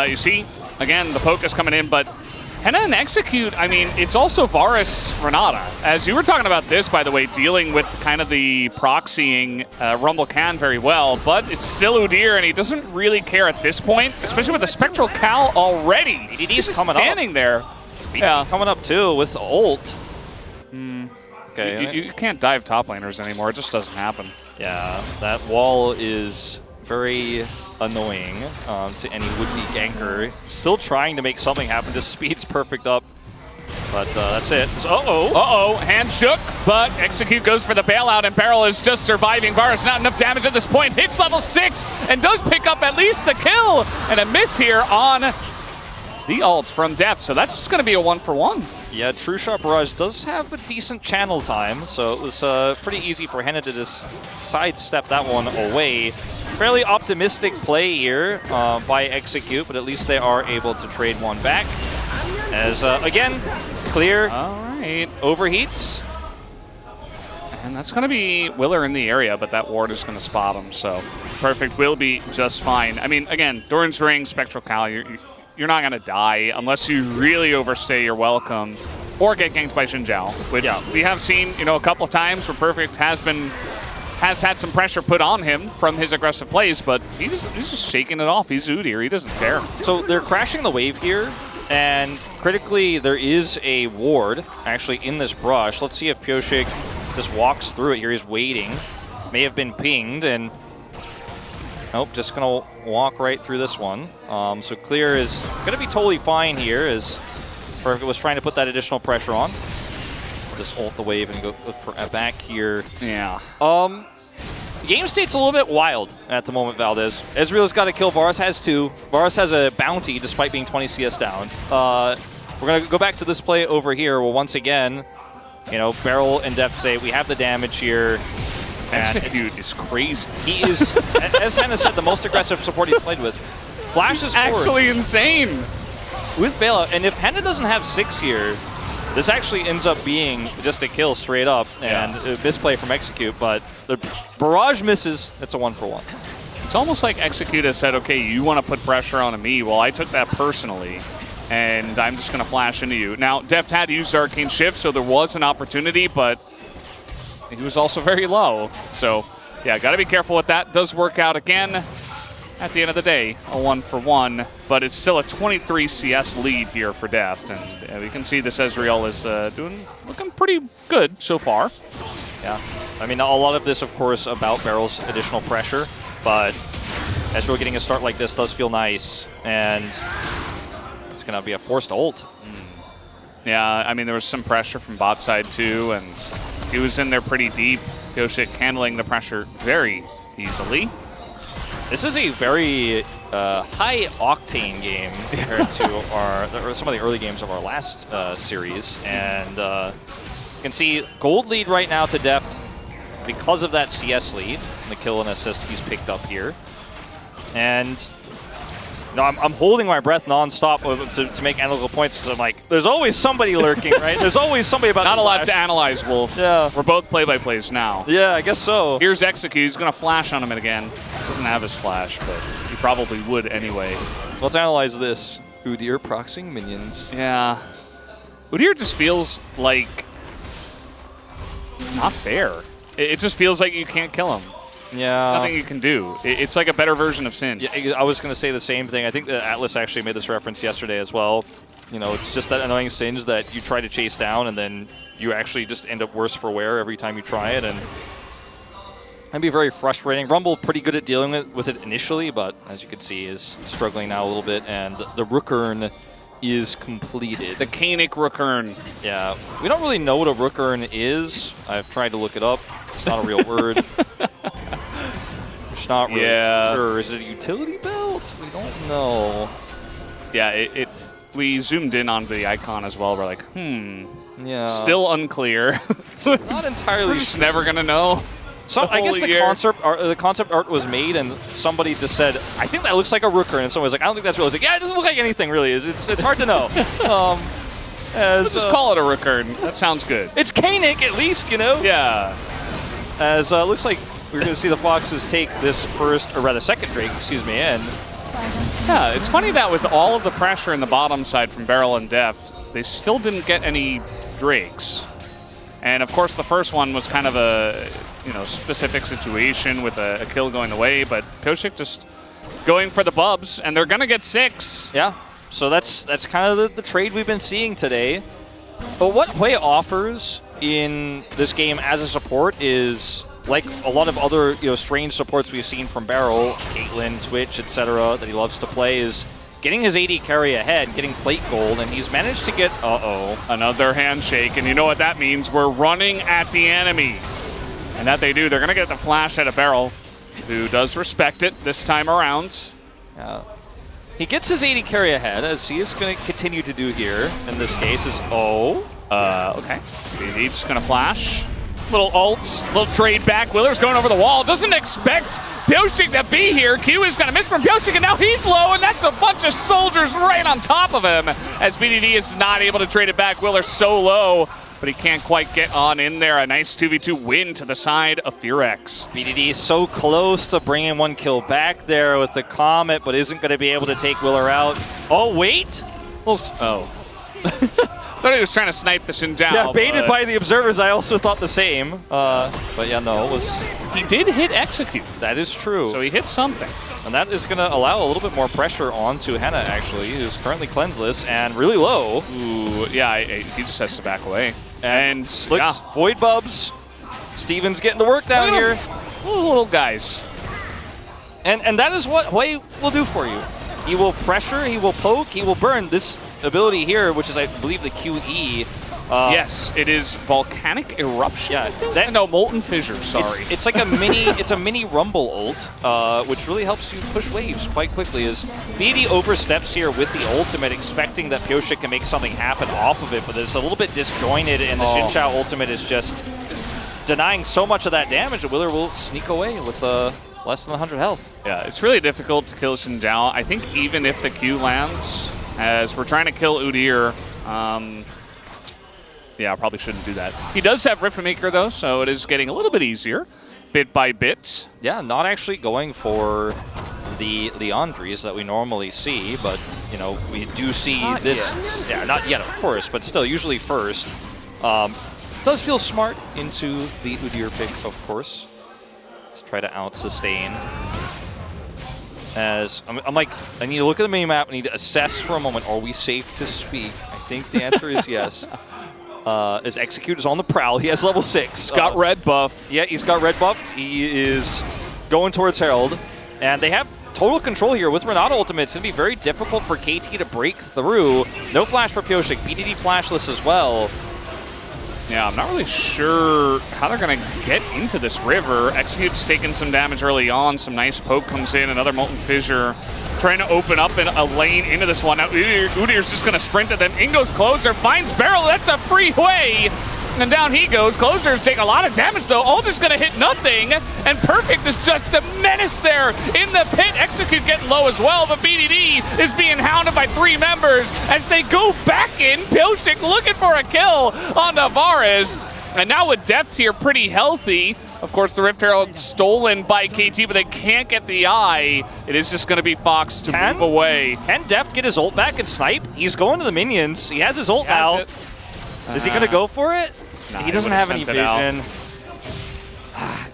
You see, again, the poke is coming in, but Henna and Execute, I mean, it's also Varus Renata. As you were talking about this, by the way, dealing with kind of the proxying Rumble can very well, but it's still Udyr, and he doesn't really care at this point, especially with the Spectral Cowl already. He's just standing there. Yeah, coming up too with ult. Okay. You can't dive top laners anymore. It just doesn't happen. Yeah, that wall is very annoying to any would-be ganker. Still trying to make something happen. Just speeds perfect up. But that's it. Uh-oh, hand shook, but Execute goes for the bailout, and Beryl is just surviving. Varus not enough damage at this point. Hits level 6 and does pick up at least the kill. And a miss here on the ult from Death. So that's just going to be a 1-for-1. Yeah, True Shot Barrage does have a decent channel time, so it was pretty easy for Henna to just sidestep that one away. Fairly optimistic play here by Execute, but at least they are able to trade one back. As, again, clear. All right. Overheats. And that's going to be Willer in the area, but that ward is going to spot him. So Perfect will be just fine. I mean, again, Doran's Ring, Spectral Cal, you're not going to die unless you really overstay your welcome or get ganked by Xin Zhao, which we have seen, a couple of times where Perfect has had some pressure put on him from his aggressive plays, but he's just shaking it off. He's Udyr. He doesn't care. So they're crashing the wave here, and critically, there is a ward actually in this brush. Let's see if Pyosik just walks through it here. He's waiting. May have been pinged, and nope, just going to walk right through this one. So Clear is going to be totally fine here as Perfect was trying to put that additional pressure on. Just ult the wave and go look for a back here. Yeah. The game state's a little bit wild at the moment, Valdez. Ezreal's got to kill. Varus has 2. Varus has a bounty despite being 20 CS down. We're going to go back to this play over here. Well, once again, Beryl and Deft say we have the damage here. Execute is crazy. He is, as Hannah said, the most aggressive support he's played with. Flash is forward. Actually insane. With Bela, and if Hannah doesn't have 6 here, this actually ends up being just a kill straight up and a misplay from Execute, but the barrage misses. It's a 1-for-1. It's almost like Execute has said, okay, you want to put pressure on me. Well, I took that personally, and I'm just going to flash into you. Now, Deft had used Arcane Shift, so there was an opportunity, but he was also very low. So, yeah, got to be careful with that. Does work out again. At the end of the day, a 1-for-1, but it's still a 23 CS lead here for Deft, and we can see this Ezreal is looking pretty good so far. Yeah, I mean, a lot of this, of course, about Beryl's additional pressure, but Ezreal getting a start like this does feel nice, and it's going to be a forced ult. Yeah, I mean, there was some pressure from bot side too, and he was in there pretty deep. Pyosik handling the pressure very easily. This is a very high-octane game compared to some of the early games of our last series. And you can see gold lead right now to Deft because of that CS lead, the kill and assist he's picked up here. And I'm holding my breath nonstop to make analytical points because I'm like, there's always somebody lurking, right? There's always somebody about Not to allowed flash. to analyze, Wolf. Yeah. We're both play-by-plays now. Yeah, I guess so. Here's Execute. He's going to flash on him again. Doesn't have his flash, but he probably would anyway. Let's analyze this. Udyr proxying minions. Yeah. Udyr just feels like not fair. It just feels like you can't kill him. Yeah. There's nothing you can do. It's like a better version of Sin. Yeah, I was going to say the same thing. I think that Atlas actually made this reference yesterday as well. It's just that annoying Singe that you try to chase down and then you actually just end up worse for wear every time you try it. And it'd be very frustrating. Rumble pretty good at dealing with it initially, but as you can see is struggling now a little bit. And the Rookern is completed. The Kaenic Rookern. Yeah. We don't really know what a Rookern is. I've tried to look it up. It's not a real word. It's not really sure. Is it a utility belt? We don't know. Yeah, we zoomed in on the icon as well. We're like, Yeah. Still unclear. Not entirely. We're just never gonna know. So I guess the concept art was made, and somebody just said, "I think that looks like a Rookern," and someone was like, "I don't think that's real." I was like, "Yeah, it doesn't look like anything really. It's hard to know." Let's just call it a Rookern. That sounds good. It's Kaenic at least, Yeah. As looks like we're going to see the Foxes take this second Drake, and yeah, it's funny that with all of the pressure in the bottom side from Beryl and Deft, they still didn't get any Drakes. And of course, the first one was kind of a specific situation with a kill going away, but Pyosik just going for the bubs, and they're gonna get 6. Yeah, so that's kind of the trade we've been seeing today. But what Hwei offers in this game as a support is, like a lot of other strange supports we've seen from Beryl, Caitlyn, Twitch, etc., that he loves to play, is getting his AD carry ahead, getting plate gold, and he's managed to get, another handshake, and you know what that means. We're running at the enemy. And that they do. They're going to get the flash at a Beryl, who does respect it this time around. Yeah. He gets his AD carry ahead, as he is going to continue to do here. In this case is okay. He's just going to flash. Little ults, little trade back. Willer's going over the wall. Doesn't expect Pyosik to be here. Q is going to miss from Pyosik, and now he's low, and that's a bunch of soldiers right on top of him. As BDD is not able to trade it back. Willer's so low. but he can't quite get on in there. A nice 2v2 win to the side of Furex. BDD so close to bringing one kill back there with the Comet, but isn't going to be able to take Willer out. Oh, wait! Oh. Thought he was trying to snipe the Xin Zhao. Yeah, baited by the observers. I also thought the same. But yeah, no, it was... He did hit execute. That is true. So he hit something. And that is going to allow a little bit more pressure onto Henna, actually, who's currently cleanseless and really low. Ooh, yeah, he just has to back away. And looks, Void Bubs. Steven's getting to work down here. Those little guys. And that is what Hui will do for you. He will pressure, he will poke, he will burn. This ability here, which is, I believe, the QE. Yes, it is Volcanic Eruption. Yeah, no, Molten Fissure. Sorry, it's like a mini, it's a mini Rumble ult, which really helps you push waves quite quickly. As BD oversteps here with the ultimate, expecting that Pyosik can make something happen off of it, but it's a little bit disjointed, and the Xin Zhao ultimate is just denying so much of that damage that Willer will sneak away with less than 100 health. Yeah, it's really difficult to kill Xin Zhao. I think even if the Q lands, as we're trying to kill Udyr, yeah, I probably shouldn't do that. He does have Riftmaker though, so it is getting a little bit easier, bit by bit. Yeah, not actually going for the Leandries that we normally see, but, you know, we do see Not this. yet. Yeah, not yet, of course, but still, usually first. Does feel smart into the Udyr pick, of course. Let's try to out-sustain. As I'm like, I need to look at the mini-map, I need to assess for a moment, are we safe to speak? I think the answer is yes. As Execute is on the prowl, he has level 6. He's got red buff. Yeah, he's got red buff. He is going towards Herald. And they have total control here with Renata ultimate. It's going to be very difficult for KT to break through. No flash for Pyosik. BDD flashless as well. Yeah, I'm not really sure how they're going to get into this river. Execute's taking some damage early on. Some nice poke comes in. Another Molten Fissure. Trying to open up in a lane into this one. Now Udyr's just going to sprint at them. In goes Closer. Finds Barrel. That's a free way. And down he goes. Closer's taking a lot of damage, though. Ult is going to hit nothing. And Perfect is just a menace there in the pit. Execute getting low as well, but BDD is being hounded by 3 members as they go back in. Pyosik looking for a kill on Navarez. And now with Deft here pretty healthy. Of course, the Rift Herald stolen by KT, but they can't get the eye. It is just going to be Fox to move away. Can Deft get his ult back and snipe? He's going to the minions. He has his ult now. Is he going to go for it? Nah, he doesn't have any vision.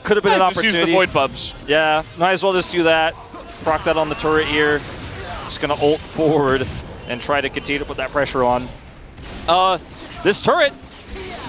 Could have been an just opportunity. use the Void Bubs. Yeah, might as well just do that. Proc that on the turret here. Just going to ult forward and try to continue to put that pressure on. This turret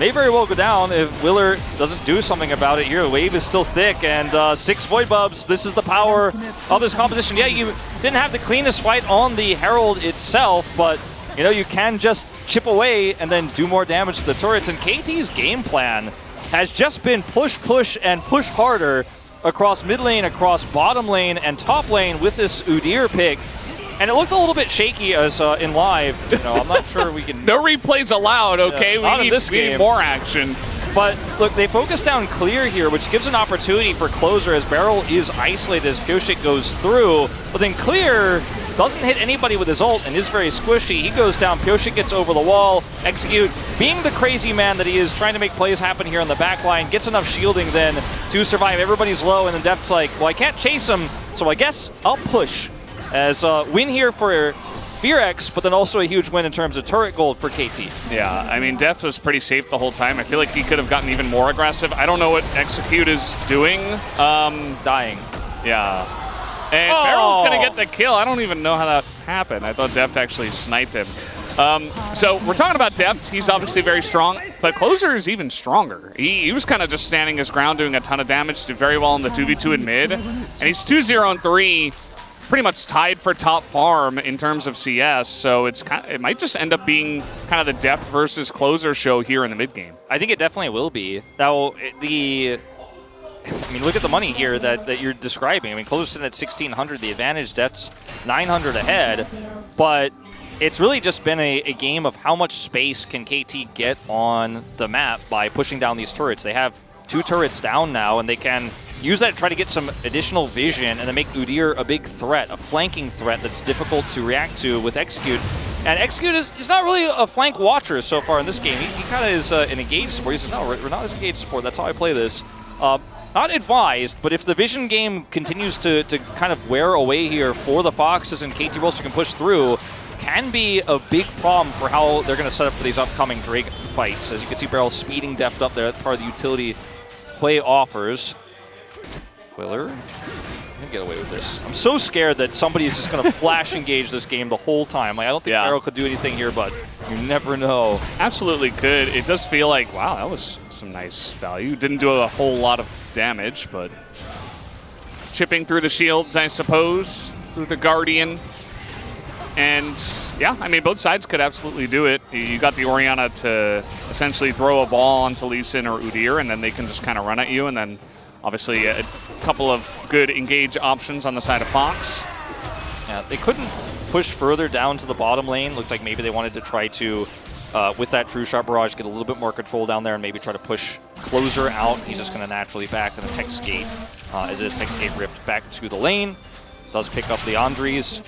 may very well go down if Willer doesn't do something about it here. The wave is still thick, and 6 Void Bubs. This is the power of this composition. Yeah, you didn't have the cleanest fight on the Herald itself, but you know, you can just chip away and then do more damage to the turrets. And KT's game plan has just been push, push, and push harder across mid lane, across bottom lane, and top lane with this Udyr pick. And it looked a little bit shaky as in live. You know, I'm not sure we can... No replays allowed, okay? Yeah, we need more action. But look, they focus down clear here, which gives an opportunity for Closer as Barrel is isolated as Pyosik goes through. But then Clear doesn't hit anybody with his ult and is very squishy. He goes down, Pyosik gets over the wall. Execute, being the crazy man that he is, trying to make plays happen here on the back line, gets enough shielding then to survive. Everybody's low, and then Deft's like, well, I can't chase him, so I guess I'll push. As win here for Furex, but then also a huge win in terms of turret gold for KT. Yeah, I mean, Deft was pretty safe the whole time. I feel like he could have gotten even more aggressive. I don't know what Execute is doing. Dying. Yeah. And Barrel's going to get the kill. I don't even know how that happened. I thought Deft actually sniped him. So we're talking about Deft. He's obviously very strong, but Closer is even stronger. He was kind of just standing his ground, doing a ton of damage, did very well in the 2v2 in mid. And he's 2-0-3. Pretty much tied for top farm in terms of CS, so it might just end up being kind of the Deft versus Closer show here in the mid game. I think it definitely will be. Now, I mean, look at the money here that you're describing. I mean, Closer's at 1,600, the advantage, Deft's 900 ahead, but it's really just been a game of how much space can KT get on the map by pushing down these turrets. They have 2 turrets down now, and they can use that to try to get some additional vision and then make Udyr a big threat, a flanking threat that's difficult to react to with Execute. And Execute is not really a flank watcher so far in this game. He kind of is an engaged support. He says, no, Renat is engaged support. That's how I play this. Not advised, but if the vision game continues to kind of wear away here for the Foxes and KT Rolster can push through, can be a big problem for how they're going to set up for these upcoming Drake fights. As you can see, Beryl speeding Deft up there. That's part of the utility play offers. Willer can get away with this. I'm so scared that somebody is just going to flash engage this game the whole time. Like, I don't think Beryl could do anything here, but you never know. Absolutely could. It does feel like, wow, that was some nice value. Didn't do a whole lot of damage, but chipping through the shields, I suppose, through the Guardian. And yeah, I mean, both sides could absolutely do it. You got the Orianna to essentially throw a ball onto Lee Sin or Udyr, and then they can just kind of run at you. And then obviously a couple of good engage options on the side of Fox. Yeah, they couldn't push further down to the bottom lane. Looked like maybe they wanted to try to, with that True Shot Barrage, get a little bit more control down there and maybe try to push Closer out. He's just going to naturally back to the Hex Gate as this Hex Gate Rift back to the lane. Does pick up Leandries.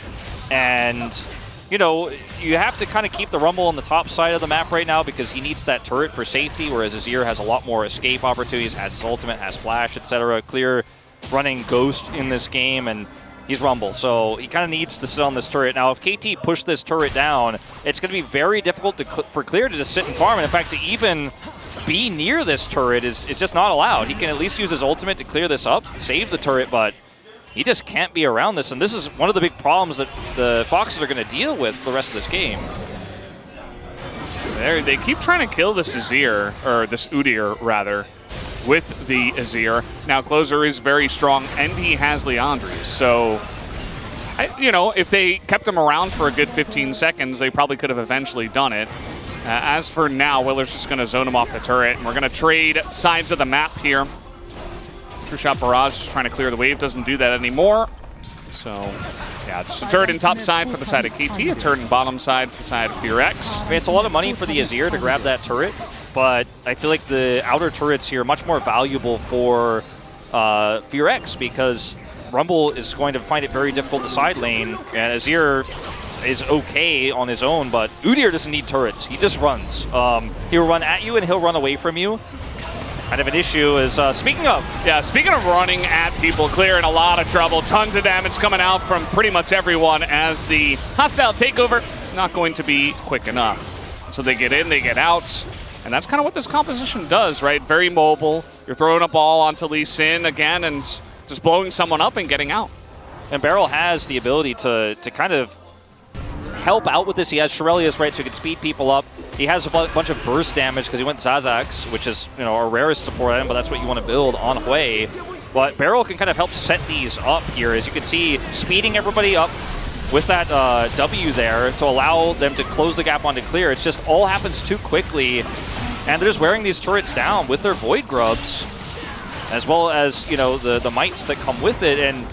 And, you know, you have to kind of keep the Rumble on the top side of the map right now because he needs that turret for safety, whereas Azir has a lot more escape opportunities, has his ultimate, has flash, etc. Clear running Ghost in this game, and he's Rumble, so he kind of needs to sit on this turret. Now, if KT push this turret down, it's going to be very difficult for Clear to just sit and farm, and in fact, to even be near this turret is just not allowed. He can at least use his ultimate to clear this up, save the turret, but he just can't be around this, and this is one of the big problems that the Foxes are going to deal with for the rest of this game. They keep trying to kill this Azir, or this Udyr, rather, with the Azir. Now, Closer is very strong, and he has Leandries, so, you know, if they kept him around for a good 15 seconds, they probably could have eventually done it. As for now, Willer's just going to zone him off the turret, and we're going to trade sides of the map here. True Shot Barrage is trying to clear the wave, doesn't do that anymore. So, yeah, just a turret in top side for the side of KT, a turret in bottom side for the side of FearX. I mean, it's a lot of money for the Azir to grab that turret, but I feel like the outer turrets here are much more valuable for FearX because Rumble is going to find it very difficult to side lane, and Azir is okay on his own, but Udyr doesn't need turrets. He just runs. He'll run at you and he'll run away from you. Kind of an issue is, speaking of running at people, Clear in a lot of trouble. Tons of damage coming out from pretty much everyone as the hostile takeover not going to be quick enough. So they get in, they get out, and that's kind of what this composition does, right? Very mobile. You're throwing a ball onto Lee Sin again and just blowing someone up and getting out. And Beryl has the ability to kind of help out with this. He has Shurelius, right, so he can speed people up. He has a bunch of burst damage because he went Zazax, which is, you know, our rarest support item, but that's what you want to build on Hui. But Beryl can kind of help set these up here. As you can see, speeding everybody up with that W there to allow them to close the gap onto Clear. It's just all happens too quickly, and they're just wearing these turrets down with their Void Grubs, as well as, you know, the mites that come with it, and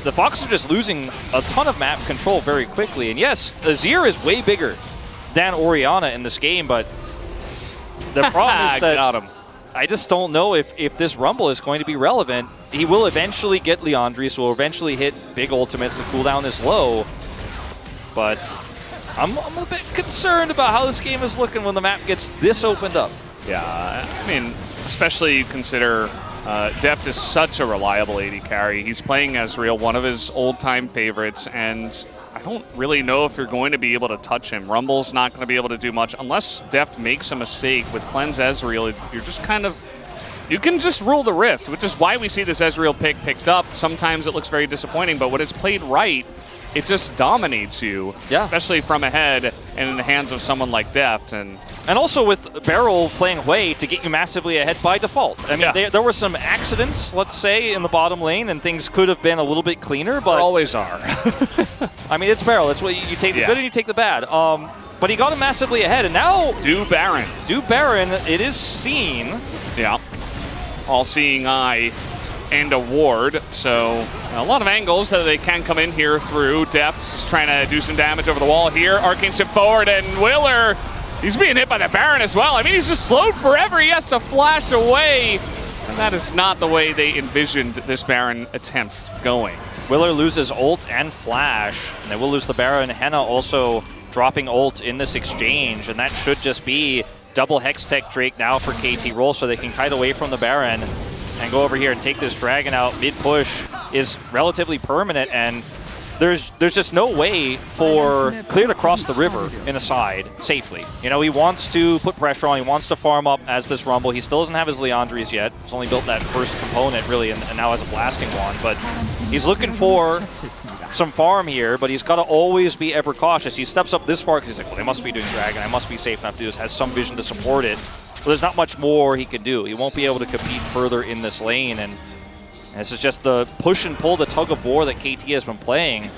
the Foxes are just losing a ton of map control very quickly. And yes, Azir is way bigger than Orianna in this game, but the problem is that I just don't know if this Rumble is going to be relevant. He will eventually get Leandries, so will eventually hit big ultimates. The cooldown is low, but I'm a bit concerned about how this game is looking when the map gets this opened up. Yeah, I mean, especially you consider Deft is such a reliable AD carry. He's playing Ezreal, one of his old-time favorites, and I don't really know if you're going to be able to touch him. Rumble's not going to be able to do much unless Deft makes a mistake with Cleanse Ezreal. You're just kind of, you can just rule the Rift, which is why we see this Ezreal pick picked up. Sometimes it looks very disappointing, but when it's played right, it just dominates you, especially from ahead and in the hands of someone like Deft. And also with Beryl playing Hui to get you massively ahead by default. I mean, there were some accidents, let's say, in the bottom lane, and things could have been a little bit cleaner, but... There always are. I mean, it's Beryl. It's what you take the good and you take the bad. But he got him massively ahead, and now... Do Baron, it is seen. Yeah. All-seeing eye and a ward, so a lot of angles that they can come in here through. Deft just trying to do some damage over the wall here. Arcane shift forward, and Willer, he's being hit by the Baron as well. I mean, he's just slowed forever. He has to flash away And that is not the way they envisioned this Baron attempt going. Willer loses ult and flash, and they will lose the Baron. Henna also dropping ult in this exchange, and that should just be double Hextech Drake now for KT roll, so they can kite away from the Baron and go over here and take this Dragon out. Mid push is relatively permanent, and there's just no way for Clear to cross the river in the side safely. You know, he wants to put pressure on, he wants to farm up as this Rumble. He still doesn't have his Leandries yet. He's only built that first component, really, and now has a blasting one. But he's looking for some farm here, but he's got to always be ever cautious. He steps up this far because he's like, well, they must be doing Dragon. I must be safe enough to do this. Has some vision to support it. But there's not much more he can do. He won't be able to compete further in this lane, and this is just the push and pull, the tug of war that KT has been playing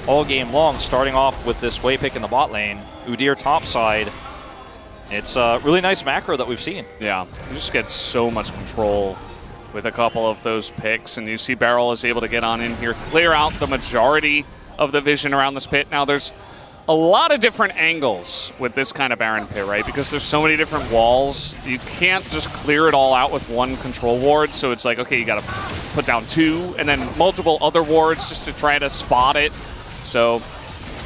all game long, starting off with this way pick in the bot lane. Udyr top side. It's a really nice macro that we've seen. Yeah, you just get so much control with a couple of those picks, and you see Beryl is able to get on in here, clear out the majority of the vision around this pit. Now there's a lot of different angles with this kind of Baron pit, right? Because there's so many different walls. You can't just clear it all out with one control ward. So it's like, okay, you got to put down 2 and then multiple other wards just to try to spot it. So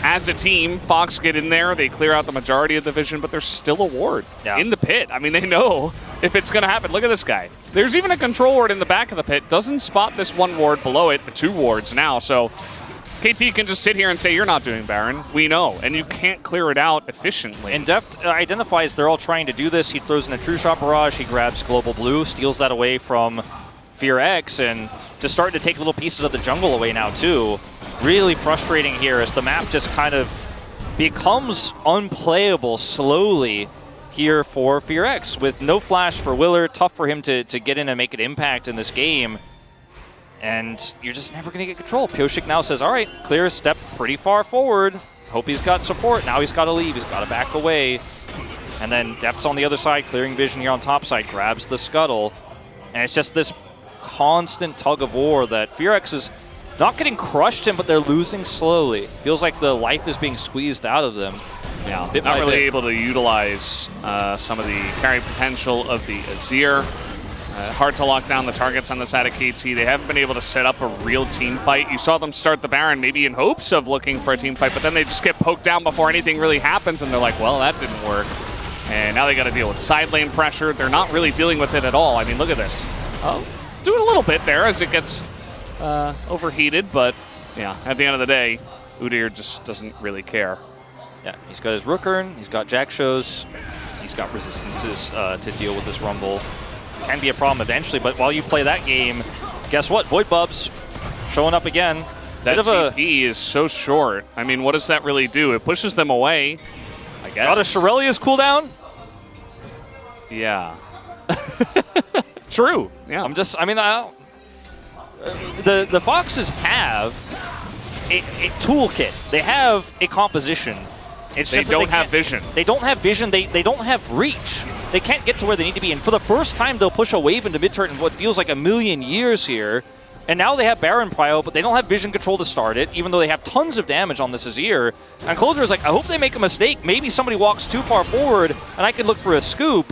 as a team, Fox get in there, they clear out the majority of the vision, but there's still a ward in the pit. I mean, they know if it's going to happen. Look at this guy. There's even a control ward in the back of the pit. Doesn't spot this one ward below it, the 2 wards now. So KT can just sit here and say, you're not doing Baron. We know. And you can't clear it out efficiently. And Deft identifies they're all trying to do this. He throws in a True Shot Barrage. He grabs Global Blue, steals that away from Fear X, and just starting to take little pieces of the jungle away now, too. Really frustrating here as the map just kind of becomes unplayable slowly here for Fear X. With no flash for Willer, tough for him to get in and make an impact in this game. And you're just never going to get control. Pioshik now says, all right, Clear stepped pretty far forward. Hope he's got support. Now he's got to leave. He's got to back away. And then Deft's on the other side, clearing vision here on top side, grabs the scuttle. And it's just this constant tug of war that Fear X is not getting crushed in, but they're losing slowly. Feels like the life is being squeezed out of them. Yeah, not really able to utilize some of the carry potential of the Azir. Hard to lock down the targets on the side of KT. They haven't been able to set up a real team fight. You saw them start the Baron maybe in hopes of looking for a team fight, but then they just get poked down before anything really happens, and they're like, well, that didn't work. And now they got to deal with side lane pressure. They're not really dealing with it at all. I mean, look at this. Oh, doing a little bit there as it gets overheated, but yeah, at the end of the day, Udyr just doesn't really care. Yeah, he's got his Rookern, he's got Jack Shows, he's got resistances to deal with this Rumble. Can be a problem eventually, but while you play that game, guess what? Void Bubs showing up again. That TP is so short. I mean, what does that really do? It pushes them away, I guess. Got a Shirelia's cooldown? Yeah. True. Yeah. The Foxes have a toolkit. They have a composition. It's they just don't have vision. They don't have vision. They don't have reach. They can't get to where they need to be. And for the first time, they'll push a wave into mid-turn in what feels like a million years here. And now they have Baron Prio, but they don't have vision control to start it, even though they have tons of damage on this Azir. And Closer is like, I hope they make a mistake. Maybe somebody walks too far forward, and I can look for a scoop.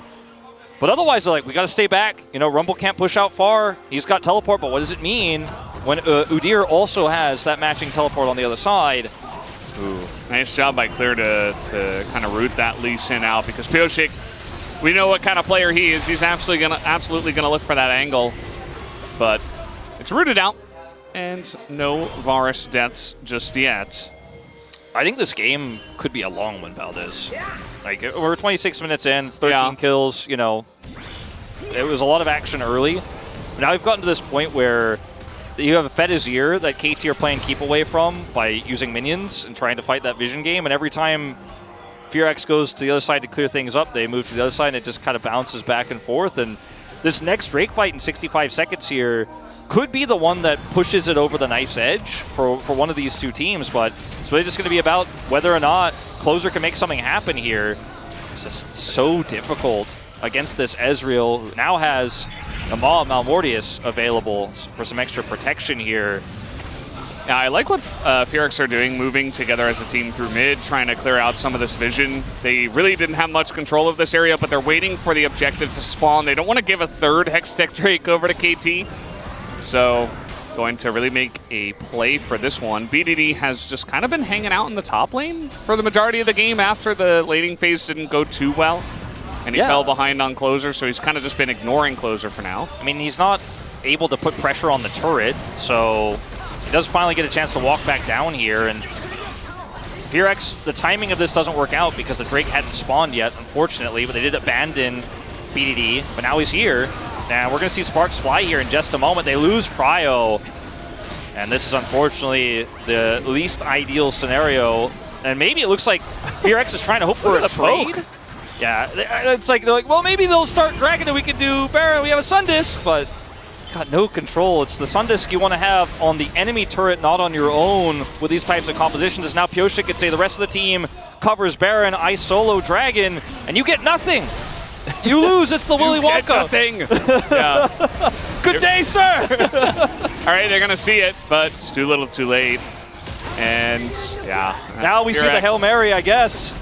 But otherwise, they're like, we got to stay back. You know, Rumble can't push out far. He's got teleport, but what does it mean when Udyr also has that matching teleport on the other side? Ooh, nice job by Clear to kind of root that Lee Sin out, because Pioshik, we know what kind of player he is. He's absolutely gonna look for that angle, but it's rooted out, and no Varus deaths just yet. I think this game could be a long one, Valdez. Like, we're 26 minutes in, it's 13 kills, you know. It was a lot of action early. But now we've gotten to this point where you have a Fed Azir that KT are playing keep away from by using minions and trying to fight that vision game. And every time Fear X goes to the other side to clear things up, they move to the other side, and it just kind of bounces back and forth. And this next Drake fight in 65 seconds here could be the one that pushes it over the knife's edge for one of these two teams. But it's really just going to be about whether or not Closer can make something happen here. It's just so difficult against this Ezreal, who now has the Maw of Malmortius available for some extra protection here. Yeah, I like what Fearx are doing, moving together as a team through mid, trying to clear out some of this vision. They really didn't have much control of this area, but they're waiting for the objective to spawn. They don't want to give a third Hextech Drake over to KT. So going to really make a play for this one. BDD has just kind of been hanging out in the top lane for the majority of the game after the laning phase didn't go too well. And he fell behind on Closer, so he's kind of just been ignoring Closer for now. I mean, he's not able to put pressure on the turret, so he does finally get a chance to walk back down here. And Fearx, the timing of this doesn't work out because the Drake hadn't spawned yet, unfortunately, but they did abandon BDD, but now he's here. And we're going to see Sparks fly here in just a moment. They lose Prio, and this is unfortunately the least ideal scenario. And maybe it looks like Fearx is trying to hope for a trade. Yeah, it's like they're like, well, maybe they'll start Dragon and we can do Baron. We have a Sundisk, but got no control. It's the Sundisk you want to have on the enemy turret, not on your own with these types of compositions. As now Pyosik could say the rest of the team covers Baron, I solo Dragon, and you get nothing. You lose. It's the Willy Wonka. Nothing. Yeah. Good day, sir. All right, they're going to see it, but it's too little too late. And yeah. Now we see the Hail Mary, I guess.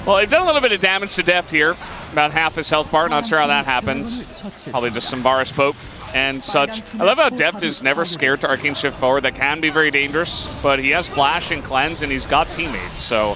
Well, they've done a little bit of damage to Deft here. About half his health bar. Not sure how that happens. Probably just some Varus poke and such. I love how Deft is never scared to Arcane Shift forward. That can be very dangerous, but he has Flash and Cleanse, and he's got teammates. So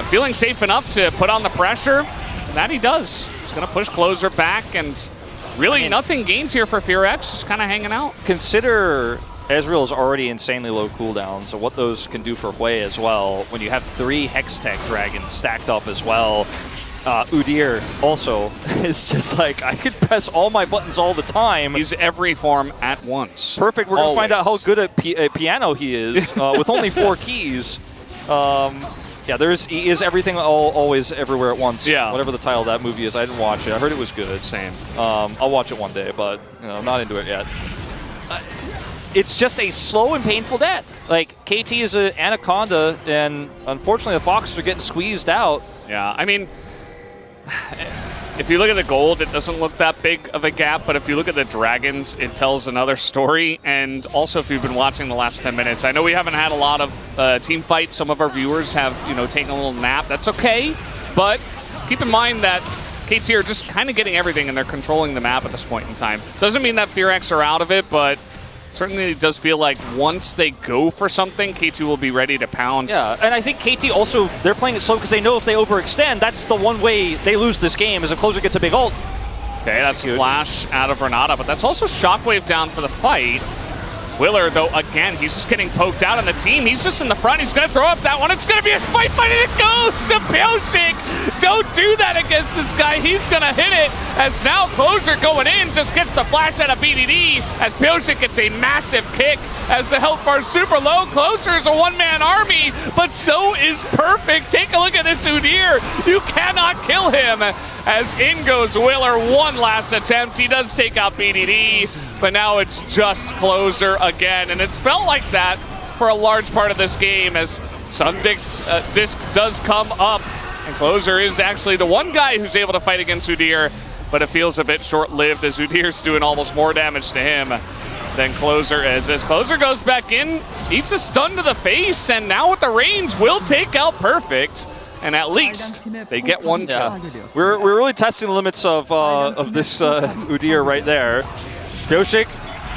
feeling safe enough to put on the pressure. And that he does. He's going to push Closer back, and really nothing gained here for Fearx. Just kind of hanging out. Consider Ezreal's already insanely low cooldown, so what those can do for Hui as well. When you have 3 Hextech Dragons stacked up as well, Udyr also is just like, I could press all my buttons all the time. He's every form at once. Perfect. We're going to find out how good at piano he is with only 4 keys. Yeah, he is everything, always, everywhere at once. Yeah. Whatever the title of that movie is, I didn't watch it. I heard it was good. Same. I'll watch it one day, but I'm not into it yet. It's just a slow and painful death. Like, KT is an anaconda, and unfortunately the Foxes are getting squeezed out. Yeah, I mean, if you look at the gold, it doesn't look that big of a gap, but if you look at the Dragons, it tells another story. And also, if you've been watching the last 10 minutes, I know we haven't had a lot of team fights. Some of our viewers have, taken a little nap. That's okay, but keep in mind that KT are just kind of getting everything, and they're controlling the map at this point in time. Doesn't mean that Fearx are out of it, but certainly it does feel like once they go for something, KT will be ready to pounce. Yeah, and I think KT also, they're playing it slow because they know if they overextend, that's the one way they lose this game, is if Closer gets a big ult. Okay, that's Flash out of Renata, but that's also Shockwave down for the fight. Willer, though, again, he's just getting poked out on the team. He's just in the front. He's going to throw up that one. It's going to be a smite fight, and it goes to Pyosik. Don't do that against this guy. He's going to hit it, as now Closer going in just gets the flash out of BDD, as Pyosik gets a massive kick, as the health bar's super low. Closer is a one-man army, but so is Perfect. Take a look at this Udyr. You cannot kill him, as in goes Willer. One last attempt. He does take out BDD, but now it's just Closer again, and it's felt like that for a large part of this game, as Sundisk's disc does come up, and Closer is actually the one guy who's able to fight against Udyr, but it feels a bit short-lived, as Udyr's doing almost more damage to him than Closer is. As Closer goes back in, eats a stun to the face, and now with the range will take out Perfect. And at least they get one kill. We're really testing the limits of this Udyr right there. Pyosik,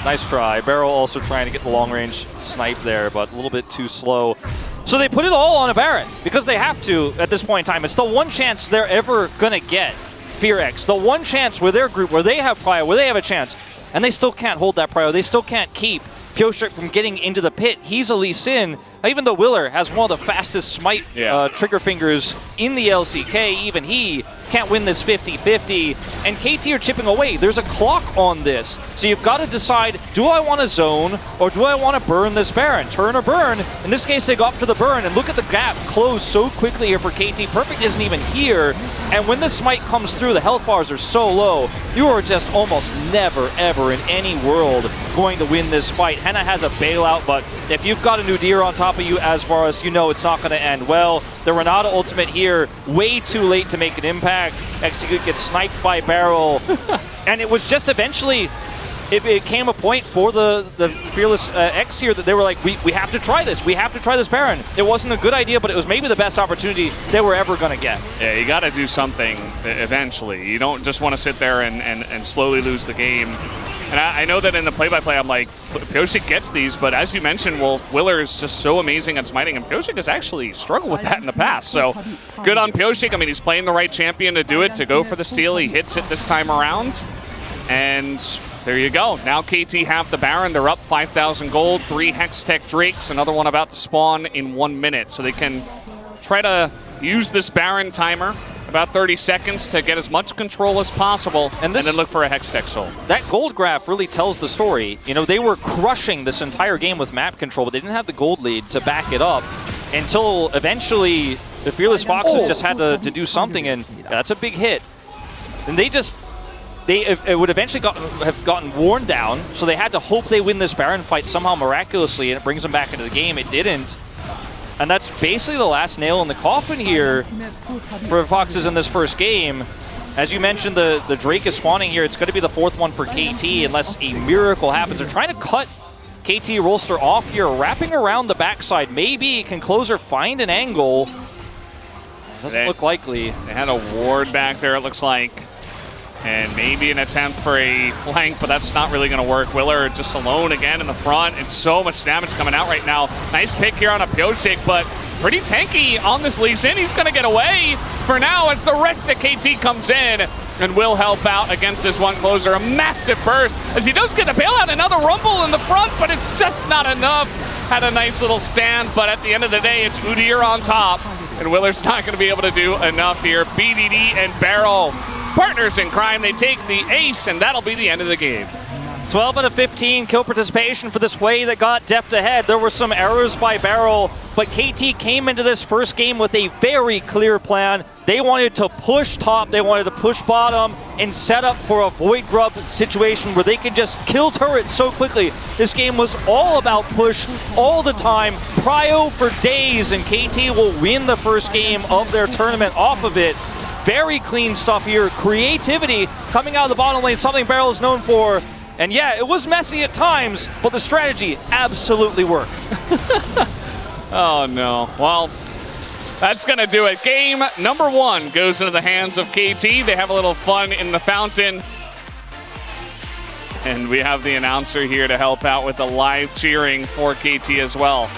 nice try. Barrel also trying to get the long-range snipe there, but a little bit too slow. So they put it all on a Baron, because they have to at this point in time. It's the one chance they're ever going to get, Fearx. The one chance with their group where they have Prio, where they have a chance, and they still can't hold that Prio. They still can't keep Pyosik from getting into the pit. He's a Lee Sin. Even though Willer has one of the fastest smite trigger fingers in the LCK, even he can't win this 50-50. And KT are chipping away. There's a clock on this. So you've got to decide, do I want to zone or do I want to burn this Baron? Turn or burn. In this case, they go up for the burn. And look at the gap close so quickly here for KT. Perfect isn't even here. And when the smite comes through, the health bars are so low, you are just almost never, ever in any world going to win this fight. Henna has a bailout, but if you've got a Udyr on top of you as Varus, you know it's not going to end well. The Renata ultimate here, way too late to make an impact. Execute gets sniped by Barrel. And it was just eventually it came a point for the Fearless X here that they were like, we have to try this. We have to try this Baron. It wasn't a good idea, but it was maybe the best opportunity they were ever going to get. Yeah, you got to do something eventually. You don't just want to sit there and slowly lose the game. And I know that in the play-by-play, I'm like, Pyosik gets these, but as you mentioned, Wolf, Willer is just so amazing at smiting, and Pyosik has actually struggled with that in the past. So good on Pyosik. I mean, he's playing the right champion to do it, to go for the steal. He hits it this time around. And there you go. Now KT have the Baron. They're up 5,000 gold, 3 Hextech Drakes, another one about to spawn in 1 minute. So they can try to use this Baron timer, about 30 seconds, to get as much control as possible, and then look for a Hextech Soul. That gold graph really tells the story. You know, they were crushing this entire game with map control, but they didn't have the gold lead to back it up until eventually the Fearless Foxes just had to do something, and that's a big hit. And it would eventually have gotten worn down, so they had to hope they win this Baron fight somehow miraculously, and it brings them back into the game. It didn't. And that's basically the last nail in the coffin here for Foxes in this first game. As you mentioned, the Drake is spawning here. It's going to be the 4th one for KT unless a miracle happens. They're trying to cut KT Rolster off here, wrapping around the backside. Maybe can Closer find an angle. Doesn't look likely. They had a ward back there, it looks like. And maybe an attempt for a flank, but that's not really going to work. Willer just alone again in the front, and so much damage coming out right now. Nice pick here on a Pyosik, but pretty tanky on this Lee Sin. He's going to get away for now as the rest of KT comes in and will help out against this one Closer. A massive burst as he does get the bailout. Another rumble in the front, but it's just not enough. Had a nice little stand, but at the end of the day, it's Udyr on top, and Willer's not going to be able to do enough here. BDD and Barrel, partners in crime. They take the ace, and that'll be the end of the game. 12 out of 15 kill participation for this Wei that got Deft ahead. There were some errors by Barrel, but KT came into this first game with a very clear plan. They wanted to push top, they wanted to push bottom, and set up for a Void Grub situation where they could just kill turrets so quickly. This game was all about push all the time, prio for days, and KT will win the first game of their tournament off of it. Very clean stuff here. Creativity coming out of the bottom lane, something Barrel is known for. And yeah, it was messy at times, but the strategy absolutely worked. Oh no. Well, that's going to do it. Game number 1 goes into the hands of KT. They have a little fun in the fountain. And we have the announcer here to help out with the live cheering for KT as well.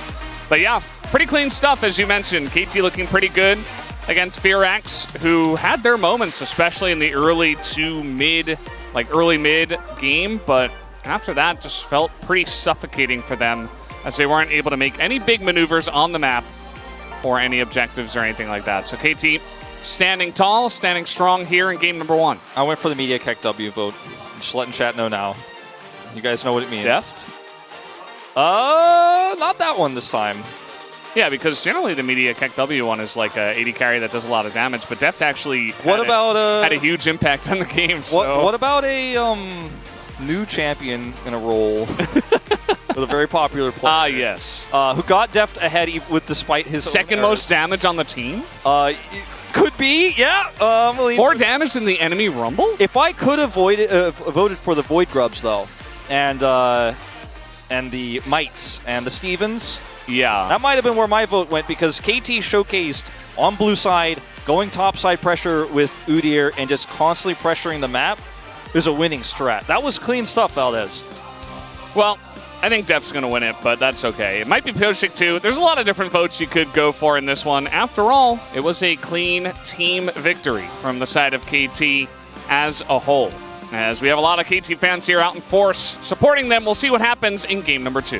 But yeah, pretty clean stuff, as you mentioned. KT looking pretty good against Firax, who had their moments, especially in the early mid game, but after that just felt pretty suffocating for them as they weren't able to make any big maneuvers on the map for any objectives or anything like that. So KT standing tall, standing strong here in game number 1. I went for the Media Kek W vote. I'm just letting chat know now. You guys know what it means. Deft? Not that one this time. Yeah, because generally the Media Kek W one is like a 80 carry that does a lot of damage, but Deft actually had a huge impact on the game. So. What about a new champion in a role with a very popular player? Yes. Who got Deft ahead despite his second most damage on the team? Could be, yeah. More damage than the enemy Rumble? If I could have voted for the Void Grubs, though, and the Mites and the Stevens, yeah, that might have been where my vote went, because KT showcased on blue side, going top side pressure with Udyr and just constantly pressuring the map is a winning strat. That was clean stuff, Valdez. Well, I think Deft's going to win it, but that's okay. It might be Pyosik too. There's a lot of different votes you could go for in this one. After all, it was a clean team victory from the side of KT as a whole. As we have a lot of KT fans here out in force supporting them, we'll see what happens in game number 2.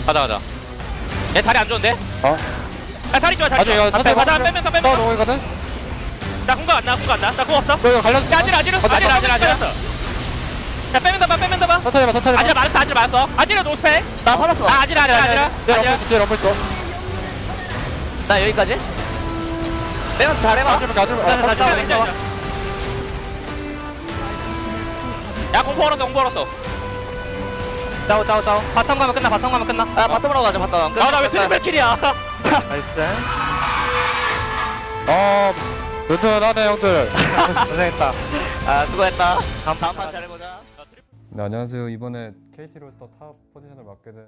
가자. 얘 자리 안 좋은데? 야, 자리 좋아. 아주 이거 가자, 빼면서. 넘어가거든. 나 공각 안 나. 나 공 없어. 이거 갈렸어. 야, 아지라. 야, 빼면서 봐. 터트려. 아지라 맞았어. 아지라 노스페. 나 살았어. 아지라. 뒤에 럼블 있어. 나 여기까지. 빼면서 잘해봐. 야, 공포 얼었어. 짜오. 바텀 가면 끝나. 아, 바텀으로 가자, 바텀. 나왜 트리플 킬이야? 나이스. 든든하네 형들. 고생했다. 아, 수고했다. 다음 판 잘해보자. 네, 안녕하세요. 이번에 KT 로스터 탑 포지션을 맡게 된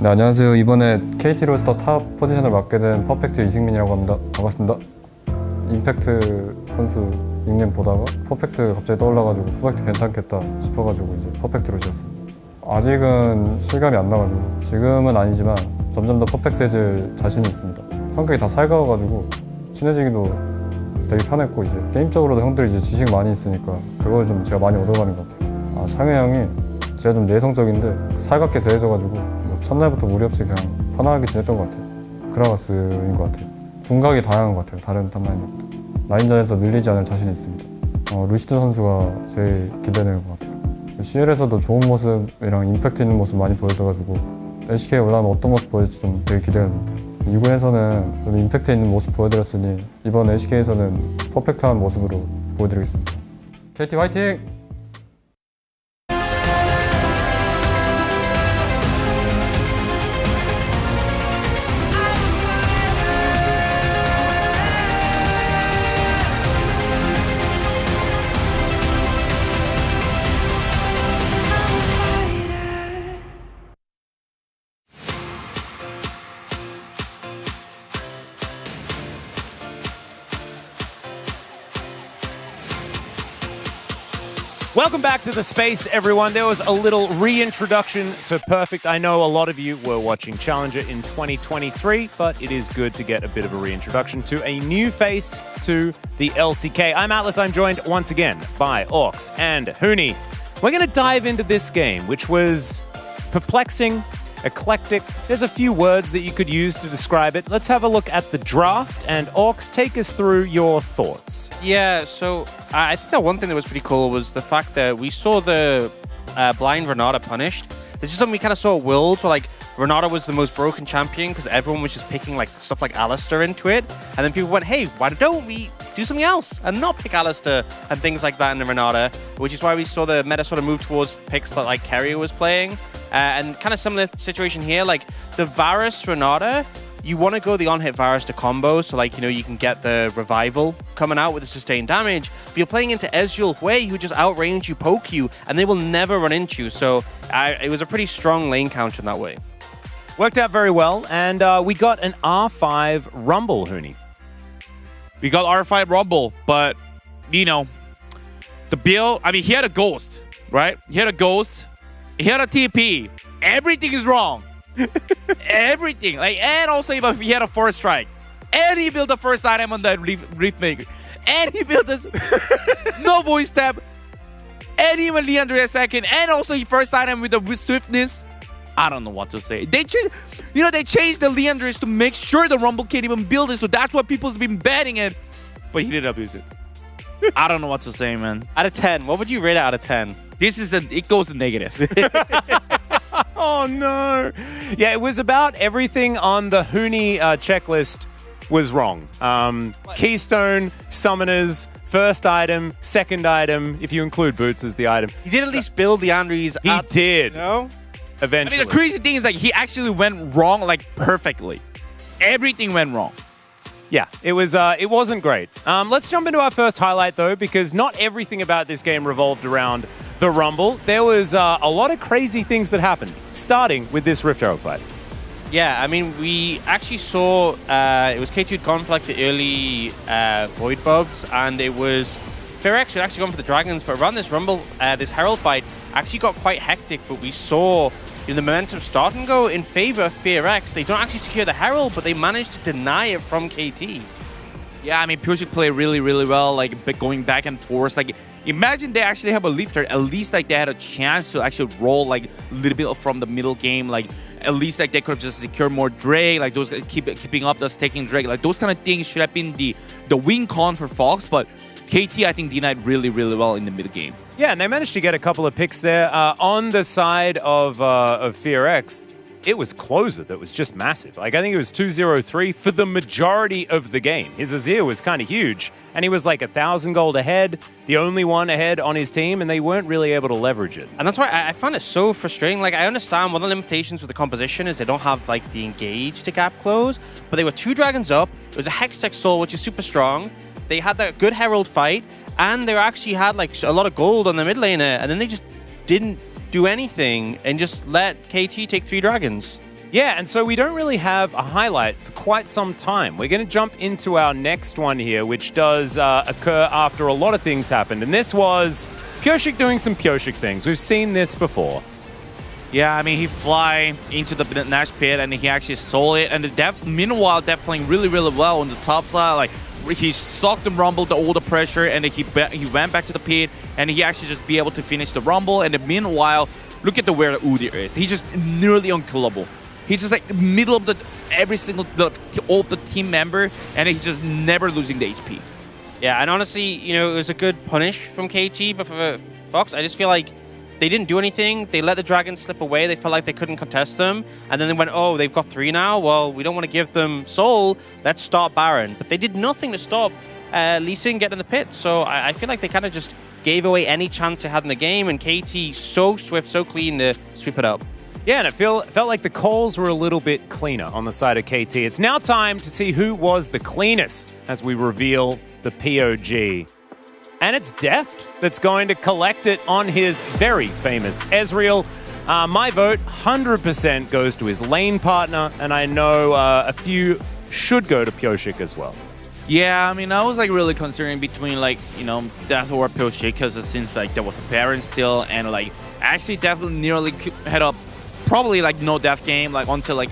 네, 안녕하세요. 이번에 KT 로스터 탑 포지션을 맡게 된 퍼펙트 이승민이라고 합니다. 반갑습니다. 임팩트 선수 닉네임 보다가 퍼펙트 갑자기 떠올라가지고 퍼펙트 괜찮겠다 싶어가지고 이제 퍼펙트로 지었습니다. 아직은 실감이 안 나가지고 지금은 아니지만 점점 더 퍼펙트해질 자신이 있습니다. 성격이 다 살가워가지고 친해지기도 되게 편했고 이제 게임적으로도 형들이 이제 지식 많이 있으니까 그걸 좀 제가 많이 얻어가는 것 같아요. 상혜 형이 제가 좀 내성적인데 살갑게 대해줘가지고 뭐 첫날부터 무리 없이 그냥 편하게 지냈던 것 같아요. 그라가스인 것 같아요. 궁각이 다양한 것 같아요. 다른 탑라인들보다. 라인전에서 밀리지 않을 자신이 있습니다. 루시드 선수가 제일 기대되는 것 같아요. CL에서도 좋은 모습이랑 임팩트 있는 모습 많이 보여줘가지고 LCK에 올라오면 어떤 모습 보여줄지 좀 되게 기대가 됩니다. 2군에서는 좀 임팩트 있는 모습 보여드렸으니 이번 LCK에서는 퍼펙트한 모습으로 보여드리겠습니다. KT 화이팅! Welcome back to the space, everyone. There was a little reintroduction to Perfect. I know a lot of you were watching Challenger in 2023, but it is good to get a bit of a reintroduction to a new face to the LCK. I'm Atlas. I'm joined once again by Orcs and Huni. We're going to dive into this game, which was perplexing, eclectic. There's a few words that you could use to describe it. Let's have a look at the draft, and Orcs, take us through your thoughts. Yeah, so I think that one thing that was pretty cool was the fact that we saw the blind Renata punished. This is something we kind of saw at Worlds, where like Renata was the most broken champion because everyone was just picking like stuff like Alistar into it, and then people went, hey, why don't we do something else and not pick Alistar and things like that in the Renata, which is why we saw the meta sort of move towards picks that like Keria was playing. And kind of similar situation here, like the Varus Renata, you want to go the on-hit Varus to combo, so like, you know, you can get the revival coming out with the sustained damage, but you're playing into Ezreal Hui, who just outrange you, poke you, and they will never run into you, so it was a pretty strong lane counter in that way. Worked out very well, and we got an R5 Rumble, Huni. We got R5 Rumble, but, you know, the build, I mean, he had a Ghost, right? He had a Ghost. He had a TP. Everything is wrong. Everything. Like, and also even if he had a first strike. And he built the first item on the Rift Maker. And he built this no voice tap. And even Leandre a second. And also he first item with the swiftness. I don't know what to say. They changed the Leandres to make sure the Rumble can't even build it. So that's what people's been betting it. But he didn't abuse it. I don't know what to say, man. Out of 10, what would you rate it out of 10? It goes to negative. Oh no. Yeah, it was about everything on the Huni checklist was wrong. Keystone, summoners, first item, second item, if you include boots as the item. He did at least build the Andres. He did. You know? Eventually. I mean, the crazy thing is like he actually went wrong like perfectly. Everything went wrong. Yeah, it wasn't great. Let's jump into our first highlight though, because not everything about this game revolved around the Rumble. There was a lot of crazy things that happened, starting with this Rift Herald fight. Yeah, I mean, we actually saw it was K2 gone for like the early Void Bubs, and it was Ferex who had actually gone for the Dragons, but around this Rumble, this Herald fight actually got quite hectic, but we saw the momentum start and go in favor of Ferex. They don't actually secure the Herald, but they managed to deny it from KT. Yeah, I mean, Pyosik played really, really well, like going back and forth. Like, imagine they actually have a lifter. At least like they had a chance to actually roll like a little bit from the middle game. Like, at least like they could have just secured more Drake. Like those keeping up, just taking Drake. Like those kind of things should have been the win con for Fox. But KT, I think, denied really, really well in the mid game. Yeah, and they managed to get a couple of picks there. On the side of Ferex, it was Closer that was just massive. Like, I think it was 2-0-3 for the majority of the game. His Azir was kind of huge, and he was like 1,000 gold ahead, the only one ahead on his team, and they weren't really able to leverage it. And that's why I find it so frustrating. Like, I understand one of the limitations with the composition is they don't have, like, the engage to gap close, but they were 2 dragons up. It was a Hextech Soul, which is super strong. They had that good Herald fight, and they actually had, like, a lot of gold on the mid laner, and then they just didn't do anything and just let KT take 3 dragons. Yeah, and so we don't really have a highlight for quite some time. We're going to jump into our next one here, which does occur after a lot of things happened. And this was Pyosik doing some Pyosik things. We've seen this before. Yeah, I mean, he fly into the Nash pit and he actually stole it. And the Def, meanwhile, Def playing really, really well on the top side. Like, he sucked the Rumble, all the pressure, and then he went back to the pit, and he actually just be able to finish the Rumble. And then meanwhile, look at where Udyr is. He's just nearly unkillable. He's just like middle of every single all of the team member, and he's just never losing the HP. Yeah, and honestly, you know, it was a good punish from KT, but for Fox, I just feel like they didn't do anything. They let the Dragons slip away. They felt like they couldn't contest them. And then they went, oh, they've got 3 now. Well, we don't want to give them Soul. Let's start Baron. But they did nothing to stop Lee Sin getting in the pit. So I feel like they kind of just gave away any chance they had in the game. And KT so swift, so clean to sweep it up. Yeah, and it felt like the calls were a little bit cleaner on the side of KT. It's now time to see who was the cleanest as we reveal the POG. And it's Deft that's going to collect it on his very famous Ezreal. My vote, 100% goes to his lane partner, and I know a few should go to Pyoshik as well. Yeah, I mean, I was like really considering between like, you know, Death or Pyoshik, because since like there was the Baron still, and like actually definitely nearly had up probably like no Death game like until like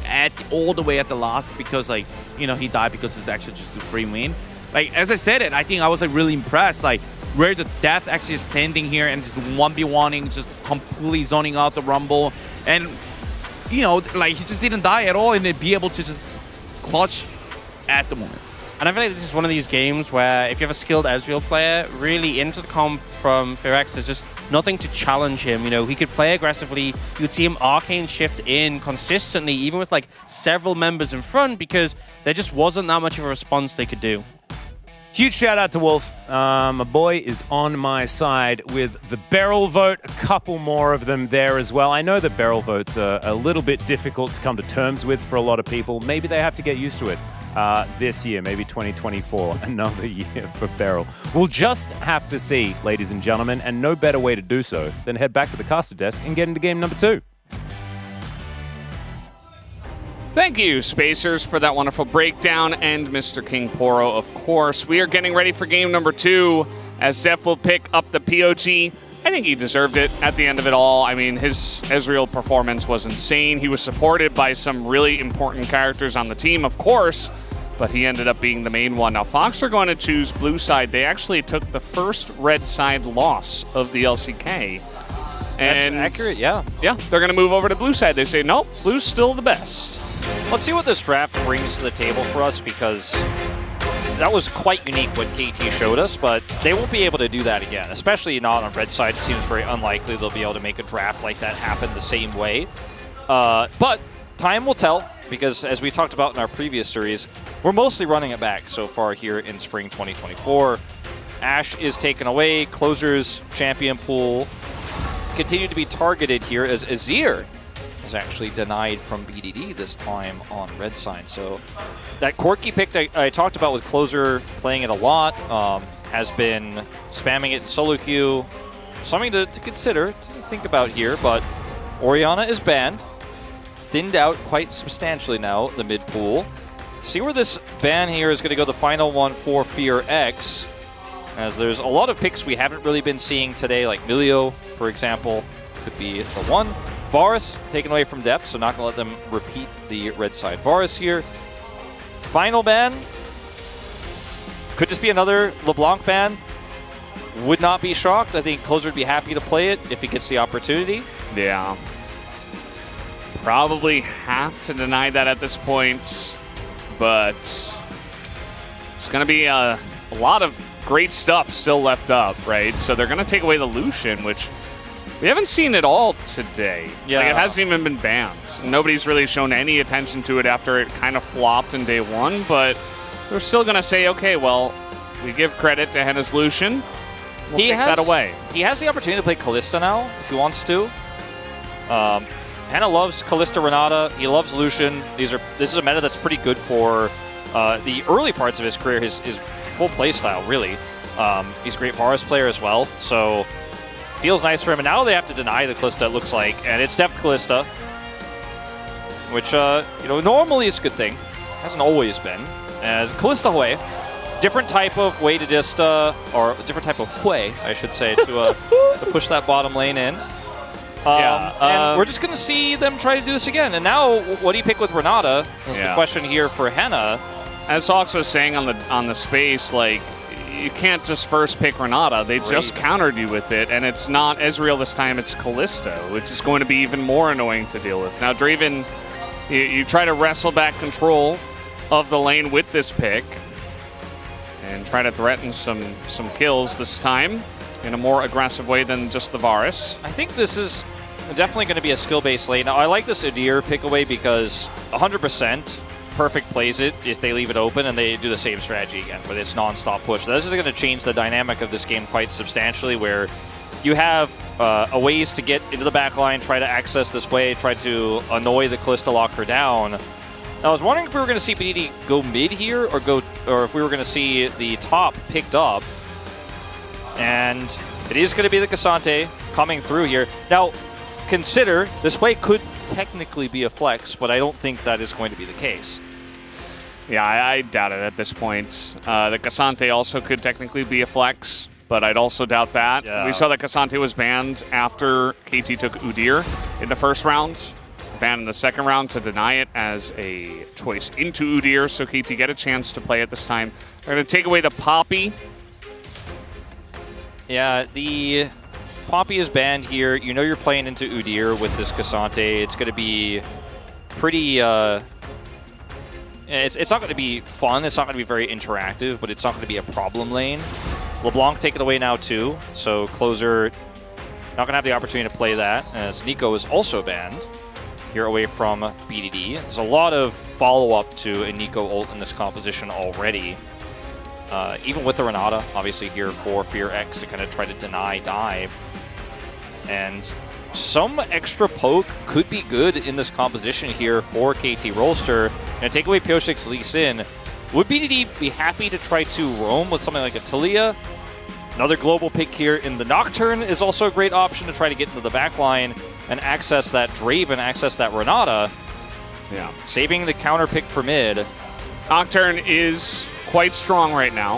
all the way at the last, because like, you know, he died because it's actually just a free win. Like, as I said it, I think I was like really impressed, like where the Death actually is standing here and just 1v1ing, just completely zoning out the Rumble. And, you know, like he just didn't die at all, and then be able to just clutch at the moment. And I feel like this is one of these games where if you have a skilled Ezreal player, really into the comp from Firex, there's just nothing to challenge him. You know, he could play aggressively. You would see him arcane shift in consistently, even with like several members in front, because there just wasn't that much of a response they could do. Huge shout out to Wolf. My boy is on my side with the barrel vote. A couple more of them there as well. I know the barrel votes are a little bit difficult to come to terms with for a lot of people. Maybe they have to get used to it this year, maybe 2024, another year for barrel. We'll just have to see, ladies and gentlemen, and no better way to do so than head back to the caster desk and get into game number 2. Thank you, Spacers, for that wonderful breakdown, and Mr. King Poro, of course. We are getting ready for game number 2, as Def will pick up the POG. I think he deserved it at the end of it all. I mean, his Ezreal performance was insane. He was supported by some really important characters on the team, of course, but he ended up being the main one. Now, Fox are going to choose blue side. They actually took the first red side loss of the LCK. And that's accurate, yeah. Yeah, they're going to move over to blue side. They say, nope, blue's still the best. Let's see what this draft brings to the table for us, because that was quite unique what KT showed us, but they won't be able to do that again, especially not on red side. It seems very unlikely they'll be able to make a draft like that happen the same way. But time will tell, because as we talked about in our previous series, we're mostly running it back so far here in spring 2024. Ashe is taken away, Closer's champion pool continue to be targeted here, as Azir is actually denied from BDD this time on red side. So that Corki pick I talked about with Closer playing it a lot, has been spamming it in solo queue. Something to consider, to think about here, but Orianna is banned. Thinned out quite substantially now, the mid pool. See where this ban here is going to go, the final one for Fear X, as there's a lot of picks we haven't really been seeing today, like Milio, for example, could be the one. Varus taken away from Depth, so not going to let them repeat the red side. Varus here. Final ban. Could just be another LeBlanc ban. Would not be shocked. I think Closer would be happy to play it if he gets the opportunity. Yeah. Probably have to deny that at this point, but it's going to be a lot of great stuff still left up, right? So they're going to take away the Lucian, which we haven't seen at all today. Yeah. Like, it hasn't even been banned. Nobody's really shown any attention to it after it kind of flopped in day one, but they're still going to say, okay, well, we give credit to Henna's Lucian. We'll take that away. He has the opportunity to play Kalista now, if he wants to. Henna loves Kalista Renata. He loves Lucian. This is a meta that's pretty good for the early parts of his career, his full play style, really. He's a great Varus player as well, so feels nice for him. And now they have to deny the Kalista, it looks like, and it's Deft Kalista, which you know, normally is a good thing. Hasn't always been. Kalista Hui, different type of way to just, or different type of Hui, I should say, to push that bottom lane in. And we're just going to see them try to do this again. And now, what do you pick with Renata? Is the question here for Henna. As Hawks was saying on the space, like, you can't just first pick Renata. They just countered you with it, and it's not Ezreal this time, it's Kalista, which is going to be even more annoying to deal with. Now, Draven, you try to wrestle back control of the lane with this pick and try to threaten some kills this time in a more aggressive way than just the Varus. I think this is definitely going to be a skill-based lane. Now, I like this Udyr pick away because 100% Perfect plays it if they leave it open and they do the same strategy again with its non-stop push. This is going to change the dynamic of this game quite substantially, where you have a ways to get into the back line, try to access this way, try to annoy the Kalista, lock her down. Now, I was wondering if we were going to see BDD go mid here or if we were going to see the top picked up. And it is going to be the Cassante coming through here. Now, consider this way could technically be a flex, but I don't think that is going to be the case. Yeah, I doubt it at this point. The Cassante also could technically be a flex, but I'd also doubt that. Yeah. We saw that Cassante was banned after KT took Udyr in the first round, banned in the second round to deny it as a choice into Udyr, so KT get a chance to play it this time. They're going to take away the Poppy. Yeah, the Poppy is banned here. You know you're playing into Udyr with this Cassante. It's going to be pretty... It's not going to be fun. It's not going to be very interactive, but it's not going to be a problem lane. LeBlanc taken away now too, so Closer not going to have the opportunity to play that, as Nico is also banned here away from BDD. There's a lot of follow-up to a Nico ult in this composition already. Even with the Renata, obviously here for FearX to kind of try to deny dive. And some extra poke could be good in this composition here for KT Rolster. And take away Pioshik's Lee Sin. Would BDD be happy to try to roam with something like a Talia? Another global pick here in the Nocturne is also a great option to try to get into the back line and access that Draven, access that Renata. Yeah. Saving the counter pick for mid. Nocturne is quite strong right now.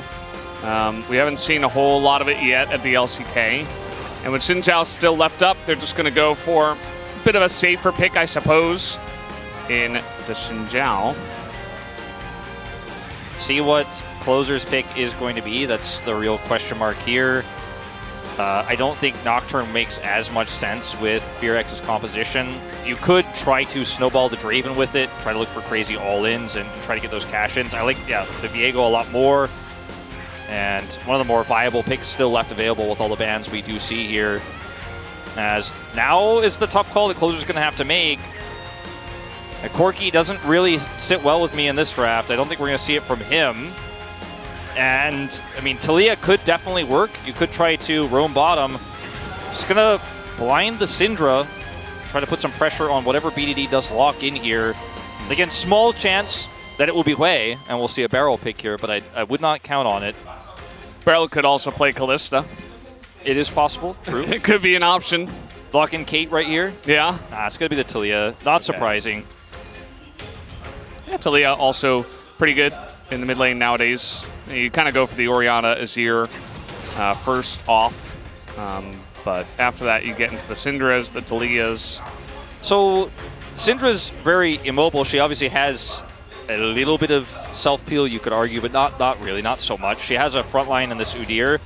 We haven't seen a whole lot of it yet at the LCK. And with Xin Zhao still left up, they're just going to go for a bit of a safer pick, I suppose, in the Xin Zhao. See what Closer's pick is going to be. That's the real question mark here. I don't think Nocturne makes as much sense with FearX's composition. You could try to snowball the Draven with it, try to look for crazy all-ins and try to get those cash-ins. I like the Viego a lot more. And one of the more viable picks still left available with all the bans we do see here. As now is the tough call that Closer's going to have to make. And Corki doesn't really sit well with me in this draft. I don't think we're going to see it from him. And, I mean, Talia could definitely work. You could try to roam bottom. Just going to blind the Syndra. Try to put some pressure on whatever BDD does lock in here. Again, small chance that it will be Hui, and we'll see a barrel pick here, but I would not count on it. Barrel could also play Kalista. It is possible, true. It could be an option. Lock in Kate right here? Yeah. Nah, it's going to be the Talia. Not surprising. Yeah, Talia also pretty good in the mid lane nowadays. You kind of go for the Orianna Azir first off. But after that, you get into the Syndras, the Talias. So Syndra's very immobile. She obviously has a little bit of self-peel, you could argue, but not really, not so much. She has a front line in this Udyr.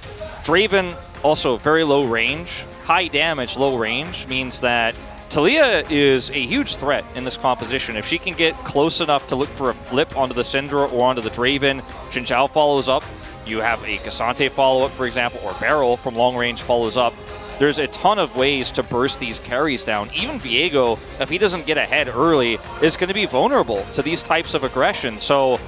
Draven, also very low range. High damage, low range, means that Talia is a huge threat in this composition. If she can get close enough to look for a flip onto the Syndra or onto the Draven, Xin Zhao follows up. You have a Cassante follow-up, for example, or Barrel from long range follows up. There's a ton of ways to burst these carries down. Even Viego, if he doesn't get ahead early, is going to be vulnerable to these types of aggression. So,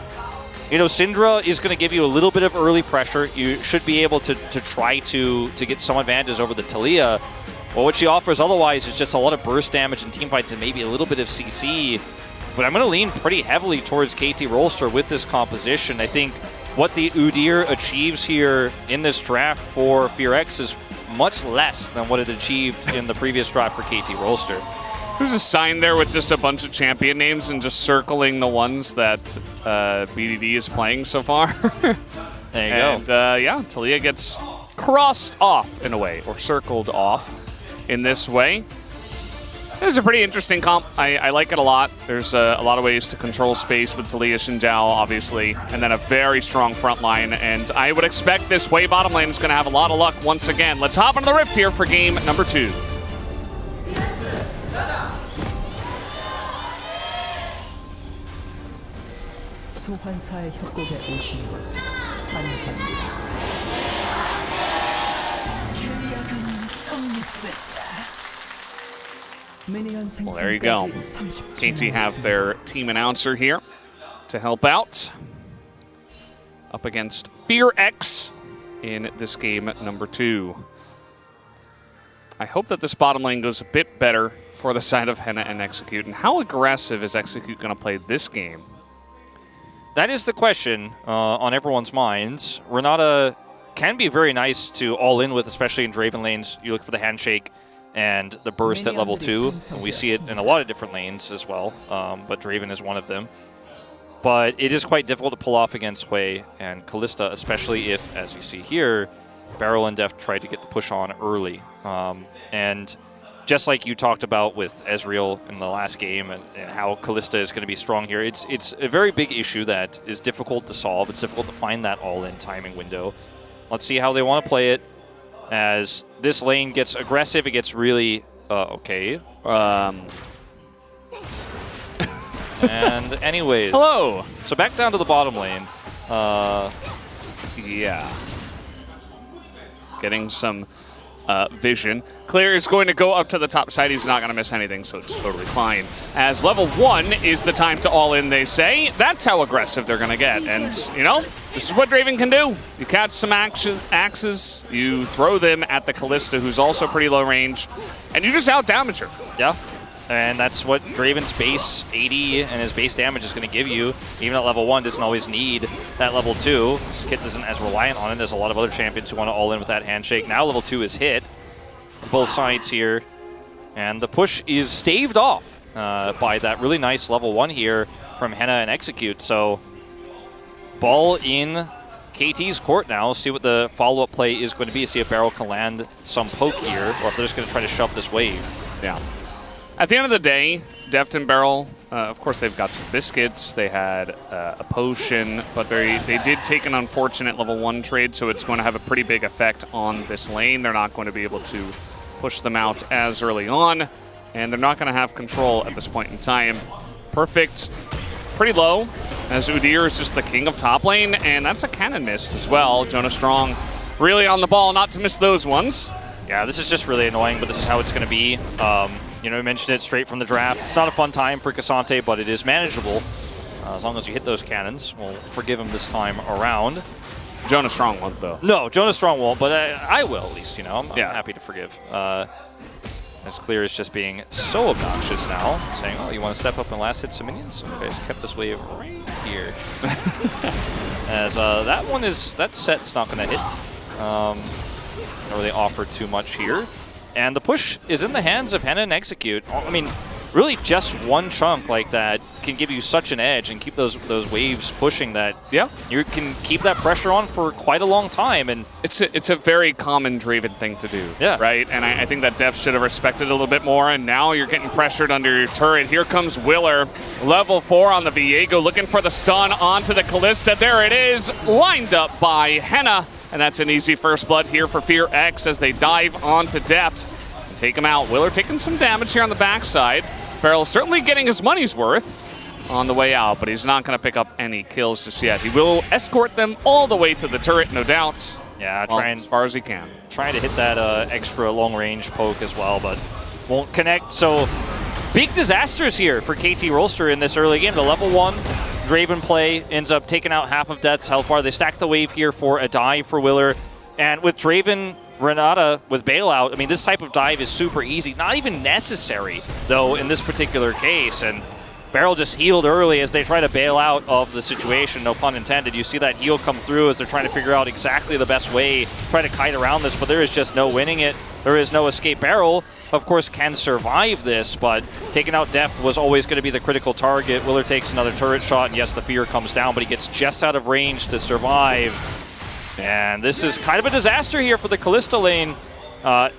you know, Syndra is going to give you a little bit of early pressure. You should be able to try to get some advantage over the Talia. Well, what she offers otherwise is just a lot of burst damage in teamfights and maybe a little bit of CC. But I'm going to lean pretty heavily towards KT Rolster with this composition. I think what the Udyr achieves here in this draft for FearX is much less than what it achieved in the previous draft for KT Rolster. There's a sign there with just a bunch of champion names and just circling the ones that BDD is playing so far. There you go. Yeah, Talia gets crossed off in a way, or circled off in this way. This is a pretty interesting comp. I like it a lot. There's a lot of ways to control space with Talia Xinjiao, obviously, and then a very strong front line. And I would expect this Wei bottom lane is going to have a lot of luck once again. Let's hop into the Rift here for game number 2. 소환사의 협곡에 오신 것을 환영합니다. Well, there you go. KT have their team announcer here to help out. Up against Fear X in this game number 2. I hope that this bottom lane goes a bit better for the side of Henna and Execute. And how aggressive is Execute going to play this game? That is the question on everyone's minds. Renata can be very nice to all in with, especially in Draven lanes. You look for the handshake and the burst at level 2. And we see it in a lot of different lanes as well, but Draven is one of them. But it is quite difficult to pull off against Hui and Kalista, especially if, as you see here, Beryl and Deft tried to get the push on early. And just like you talked about with Ezreal in the last game and how Kalista is going to be strong here, it's a very big issue that is difficult to solve. It's difficult to find that all-in timing window. Let's see how they want to play it. As this lane gets aggressive, it gets really... okay. And anyways. Hello! So back down to the bottom lane. Yeah. Getting some vision. Clear is going to go up to the top side. He's not going to miss anything, so it's totally fine. As level 1 is the time to all in, they say. That's how aggressive they're going to get. And, you know, this is what Draven can do. You catch some axes, you throw them at the Kalista, who's also pretty low range, and you just out-damage her. Yeah. And that's what Draven's base 80 and his base damage is going to give you. Even at level 1, doesn't always need that level 2. This kit isn't as reliant on it. There's a lot of other champions who want to all in with that handshake. Now level 2 is hit. Both sides here. And the push is staved off by that really nice level 1 here from Henna and Execute. So ball in KT's court now. See what the follow-up play is going to be. See if Beryl can land some poke here, or if they're just going to try to shove this wave. Yeah. At the end of the day, Deft and Beryl, of course, they've got some biscuits. They had a potion, but they did take an unfortunate level 1 trade, so it's going to have a pretty big effect on this lane. They're not going to be able to push them out as early on, and they're not going to have control at this point in time. Perfect, pretty low, as Udyr is just the king of top lane, and that's a cannon missed as well. Jonah Strong really on the ball not to miss those ones. Yeah, this is just really annoying, but this is how it's going to be. You know, we mentioned it straight from the draft. It's not a fun time for Cassante, but it is manageable. As long as you hit those cannons, we'll forgive him this time around. Jonah Strong won't, though. No, Jonah Strong won't, but I will at least, you know. I'm happy to forgive. As Clear is just being so obnoxious now, saying, oh, you want to step up and last hit some minions? So you guys kept this wave right here. As that set's not going to hit. Don't really offer too much here. And the push is in the hands of Henna and Execute. I mean, really just one chunk like that can give you such an edge and keep those waves pushing that you can keep that pressure on for quite a long time. And it's a very common Draven thing to do, right? And I think that Def should have respected it a little bit more, and now you're getting pressured under your turret. Here comes Willer, level 4 on the Viego, looking for the stun onto the Kalista. There it is, lined up by Henna. And that's an easy first blood here for Fear X as they dive onto Deft and take him out. Willer taking some damage here on the backside. Beryl certainly getting his money's worth on the way out, but he's not going to pick up any kills just yet. He will escort them all the way to the turret, no doubt. Yeah, trying as far as he can. Trying to hit that extra long-range poke as well, but won't connect. So big disasters here for KT Rolster in this early game. The level 1 Draven play ends up taking out half of Death's health bar. They stack the wave here for a dive for Willer. And with Draven, Renata with bailout, I mean, this type of dive is super easy. Not even necessary, though, in this particular case. And Beryl just healed early as they try to bail out of the situation, no pun intended. You see that heal come through as they're trying to figure out exactly the best way, try to kite around this, but there is just no winning it. There is no escape. Beryl, of course, can survive this, but taking out Deft was always going to be the critical target. Willer takes another turret shot, and yes, the fear comes down, but he gets just out of range to survive. And this is kind of a disaster here for the Kalista lane.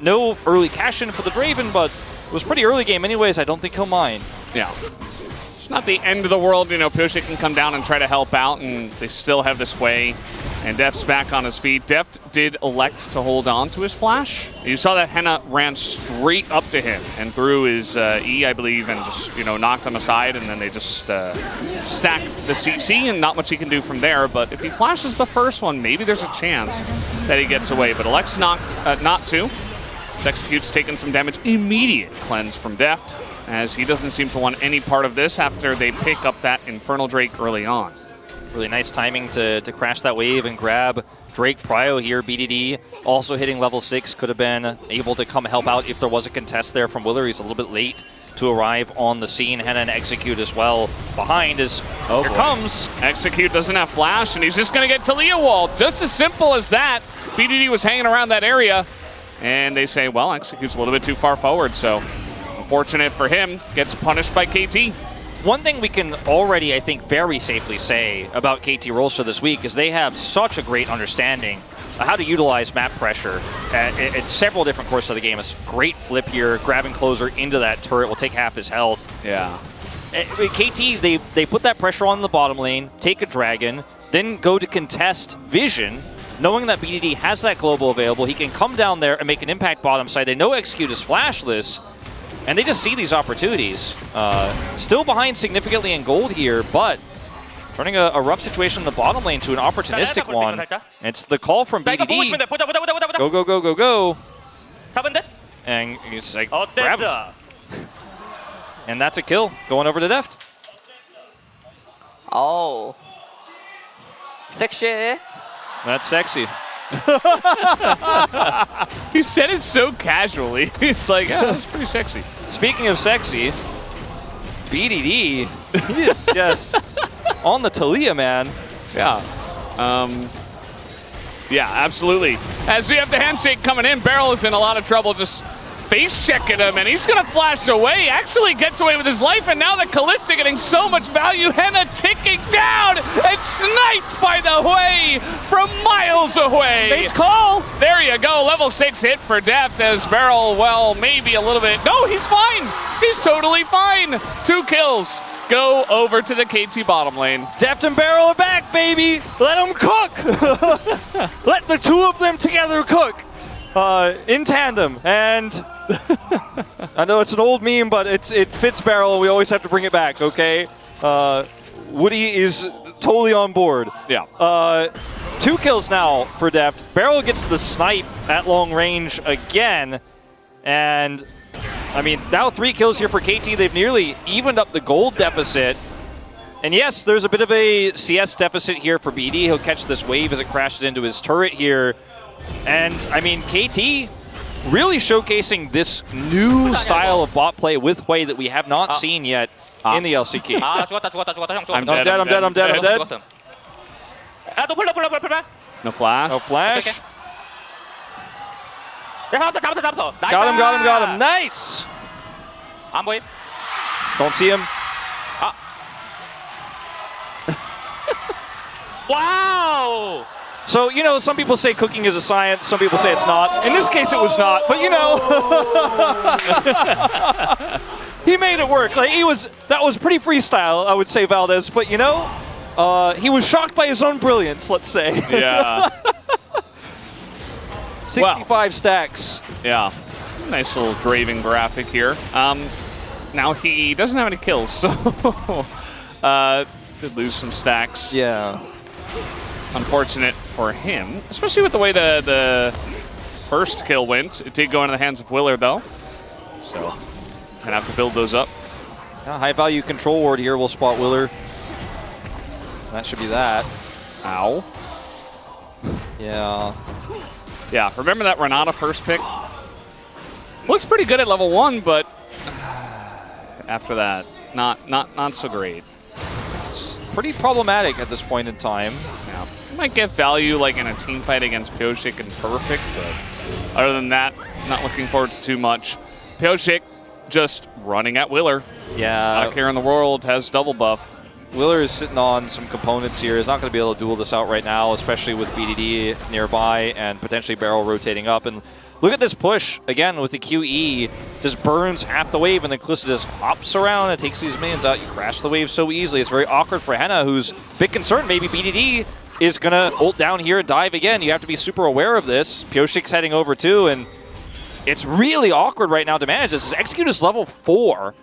No early cash-in for the Draven, but It was pretty early game anyways. I don't think he'll mind. Yeah. It's not the end of the world. You know, Pyosik can come down and try to help out, and they still have this way. And Deft's back on his feet. Deft did elect to hold on to his flash. You saw that Henna ran straight up to him and threw his E, I believe, and just, you know, knocked him aside, and then they just stacked the CC, and not much he can do from there. But if he flashes the first one, maybe there's a chance that he gets away. But elects not to. Execute's taking some damage. Immediate cleanse from Deft, as he doesn't seem to want any part of this after they pick up that Infernal Drake early on. Really nice timing to crash that wave and grab Drake Prio here. BDD also hitting level 6, could have been able to come help out if there was a contest there from Willer. He's a little bit late to arrive on the scene. Henna and Execute as well behind as here comes. Execute doesn't have flash, and he's just going to get Talia wall. Just as simple as that. BDD was hanging around that area, and they say, well, Execute's a little bit too far forward, so unfortunate for him, gets punished by KT. One thing we can already, I think, very safely say about KT Rolster this week is they have such a great understanding of how to utilize map pressure at several different courses of the game. It's a great flip here, grabbing Closer into that turret will take half his health. Yeah. KT, they put that pressure on the bottom lane, take a dragon, then go to contest Vision, knowing that BDD has that global available. He can come down there and make an impact bottom side. They know Execute is flashless, and they just see these opportunities. Still behind significantly in gold here, but turning a rough situation in the bottom lane to an opportunistic one. It's the call from BDD. Go, go, go, go, go. And he's like, grab him. And that's a kill, going over to Deft. Oh. Sexy. That's sexy. He said it so casually. He's like, oh, that's pretty sexy. Speaking of sexy, BDD is just on the Talia, man. Yeah. Yeah, absolutely. As we have the handshake coming in, Beryl is in a lot of trouble just face checking him, and he's going to flash away. Actually gets away with his life, and now the Callista getting so much value. Henna ticking down and sniped by the way from miles away. Bates call. There you go. Level 6 hit for Deft as Beryl, well, maybe a little bit. No, he's fine. He's totally fine. 2 kills. Go over to the KT bottom lane. Deft and Beryl are back, baby. Let them cook. Let the two of them together cook in tandem. And I know it's an old meme, but it fits Beryl. We always have to bring it back, okay? Woody is totally on board. Yeah. 2 kills now for Deft. Beryl gets the snipe at long range again. And I mean, now 3 kills here for KT. They've nearly evened up the gold deficit. And yes, there's a bit of a CS deficit here for BD. He'll catch this wave as it crashes into his turret here. And I mean, KT really showcasing this new style of bot play with Hui that we have not seen yet in the LCK. I'm dead. No flash. No flash. Got him. Nice. Don't see him. Wow. So, you know, some people say cooking is a science, some people say it's not. In this case, it was not, but you know. He made it work. Like, that was pretty freestyle, I would say, Valdez, but you know, he was shocked by his own brilliance, let's say. Yeah. 65 stacks. Yeah. Nice little Draven graphic here. Now he doesn't have any kills, so could lose some stacks. Yeah. Unfortunate for him, especially with the way the first kill went. It did go into the hands of Willer, though. So, gonna have to build those up. High value control ward here will spot Willer. That should be that. Ow. Yeah. Yeah, remember that Renata first pick? Looks pretty good at level 1, but after that, not so great. It's pretty problematic at this point in time. Yeah. Might get value like in a team fight against Pyosik and Perfect, but other than that, not looking forward to too much. Pyosik just running at Willer. Yeah. Not care in the world, has double buff. Willer is sitting on some components here. He's not going to be able to duel this out right now, especially with BDD nearby and potentially Beryl rotating up. And look at this push, again, with the QE. Just burns half the wave, and then Kalista just hops around and takes these minions out. You crash the wave so easily. It's very awkward for Henna, who's a bit concerned. Maybe BDD is going to ult down here and dive again. You have to be super aware of this. Pyoshik's heading over too, and it's really awkward right now to manage this. His Execute is level 4.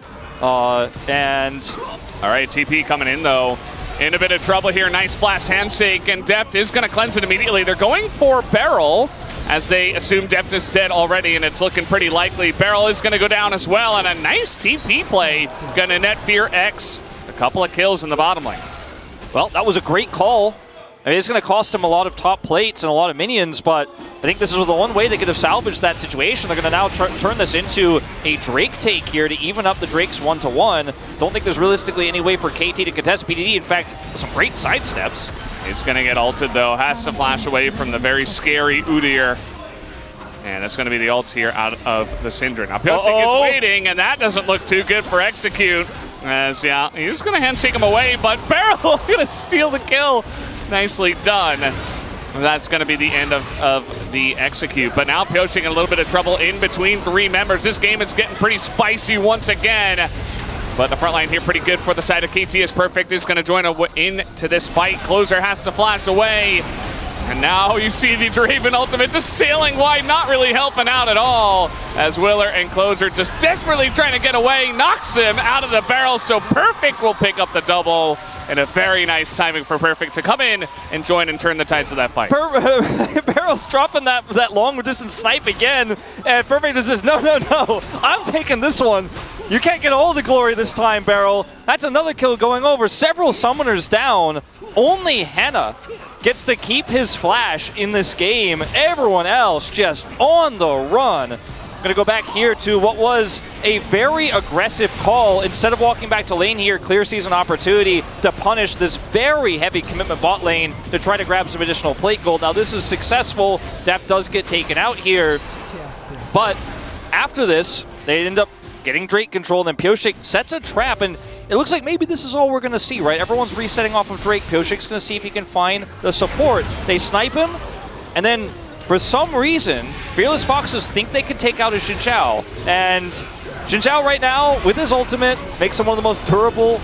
And all right, TP coming in though. In a bit of trouble here. Nice flash handshake, and Deft is going to cleanse it immediately. They're going for Barrel as they assume Deft is dead already, and it's looking pretty likely. Barrel is going to go down as well, and a nice TP play. Going to net Fear X. A couple of kills in the bottom lane. Well, that was a great call. I mean, it's going to cost him a lot of top plates and a lot of minions, but I think this is the one way they could have salvaged that situation. They're going to now turn this into a Drake take here to even up the Drakes 1-to-1. Don't think there's realistically any way for KT to contest BDD. In fact, some great sidesteps. He's going to get ulted, though. Has to flash away from the very scary Udyr. And that's going to be the ult here out of the Syndra. Now, Pyoshik is waiting, and that doesn't look too good for Execute. As, yeah, he's going to handshake him away, but Barrel going to steal the kill. Nicely done. That's going to be the end of the Execute. But now Pyoshik in a little bit of trouble in between 3 members. This game is getting pretty spicy once again. But the front line here pretty good for the side of KT is Perfect. Is going to join into this fight. Closer has to flash away. And now you see the Draven ultimate just sailing wide, not really helping out at all. As Willer and Closer just desperately trying to get away, knocks him out of the barrel. So Perfect will pick up the double. And a very nice timing for Perfect to come in and join and turn the tides of that fight. Barrel's dropping that long distance snipe again, and Perfect is just, no, I'm taking this one. You can't get all the glory this time, Barrel. That's another kill going over. Several summoners down. Only Henna gets to keep his flash in this game. Everyone else just on the run. Going to go back here to what was a very aggressive call. Instead of walking back to lane here, Clear sees an opportunity to punish this very heavy commitment bot lane to try to grab some additional plate gold. Now this is successful. Deft does get taken out here. But after this, they end up getting Drake control. Then Pyoshik sets a trap, and it looks like maybe this is all we're going to see, right? Everyone's resetting off of Drake. Pyoshik's going to see if he can find the support. They snipe him, and then for some reason, Fearless Foxes think they can take out a Xin Zhao. And Xin Zhao right now, with his ultimate, makes him one of the most durable,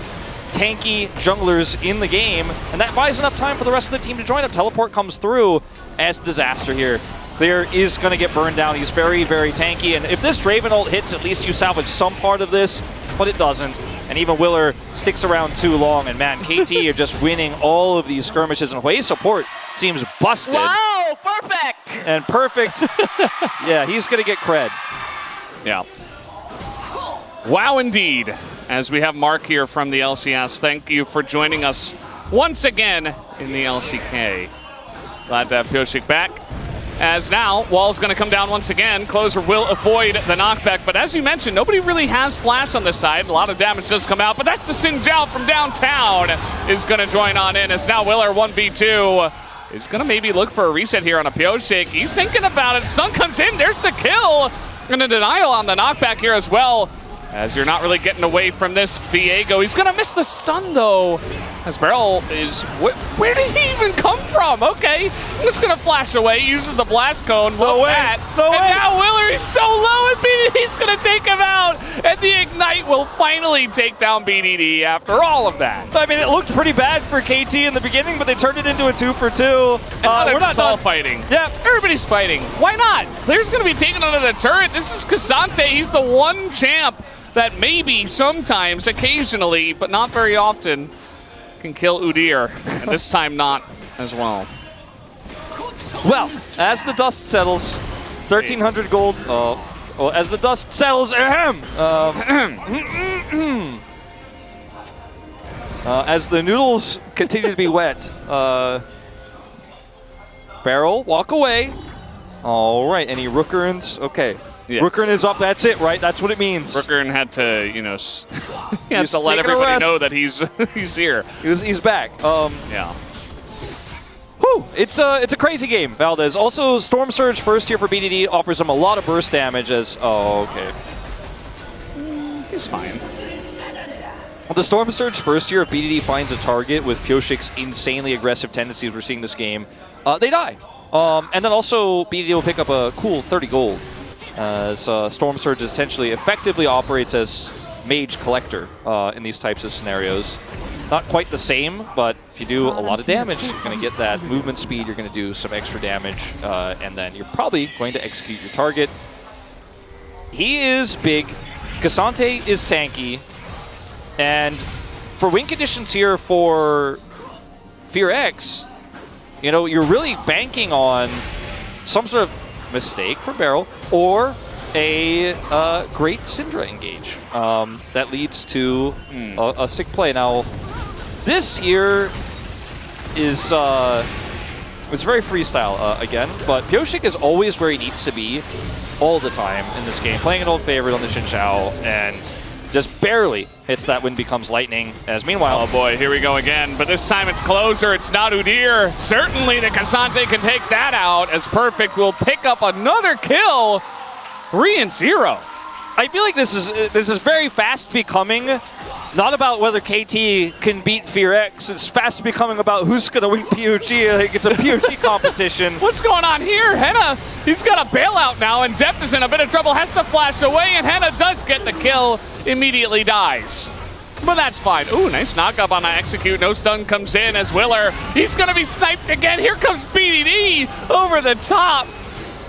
tanky junglers in the game. And that buys enough time for the rest of the team to join up. Teleport comes through as disaster here. Clear is going to get burned down. He's very, very tanky. And if this Draven ult hits, at least you salvage some part of this, but it doesn't. And even Willer sticks around too long. And man, KT are just winning all of these skirmishes. And Hui's support seems busted. Wow, Perfect! And Perfect, yeah, he's going to get cred. Yeah. Wow, indeed. As we have Mark here from the LCS, thank you for joining us once again in the LCK. Glad to have Pyoshik back. As now, Wall's going to come down once again. Closer will avoid the knockback, but as you mentioned, nobody really has flash on this side. A lot of damage does come out, but that's the Xin Zhao from downtown is going to join on in as now Willer 1v2 is going to maybe look for a reset here on a Pyoshik. He's thinking about it. Stun comes in. There's the kill. And a denial on the knockback here as well, as you're not really getting away from this Viego. He's going to miss the stun, though, as Barrel is... Where did he even come from? Okay, I'm just going to flash away. Uses the blast cone. No way. And now Willer is so low, and BDD's going to take him out. And the Ignite will finally take down BDD after all of that. I mean, it looked pretty bad for KT in the beginning, but they turned it into a 2-for-2. And now they're just all fighting. Yeah. Everybody's fighting. Why not? Clear's going to be taken under the turret. This is Cassante. He's the one champ that maybe sometimes, occasionally, but not very often, can kill Udyr, and this time not as well. Well, as the dust settles, 1,300 gold. Well, as the dust settles, as the noodles continue to be wet, Barrel, walk away. All right, any Rookerns? Okay. Yes. Rookern is up, that's it, right? That's what it means. Rookern had to, you know, he has to let everybody know that he's here. He's back. Yeah. Whew, it's a crazy game, Valdez. Also, Storm Surge first here for BDD offers him a lot of burst damage as... Oh, okay. He's fine. The Storm Surge first year, if BDD finds a target with Pyoshik's insanely aggressive tendencies we're seeing this game, they die. And then also BDD will pick up a cool 30 gold as Storm Surge essentially effectively operates as mage collector in these types of scenarios. Not quite the same, but if you do a lot of damage, you're going to get that movement speed, you're going to do some extra damage, and then you're probably going to execute your target. He is big, Cassante is tanky, and for win conditions here for FearX, you know, you're really banking on some sort of mistake for Barrel or a great Syndra engage that leads to a sick play. Now, this here is very freestyle again, but Pyoshik is always where he needs to be all the time in this game, playing an old favorite on the Xin Zhao and just barely hits that Wind Becomes Lightning, as meanwhile... Oh boy, here we go again, but this time it's closer, it's not Udyr. Certainly the Cassante can take that out, as Perfect will pick up another kill. 3-0. I feel like this is very fast becoming not about whether KT can beat FearX, it's fast becoming about who's going to win POG. I think it's a POG competition. What's going on here? Henna, he's got a bailout now, and Deft is in a bit of trouble, has to flash away, and Henna does get the kill, immediately dies. But that's fine. Ooh, nice knock-up on the execute. No stun comes in as Willer. He's going to be sniped again. Here comes BDD over the top.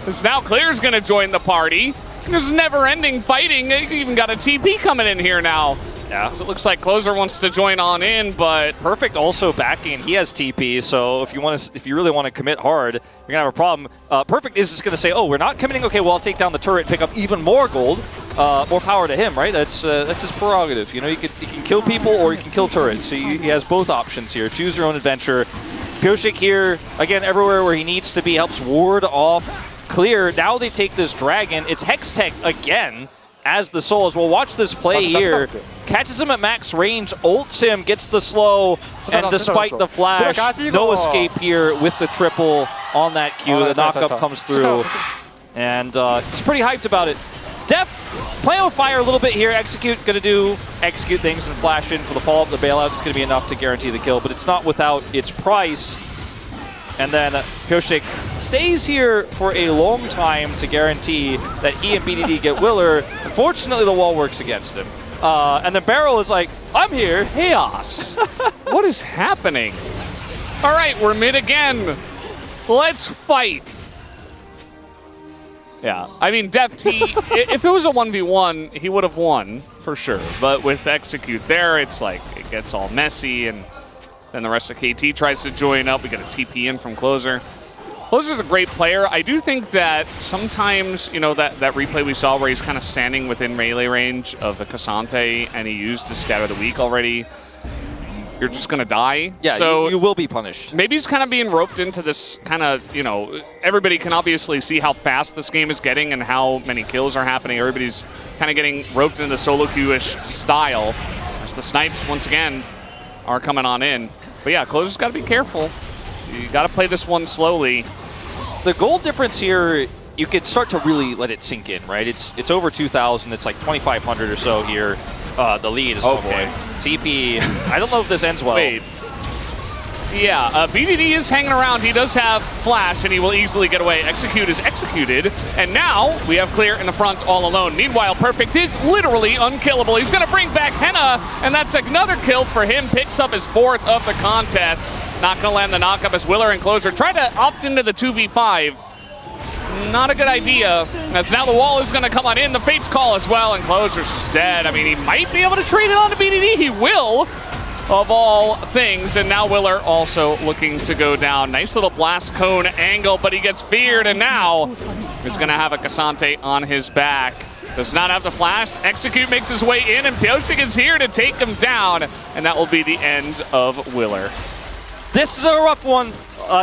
As now Clear's going to join the party. There's never-ending fighting. They even got a TP coming in here now. Yeah. So it looks like Closer wants to join on in, but Perfect also backing. He has TP, so if you really want to commit hard, you're gonna have a problem. Perfect is just gonna say, "Oh, we're not committing. Okay, well, I'll take down the turret, pick up even more gold. More power to him, right? That's his prerogative. You know, he can kill people or he can kill turrets. So he has both options here. Choose your own adventure. Pyoshik here again, everywhere where he needs to be, helps ward off Clear. Now they take this dragon. It's Hex Tech again as the Soul as well. Watch this play here. Catches him at max range, ults him, gets the slow, and despite the flash, no escape here with the triple on that Q. The knockup comes through, and he's pretty hyped about it. Deft playing with fire a little bit here. Execute execute things and flash in for the follow-up. The bailout is going to be enough to guarantee the kill, but it's not without its price. And then Pyoshik stays here for a long time to guarantee that he and BDD get Willer. Unfortunately, the wall works against him. And then Barrel is like, I'm here. Chaos. What is happening? All right, we're mid again. Let's fight. Yeah, I mean, Deft, if it was a 1v1, he would have won, for sure. But with Execute there, it's like, it gets all messy, and then the rest of KT tries to join up. We got a TP in from Closer. Closer's a great player. I do think that sometimes, you know, that replay we saw where he's kind of standing within melee range of the Cassante, and he used his Scatter the Weak already, you're just going to die. Yeah, so you will be punished. Maybe he's kind of being roped into this kind of, you know, everybody can obviously see how fast this game is getting and how many kills are happening. Everybody's kind of getting roped into the solo queue-ish style. As the snipes, once again, are coming on in. But yeah, Closer's got to be careful. You got to play this one slowly. The gold difference here, you could start to really let it sink in, right? It's over 2,000. It's like 2,500 or so here. The lead is okay. TP. I don't know if this ends well. Wait. Yeah, BDD is hanging around. He does have Flash, and he will easily get away. Execute is executed, and now we have Clear in the front all alone. Meanwhile, Perfect is literally unkillable. He's going to bring back Henna, and that's another kill for him. Picks up his 4th of the contest. Not going to land the knockup as Willer and Closer try to opt into the 2v5. Not a good idea, as now the wall is going to come on in. The Fate's Call as well, and Closer's just dead. I mean, he might be able to trade it on to BDD. He will, of all things. And now Willer also looking to go down. Nice little blast cone angle, but he gets feared, and now he's going to have a Cassante on his back. Does not have the flash. Execute makes his way in, and Pyoshik is here to take him down, and that will be the end of Willer. This is a rough one.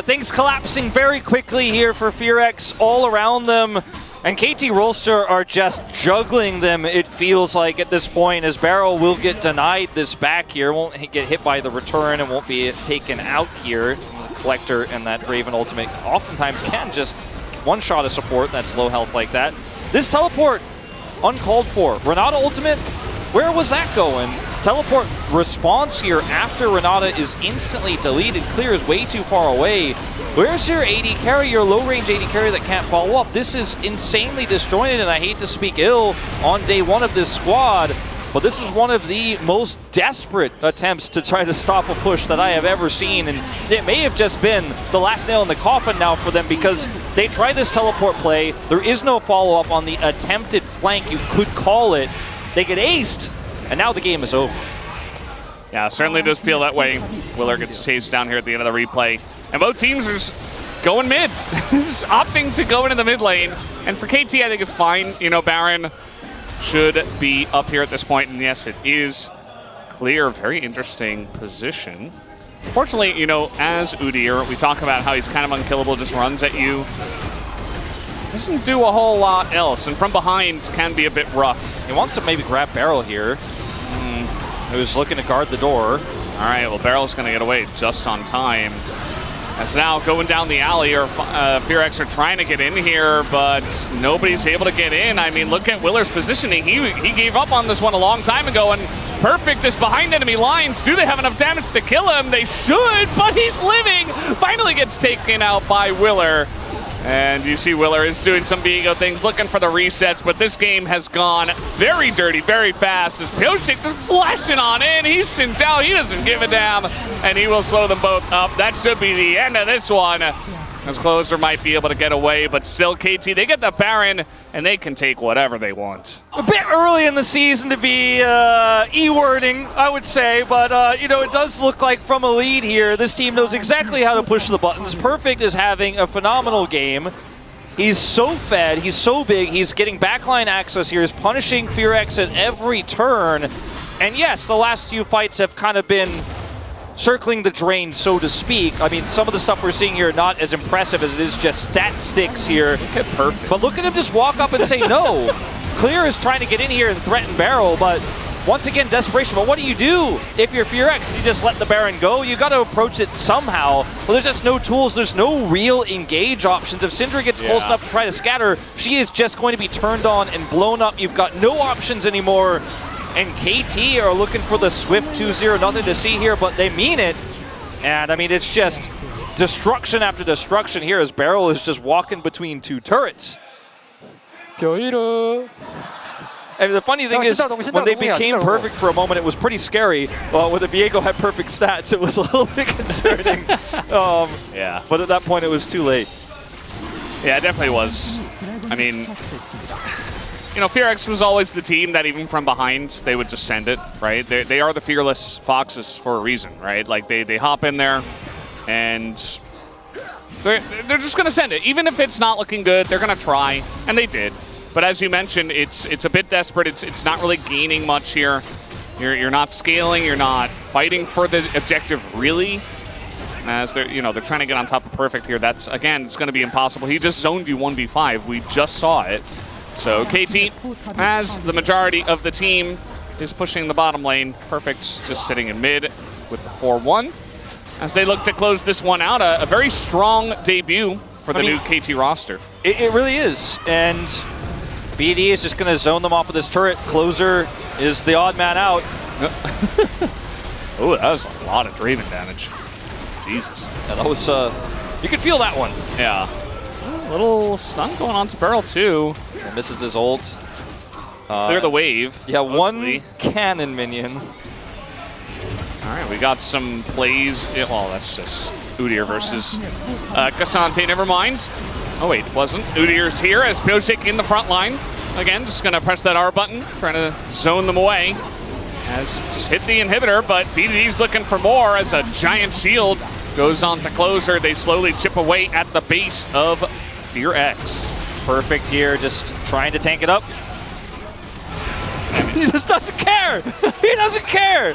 Things collapsing very quickly here for FearX all around them. And KT Rolster are just juggling them, it feels like, at this point, as Barrel will get denied this back here. Won't get hit by the return and won't be taken out here. The Collector and that Draven ultimate oftentimes can just one-shot a support that's low health like that. This teleport, uncalled for. Renata ultimate, where was that going? teleport response here after Renata is instantly deleted. Clear is way too far away. Where's your AD carry, your low-range AD carry that can't follow up? This is insanely disjointed, and I hate to speak ill on day one of this squad, but this is one of the most desperate attempts to try to stop a push that I have ever seen, and it may have just been the last nail in the coffin now for them because they tried this teleport play. There is no follow-up on the attempted flank, you could call it. They get aced, and now the game is over. Yeah, certainly does feel that way. Willer gets chased down here at the end of the replay. And both teams are just going mid. Just opting to go into the mid lane. And for KT, I think it's fine. You know, Baron should be up here at this point. And yes, it is clear. Very interesting position. Fortunately, you know, as Udyr, we talk about how he's kind of unkillable, just runs at you. Doesn't do a whole lot else. And from behind can be a bit rough. He wants to maybe grab Barrel here. He was looking to guard the door. All right, well, Barrel's going to get away just on time. As now going down the alley, or Fearex are trying to get in here, but nobody's able to get in. I mean, look at Willer's positioning. He gave up on this one a long time ago, and Perfect is behind enemy lines. Do they have enough damage to kill him? They should, but he's living. Finally gets taken out by Willer. And you see Willer is doing some Viego things, looking for the resets, but this game has gone very dirty, very fast as Pyosik just flashing on in. He's sent out, he doesn't give a damn, and he will slow them both up. That should be the end of this one. As Closer might be able to get away, but still KT, they get the Baron, and they can take whatever they want. A bit early in the season to be E-wording, I would say, but you know, it does look like from a lead here, this team knows exactly how to push the buttons. Perfect is having a phenomenal game. He's so fed, he's so big, he's getting backline access here, he's punishing Fearex at every turn. And yes, the last few fights have kind of been circling the drain, so to speak. I mean, some of the stuff we're seeing here not as impressive as it is just stat sticks here. Look at Perfect. But look at him just walk up and say no. Clear is trying to get in here and threaten Barrel, but once again, desperation. But what do? If you're Fearex, you just let the Baron go. You got to approach it somehow. Well, there's just no tools. There's no real engage options. If Syndra gets close enough to try to scatter, she is just going to be turned on and blown up. You've got no options anymore. And KT are looking for the swift 2-0. Nothing to see here, but they mean it. And I mean, it's just destruction after destruction here as Barrel is just walking between two turrets. And the funny thing is, when they became perfect for a moment, it was pretty scary. When the Viego had perfect stats, it was a little bit concerning. Yeah. But at that point, it was too late. Yeah, it definitely was. I mean, you know, Fearex was always the team that even from behind, they would just send it, right? They are the fearless foxes for a reason, right? Like, they hop in there, and they're just going to send it. Even if it's not looking good, they're going to try, and they did. But as you mentioned, it's a bit desperate. It's not really gaining much here. You're not scaling. You're not fighting for the objective, really. As they're trying to get on top of Perfect here. That's, again, it's going to be impossible. He just zoned you 1v5. We just saw it. So KT, as the majority of the team, is pushing the bottom lane. Perfect's just sitting in mid with the 4-1. As they look to close this one out, a very strong debut for the new KT roster. It really is. And BD is just going to zone them off of this turret. Closer is the odd man out. Oh, that was a lot of Draven damage. Jesus. Yeah, that was, you could feel that one. Yeah. A little stun going on to Barrel, too. He misses his ult. Clear the wave. Yeah, mostly. one cannon minion. All right, we got some plays. Well, that's just Udyr versus Cassante. Never mind. Oh, wait, it wasn't. Udyr's here as Pyosik in the front line. Again, just going to press that R button, trying to zone them away. Has just hit the inhibitor, but BDD's looking for more as a giant shield goes on to Closer. They slowly chip away at the base of Fearex. Perfect here, just trying to tank it up. He just doesn't care. He doesn't care.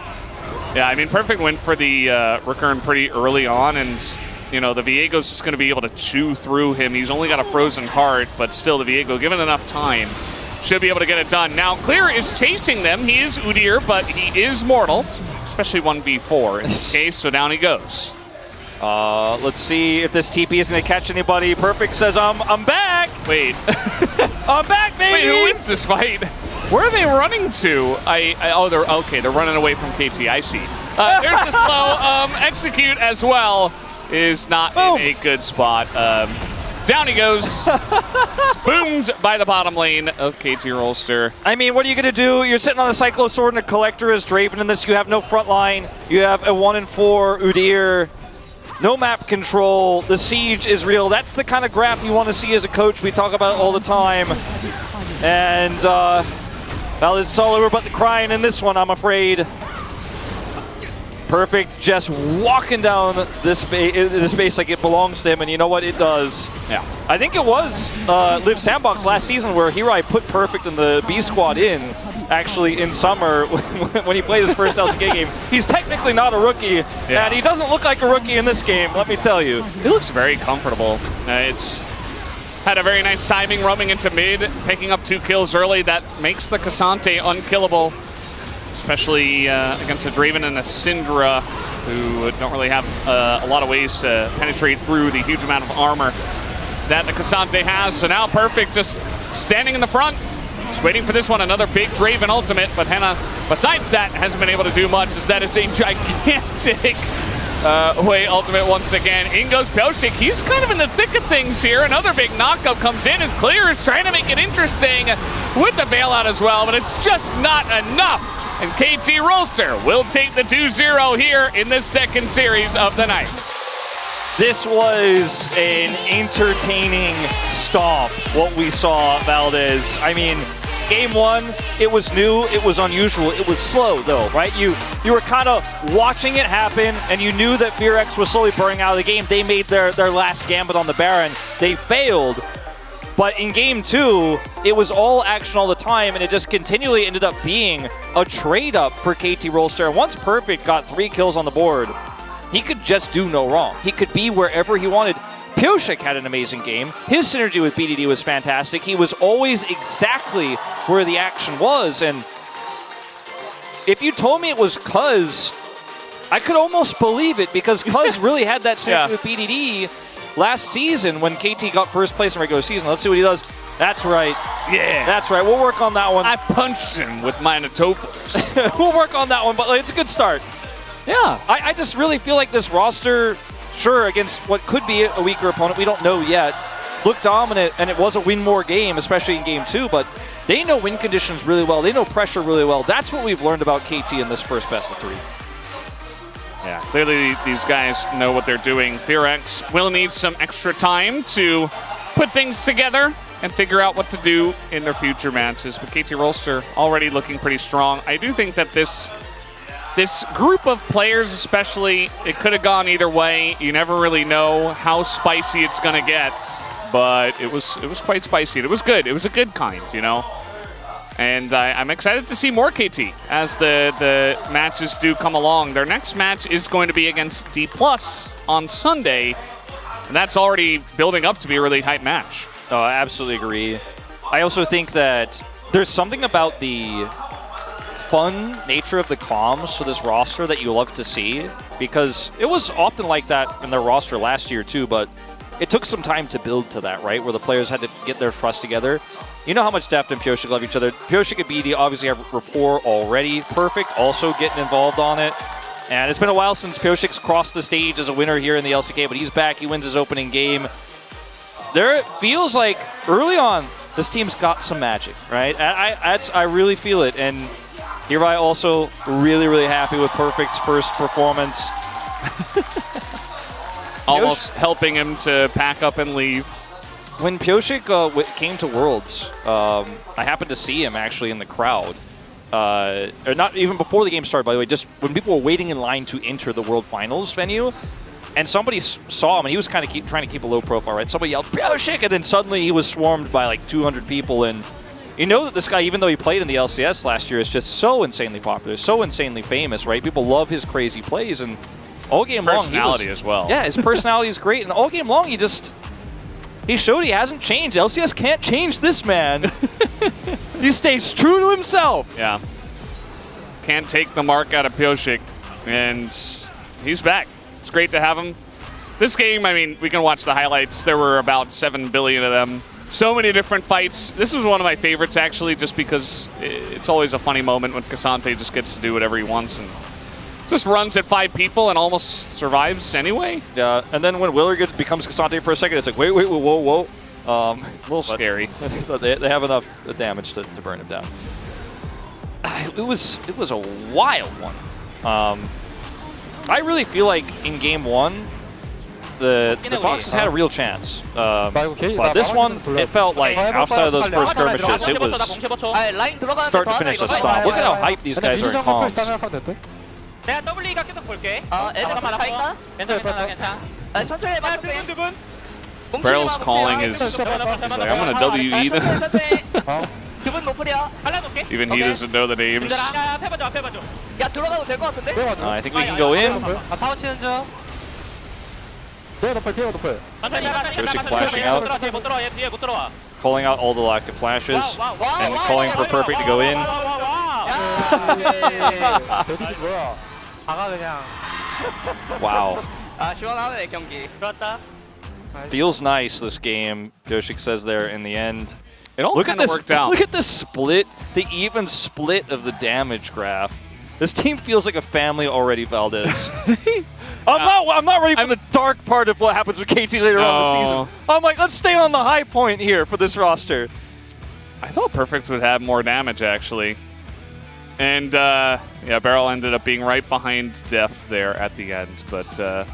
Yeah, I mean, Perfect went for the recurrent pretty early on, and you know, the Viego's just going to be able to chew through him. He's only got a frozen heart, but still, the Viego, given enough time, should be able to get it done. Now, Clear is chasing them. He is Udyr, but he is mortal, especially 1v4 in this case, so down he goes. Let's see if this TP is going to catch anybody. Perfect says, I'm back. Wait. I'm back, baby. Wait, who wins this fight? Where are they running to? Oh, they're okay. They're running away from KT. I see. There's the slow execute as well. Is not in a good spot. Down he goes. Boomed by the bottom lane of KT Rolster. I mean, what are you going to do? You're sitting on a Cyclo Sword and a Collector as Draven in this. You have no front line. You have a 1-4 Udyr. No map control. The siege is real. That's the kind of graph you want to see as a coach. We talk about it all the time. And, well, it's all over but the crying in this one, I'm afraid. Perfect, just walking down this space like it belongs to him, and you know what? It does. Yeah. I think it was Live Sandbox last season where Hirai put Perfect in the B squad actually in summer when he played his first LCK game. He's technically not a rookie, and he doesn't look like a rookie in this game, let me tell you. He looks very comfortable. It's had a very nice timing roaming into mid, picking up 2 kills early. That makes the Cassante unkillable. Especially against a Draven and a Syndra, who don't really have a lot of ways to penetrate through the huge amount of armor that the Cassante has. So now Perfect just standing in the front, just waiting for this one. Another big Draven ultimate, but Henna, besides that, hasn't been able to do much, as that is a gigantic Wei ultimate once again. In goes Pyosik. He's kind of in the thick of things here. Another big knockup comes in as Clear is trying to make it interesting with the bailout as well, but it's just not enough. And KT Rolster will take the 2-0 here in the second series of the night. This was an entertaining stomp, what we saw, Valdez. I mean, game 1, it was new, it was unusual, it was slow though, right? You were kind of watching it happen, and you knew that Virex was slowly burning out of the game. They made their last gambit on the Baron. They failed. But in game 2, it was all action all the time, and it just continually ended up being a trade-up for KT Rolster. And once Perfect got 3 kills on the board, he could just do no wrong. He could be wherever he wanted. Pyosik had an amazing game. His synergy with BDD was fantastic. He was always exactly where the action was. And if you told me it was Cuz, I could almost believe it, because Cuz really had that synergy with BDD last season when KT got first place in regular season. Let's see what he does. That's right. Yeah. That's right. We'll work on that one. I punched him with my Natofos. We'll work on that one, but it's a good start. Yeah. I just really feel like this roster, sure, against what could be a weaker opponent, we don't know yet, looked dominant, and it was a win-more game, especially in game 2, but they know win conditions really well. They know pressure really well. That's what we've learned about KT in this first best of 3. Yeah, clearly these guys know what they're doing. Virex will need some extra time to put things together and figure out what to do in their future matches. But KT Rolster already looking pretty strong. I do think that this group of players especially, it could have gone either way. You never really know how spicy it's going to get. But it was quite spicy. It was good. It was a good kind, you know. And I'm excited to see more KT as the matches do come along. Their next match is going to be against D+ on Sunday, and that's already building up to be a really hype match. Oh, I absolutely agree. I also think that there's something about the fun nature of the comms for this roster that you love to see, because it was often like that in their roster last year too, but it took some time to build to that, right? Where the players had to get their trust together. You know how much Deft and Pyosik love each other. Pyosik and BD obviously have rapport already. Perfect also getting involved on it. And it's been a while since Pyosik's crossed the stage as a winner here in the LCK, but he's back. He wins his opening game. There, it feels like early on, this team's got some magic, right? I really feel it. And Hirai also really, really happy with Perfect's first performance. Almost helping him to pack up and leave. When Pyosik came to Worlds, I happened to see him actually in the crowd. Or not even before the game started, by the way, just when people were waiting in line to enter the World Finals venue. And somebody saw him, and he was kind of trying to keep a low profile, right? Somebody yelled, Pyosik! And then suddenly he was swarmed by like 200 people. And you know that this guy, even though he played in the LCS last year, is just so insanely popular, so insanely famous, right? People love his crazy plays. And all game long, personality as well. Yeah, his personality is great. And all game long, he showed he hasn't changed. LCS can't change this man. He stays true to himself. Yeah. Can't take the mark out of Pyosik. And he's back. It's great to have him. This game, I mean, we can watch the highlights. There were about 7 billion of them. So many different fights. This was one of my favorites, actually, just because it's always a funny moment when Cassante just gets to do whatever he wants and just runs at 5 people and almost survives anyway. Yeah, and then when Willer becomes Cassante for a second, it's like, wait, whoa. A little scary. But they have enough damage to burn him down. It was a wild one. I really feel like in game 1, the Foxes had a real chance. But this one, it felt like outside of those first skirmishes, it was start to finish a stop. Look at how hyped these guys are in comms. 내가 WE가 계속 볼게. 애들 많아. 괜찮아. 천천히 해봐. Barrel's calling his. He's like, I'm gonna WE them. 기분 높으려. 발라놓게. Even he doesn't know the names. 야, 앞에 봐줘. 야, 들어가도 될 것 같은데? I think we can go in. 타워 치는 중. Joshik flashing out. 못 들어와. 얘 뒤에 못 들어와. Calling out all the lack of flashes. And calling for Perfect to go in. Wow. 시원하네 경기. 좋았다. Feels nice this game, Joshik says there in the end. It all kind of worked out. Look at this split, the even split of the damage graph. This team feels like a family already, Valdez. I'm not ready for the dark part of what happens with KT later on in the season. I'm like, let's stay on the high point here for this roster. I thought Perfect would have more damage, actually. And, yeah, Barrel ended up being right behind Deft there at the end. But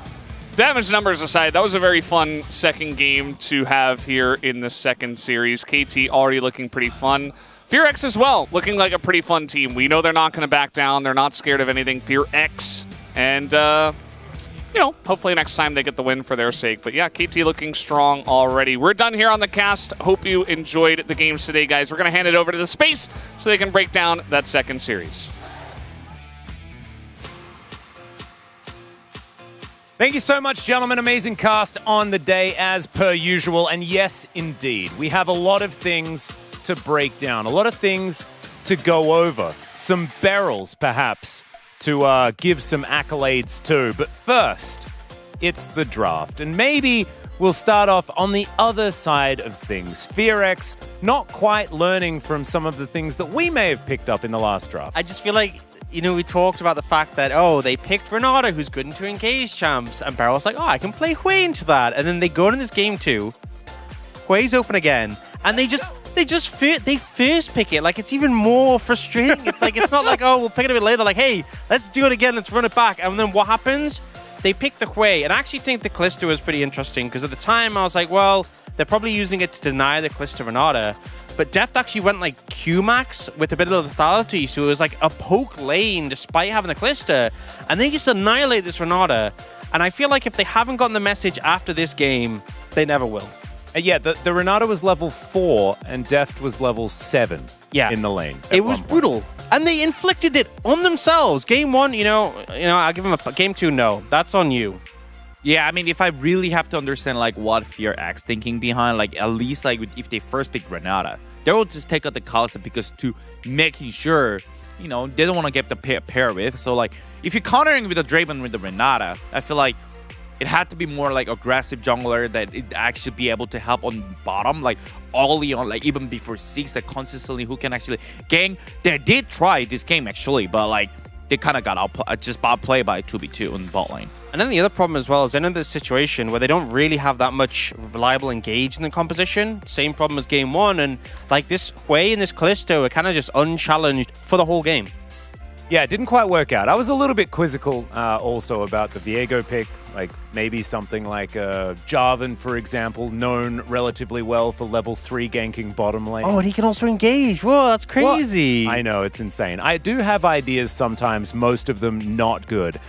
damage numbers aside, that was a very fun second game to have here in the second series. KT already looking pretty fun. FearX as well, looking like a pretty fun team. We know they're not going to back down. They're not scared of anything. FearX. And, you know, hopefully next time they get the win for their sake. But yeah, KT looking strong already. We're done here on the cast. Hope you enjoyed the games today, guys. We're going to hand it over to the space so they can break down that second series. Thank you so much, gentlemen. Amazing cast on the day as per usual. And yes, indeed, we have a lot of things to break down, a lot of things to go over. Some barrels, perhaps, to give some accolades to. But first, it's the draft. And maybe we'll start off on the other side of things. FearX not quite learning from some of the things that we may have picked up in the last draft. I just feel like, you know, we talked about the fact that, oh, they picked Renata, who's good into engage champs, and Barrel's like, oh, I can play Hui into that. And then they go in this game too. Hui's open again, and they first pick it. Like, it's even more frustrating. It's like, it's not like, oh, we'll pick it a bit later. Like, hey, let's do it again. Let's run it back. And then what happens? They pick the Hui. And I actually think the Callisto was pretty interesting because at the time I was like, well, they're probably using it to deny the Callisto Renata. But Deft actually went like Q-Max with a bit of lethality. So it was like a poke lane despite having the Callisto. And they just annihilate this Renata. And I feel like if they haven't gotten the message after this game, they never will. Yeah, the Renata was level 4 and Deft was level 7 in the lane. It was brutal. And they inflicted it on themselves. Game 1, you know, I'll give them a game 2, no. That's on you. Yeah, I mean, if I really have to understand like what FearX thinking behind, like at least like if they first pick Renata, they will just take out the Callisto because to making sure, you know, they don't want to get the pair with. So like if you're countering with the Draven with the Renata, I feel like it had to be more like aggressive jungler that it actually be able to help on bottom, like early on, like even before 6, like consistently who can actually gang. They did try this game actually, but like they kind of got just outplayed by 2v2 in the bot lane. And then the other problem as well is they're in this situation where they don't really have that much reliable engage in the composition. Same problem as game 1, and like this Hui and this Callisto are kind of just unchallenged for the whole game. Yeah, it didn't quite work out. I was a little bit quizzical also about the Viego pick. Like maybe something like Jarvan, for example, known relatively well for level 3 ganking bottom lane. Oh, and he can also engage. Whoa, that's crazy. What? I know, it's insane. I do have ideas sometimes, most of them not good.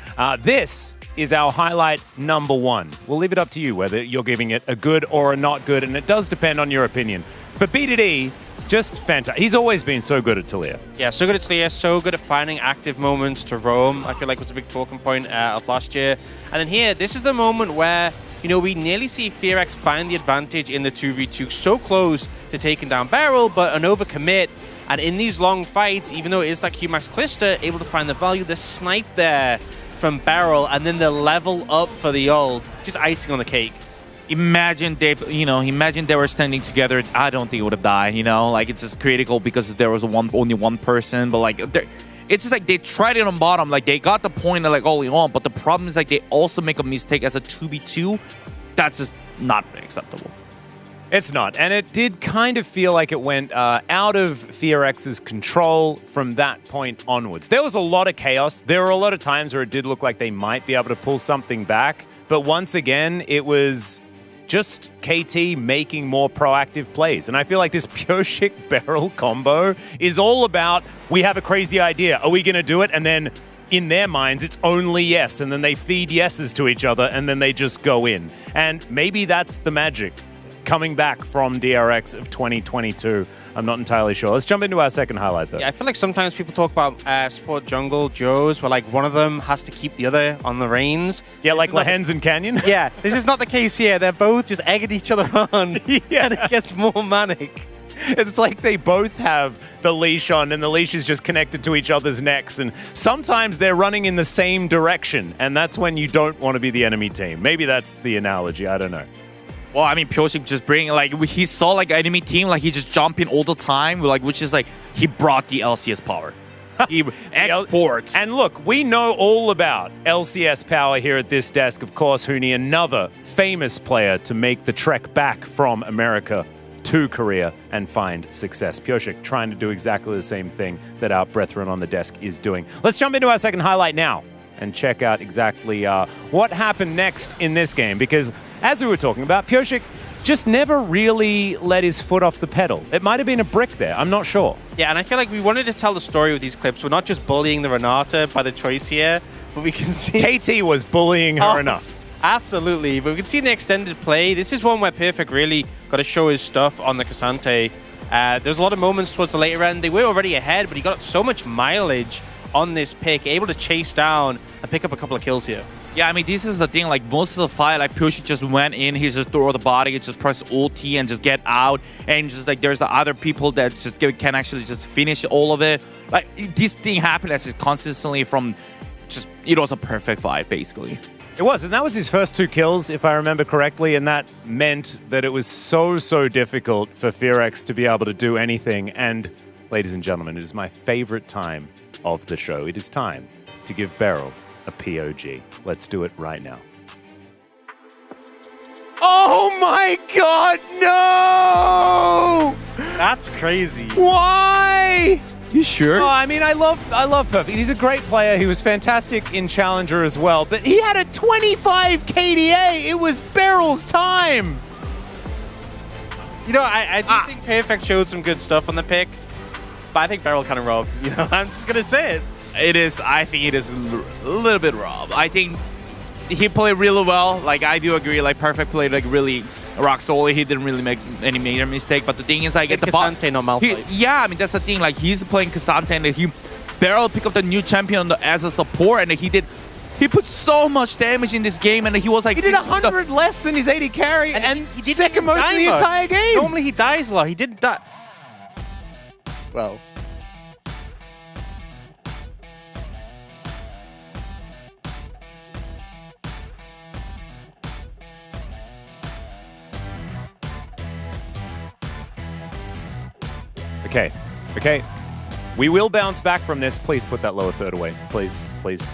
This is our highlight number 1. We'll leave it up to you whether you're giving it a good or a not good, and it does depend on your opinion. For BDD, just fantastic. He's always been so good at Talia. Yeah, so good at Talia, so good at finding active moments to roam. I feel like was a big talking point of last year. And then here, this is the moment where, you know, we nearly see FearX find the advantage in the 2v2, so close to taking down Barrel, but an overcommit. And in these long fights, even though it is that Q-Max Callisto, able to find the value, the snipe there from Barrel, and then the level up for the ult, just icing on the cake. imagine they were standing together. I don't think it would have died. Like it's just critical because there was only one person. But like, it's just like they tried it on bottom. Like they got the point like early on, but the problem is like they also make a mistake as a 2v2. That's just not acceptable. It's not, and it did kind of feel like it went out of FearX's control from that point onwards. There was a lot of chaos. There were a lot of times where it did look like they might be able to pull something back, but once again, it was just KT making more proactive plays. And I feel like this Pyoshik Beryl combo is all about, we have a crazy idea. Are we going to do it? And then in their minds, it's only yes. And then they feed yeses to each other and then they just go in. And maybe that's the magic coming back from DRX of 2022. I'm not entirely sure. Let's jump into our second highlight, though. Yeah, I feel like sometimes people talk about support jungle duos where like one of them has to keep the other on the reins. Yeah, like Lehens and Canyon? Yeah, this is not the case here. They're both just egging each other on. Yeah. And it gets more manic. It's like they both have the leash on and the leash is just connected to each other's necks, and sometimes they're running in the same direction, and that's when you don't want to be the enemy team. Maybe that's the analogy, I don't know. Well, I mean, Pyoshik just bringing, like, he saw, like, enemy team, like, he just jumping all the time, like, which is, like, he brought the LCS power. He exports. And look, we know all about LCS power here at this desk. Of course, Huni, another famous player to make the trek back from America to Korea and find success. Pyoshik trying to do exactly the same thing that our brethren on the desk is doing. Let's jump into our second highlight now and check out exactly what happened next in this game, because as we were talking about, Pyoshik just never really let his foot off the pedal. It might have been a brick there, I'm not sure. Yeah, and I feel like we wanted to tell the story with these clips. We're not just bullying the Renata by the choice here, but we can see... KT was bullying her enough. Absolutely, but we can see in the extended play, this is one where Perfect really got to show his stuff on the Cassante. There's a lot of moments towards the later end. They were already ahead, but he got so much mileage on this pick, able to chase down and pick up a couple of kills here. Yeah, I mean, this is the thing, like, most of the fight, like, Pyoshik just went in, he just throw the body, he just press ulti and just get out, and just, like, there's the other people that just can actually just finish all of it. Like, this thing happened as consistently from just, it was a perfect fight, basically. It was, and that was his first 2 kills, if I remember correctly, and that meant that it was so difficult for FearX to be able to do anything. And, ladies and gentlemen, it is my favorite time of the show. It is time to give Beryl a POG. Let's do it right now. Oh my God, no! That's crazy. Why? You sure? Oh, I mean, I love Perfect. He's a great player. He was fantastic in Challenger as well, but he had a 25 KDA. It was Beryl's time. You know, I do think Perfect showed some good stuff on the pick, but I think Beryl kind of robbed. You know, I'm just gonna say it. It is. I think it is a little bit robbed. I think he played really well. Like, I do agree. Like, Perfect played like really rock solid. He didn't really make any major mistake. But the thing is, like, at the bottom, yeah, I mean, that's the thing. Like, he's playing Cassante, and Beryl picked up the new champion as a support, and he put so much damage in this game, and he was like... He did 100 less than his 80 carry, and he second most in the entire game. Normally he dies a lot. He didn't die. Well... Okay. We will bounce back from this. Please put that lower third away. Please. Please.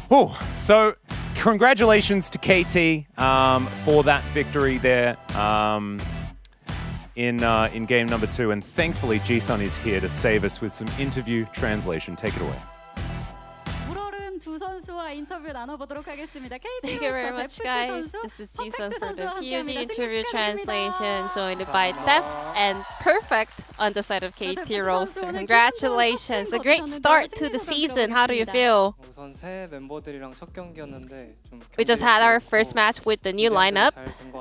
Whew. So, congratulations to KT for that victory there in game number 2. And thankfully, Jisun is here to save us with some interview translation. Take it away. Thank you very much, guys. This is Jisun for the POG interview translation, joined by Def and Perfect on the side of KT roster. Congratulations! A great start to the season. How do you feel? We just had our first match with the new lineup.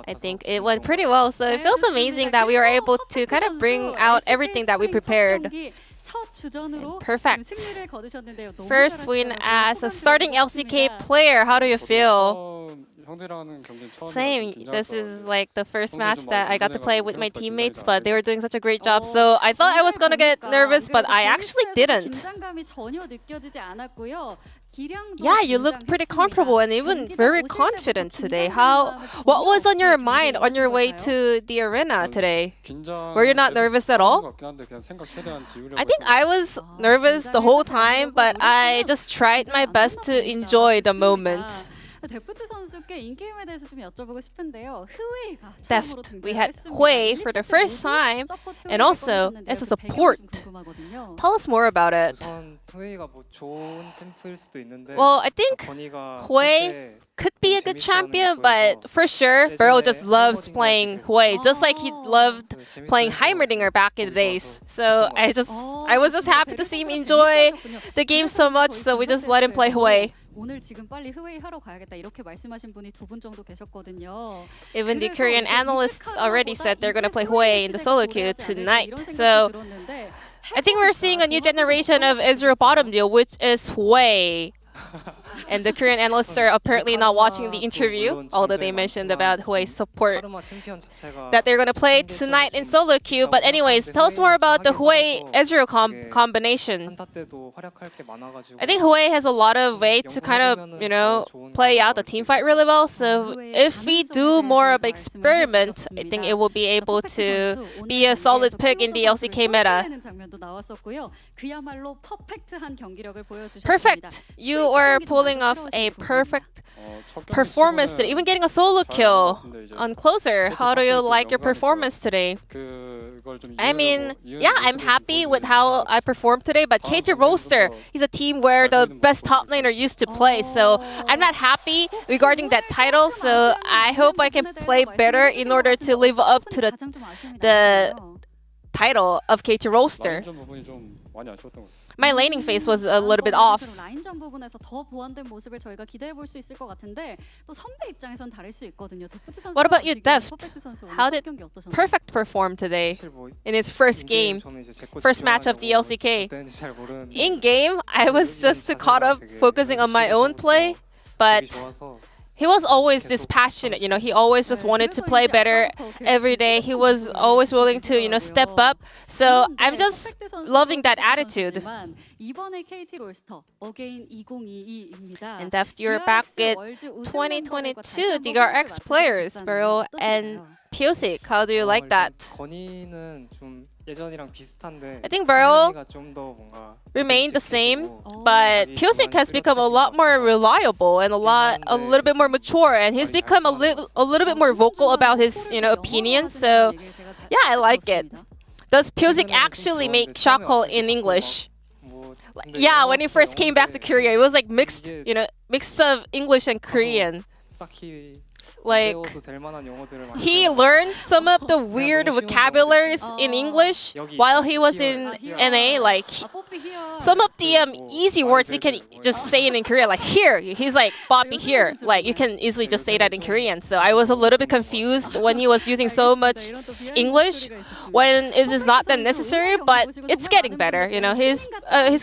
I think it went pretty well, so it feels amazing that we were able to kind of bring out everything that we prepared. Perfect. First win as a starting LCK player. How do you feel? Same. This is like the first match that I got to play with my teammates, but they were doing such a great job. So I thought I was gonna get nervous, but I actually didn't. 긴장감이 전혀 느껴지지 않았고요. Yeah, you look pretty comfortable and even very confident today. What was on your mind on your way to the arena today? Were you not nervous at all? I think I was nervous the whole time, but I just tried my best to enjoy the moment. 데프트 선수께 인게임에 대해서 좀 여쭤보고 싶은데요. 흐웨이가 Deft. We had Hui for the first time and also as a support. Tell us more about it. Well, I think Hui could be a good champion, but for sure, Beryl just loves playing Hui, just like he loved playing Heimerdinger back in the days. So I was just happy to see him enjoy the game so much, so we just let him play Hui. 오늘 지금 빨리 흐웨이 하러 가야겠다 이렇게 말씀하신 분이 2분 정도 계셨거든요. Even the Korean analysts already said they're going to play Hui in the solo queue tonight. So I think we're seeing a new generation of Israel bottom deal, which is Hui. And the Korean analysts are apparently not watching the interview, although they mentioned about Hui's support that they're going to play tonight in solo queue. But anyways, tell us more about the Hui-Ezreal combination. I think Hui has a lot of way to kind of, play out the team fight really well. So if we do more of an experiment, I think it will be able to be a solid pick in the LCK meta. Perfect. You are pulling off a perfect performance today, even getting a solo kill on closer. How do you like your performance today? I mean, yeah, I'm happy with how I performed today, but KT Roaster is a team where the best top laner used to play, so I'm not happy regarding that title, so I hope I can play better in order to live up to the title of KT Roaster. My laning phase was a little bit off. 라인전 부분에서 더 보완된 모습을 저희가 기대해 볼 수 있을 것 같은데 또 선배 입장에선 다를 수 있거든요. 데프트 선수. What about you, Deft? How did Perfect perform today in his first game, first match of the LCK? In game, I was just caught up focusing on my own play, but he was always dispassionate, he always just wanted to play better every day. He was always willing to, step up. So I'm just loving that attitude. And Deft, you're back at 2022 DRX players, Beryl and Piosik. How do you like that? I think Beryl remained the same, but Piosik has become a lot more reliable and a little bit more mature, and he's become a little bit more vocal about his opinions. So yeah, I like it. Does Piosik actually make shotcall in English? Yeah, when he first came back to Korea, it was like mixed of English and Korean. Like, he learned some of the weird vocabularies in English while he was in NA. Like, some of the easy words he can just say it in Korean. Like, here, he's like, Bobby, here. Like, you can easily just say that in Korean. So I was a little bit confused when he was using so much English when it is not that necessary, but it's getting better. He's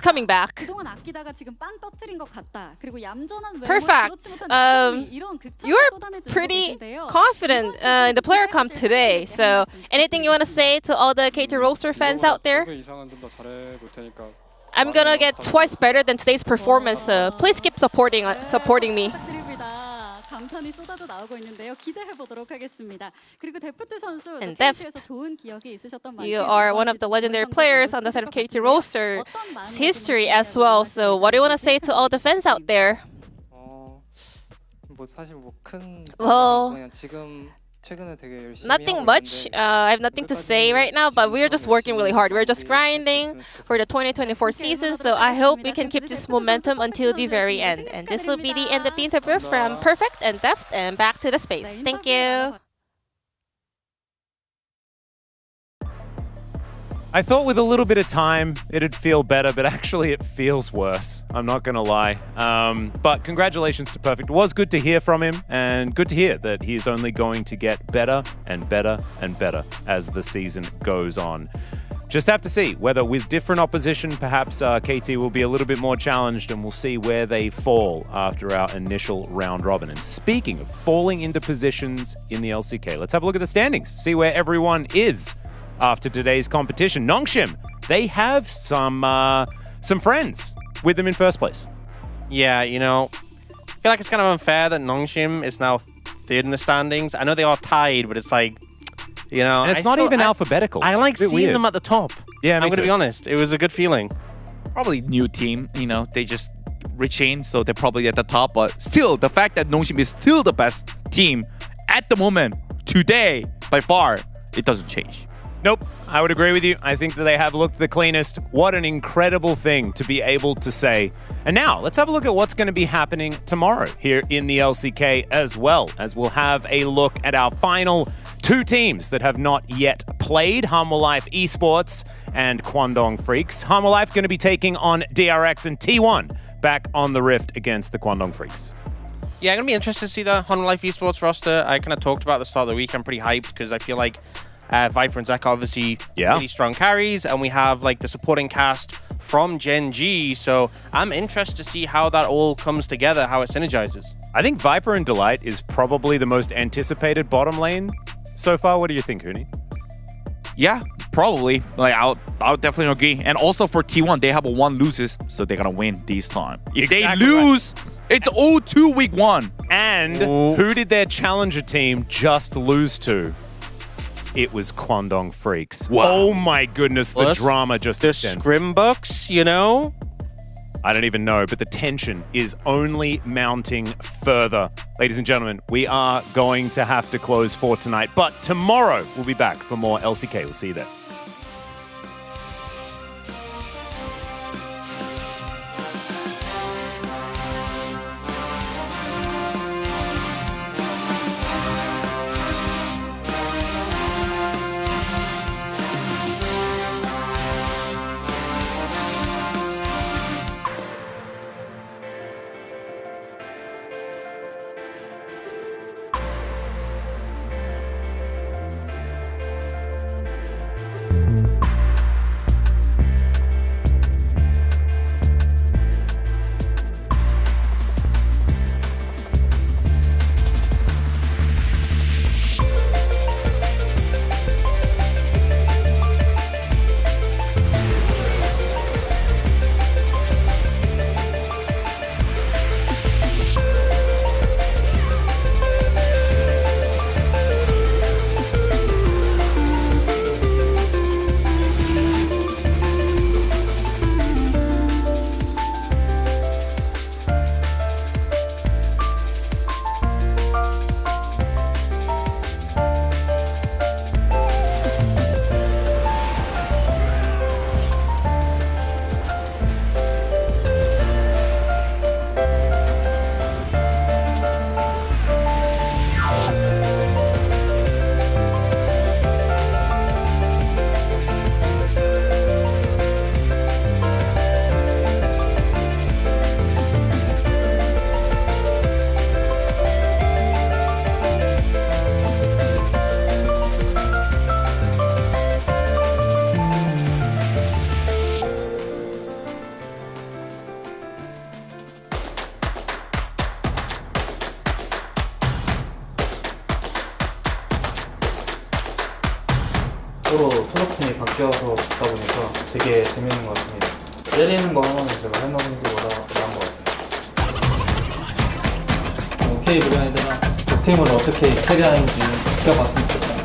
coming back. Perfect. You're pretty confident in the player comp today. So anything you want to say to all the KT Roaster fans out there? I'm gonna get twice better than today's performance. So please keep supporting me. 감탄이 쏟아져 나오고 있는데요. 기대해 보도록 하겠습니다. 그리고 데프트 선수 And KT에서 좋은 기억이 있으셨던 만큼 You are one of the legendary players on the side of KT Roaster's history as well. So what do you want to say to all the fans out there? Well, nothing much. I have nothing to say right now, but we're just working really hard. We're just grinding for the 2024 season, so I hope we can keep this momentum until the very end. And this will be the end of the interview from Perfect and Deft, and back to the space. Thank you. I thought with a little bit of time it'd feel better, but actually it feels worse. I'm not gonna lie. But congratulations to Perfect. It was good to hear from him, and good to hear that he's only going to get better and better and better as the season goes on. Just have to see whether with different opposition, perhaps KT will be a little bit more challenged, and we'll see where they fall after our initial round robin. And speaking of falling into positions in the LCK, let's have a look at the standings, see where everyone is after today's competition. Nongshim, they have some friends with them in first place. Yeah, you know, I feel like it's kind of unfair that Nongshim is now third in the standings. I know they are tied, but it's like, you know, And it's not even alphabetical. I like It's a bit seeing weird. them at the top. Yeah, I'm me going to too. be honest. It was a good feeling. Probably new team, you know, they just rechained, so they're probably at the top. But still, the fact that Nongshim is still the best team at the moment, today, by far, it doesn't change. Nope, I would agree with you. I think that they have looked the cleanest. What an incredible thing to be able to say. And now, let's have a look at what's going to be happening tomorrow here in the LCK as well, as we'll have a look at our final two teams that have not yet played, Hanwha Life Esports and Kwangdong Freaks. Hanwha Life going to be taking on DRX and T1 back on the Rift against the Kwangdong Freaks. Yeah, I'm going to be interested to see the Hanwha Life Esports roster. I kind of talked about at the start of the week. I'm pretty hyped because I feel like Viper and Zek are obviously really strong carries, and we have like the supporting cast from Gen G, so I'm interested to see how that all comes together, how it synergizes. I think Viper and Delight is probably the most anticipated bottom lane so far. What do you think, Huni? Yeah, probably. Like I'll definitely agree. And also for T1, they have a 1 loses, so they're gonna win this time. If they lose, it's 0-2 week 1. And who did their challenger team just lose to? It was Kwangdong Freaks. Wow. Oh my goodness, the drama just the extends. Scrimbucks, you know? I don't even know, but the tension is only mounting further. Ladies and gentlemen, we are going to have to close for tonight, but tomorrow we'll be back for more LCK. We'll see you there. 서로 소속팀이 바뀌어서 있다 보니까 되게 재밌는 것 같습니다. 때리는 거는 제가 해너 선수보다 나은 것 같아요. 오케이 브랜드랑 그 팀을 어떻게 캐리하는지 지켜봤으면 좋겠다.